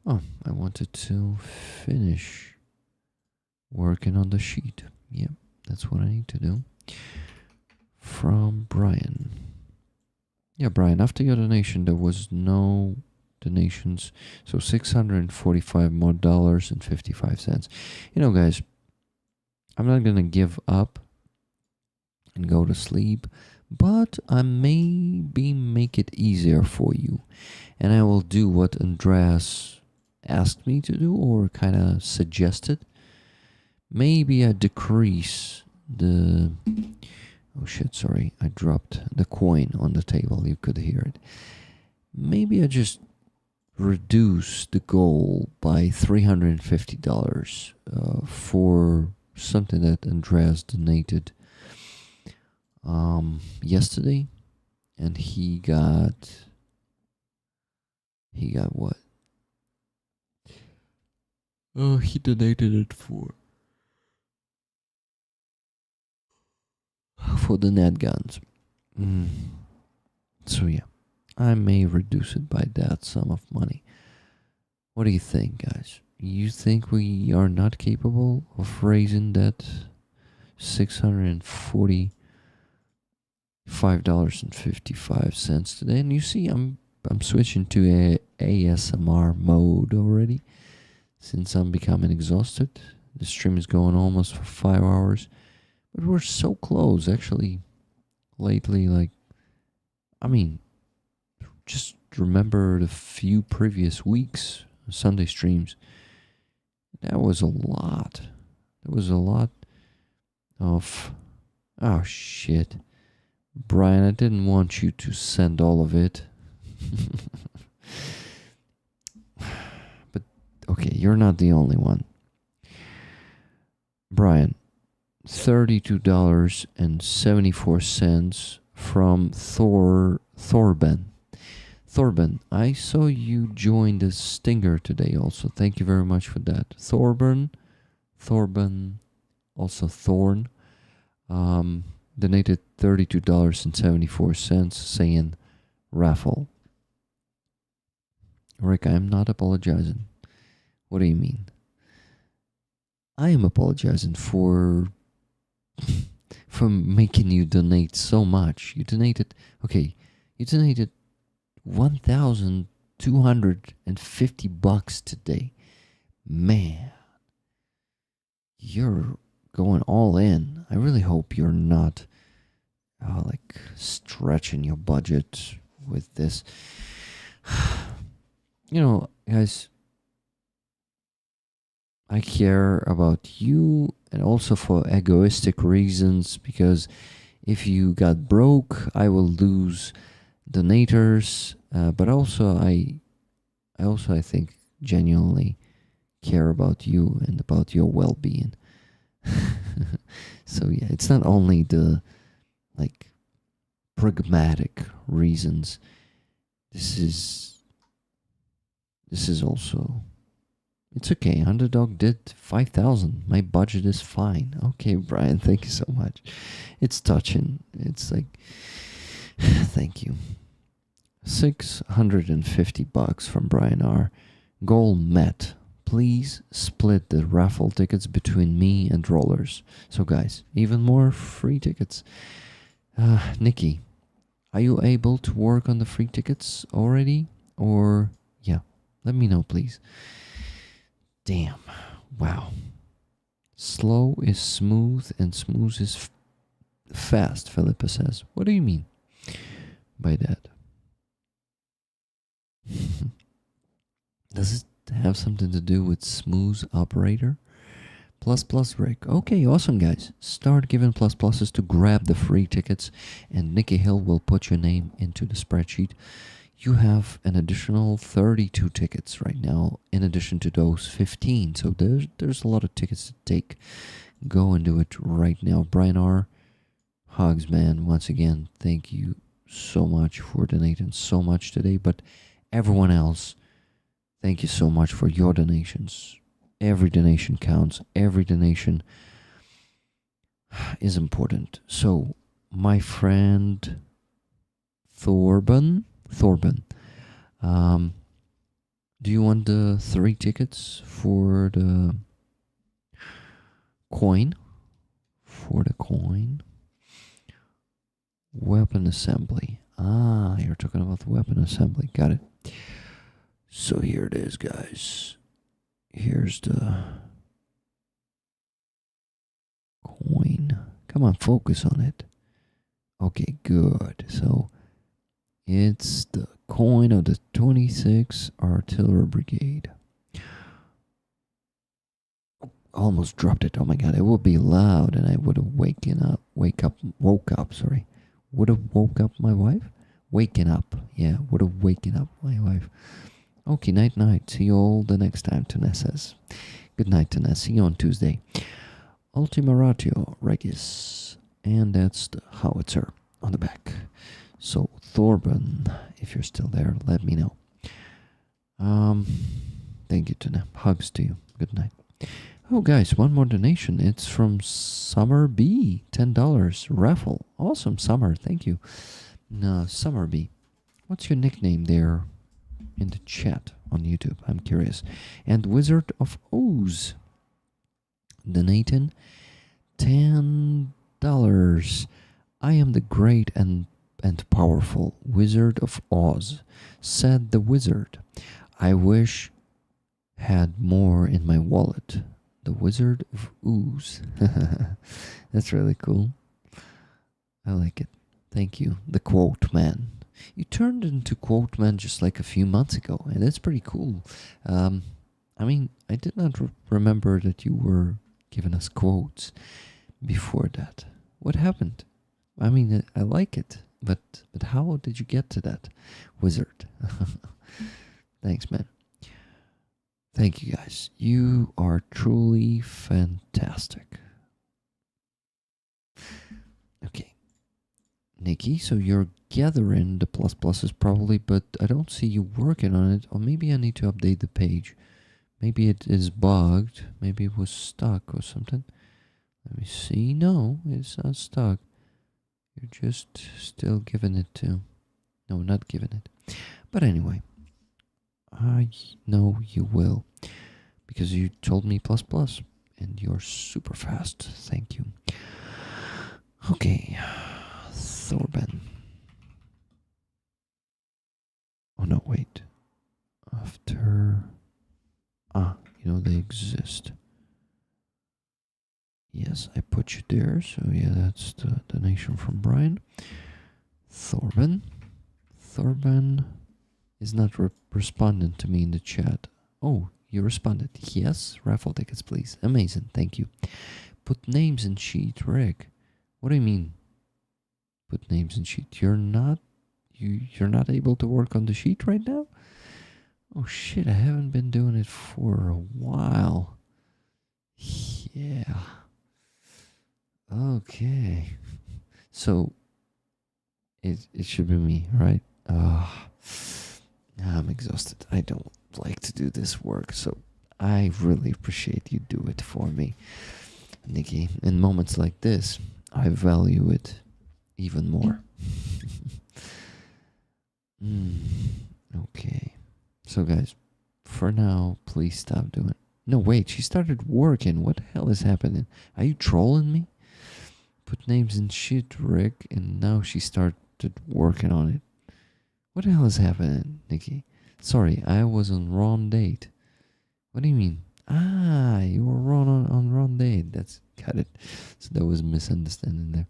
Oh, I wanted to finish working on the sheet. Yep, that's what I need to do. From Brian. Yeah, Brian, after your donation, there was no donations. So $645 more dollars and 55 cents. You know, guys, I'm not going to give up and go to sleep, but I maybe make it easier for you. And I will do what Andreas asked me to do or kind of suggested. Maybe I decrease the... Oh shit, sorry. I dropped the coin on the table. You could hear it. Maybe I just reduce the goal by $350 for something that Andreas donated yesterday. And he got what? Oh, he donated it for the net guns. So yeah, I may reduce it by that sum of money. What do you think, guys? You think we are not capable of raising that $645.55 today? And you see, I'm switching to a ASMR mode already, since I'm becoming exhausted. The stream is going almost for 5 hours. But we're so close, actually, lately. Like, I mean, just remember the few previous weeks, Sunday streams. That was a lot. There was a lot of... Oh, shit. Brian, I didn't want you to send all of it. But, okay, you're not the only one. Brian, $32.74 from Thorben. Thorben, I saw you join the Stinger today also. Thank you very much for that. Thorben, also Thorn, donated $32.74 saying raffle. Rick, I am not apologizing. What do you mean? I am apologizing for making you donate so much. You donated $1,250 today. Man, you're going all in. I really hope you're not like stretching your budget with this. You know, guys, I care about you, and also for egoistic reasons, because if you got broke, I will lose donators, but also I think genuinely care about you and about your well-being. So yeah, it's not only the like pragmatic reasons. This is This is also... It's okay. Underdog did 5,000. My budget is fine. Okay, Brian, thank you so much. It's touching. It's like... Thank you. $650 from Brian R. Goal met. Please split the raffle tickets between me and rollers. So guys, even more free tickets. Nikki, are you able to work on the free tickets already? Or, yeah, let me know, please. Damn. Wow. Slow is smooth and smooth is fast, Philippa says. What do you mean by that? Does it have something to do with smooth operator? Plus Rick. Okay, awesome guys. Start giving pluses to grab the free tickets and Nikki Hill will put your name into the spreadsheet. You have an additional 32 tickets right now in addition to those 15. So there's a lot of tickets to take. Go and do it right now. Brian R. Hogs, man, once again, thank you so much for donating so much today. But everyone else, thank you so much for your donations. Every donation counts. Every donation is important. So, my friend Thorben, do you want the 3 tickets for the coin? Weapon assembly. You're talking about the weapon assembly. Got it. So here it is, guys. Here's the coin. Come on, focus on it. Okay, good. So it's the coin of the 26th Artillery Brigade. Almost dropped it. Oh my god, it would be loud and I would have woke up, sorry. Would have woke up my wife? Waken up. Yeah, would have waken up my wife. Okay, night. See you all the next time, Tanes says. Good night, Tanes. See you on Tuesday. Ultima Ratio Regis. And that's the howitzer on the back. So, Thorben, if you're still there, let me know. Thank you, Tana. Hugs to you. Good night. Oh, guys, one more donation. It's from Summer B. $10. Raffle. Awesome, Summer. Thank you. Summer B. What's your nickname there in the chat on YouTube? I'm curious. And Wizard of Oz donating $10. I am the great and powerful Wizard of Oz, said the wizard. I wish had more in my wallet. The Wizard of Oz. That's really cool. I like it. Thank you. The quote man. You turned into quote man just like a few months ago, and that's pretty cool. I mean, I did not remember that you were giving us quotes before that. What happened? I mean, I like it, but how did you get to that, wizard? Thanks, man. Thank you, guys. You are truly fantastic. Okay. Nikki, so you're gathering the pluses probably, but I don't see you working on it. Or maybe I need to update the page. Maybe it is bugged. Maybe it was stuck or something. Let me see. No, it's not stuck. You're just still giving it to... No, not giving it. But anyway. I know you will. Because you told me plus. And you're super fast. Thank you. Okay. Thorben. Oh no, wait. After... they exist. Yes, I put you there. So yeah, that's the donation from Brian. Thorben is not responding to me in the chat. Oh, you responded. Yes, raffle tickets, please. Amazing, thank you. Put names in sheet, Rick. What do you mean? Put names in sheet. You're not able to work on the sheet right now? Oh shit, I haven't been doing it for a while. Yeah. Okay. So it should be me, right? I'm exhausted. I don't like to do this work, so I really appreciate you do it for me, Nikki. In moments like this, I value it even more. Okay. So guys, for now, please stop doing it. No, wait, she started working. What the hell is happening? Are you trolling me? Put names in shit, Rick, and now she started working on it. What the hell is happening, Nikki? Sorry, I was on wrong date. What do you mean? Ah, you were wrong on wrong date. That's got it. So there was a misunderstanding there.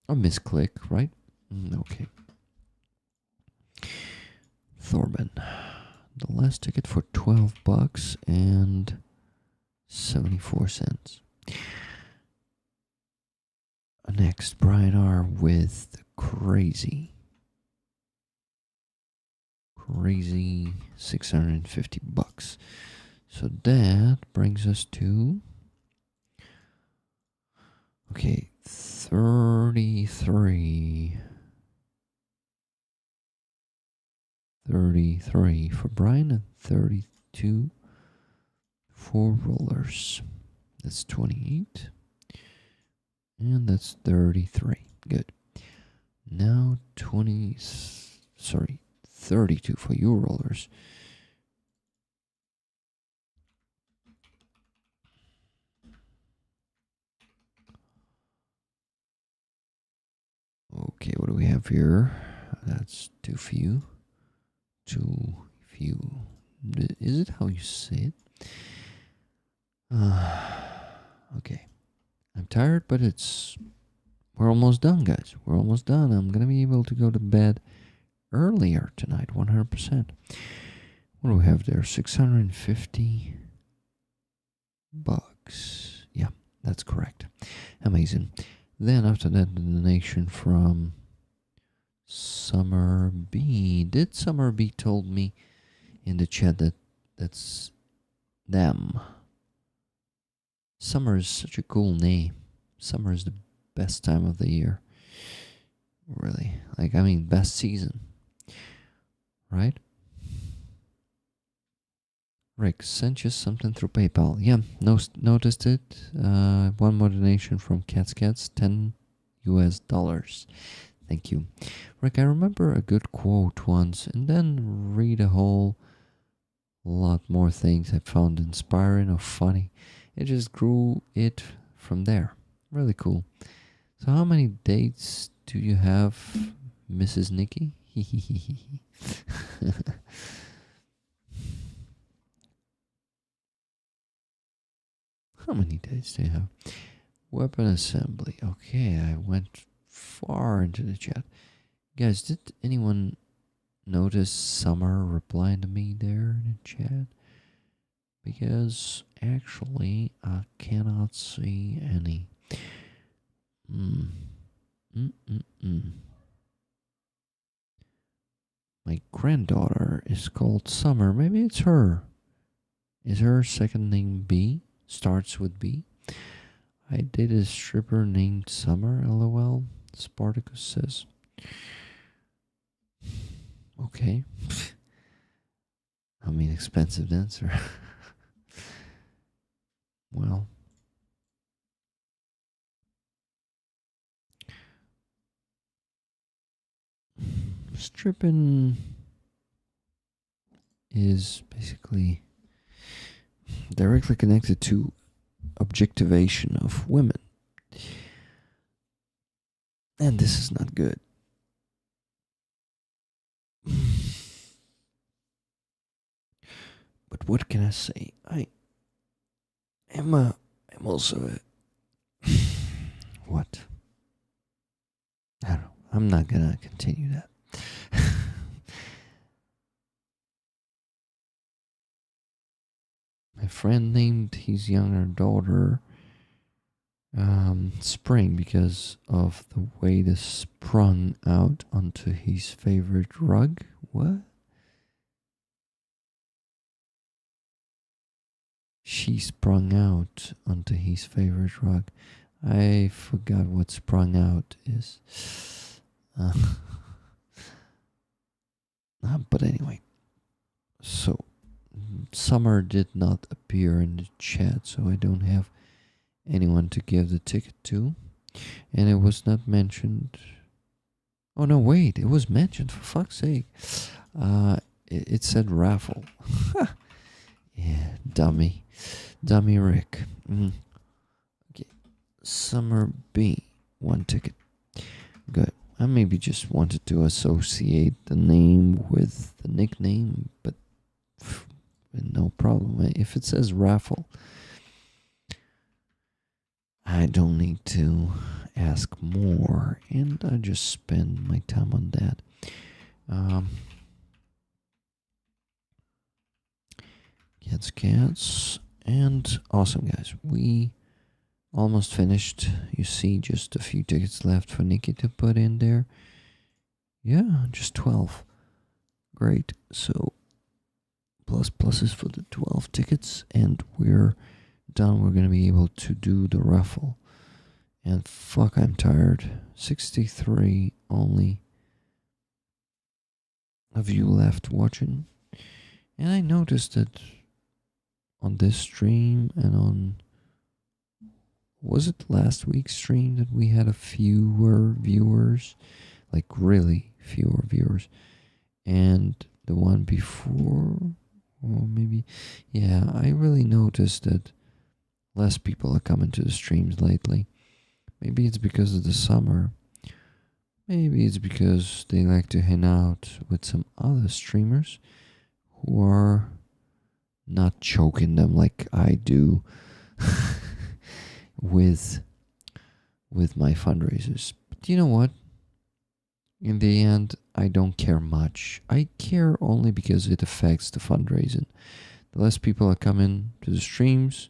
Or misclick, right? Okay. Thorben. The last ticket for $12 and 74 cents. Next, Brian R with the crazy 650 bucks. So that brings us to, okay, 33 for Brian and 32 for rollers. That's 28 and that's 33. Good. Now 32 for you rollers. Okay, what do we have here? That's too few. Too few. Is it how you say it? Okay. I'm tired, but we're almost done, guys. We're almost done. I'm gonna be able to go to bed earlier tonight, 100%. What do we have there? 650 bucks. Yeah, that's correct. Amazing. Then after that, the donation from Summer B. Did Summer B told me in the chat that that's them? Summer is such a cool name. Summer is the best time of the year. Really. Like, I mean, best season. Right? Rick sent you something through PayPal. Yeah, noticed it. One more donation from Cats, 10 US dollars. Thank you. Rick, I remember a good quote once and then read a whole lot more things I found inspiring or funny. It just grew it from there. Really cool. So how many dates do you have, Mrs. Nikki? How many days do you have? Weapon assembly. Okay, I went far into the chat. Guys, did anyone notice Summer replying to me there in the chat? Because actually, I cannot see any. My granddaughter is called Summer. Maybe it's her. Is her second name B? Starts with B? I did a stripper named Summer, lol. Spartacus says. Okay. I mean, expensive dancer. Well. Stripping is basically directly connected to objectivation of women. And this is not good. But what can I say? I'm also a what? I don't know. I'm not gonna continue that. My friend named his younger daughter Spring because of the way they sprung out onto his favorite rug. What? She sprung out onto his favorite rug. I forgot what sprung out is. But anyway, So Summer did not appear in the chat, so I don't have anyone to give the ticket to. And it was not mentioned. Oh no, wait, it was mentioned, for fuck's sake. It said raffle. Yeah, dummy Rick. Okay, Summer B, 1 ticket. Good. I maybe just wanted to associate the name with the nickname, but no problem. If it says raffle, I don't need to ask more, and I just spend my time on that. Cats, and awesome, guys. We almost finished. You see, just a few tickets left for Nikki to put in there. Yeah, just 12. Great. So pluses for the 12 tickets, and we're done. We're gonna be able to do the raffle. And fuck, I'm tired. 63 only of you left watching. And I noticed that on this stream and on, was it last week's stream, that we had a fewer viewers, like really fewer viewers, and the one before, or maybe, yeah, I really noticed that less people are coming to the streams lately. Maybe it's because of the summer. Maybe it's because they like to hang out with some other streamers who are not choking them like I do with my fundraisers. But you know what? In the end, I don't care much. I care only because it affects the fundraising. The less people are coming to the streams,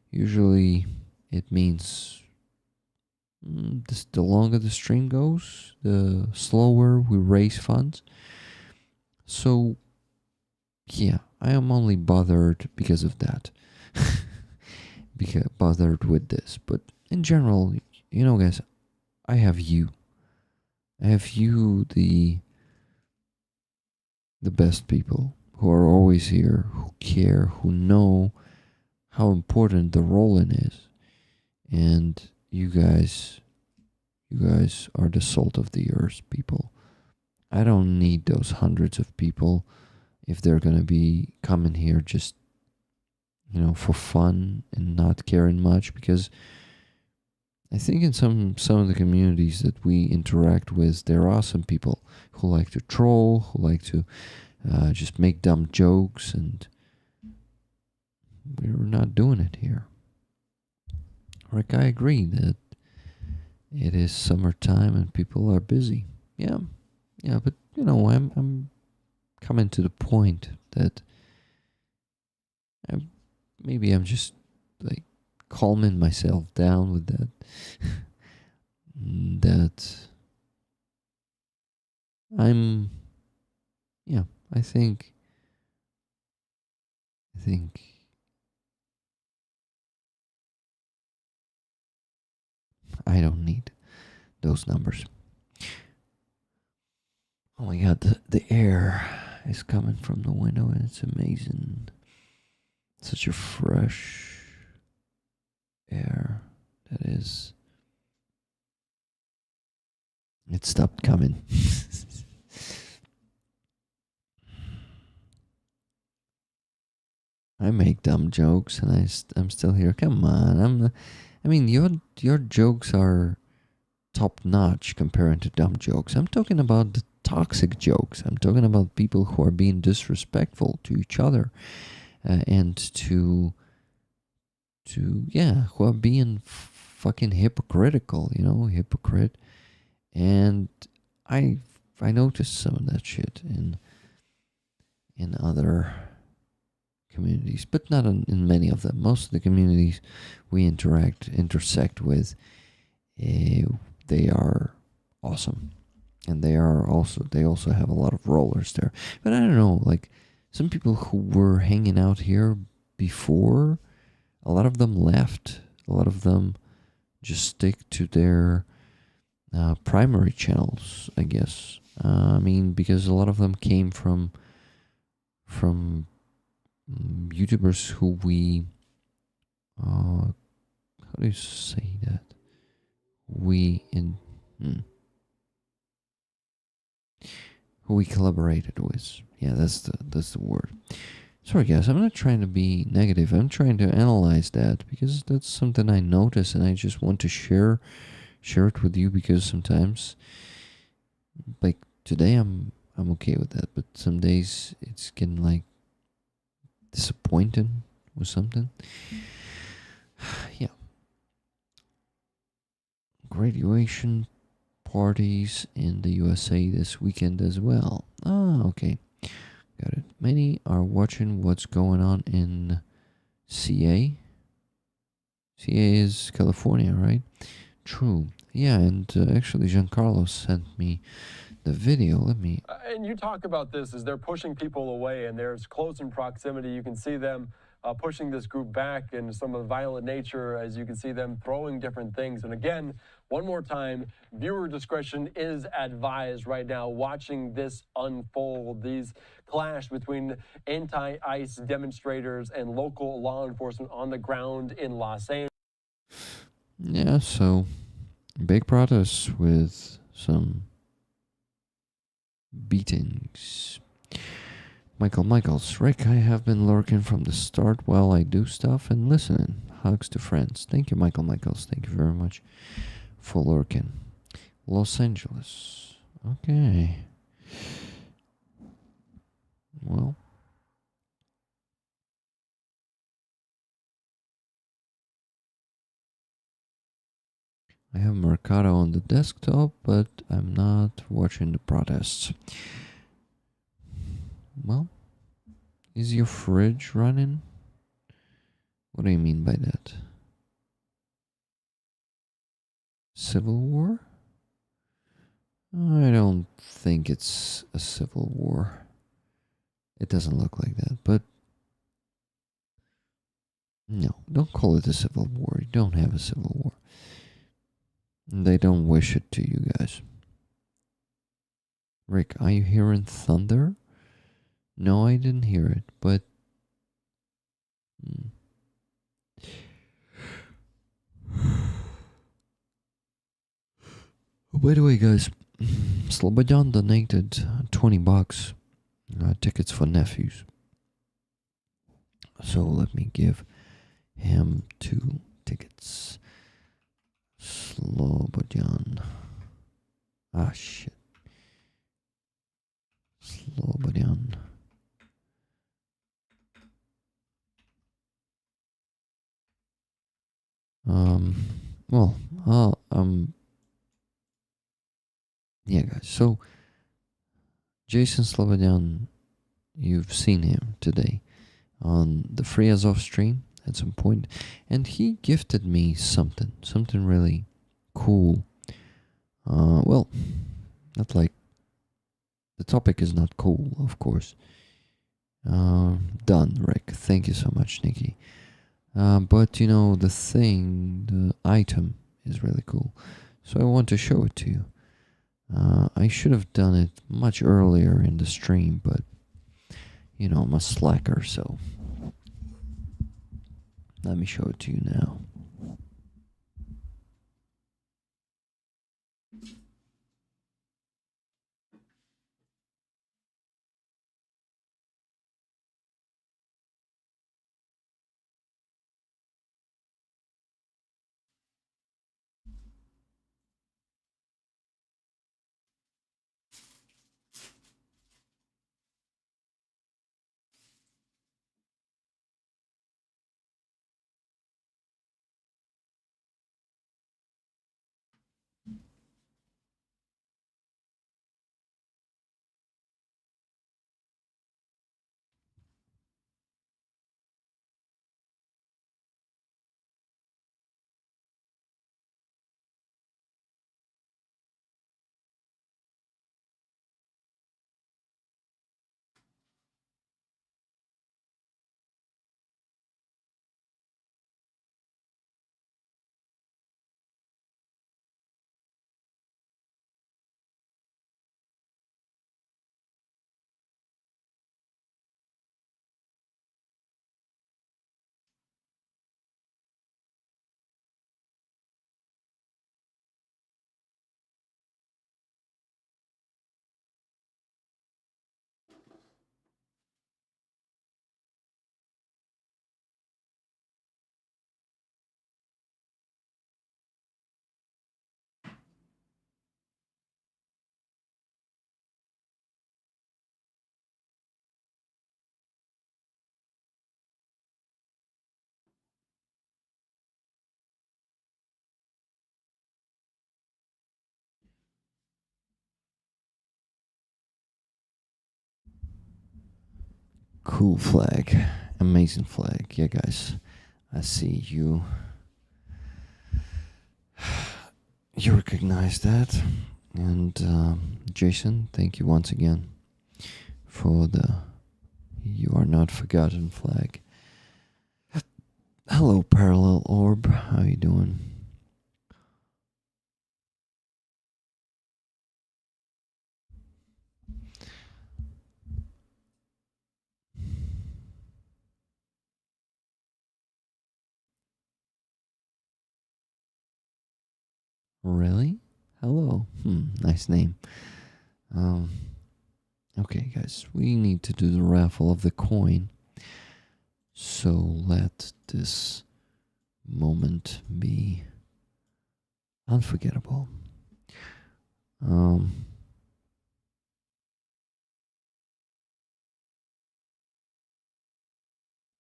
usually it means the longer the stream goes, the slower we raise funds. So, yeah, I am only bothered because of that. Bothered with this. But in general, you know, guys, I have you. I have you, the best people who are always here, who care, who know how important the rolling is. And you guys are the salt of the earth, people. I don't need those hundreds of people if they're gonna be coming here just, you know, for fun and not caring much, because I think in some of the communities that we interact with, there are some people who like to troll, who like to just make dumb jokes, and we're not doing it here. Rick, I agree that it is summertime and people are busy. Yeah, but you know, I'm coming to the point that maybe I'm just like calming myself down with that. That I think I don't need those numbers. Oh my god, the air is coming from the window and it's amazing. Such a fresh air that is. It stopped coming. I make dumb jokes and I'm still here. Come on, I mean, your jokes are top notch compared to dumb jokes. I'm talking about the toxic jokes. I'm talking about people who are being disrespectful to each other, and who are being fucking hypocritical. You know, hypocrite. And I noticed some of that shit in other communities, but not in many of them. Most of the communities we intersect with, they are awesome, and they also have a lot of rollers there. But I don't know, like some people who were hanging out here before, a lot of them left. A lot of them just stick to their primary channels, I guess. I mean, because a lot of them came from from YouTubers who we how do you say that? Who we collaborated with. Yeah, that's the word. Sorry guys, I'm not trying to be negative. I'm trying to analyze that because that's something I notice and I just want to share it with you because sometimes like today I'm okay with that, but some days it's getting like disappointing with something. Yeah. Graduation parties in the USA this weekend as well. Ah, okay. Got it. Many are watching what's going on in CA. CA is California, right? True. Yeah, and actually Giancarlo sent me the video. Let me... And you talk about this as they're pushing people away and there's close in proximity. You can see them pushing this group back and some of the violent nature as you can see them throwing different things. And again, one more time, viewer discretion is advised right now watching this unfold. These clash between anti-ICE demonstrators and local law enforcement on the ground in Los Angeles. Yeah, so big protests with some beatings. Michaels, Rick, I have been lurking from the start while I do stuff and listening. Hugs to friends. Thank you, Michaels. Thank you very much for lurking. Los Angeles. Okay. Well. I have Mercado on the desktop, but I'm not watching the protests. Well, is your fridge running? What do you mean by that? Civil war? I don't think it's a civil war. It doesn't look like that, but no, don't call it a civil war. You don't have a civil war. They don't wish it to you guys. Rick, are you hearing thunder? No, I didn't hear it, but... By the way, guys, Slobodan donated 20 bucks. Tickets for nephews. So let me give him 2 tickets. Slobodan. Ah, shit. Slobodan. Well, yeah, guys. So, Jason Slobodan, you've seen him today on the Free Azov stream at some point, and he gifted me something really cool. Well, not like the topic is not cool, of course. Done, Rick. Thank you so much, Nikki. But you know, the item is really cool, so I want to show it to you. I should have done it much earlier in the stream, but you know, I'm a slacker, so let me show it to you now. Cool flag. Amazing flag. Yeah, guys. I see you. You recognize that. And Jason, thank you once again for the You Are Not Forgotten flag. Hello, Parallel Orb. How you doing? Really? Hello. Nice name. Okay, guys, we need to do the raffle of the coin. So let this moment be unforgettable.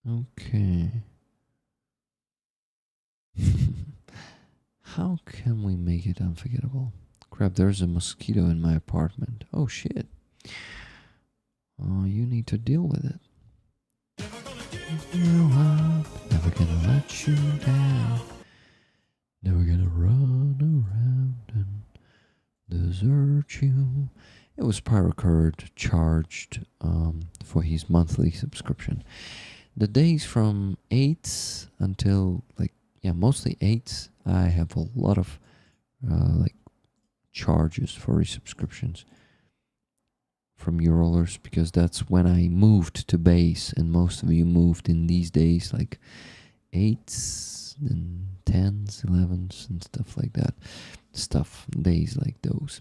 Okay. How can we make it unforgettable? Crap, there's a mosquito in my apartment. Oh shit. You need to deal with it. Never gonna let you down. Never gonna run around and desert you. It was Pyrocard charged for his monthly subscription. The days from 8 until mostly 8, I have a lot of charges for resubscriptions from Eurollers, because that's when I moved to base, and most of you moved in these days, like 8s and 10s, 11s, and stuff like that. Days like those.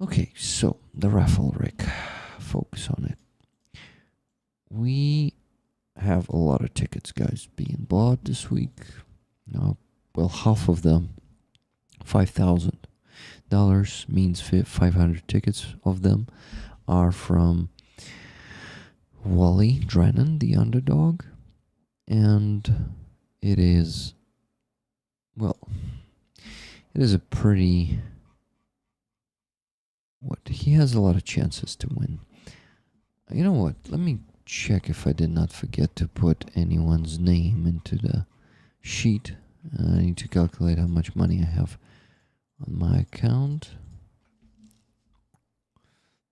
Okay, so the raffle, Rick. Focus on it. We have a lot of tickets, guys, being bought this week. Well, half of them, $5,000 means 500 tickets of them are from Wally Drennan, the underdog, and it is a pretty he has a lot of chances to win. You know what? Let me check if I did not forget to put anyone's name into the sheet. I need to calculate how much money I have on my account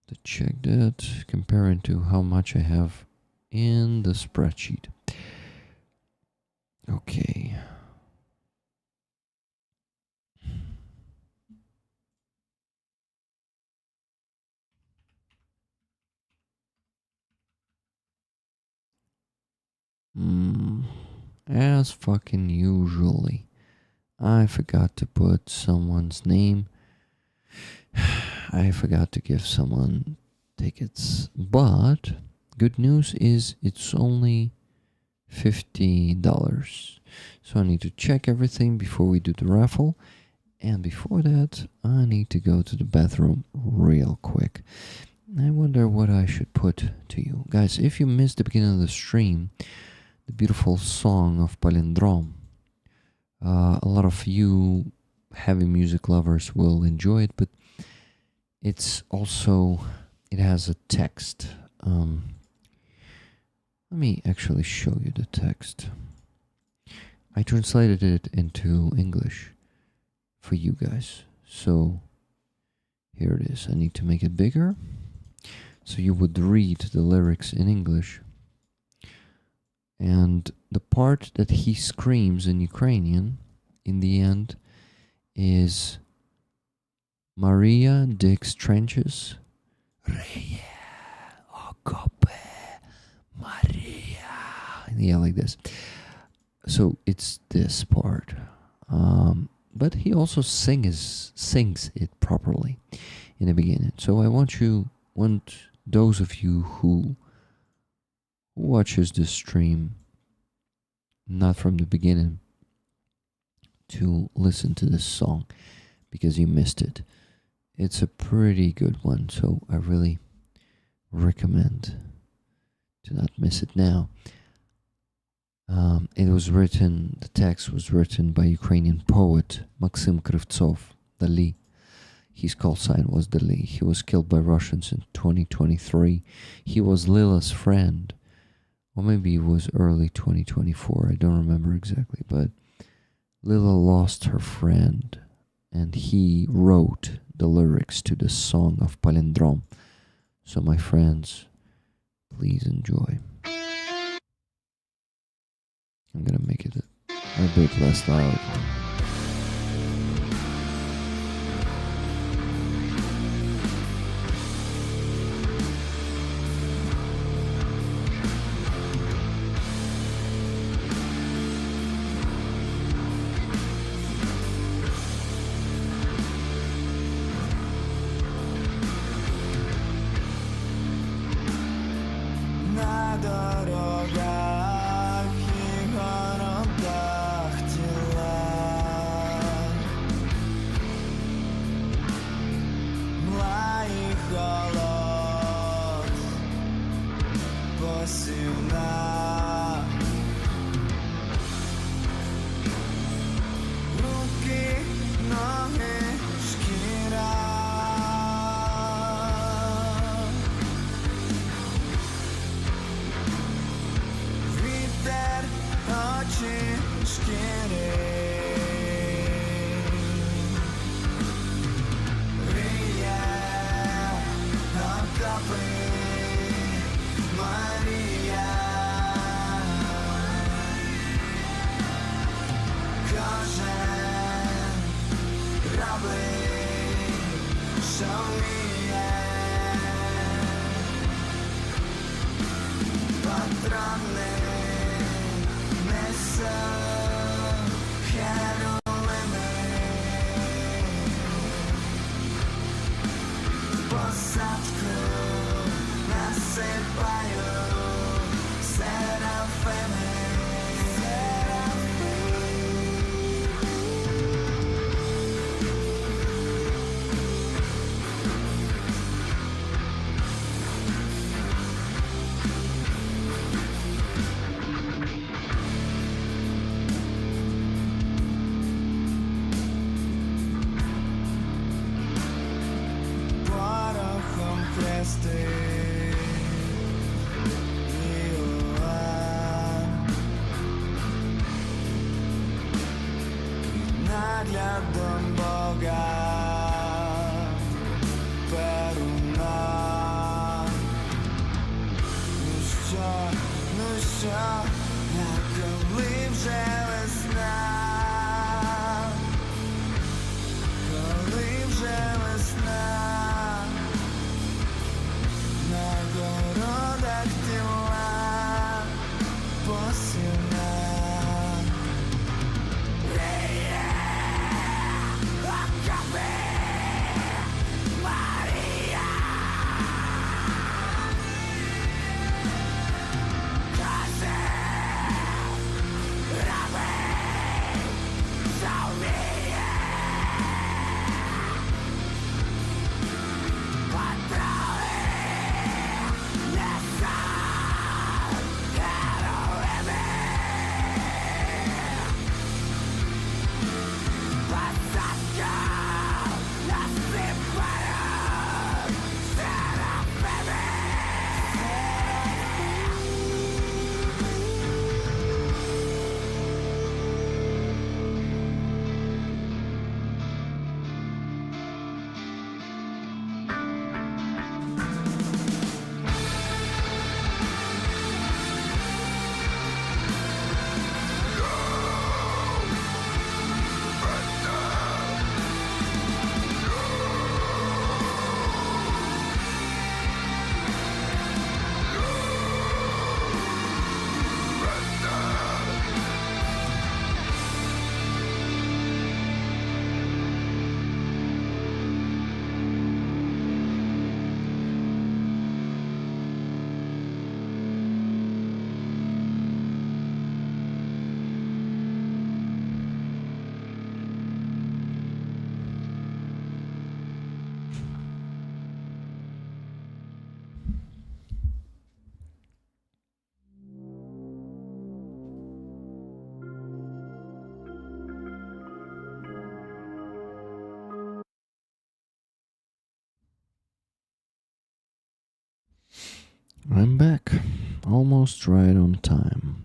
to check that, comparing to how much I have in the spreadsheet. Okay. As fucking usually, I forgot to put someone's name. I forgot to give someone tickets. But good news is it's only $50. So I need to check everything before we do the raffle. And before that, I need to go to the bathroom real quick. I wonder what I should put to you. Guys, if you missed the beginning of the stream, the beautiful song of Palindrome, a lot of you heavy music lovers will enjoy it, but it has a text. Let me actually show you the text. I translated it into English for you guys. So here it is. I need to make it bigger so you would read the lyrics in English. And the part that he screams in Ukrainian in the end is Maria digs trenches. Reje okope Maria. Yeah, like this. So it's this part. But he also sings it properly in the beginning. So I want those of you who watches this stream not from the beginning to listen to this song, because you missed it. It's a pretty good one, so I really recommend to not miss it now. The text was written by Ukrainian poet Maxim Krivtsov, Dali. His call sign was Dali. He was killed by Russians in 2023. He was Lila's friend. Or maybe it was early 2024. I don't remember exactly. But Lila lost her friend. And he wrote the lyrics to the song of Palindrom. So my friends, please enjoy. I'm gonna make it a bit less loud. На дорогах і городах тіла, мла і холод, посівна, руки, ноги, шкіра. Вітер, очі, шкіри. Ріє, окопи, Марія. Кожен робить, що вміє. Патрони несе херувими, посадку насипаю серафими. Порохом хрести Іоанн, під наглядом Бога Перуна. Ну що, а коли вже весна? Коли вже весна? I'm back. Almost right on time.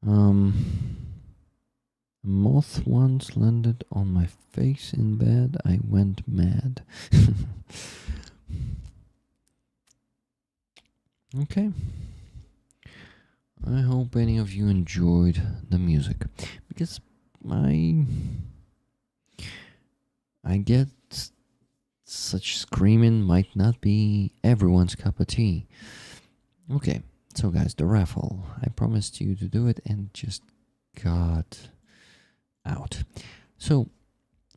A moth once landed on my face in bed. I went mad. Okay. I hope any of you enjoyed the music, because I get such screaming might not be everyone's cup of tea. Okay, so guys, the raffle. I promised you to do it and just got out. So,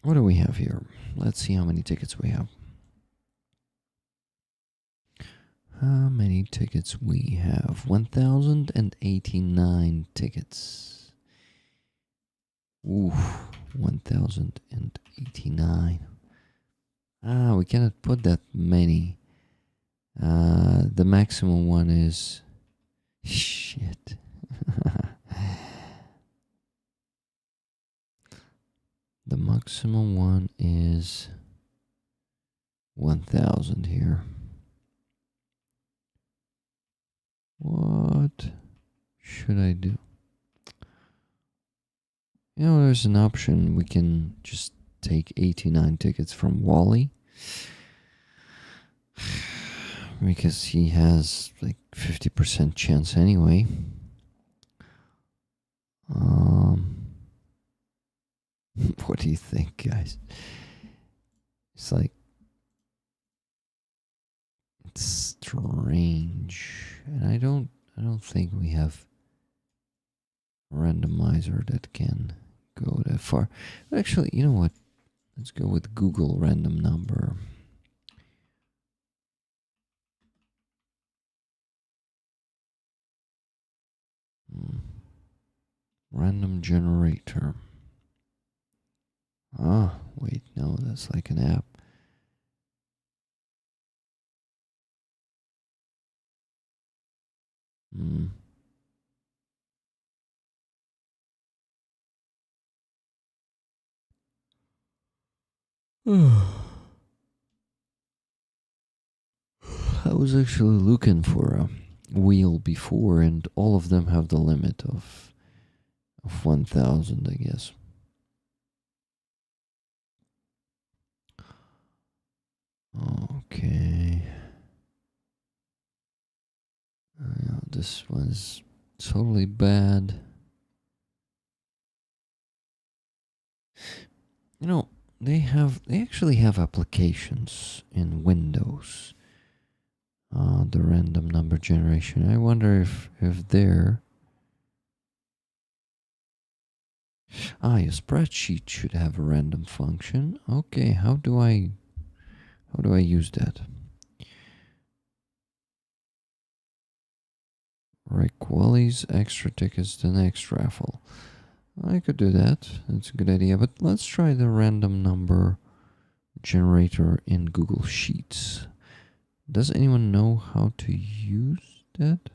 what do we have here? Let's see how many tickets we have. How many tickets we have? 1,089 tickets. Ooh, 1,089. We cannot put that many. The maximum one is... Shit. The maximum one is 1,000 here. What should I do? You know, there's an option. We can just take 89 tickets from Wally, because he has like 50% chance anyway. What do you think, guys? It's like, it's strange, and I don't think we have a randomizer that can go that far. But actually, you know what? Let's go with Google random number. Random generator. Ah, wait, no, that's like an app. I was actually looking for a wheel before, and all of them have the limit of 1,000, I guess. Okay. This one's totally bad. You know, they actually have applications in Windows. The random number generation. I wonder if they're... your spreadsheet should have a random function. Okay, how do I use that? Right, Wally's extra tickets, the next raffle. I could do that. That's a good idea. But let's try the random number generator in Google Sheets. Does anyone know how to use that?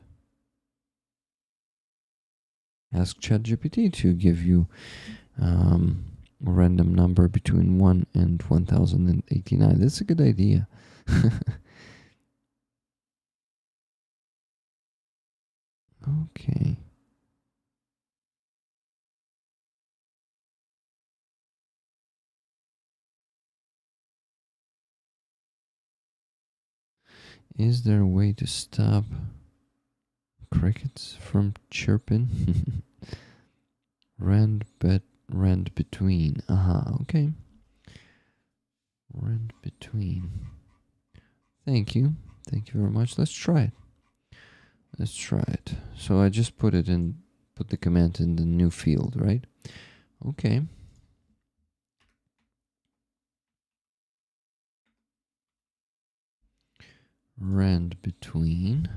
Ask ChatGPT to give you a random number between 1 and 1,089. That's a good idea. Okay. Is there a way to stop crickets from chirping? Rand between. Okay. Rand between. Thank you. Thank you very much. Let's try it. Let's try it. So I just put the command in the new field, right? Okay. Rand between.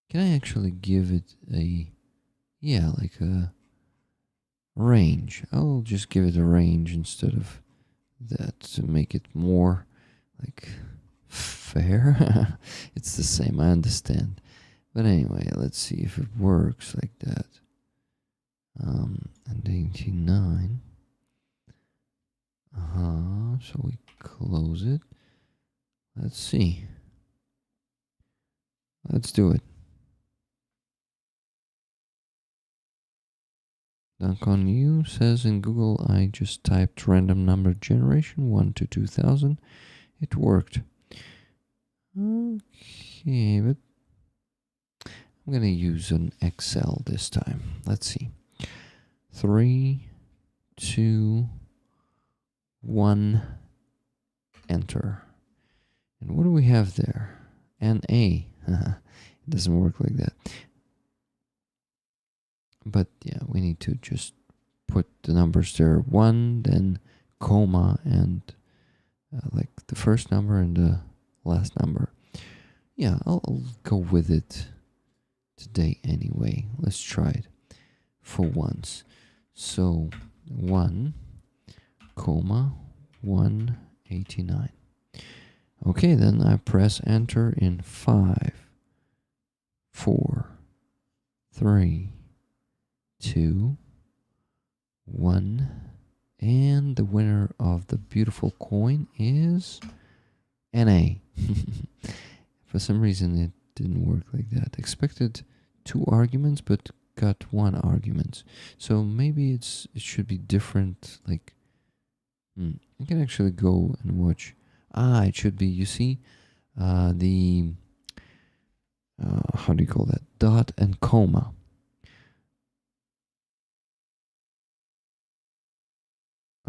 Can I actually give it like a range? I'll just give it a range instead of that to make it more like fair. It's the same, I understand. But anyway, let's see if it works like that. And 89. So we close it. Let's see. Let's do it. Dunk on you says in Google, I just typed random number generation 1 to 2000. It worked. Okay, but I'm gonna use an Excel this time. Let's see. 3, 2, 1, enter. And what do we have there? An A. It doesn't work like that. But yeah, we need to just put the numbers there. 1, then comma, and like the first number and the last number. Yeah, I'll go with it today anyway. Let's try it for once. So 1, comma, 189. Okay, then I press enter in 5, 4, 3, 2, 1, and the winner of the beautiful coin is NA. For some reason it didn't work like that. Expected 2 arguments, but got 1 argument. So maybe it should be different. Like, I can actually go and watch. It should be, you see, the, how do you call that? Dot and comma.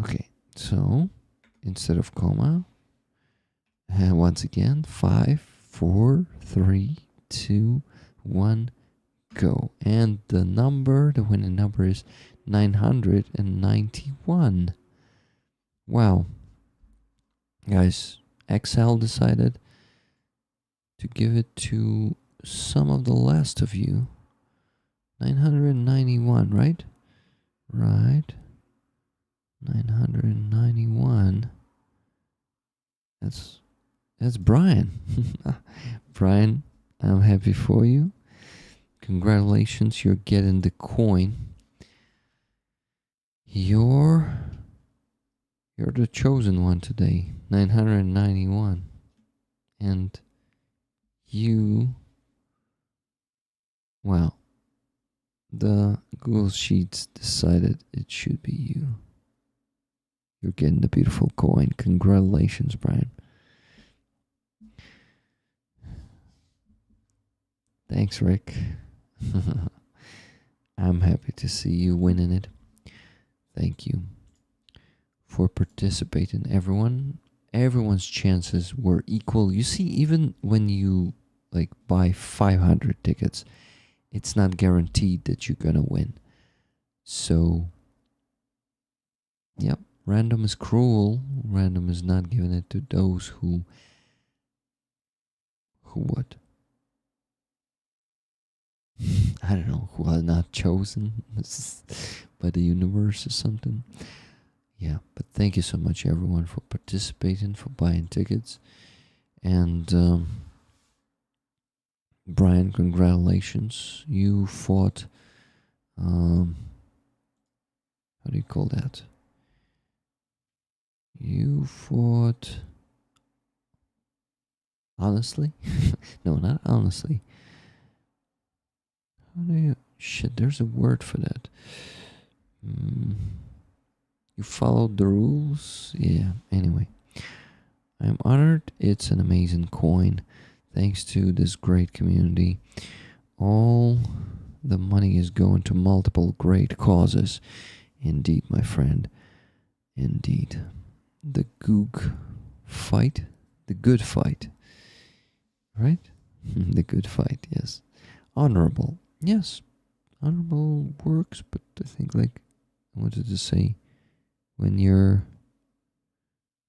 Okay, so instead of comma, once again, 5, 4, 3, 2, 1, go. And the winning number is 991. Wow. Guys, Excel decided to give it to some of the last of you. 991, right? Right. 991. That's Brian. Brian, I'm happy for you. Congratulations, you're getting the coin. You're the chosen one today. 991. And you, well, the Google Sheets decided it should be you. You're getting the beautiful coin. Congratulations, Brian. Thanks, Rick. I'm happy to see you winning it. Thank you for participating, everyone. Everyone's chances were equal. You see, even when you like buy 500 tickets, it's not guaranteed that you're gonna win. So, yep, random is cruel. Random is not giving it to those who what? I don't know, who are not chosen by the universe or something. Yeah, but thank you so much, everyone, for participating, for buying tickets. And Brian, congratulations. You fought, how do you call that? You fought honestly? No, not honestly. How do you... Shit, there's a word for that. You followed the rules? Yeah, anyway. I'm honored. It's an amazing coin. Thanks to this great community. All the money is going to multiple great causes. Indeed, my friend. Indeed. The Goog fight? The good fight. Right? The good fight, yes. Honorable. Yes. Honorable works, but I think, like, I wanted to say, when you're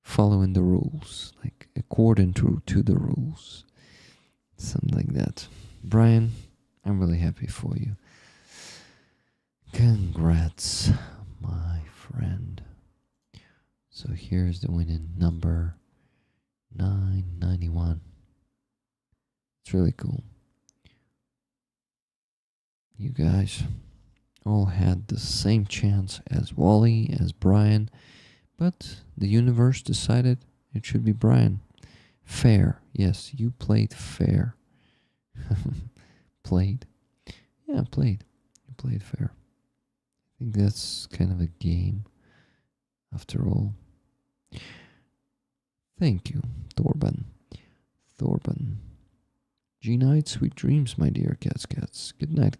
following the rules, like according to the rules, something like that. Brian, I'm really happy for you. Congrats, my friend. So here's the winning number, 991. It's really cool. You guys all had the same chance as Wally, as Brian, but the universe decided it should be Brian. Fair. Yes, you played fair. Played? Yeah, played. You played fair. I think that's kind of a game, after all. Thank you, Thorban. Thorban. G-Night, sweet dreams, my dear cats. Good night,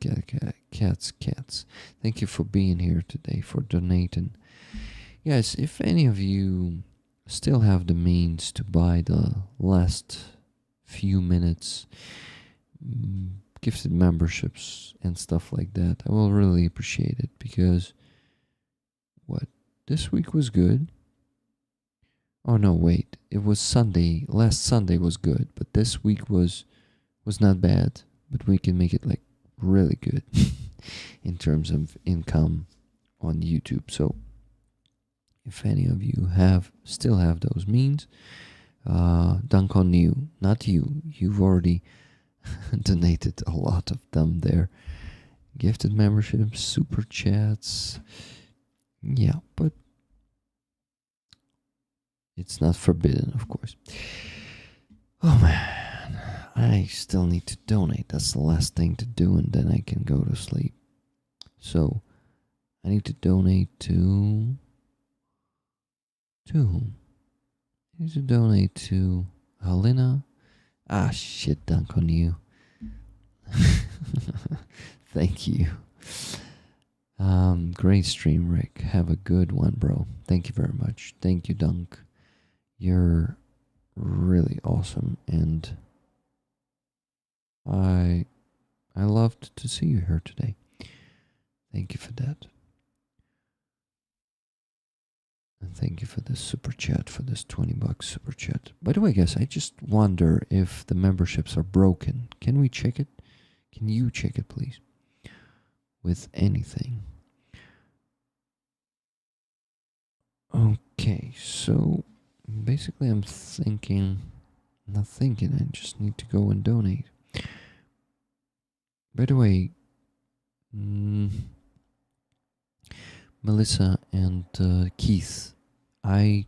cats. Thank you for being here today, for donating. Guys, if any of you still have the means to buy the last few minutes gifted memberships and stuff like that, I will really appreciate it, because this week was good. Oh no, wait, it was Sunday. Last Sunday was good, but this week was not bad, but we can make it like really good in terms of income on YouTube. So if any of you still have those means, dunk on you, not you. You've already donated a lot of them there. Gifted memberships, super chats. Yeah, but it's not forbidden, of course. Oh man, I still need to donate. That's the last thing to do, and then I can go to sleep. So I need to donate to whom? I need to donate to Halina. Ah, shit, dunk on you. Thank you. Great stream, Rick. Have a good one, bro. Thank you very much. Thank you, Dunk. You're really awesome, and I loved to see you here today. Thank you for that. And thank you for this super chat, for this $20 super chat. By the way, guys, I just wonder if the memberships are broken. Can we check it? Can you check it, please? With anything. Okay, so basically I'm not thinking, I just need to go and donate. By the way, Melissa and Keith, I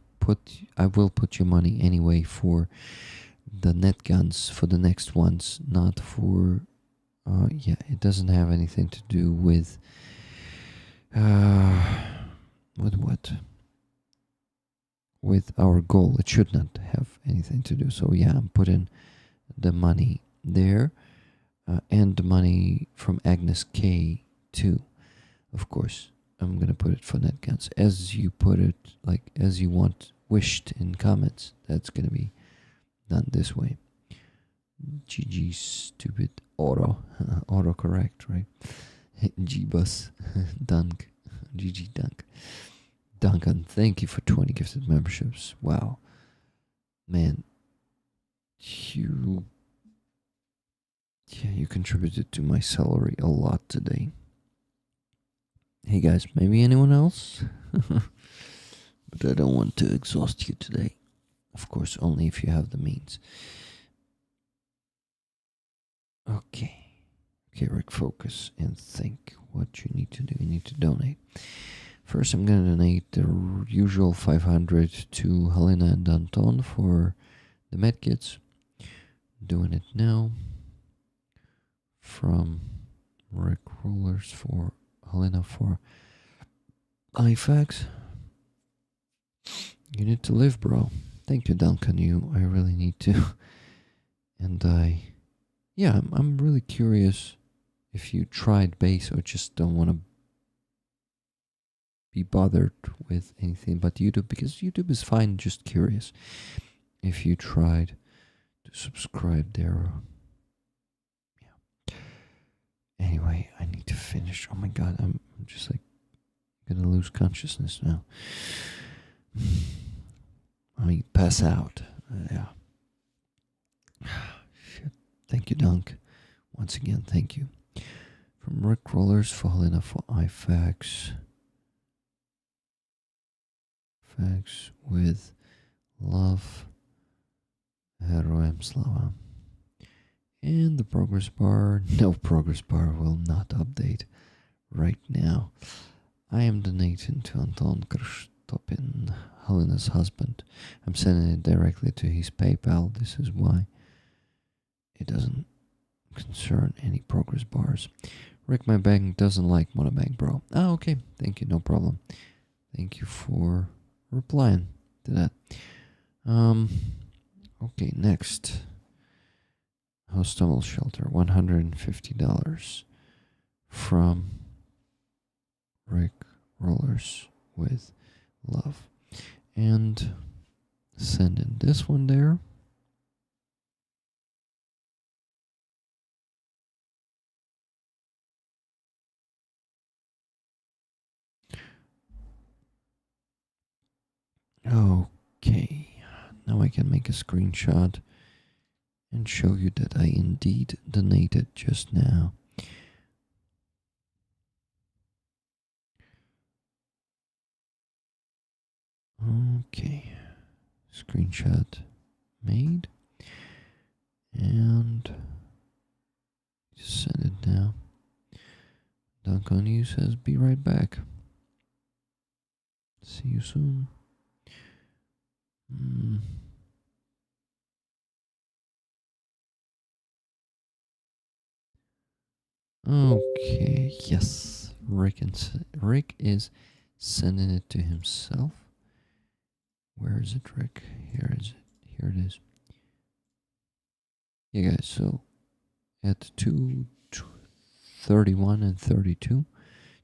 will put your money anyway for the net guns for the next ones, not for yeah, it doesn't have anything to do with what? With our goal. It should not have anything to do. So yeah, I'm putting the money there, and the money from Agnes K too. Of course, I'm gonna put it for net guns as you put it, like as you wished in comments. That's gonna be done this way. GG stupid auto correct, right? G-bus dunk. GG dunk. Duncan, thank you for 20 gifted memberships. Wow. Man, you contributed to my salary a lot today. Hey guys, maybe anyone else? But I don't want to exhaust you today. Of course, only if you have the means. Okay, Rick, focus and think what you need to do. You need to donate. First, I'm going to donate the usual 500 to Helena and Anton for the medkits. Doing it now. From Rick Rollers for Helena for IFAX. You need to live, bro. Thank you, Duncan. I really need to. And I'm really curious if you tried base or just don't want to be bothered with anything but YouTube, because YouTube is fine. Just curious if you tried to subscribe there. Yeah. Anyway, I need to finish. Oh my god, I'm just like gonna lose consciousness now. I mean, pass out. Yeah. Shit. Thank you, Dunk. Once again, thank you. From Rick Rollers for Helena for IFAX. Fax with love, Heroem Slava. And the progress bar, no progress bar will not update right now. I am donating to Anton Krstopin, Helena's husband. I'm sending it directly to his PayPal. This is why it doesn't concern any progress bars. Rick, my bank doesn't like monobank, bro. Ah, okay. Thank you. No problem. Thank you for replying to that. Okay, next. Hostel shelter, $150 from Rick Rollers with love. And send in this one there. Okay, now I can make a screenshot and show you that I indeed donated just now. Okay, screenshot made, and just send it now. Dunk on you says be right back. See you soon. Okay, yes. Rick is sending it to himself. Where is it, Rick? Here is it. Here it is. Yeah, guys, so at 2:31 and 32,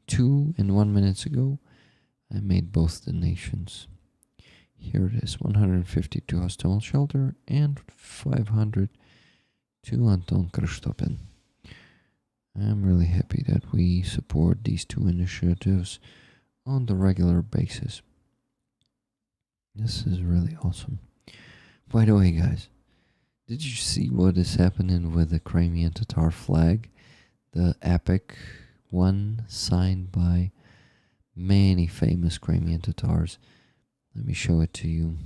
2 and 1 minutes ago, I made both donations. Here it is, 150 to Hostel Shelter and 500 to Anton Krzysztopin. I'm really happy that we support these two initiatives on the regular basis. This is really awesome. By the way, guys, did you see what is happening with the Crimean Tatar flag? The epic one signed by many famous Crimean Tatars. Let me show it to you.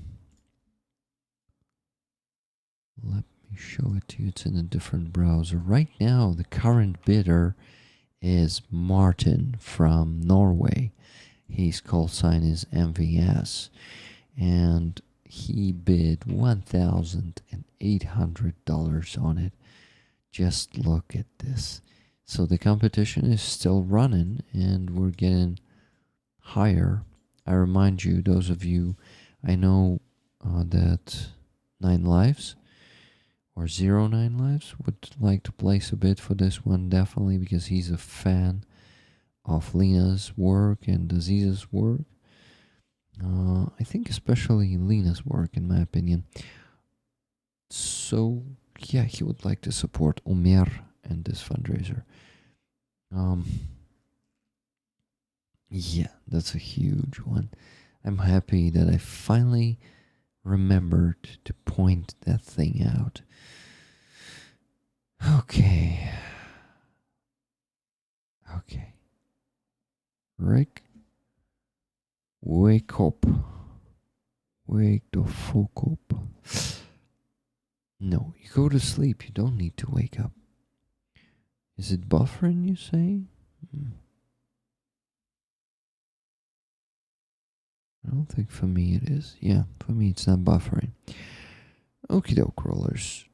Let me show it to you. It's in a different browser. Right now, the current bidder is Martin from Norway. His call sign is MVS. And he bid $1,800 on it. Just look at this. So the competition is still running and we're getting higher. I remind you, those of you, I know that 9 Lives or 09 Lives would like to place a bid for this one, definitely, because he's a fan of Lena's work and Aziz's work. I think especially Lena's work, in my opinion. So, yeah, he would like to support Omer and this fundraiser. Yeah, that's a huge one. I'm happy that I finally remembered to point that thing out. Okay. Okay. Rick, wake up. Wake the fuck up. No, you go to sleep. You don't need to wake up. Is it buffering, you say? I don't think for me it is. Yeah, for me it's not buffering. Okie doke, rollers.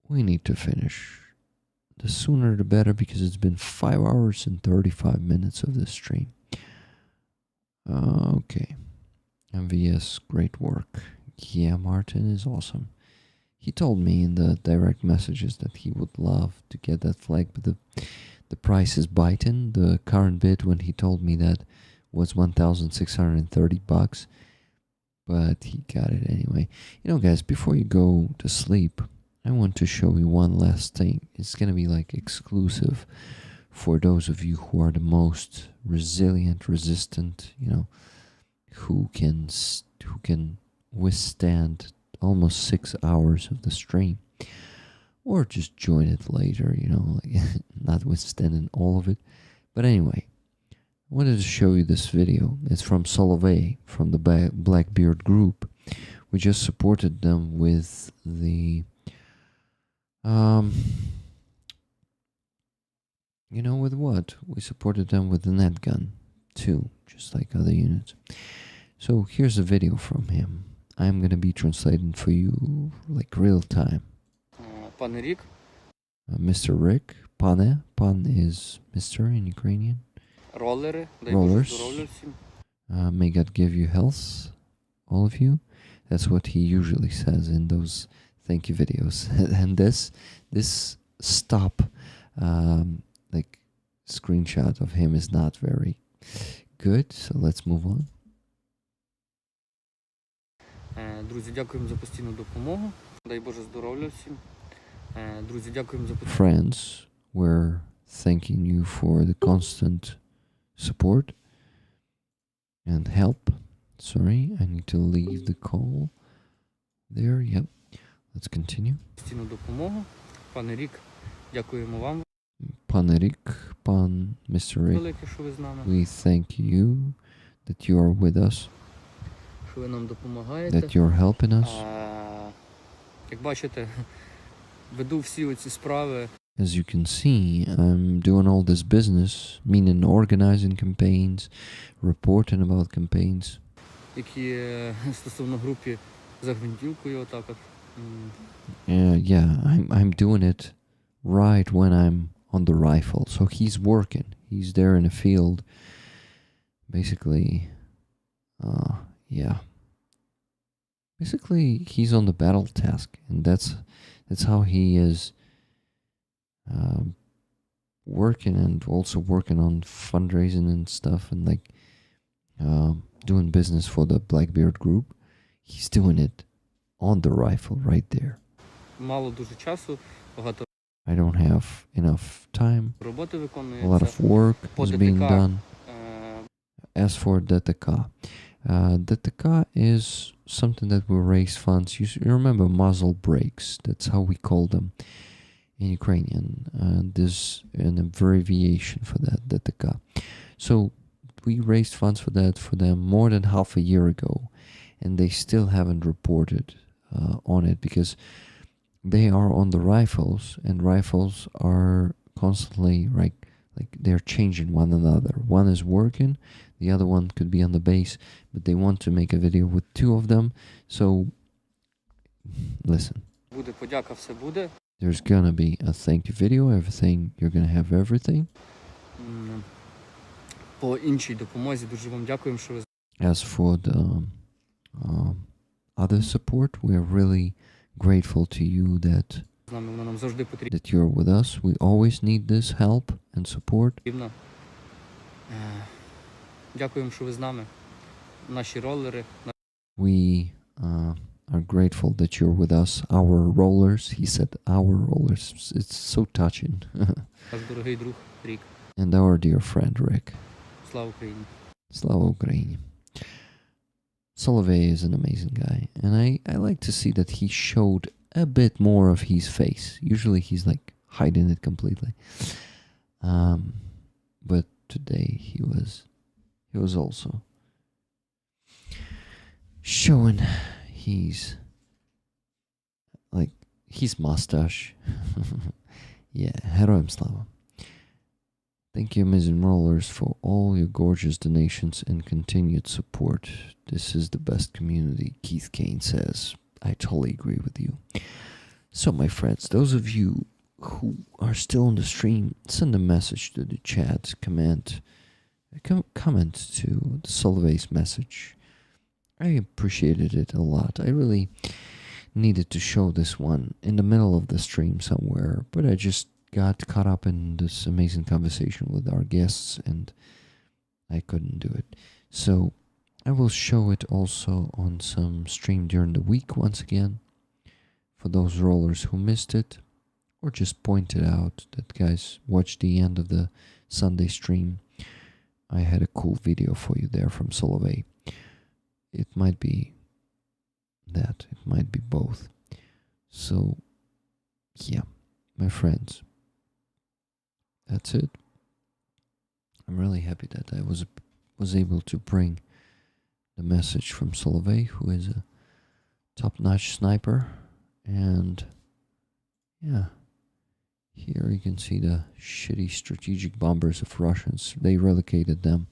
We need to finish. The sooner the better, because it's been 5 hours and 35 minutes of this stream. Okay. MVS, great work. Yeah, Martin is awesome. He told me in the direct messages that he would love to get that flag, but the price is biting. The current bid when he told me that was $1,630, but he got it anyway. You know, guys, before you go to sleep, I want to show you one last thing. It's gonna be like exclusive for those of you who are the most resilient, resistant, you know, who can withstand almost 6 hours of the stream, or just join it later, you know, like notwithstanding all of it. But anyway, I wanted to show you this video. It's from Solove, from the Blackbeard group. We just supported them with the you know, with what? We supported them with the net gun too, just like other units. So here's a video from him. I'm gonna be translating for you like real time. Пане Рік, Mr. Rick, pane. Pan is Mr. in Ukrainian. Ролери, дай Rollers. Боже здоров'я всім. May God give you health, all of you. That's what he usually says in those thank you videos. And this stop, like screenshot of him is not very good. So let's move on. Друзі, дякуємо за постійну допомогу. Дай Боже здоров'я всім. Друзі, дякуємо за постійну Friends, we're thanking you for the constant support and help. Sorry, I need to leave the call there. Yep. Let's continue. допомогу. Пане Рік, дякуємо вам Pan Erik, Pan Mr. Rick, велике, що ви з нами, we thank you that you are with us, що ви нам допомагаєте. that you're helping us. Як бачите, веду всі оці справи As you can see, I'm doing all this business, meaning organizing campaigns, reporting about campaigns. які стосовно групи за гвинтівкою, отак от. Yeah, I'm doing it right when I'm on the rifle. So he's working. He's there in the field. Basically, yeah. Basically, he's on the battle task, and that's how he is working, and also working on fundraising and stuff, and like doing business for the Blackbeard group. He's doing it on the rifle right there. Мало дуже часу, багато I don't have enough time. роботи A lot виконується. of work По is being ДТК, done. е, As for DTK, DTK is something that will raise funds. You remember muzzle brakes? That's how we call them in Ukrainian. There's an abbreviation for that, DTK. So we raised funds for that for them more than half a year ago, and they still haven't reported on it because they are on the rifles, and rifles are constantly like they're changing one another. One is working, the other one could be on the base, but they want to make a video with two of them. So listen, буде подяка, все буде. there's gonna be a thank you video, everything, you're gonna have everything. По іншій допомозі дуже вам дякуємо, що ви As for the other support, we are really grateful to you that з нами, воно нам завжди потрібно. you're with us. We always need this help and support. Дякуємо, що ви з нами. Наші ролери, We are grateful that you're with us. Our rollers, he said our rollers. It's so touching. наш дорогий друг Рік. And our dear friend Rick. Слава Україні! Slava Ukraini. Solovey is an amazing guy, and I like to see that he showed a bit more of his face. Usually he's like hiding it completely. But today he was also showing his mustache. Yeah, Heroim Slava. Thank you, Amazing Rollers, for all your gorgeous donations and continued support. This is the best community, Keith Kane says. I totally agree with you. So, my friends, those of you who are still on the stream, send a message to the chat, comment to the Solvay's message. I appreciated it a lot. I really needed to show this one in the middle of the stream somewhere, but I just got caught up in this amazing conversation with our guests and I couldn't do it. So I will show it also on some stream during the week once again for those rollers who missed it, or just point it out that, guys, watch the end of the Sunday stream. I had a cool video for you there from Solovey. It might be that, it might be both. So yeah, my friends, that's it. I'm really happy that I was able to bring the message from Solovey, who is a top-notch sniper. And yeah, here you can see the shitty strategic bombers of Russians. They relocated them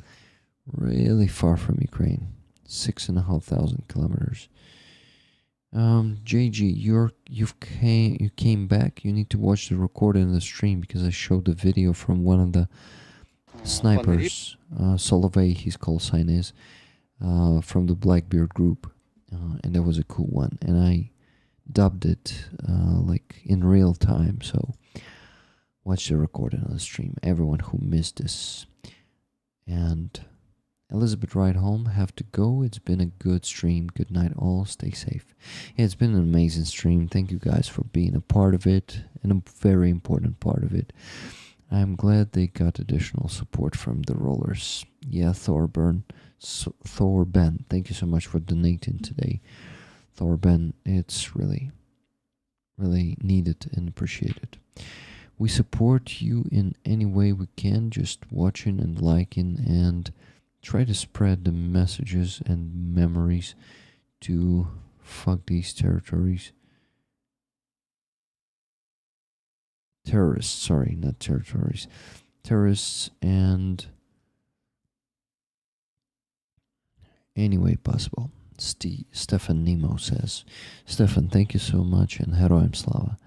really far from Ukraine, 6,500 kilometers. JG, you came back. You need to watch the recording of the stream because I showed the video from one of the snipers. Solovey, his call sign is, from the Blackbeard group, and that was a cool one. And I dubbed it like in real time. So watch the recording of the stream. Everyone who missed this. And Elizabeth, ride home. Have to go. It's been a good stream. Good night, all. Stay safe. Yeah, it's been an amazing stream. Thank you guys for being a part of it, and a very important part of it. I'm glad they got additional support from the rollers. Yeah, Thorben, thank you so much for donating today. Thorben, it's really, really needed and appreciated. We support you in any way we can, just watching and liking, and try to spread the messages and memories to fuck these territories. Terrorists, sorry, not territories. Terrorists, and any way possible. Stefan Nemo says, Stefan, thank you so much, and Heroim Slava.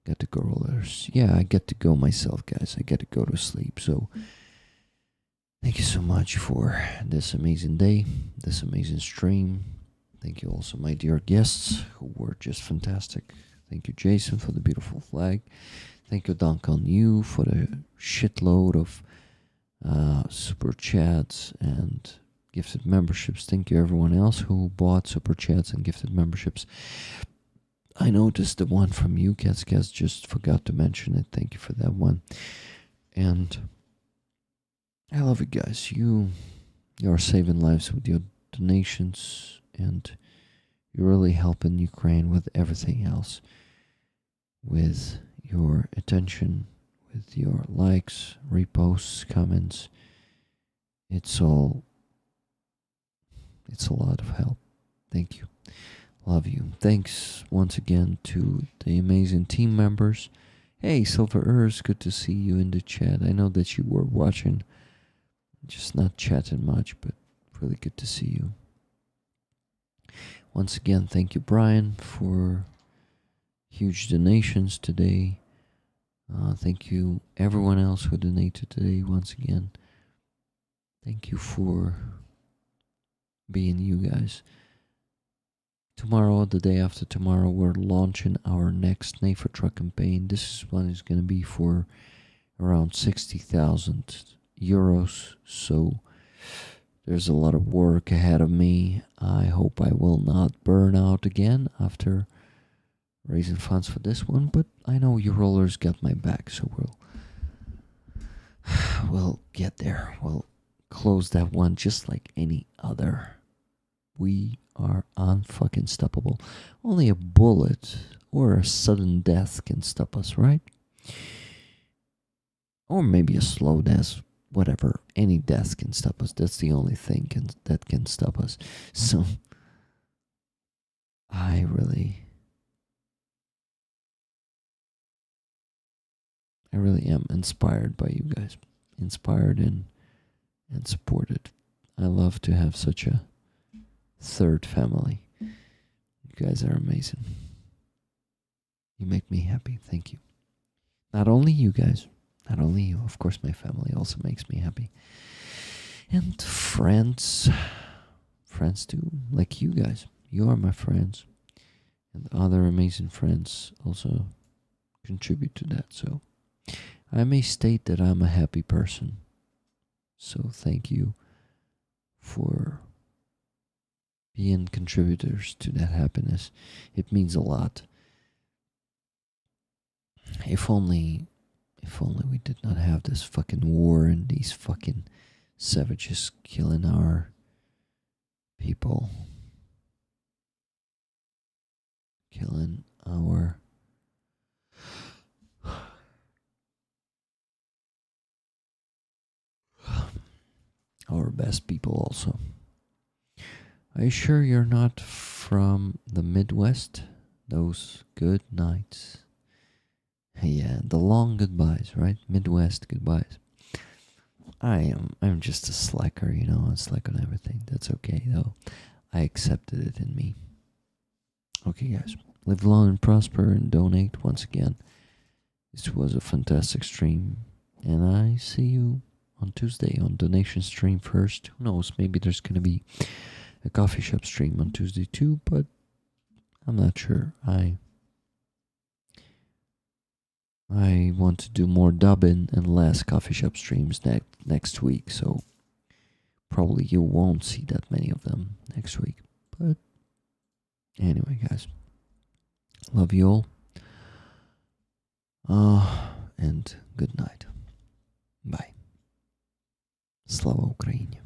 Get to go rollers. Yeah, I get to go myself, guys. I get to go to sleep, so thank you so much for this amazing day, this amazing stream. Thank you also, my dear guests, who were just fantastic. Thank you, Jason, for the beautiful flag. Thank you, Duncan, you, for the shitload of super chats and gifted memberships. Thank you, everyone else who bought super chats and gifted memberships. I noticed the one from you, Cats, just forgot to mention it. Thank you for that one. And I love you guys. You are saving lives with your donations, and you're really helping Ukraine with everything else. With your attention, with your likes, reposts, comments. It's a lot of help. Thank you. Love you. Thanks once again to the amazing team members. Hey, Silver Earth, good to see you in the chat. I know that you were watching, just not chatting much, but really good to see you. Once again, thank you, Brian, for huge donations today. Thank you, everyone else who donated today, once again. Thank you for being you guys. Tomorrow, the day after tomorrow, we're launching our next NAFA truck campaign. This one is going to be for around 60,000 euros. So there's a lot of work ahead of me. I hope I will not burn out again after raising funds for this one, but I know you rollers got my back, so we'll get there. We'll close that one just like any other. We are unfucking stoppable. Only a bullet or a sudden death can stop us, right? Or maybe a slow death, whatever. Any death can stop us. That's the only thing that can stop us. So I really am inspired by you guys. Inspired and supported. I love to have such a third family. You guys are amazing. You make me happy. Thank you. Not only you guys, not only you, of course my family also makes me happy. And friends too, like you guys. You are my friends. And other amazing friends also contribute to that. So I may state that I'm a happy person. So thank you for being contributors to that happiness. It means a lot. If only we did not have this fucking war and these fucking savages killing our people. Killing our best people also. Are you sure you're not from the Midwest? Those good nights. Yeah, the long goodbyes, right? Midwest goodbyes. I'm just a slacker, you know. I slack on everything. That's okay, though. I accepted it in me. Okay, guys. Live long and prosper and donate once again. This was a fantastic stream. And I see you on Tuesday on donation stream first. Who knows? Maybe there's going to be a coffee shop stream on Tuesday too, but I'm not sure. I want to do more dubbing and less coffee shop streams next week, so probably you won't see that many of them next week. But anyway, guys, love you all. And good night. Bye. Slava Ukraini.